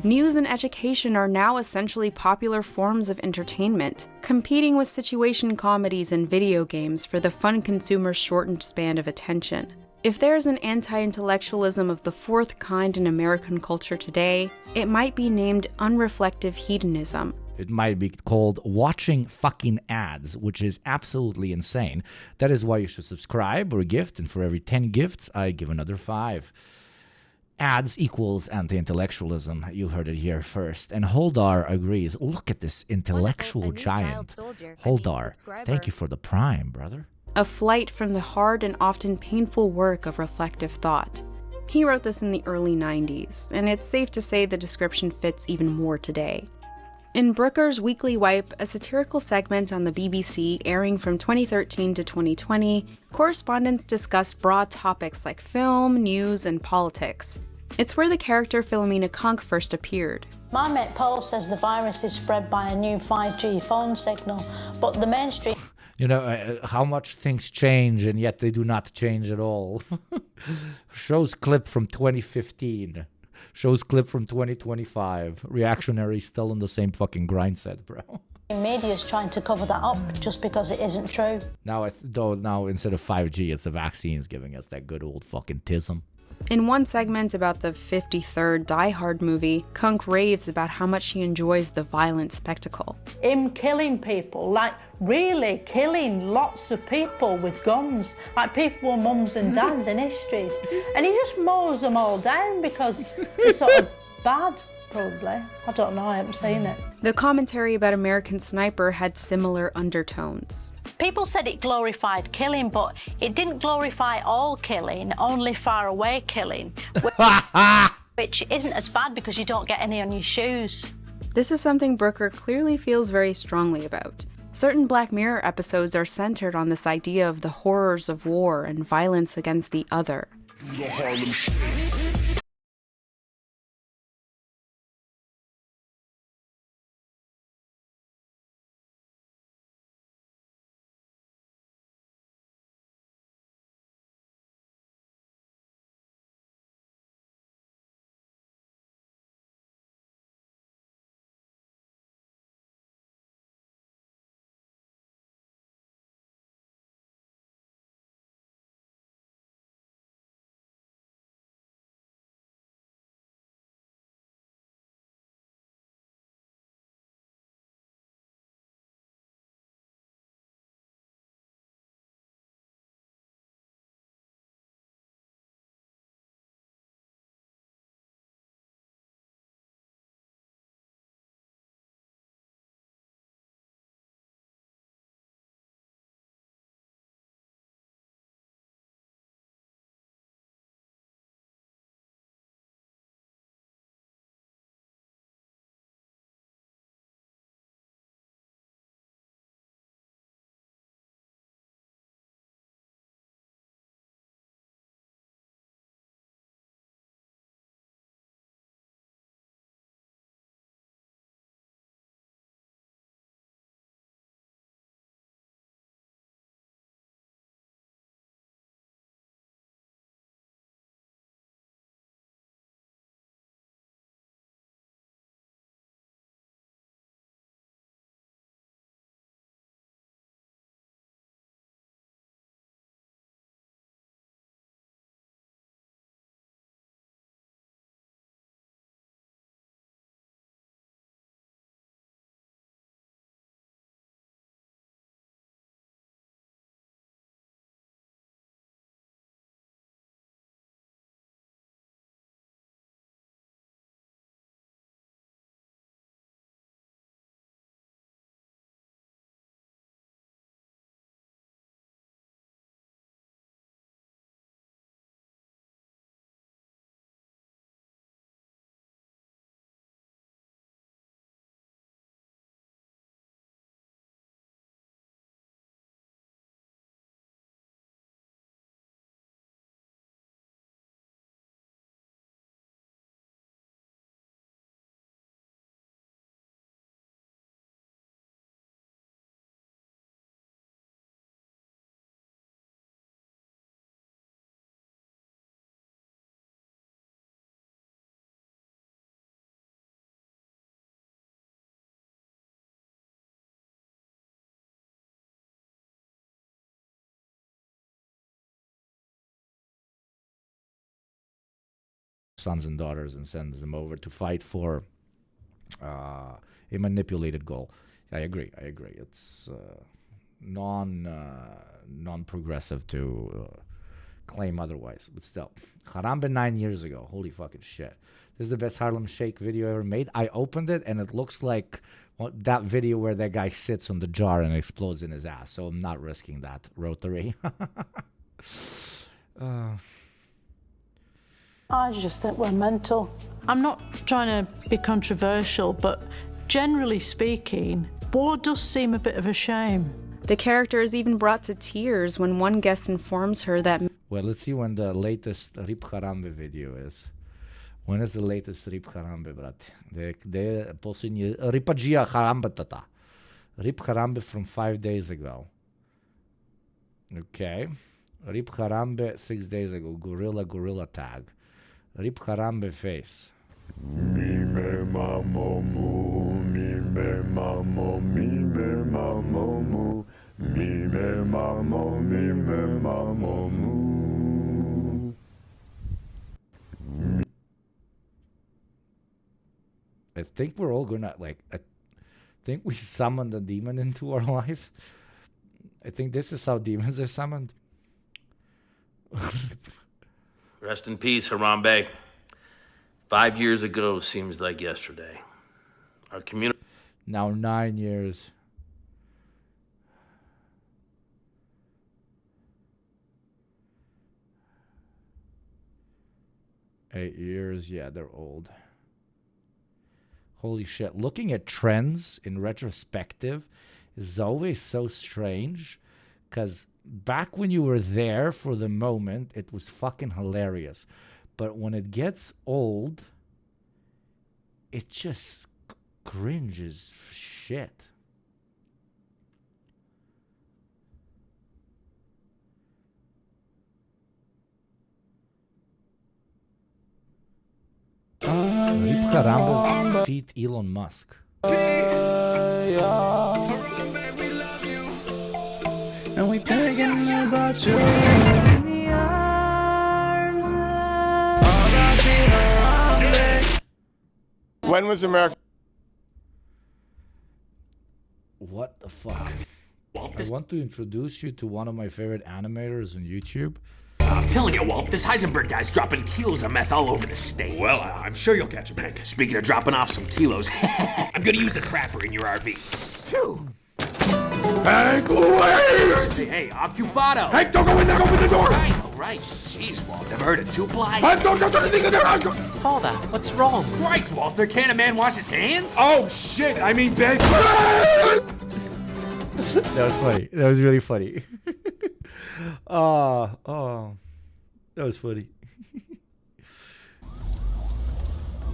News and education are now essentially popular forms of entertainment, competing with situation comedies and video games for the fun consumer's shortened span of attention. If there's an anti-intellectualism of the 4th kind in American culture today, it might be named unreflective hedonism. It might be called watching fucking ads, which is absolutely insane. That is why you should subscribe or gift, and for every 10 gifts, I give another 5. Ads equals anti-intellectualism. You heard it here first. And Holdar agrees. Look at this intellectual giant. Holdar, thank you for the prime, brother. A flight from the hard and often painful work of reflective thought. He wrote this in the early 90s, and it's safe to say the description fits even more today. In Brooker's Weekly Wipe, a satirical segment on the BBC airing from 2013 to 2020, correspondents discussed broad topics like film, news, and politics. It's where the character Philomena Kunk first appeared. My mate Paul says the virus is spread by a new 5G phone signal, but the mainstream... You know, how much things change, and yet they do not change at all. Shows clip from 2015. Shows clip from 2025. Reactionary still in the same fucking grind set, bro. Media is trying to cover that up just because it isn't true. Now, now instead of 5G, it's the vaccines giving us that good old fucking tism. In one segment about the 53rd Die Hard movie, Kunk raves about how much he enjoys the violent spectacle. Him killing people, like really killing lots of people with guns, like people with mums and dads in histories. And he just mows them all down because they're sort of bad, probably. I don't know, I haven't seen it. The commentary about American Sniper had similar undertones. People said it glorified killing, but it didn't glorify all killing, only far away killing. Which isn't as bad because you don't get any on your shoes. This is something Brooker clearly feels very strongly about. Certain Black Mirror episodes are centered on this idea of the horrors of war and violence against the other. sons and daughters and sends them over to fight for a manipulated goal. I agree. It's non-progressive to claim otherwise, but still. Harambe 9 years ago. Holy fucking shit. This is the best Harlem Shake video ever made. I opened it and it looks like that video where that guy sits on the jar and explodes in his ass. So I'm not risking that. Rotary. I just think we're mental. I'm not trying to be controversial, but generally speaking, war does seem a bit of a shame. The character is even brought to tears when one guest informs her that... Well, let's see when the latest Rip Harambe video is. When is the latest Rip Harambe, brat? The poslednji Ripađija Harambe tata. Rip Harambe from 5 days ago. Okay. Rip Harambe 6 days ago. Gorilla tag. Rip Harambe face. Mime mamomu, mime mamo, mime mamomu, mime mamo, mime mamomu. I think we're all gonna, I think we summoned a demon into our lives. I think this is how demons are summoned. Rest in peace, Harambe. 5 years ago seems like yesterday. Our community... Now 9 years. Eight years, yeah, they're old. Holy shit. Looking at trends in retrospective is always so strange, because back when you were there for the moment, it was fucking hilarious. But when it gets old, it just cringes shit. Rip Harambe feat Elon Musk. And we thinking about you. When was America? What the fuck? I want to introduce you to one of my favorite animators on YouTube. I'm telling you, Walt, this Heisenberg guy's dropping kilos of meth all over the state. Well, I'm sure you'll catch him, Hank. Speaking of dropping off some kilos, I'm gonna use the crapper in your RV. Phew. Hank, wait! Hey, occupado! Hank, don't go in there, open the door! All right. Jeez, Walt, ever heard of two-ply? Hank, don't touch anything in there! Father, what's wrong? Christ, Walter, can't a man wash his hands? Oh, shit, I mean, Ben. That was funny. That was really funny. Oh, that was funny.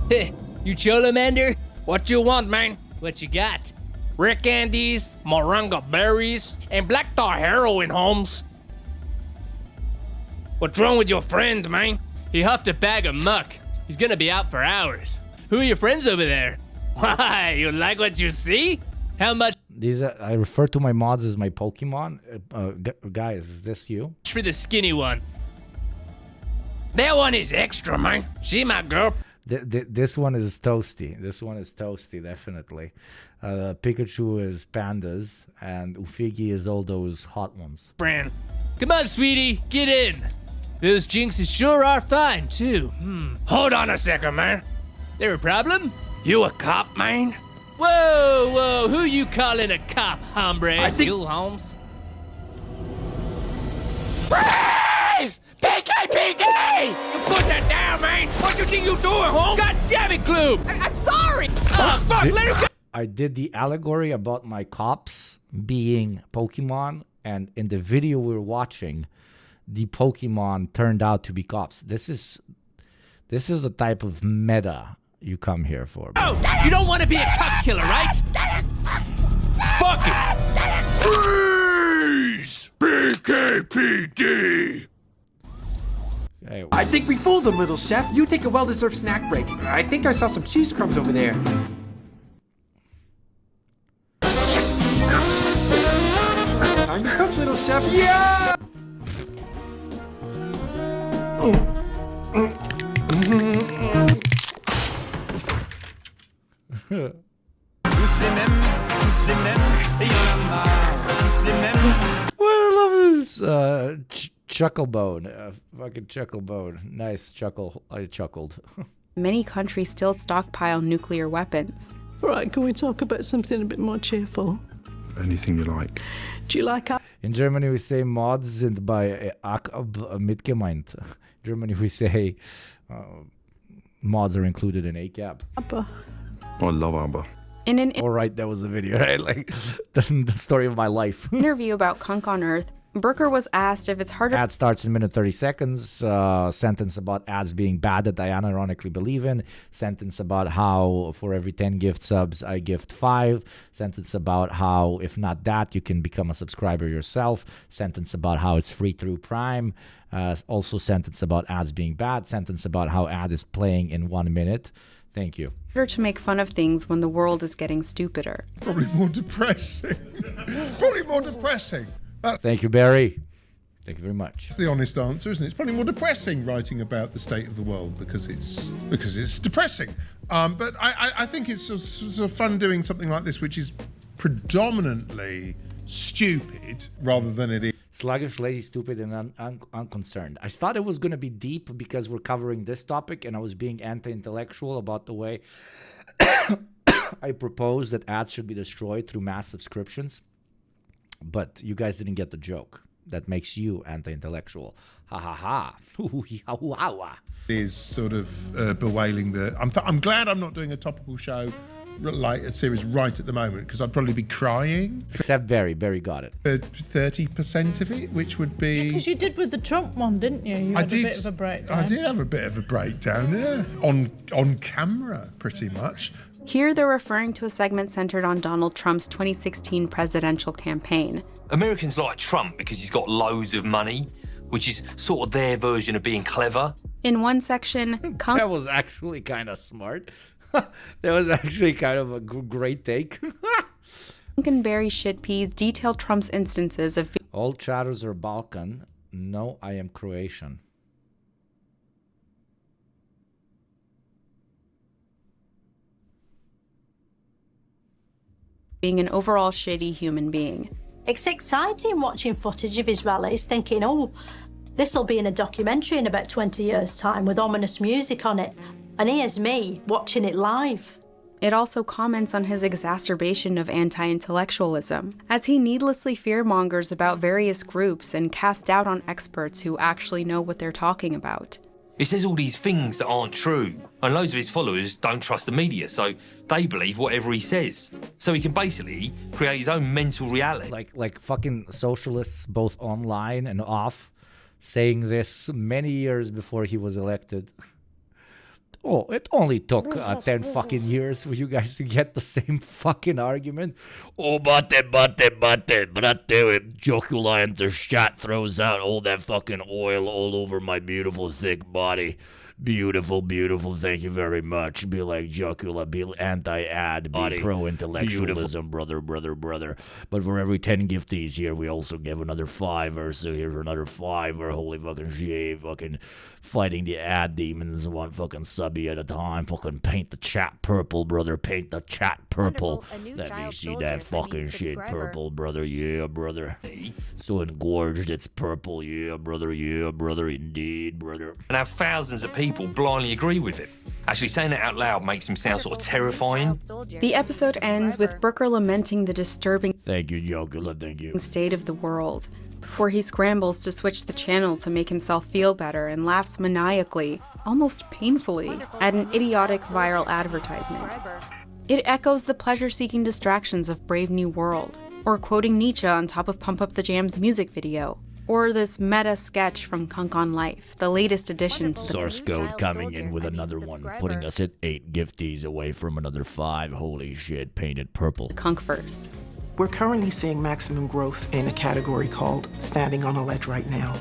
Hey, you Cholomander? What you want, man? What you got? Rick candies, moringa berries, and black tar heroin, Holmes. What's wrong with your friend, man? He huffed a bag of muck. He's gonna be out for hours. Who are your friends over there? Why, you like what you see? How much? These I refer to my mods as my Pokemon. Guys, is this you? For the skinny one. That one is extra, man. She my girl. This one is toasty. This one is toasty, definitely. Pikachu is pandas, and Ufigi is all those hot ones. Bran. Come on, sweetie, get in. Those jinxes sure are fine, too. Hold on a second, man. There a problem? You a cop, man? Whoa, who you calling a cop, hombre? I think... You, Holmes? Freeze! PKPD! You put that down, man! What you think you doing, Holmes? God damn it, Gloob! I'm sorry! Oh, fuck, let him go! I did the allegory about my cops being Pokemon, and in the video we were watching, the Pokemon turned out to be cops. This is the type of meta you come here for. Oh, you don't want to be a cop killer, right? Fuck it! Freeze! PKPD! Hey, I think we fooled them, little chef. You take a well-deserved snack break. I think I saw some cheese crumbs over there. Time to cook, little chef. Yeah! I love this chucklebone. Fucking chucklebone. Nice chuckle. I chuckled. Many countries still stockpile nuclear weapons. Right, can we talk about something a bit more cheerful? Anything you like. Do you like... In Germany, we say mods sind bei mitgemeint. In Germany, we say mods are included in ACAB. ABBA. I love ABBA. In an All right, that was a video, right? Like the story of my life. interview about Kunk on Earth, Brooker was asked if it's harder. Ad starts in a minute 30 seconds. Sentence about ads being bad that I unironically believe in. Sentence about how for every 10 gift subs, I gift 5. Sentence about how, if not that, you can become a subscriber yourself. Sentence about how it's free through Prime. Also sentence about ads being bad. Sentence about how ad is playing in 1 minute. Thank you. Harder to make fun of things when the world is getting stupider. Probably more depressing. Probably more depressing. Thank you, Barry. Thank you very much. That's the honest answer, isn't it? It's probably more depressing writing about the state of the world because it's depressing. But I think it's sort of fun doing something like this, which is predominantly stupid rather than it is. Sluggish, lazy, stupid, and unconcerned. I thought it was going to be deep because we're covering this topic, and I was being anti-intellectual about the way I proposed that ads should be destroyed through mass subscriptions. But you guys didn't get the joke. That makes you anti-intellectual. Ha ha ha. Is sort of bewailing the... I'm glad I'm not doing a topical show, like a series right at the moment, because I'd probably be crying. Except Barry got it. 30% of it, which would be... Because you did with the Trump one, didn't you? You had a bit of a breakdown. I did have a bit of a breakdown, yeah. On camera, pretty much. Here they're referring to a segment centered on Donald Trump's 2016 presidential campaign. Americans like Trump because he's got loads of money, which is sort of their version of being clever. In one section, that was actually kind of smart. That was actually kind of a great take. Kunk and Barry Shitpeas detail Trump's instances of all chatters are Balkan. No, I am Croatian. being an overall shitty human being. It's exciting watching footage of his rallies, thinking, oh, this'll be in a documentary in about 20 years' time with ominous music on it. And here's me watching it live. It also comments on his exacerbation of anti-intellectualism, as he needlessly fearmongers about various groups and casts doubt on experts who actually know what they're talking about. He says all these things that aren't true, and loads of his followers don't trust the media, so they believe whatever he says. So he can basically create his own mental reality. Like fucking socialists, both online and off, saying this many years before he was elected. Oh, it only took 10 fucking years for you guys to get the same fucking argument. Oh, but Jocula enters shot, throws out all that fucking oil all over my beautiful thick body. Beautiful, beautiful, thank you very much. Be like Jocula, be anti-ad, be pro-intellectualism, brother. But for every 10 gifties here, we also give another $5, so here's another $5, holy fucking shit, fucking fighting the ad demons, one fucking subby at a time, fucking paint the chat purple, brother, paint the chat purple. Let me see that fucking shit purple, brother, yeah, brother. So engorged, it's purple, yeah, brother, indeed, brother. And have thousands of people blindly agree with him. Actually, saying it out loud makes him sound sort of terrifying. The episode ends with Brooker lamenting the disturbing thank you, Jocula, thank you. State of the world, before he scrambles to switch the channel to make himself feel better and laughs maniacally, almost painfully, at an idiotic viral advertisement. It echoes the pleasure-seeking distractions of Brave New World, or quoting Nietzsche on top of Pump Up the Jam's music video, or this meta sketch from Kunk on Life, the latest addition to the Source Code coming in with another one, putting us at 8 gifties away from another 5. Holy shit, painted purple. Kunkverse. We're currently seeing maximum growth in a category called Standing on a Ledge right now.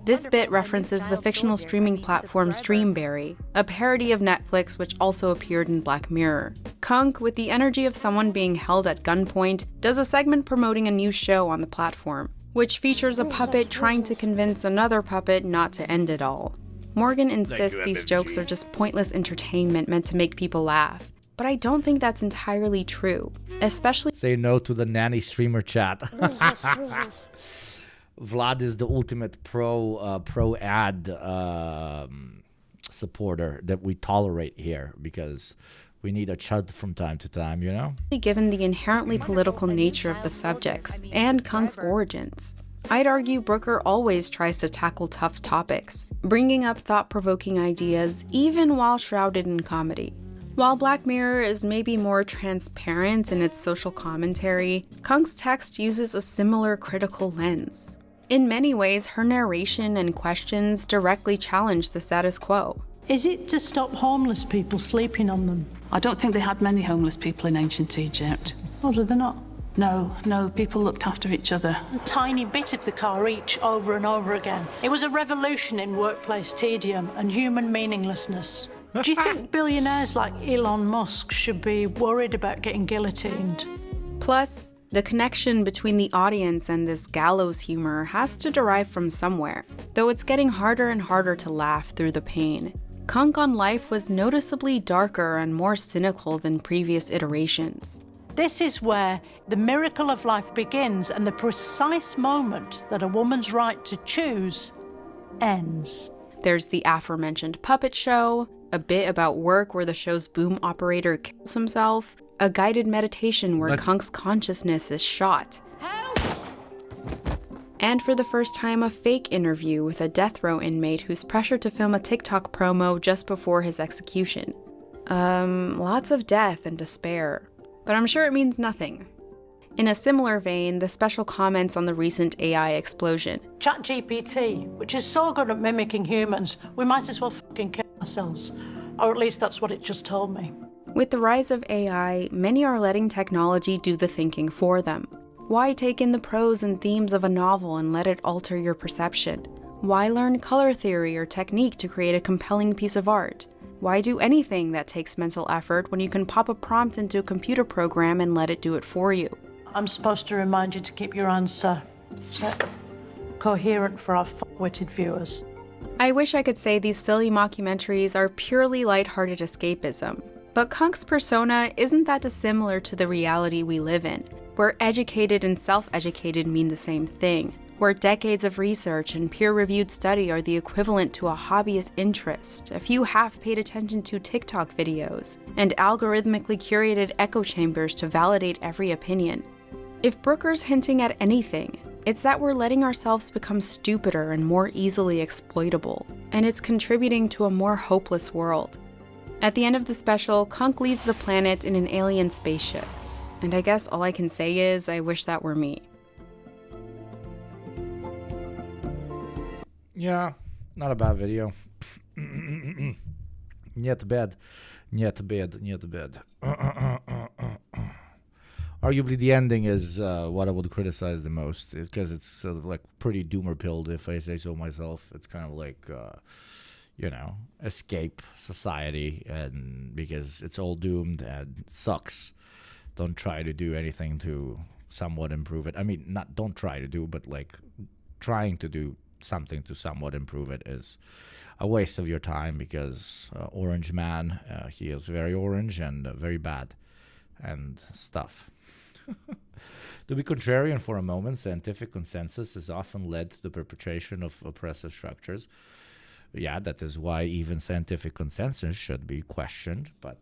This bit references the fictional streaming platform Streamberry, a parody of Netflix which also appeared in Black Mirror. Kunk, with the energy of someone being held at gunpoint, does a segment promoting a new show on the platform, which features a puppet trying to convince another puppet not to end it all. Morgan insists these jokes are just pointless entertainment meant to make people laugh, but I don't think that's entirely true, especially— Say no to the nanny streamer chat. Vlad is the ultimate pro ad supporter that we tolerate here because we need a chud from time to time, you know? Given the inherently political nature of the subjects and Kunk's origins. I'd argue Brooker always tries to tackle tough topics, bringing up thought-provoking ideas even while shrouded in comedy. While Black Mirror is maybe more transparent in its social commentary, Kunk's text uses a similar critical lens. In many ways, her narration and questions directly challenge the status quo. Is it to stop homeless people sleeping on them? I don't think they had many homeless people in ancient Egypt. Oh, did they not? No, people looked after each other. A tiny bit of the car each, over and over again. It was a revolution in workplace tedium and human meaninglessness. Do you think billionaires like Elon Musk should be worried about getting guillotined? Plus, the connection between the audience and this gallows humor has to derive from somewhere, though it's getting harder and harder to laugh through the pain. Kunk on Life was noticeably darker and more cynical than previous iterations. This is where the miracle of life begins and the precise moment that a woman's right to choose ends. There's the aforementioned puppet show, a bit about work where the show's boom operator kills himself, a guided meditation where Kunk's consciousness is shot. Help! And for the first time, a fake interview with a death row inmate who's pressured to film a TikTok promo just before his execution. Lots of death and despair. But I'm sure it means nothing. In a similar vein, the special comments on the recent AI explosion. ChatGPT, which is so good at mimicking humans, we might as well fucking kill ourselves. Or at least that's what it just told me. With the rise of AI, many are letting technology do the thinking for them. Why take in the prose and themes of a novel and let it alter your perception? Why learn color theory or technique to create a compelling piece of art? Why do anything that takes mental effort when you can pop a prompt into a computer program and let it do it for you? I'm supposed to remind you to keep your answer coherent for our fuck-witted viewers. I wish I could say these silly mockumentaries are purely lighthearted escapism, but Kunk's persona isn't that dissimilar to the reality we live in, where educated and self-educated mean the same thing, where decades of research and peer-reviewed study are the equivalent to a hobbyist interest, a few half-paid attention to TikTok videos, and algorithmically curated echo chambers to validate every opinion. If Brooker's hinting at anything, it's that we're letting ourselves become stupider and more easily exploitable, and it's contributing to a more hopeless world. At the end of the special, Kunk leaves the planet in an alien spaceship, and I guess all I can say is I wish that were me. Yeah, not a bad video. Not bad. Arguably, the ending is what I would criticize the most, because it's sort of like pretty doomer-pilled, if I say so myself. It's kind of like, escape society, and because it's all doomed and sucks. Don't try to do anything to somewhat improve it. I mean, not don't try to do, but like trying to do something to somewhat improve it is a waste of your time, because Orange Man, he is very orange and very bad and stuff. To be contrarian for a moment, scientific consensus has often led to the perpetration of oppressive structures. Yeah, that is why even scientific consensus should be questioned, but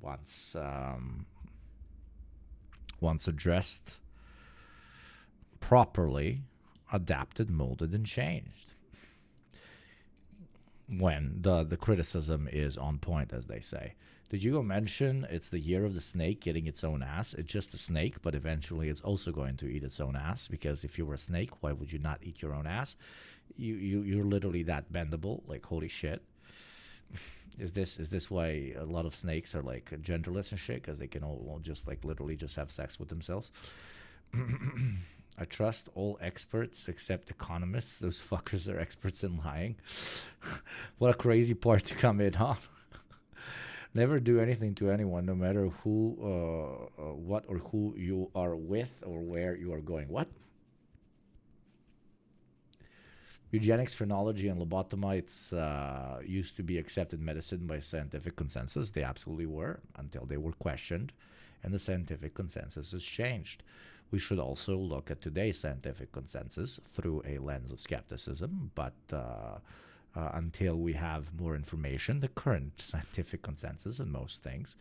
once addressed properly, adapted, molded, and changed. When the criticism is on point, as they say. Did you mention it's the year of the snake getting its own ass? It's just a snake, but eventually it's also going to eat its own ass, because if you were a snake, why would you not eat your own ass? You're literally that bendable, like holy shit. Is this why a lot of snakes are like genderless and shit, because they can all just like literally just have sex with themselves? I trust all experts except economists. Those fuckers are experts in lying. What a crazy part to come in, huh? Never do anything to anyone, no matter who, what or who you are with or where you are going. What? Eugenics, phrenology, and lobotomites used to be accepted medicine by scientific consensus. They absolutely were, until they were questioned, and the scientific consensus has changed. We should also look at today's scientific consensus through a lens of skepticism, but until we have more information, the current scientific consensus on most things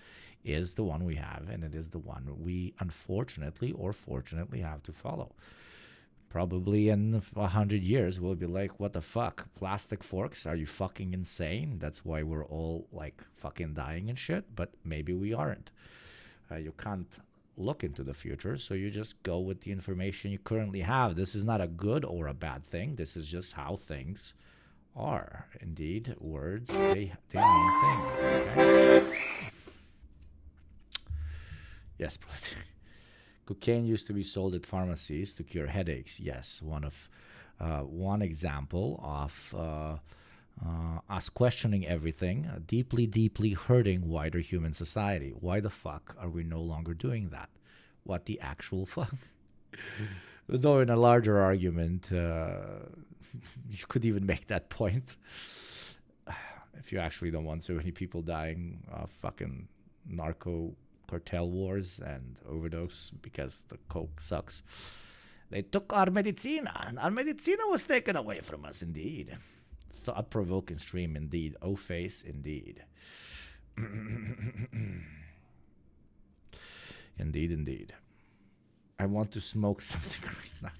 is the one we have, and it is the one we unfortunately or fortunately have to follow. Probably in 100 years, we'll be like, what the fuck? Plastic forks? Are you fucking insane? That's why we're all like fucking dying and shit, but maybe we aren't. You can't look into the future, so you just go with the information you currently have. This is not a good or a bad thing. This is just how things are. Indeed, words, they mean things. Okay? Yes, but cocaine used to be sold at pharmacies to cure headaches. Yes, one example of us questioning everything, deeply, deeply hurting wider human society. Why the fuck are we no longer doing that? What the actual fuck? Though in a larger argument, you could even make that point. If you actually don't want so many people dying of fucking narco cartel wars and overdose because the coke sucks. They took our medicina, and our medicina was taken away from us, indeed. Thought-provoking stream, indeed. Oh, face, indeed. Indeed, indeed. I want to smoke something right now.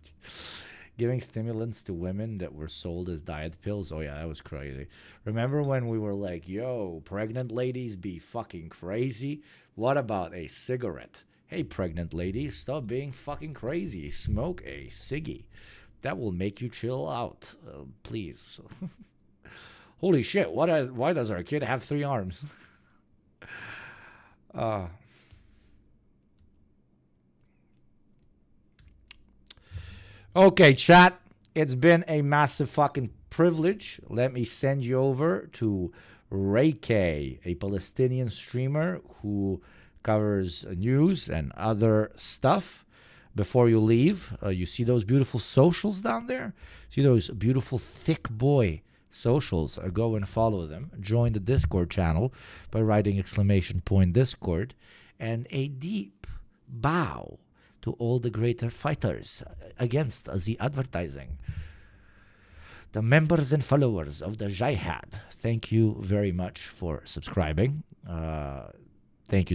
Giving stimulants to women that were sold as diet pills. Oh, yeah, that was crazy. Remember when we were like, yo, pregnant ladies be fucking crazy? What about a cigarette? Hey, pregnant ladies, stop being fucking crazy. Smoke a ciggy. That will make you chill out. Please. Holy shit, why does our kid have 3 arms? Okay, chat. It's been a massive fucking privilege. Let me send you over to Ray K, a Palestinian streamer who covers news and other stuff. Before you leave, you see those beautiful socials down there? See those beautiful thick boy socials? Go and follow them. Join the Discord channel by writing !Discord. And a deep bow to all the greater fighters against the advertising. The members and followers of the Jihad, thank you very much for subscribing. Thank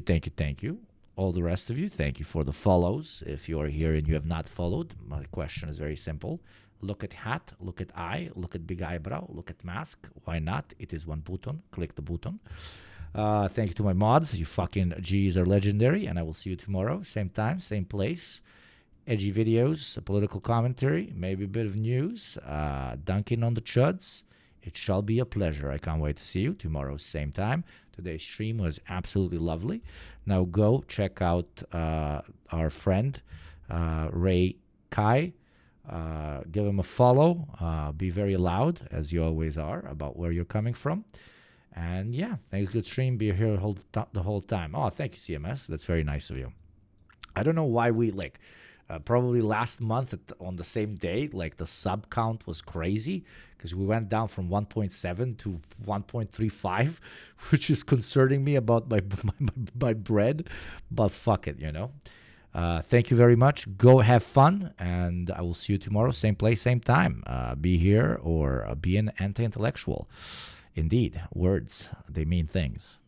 you. All the rest of you, thank you for the follows. If you are here and you have not followed, my question is very simple. Look at hat, look at eye, look at big eyebrow, look at mask. Why not? It is one button. Click the button. Thank you to my mods. You fucking G's are legendary. And I will see you tomorrow. Same time, same place. Edgy videos, political commentary, maybe a bit of news. Dunking on the chuds. It shall be a pleasure. I can't wait to see you tomorrow, same time. Today's stream was absolutely lovely. Now go check out our friend, Ray Kai. Give him a follow. Be very loud, as you always are, about where you're coming from. And yeah, thanks, good stream. Be here the whole time. Oh, thank you, CMS. That's very nice of you. I don't know why we probably last month on the same day, the sub count was crazy because we went down from 1.7 to 1.35, which is concerning me about my bread. But fuck it, Thank you very much. Go have fun, and I will see you tomorrow, same place, same time. Be here or be an anti-intellectual. Indeed, words, they mean things.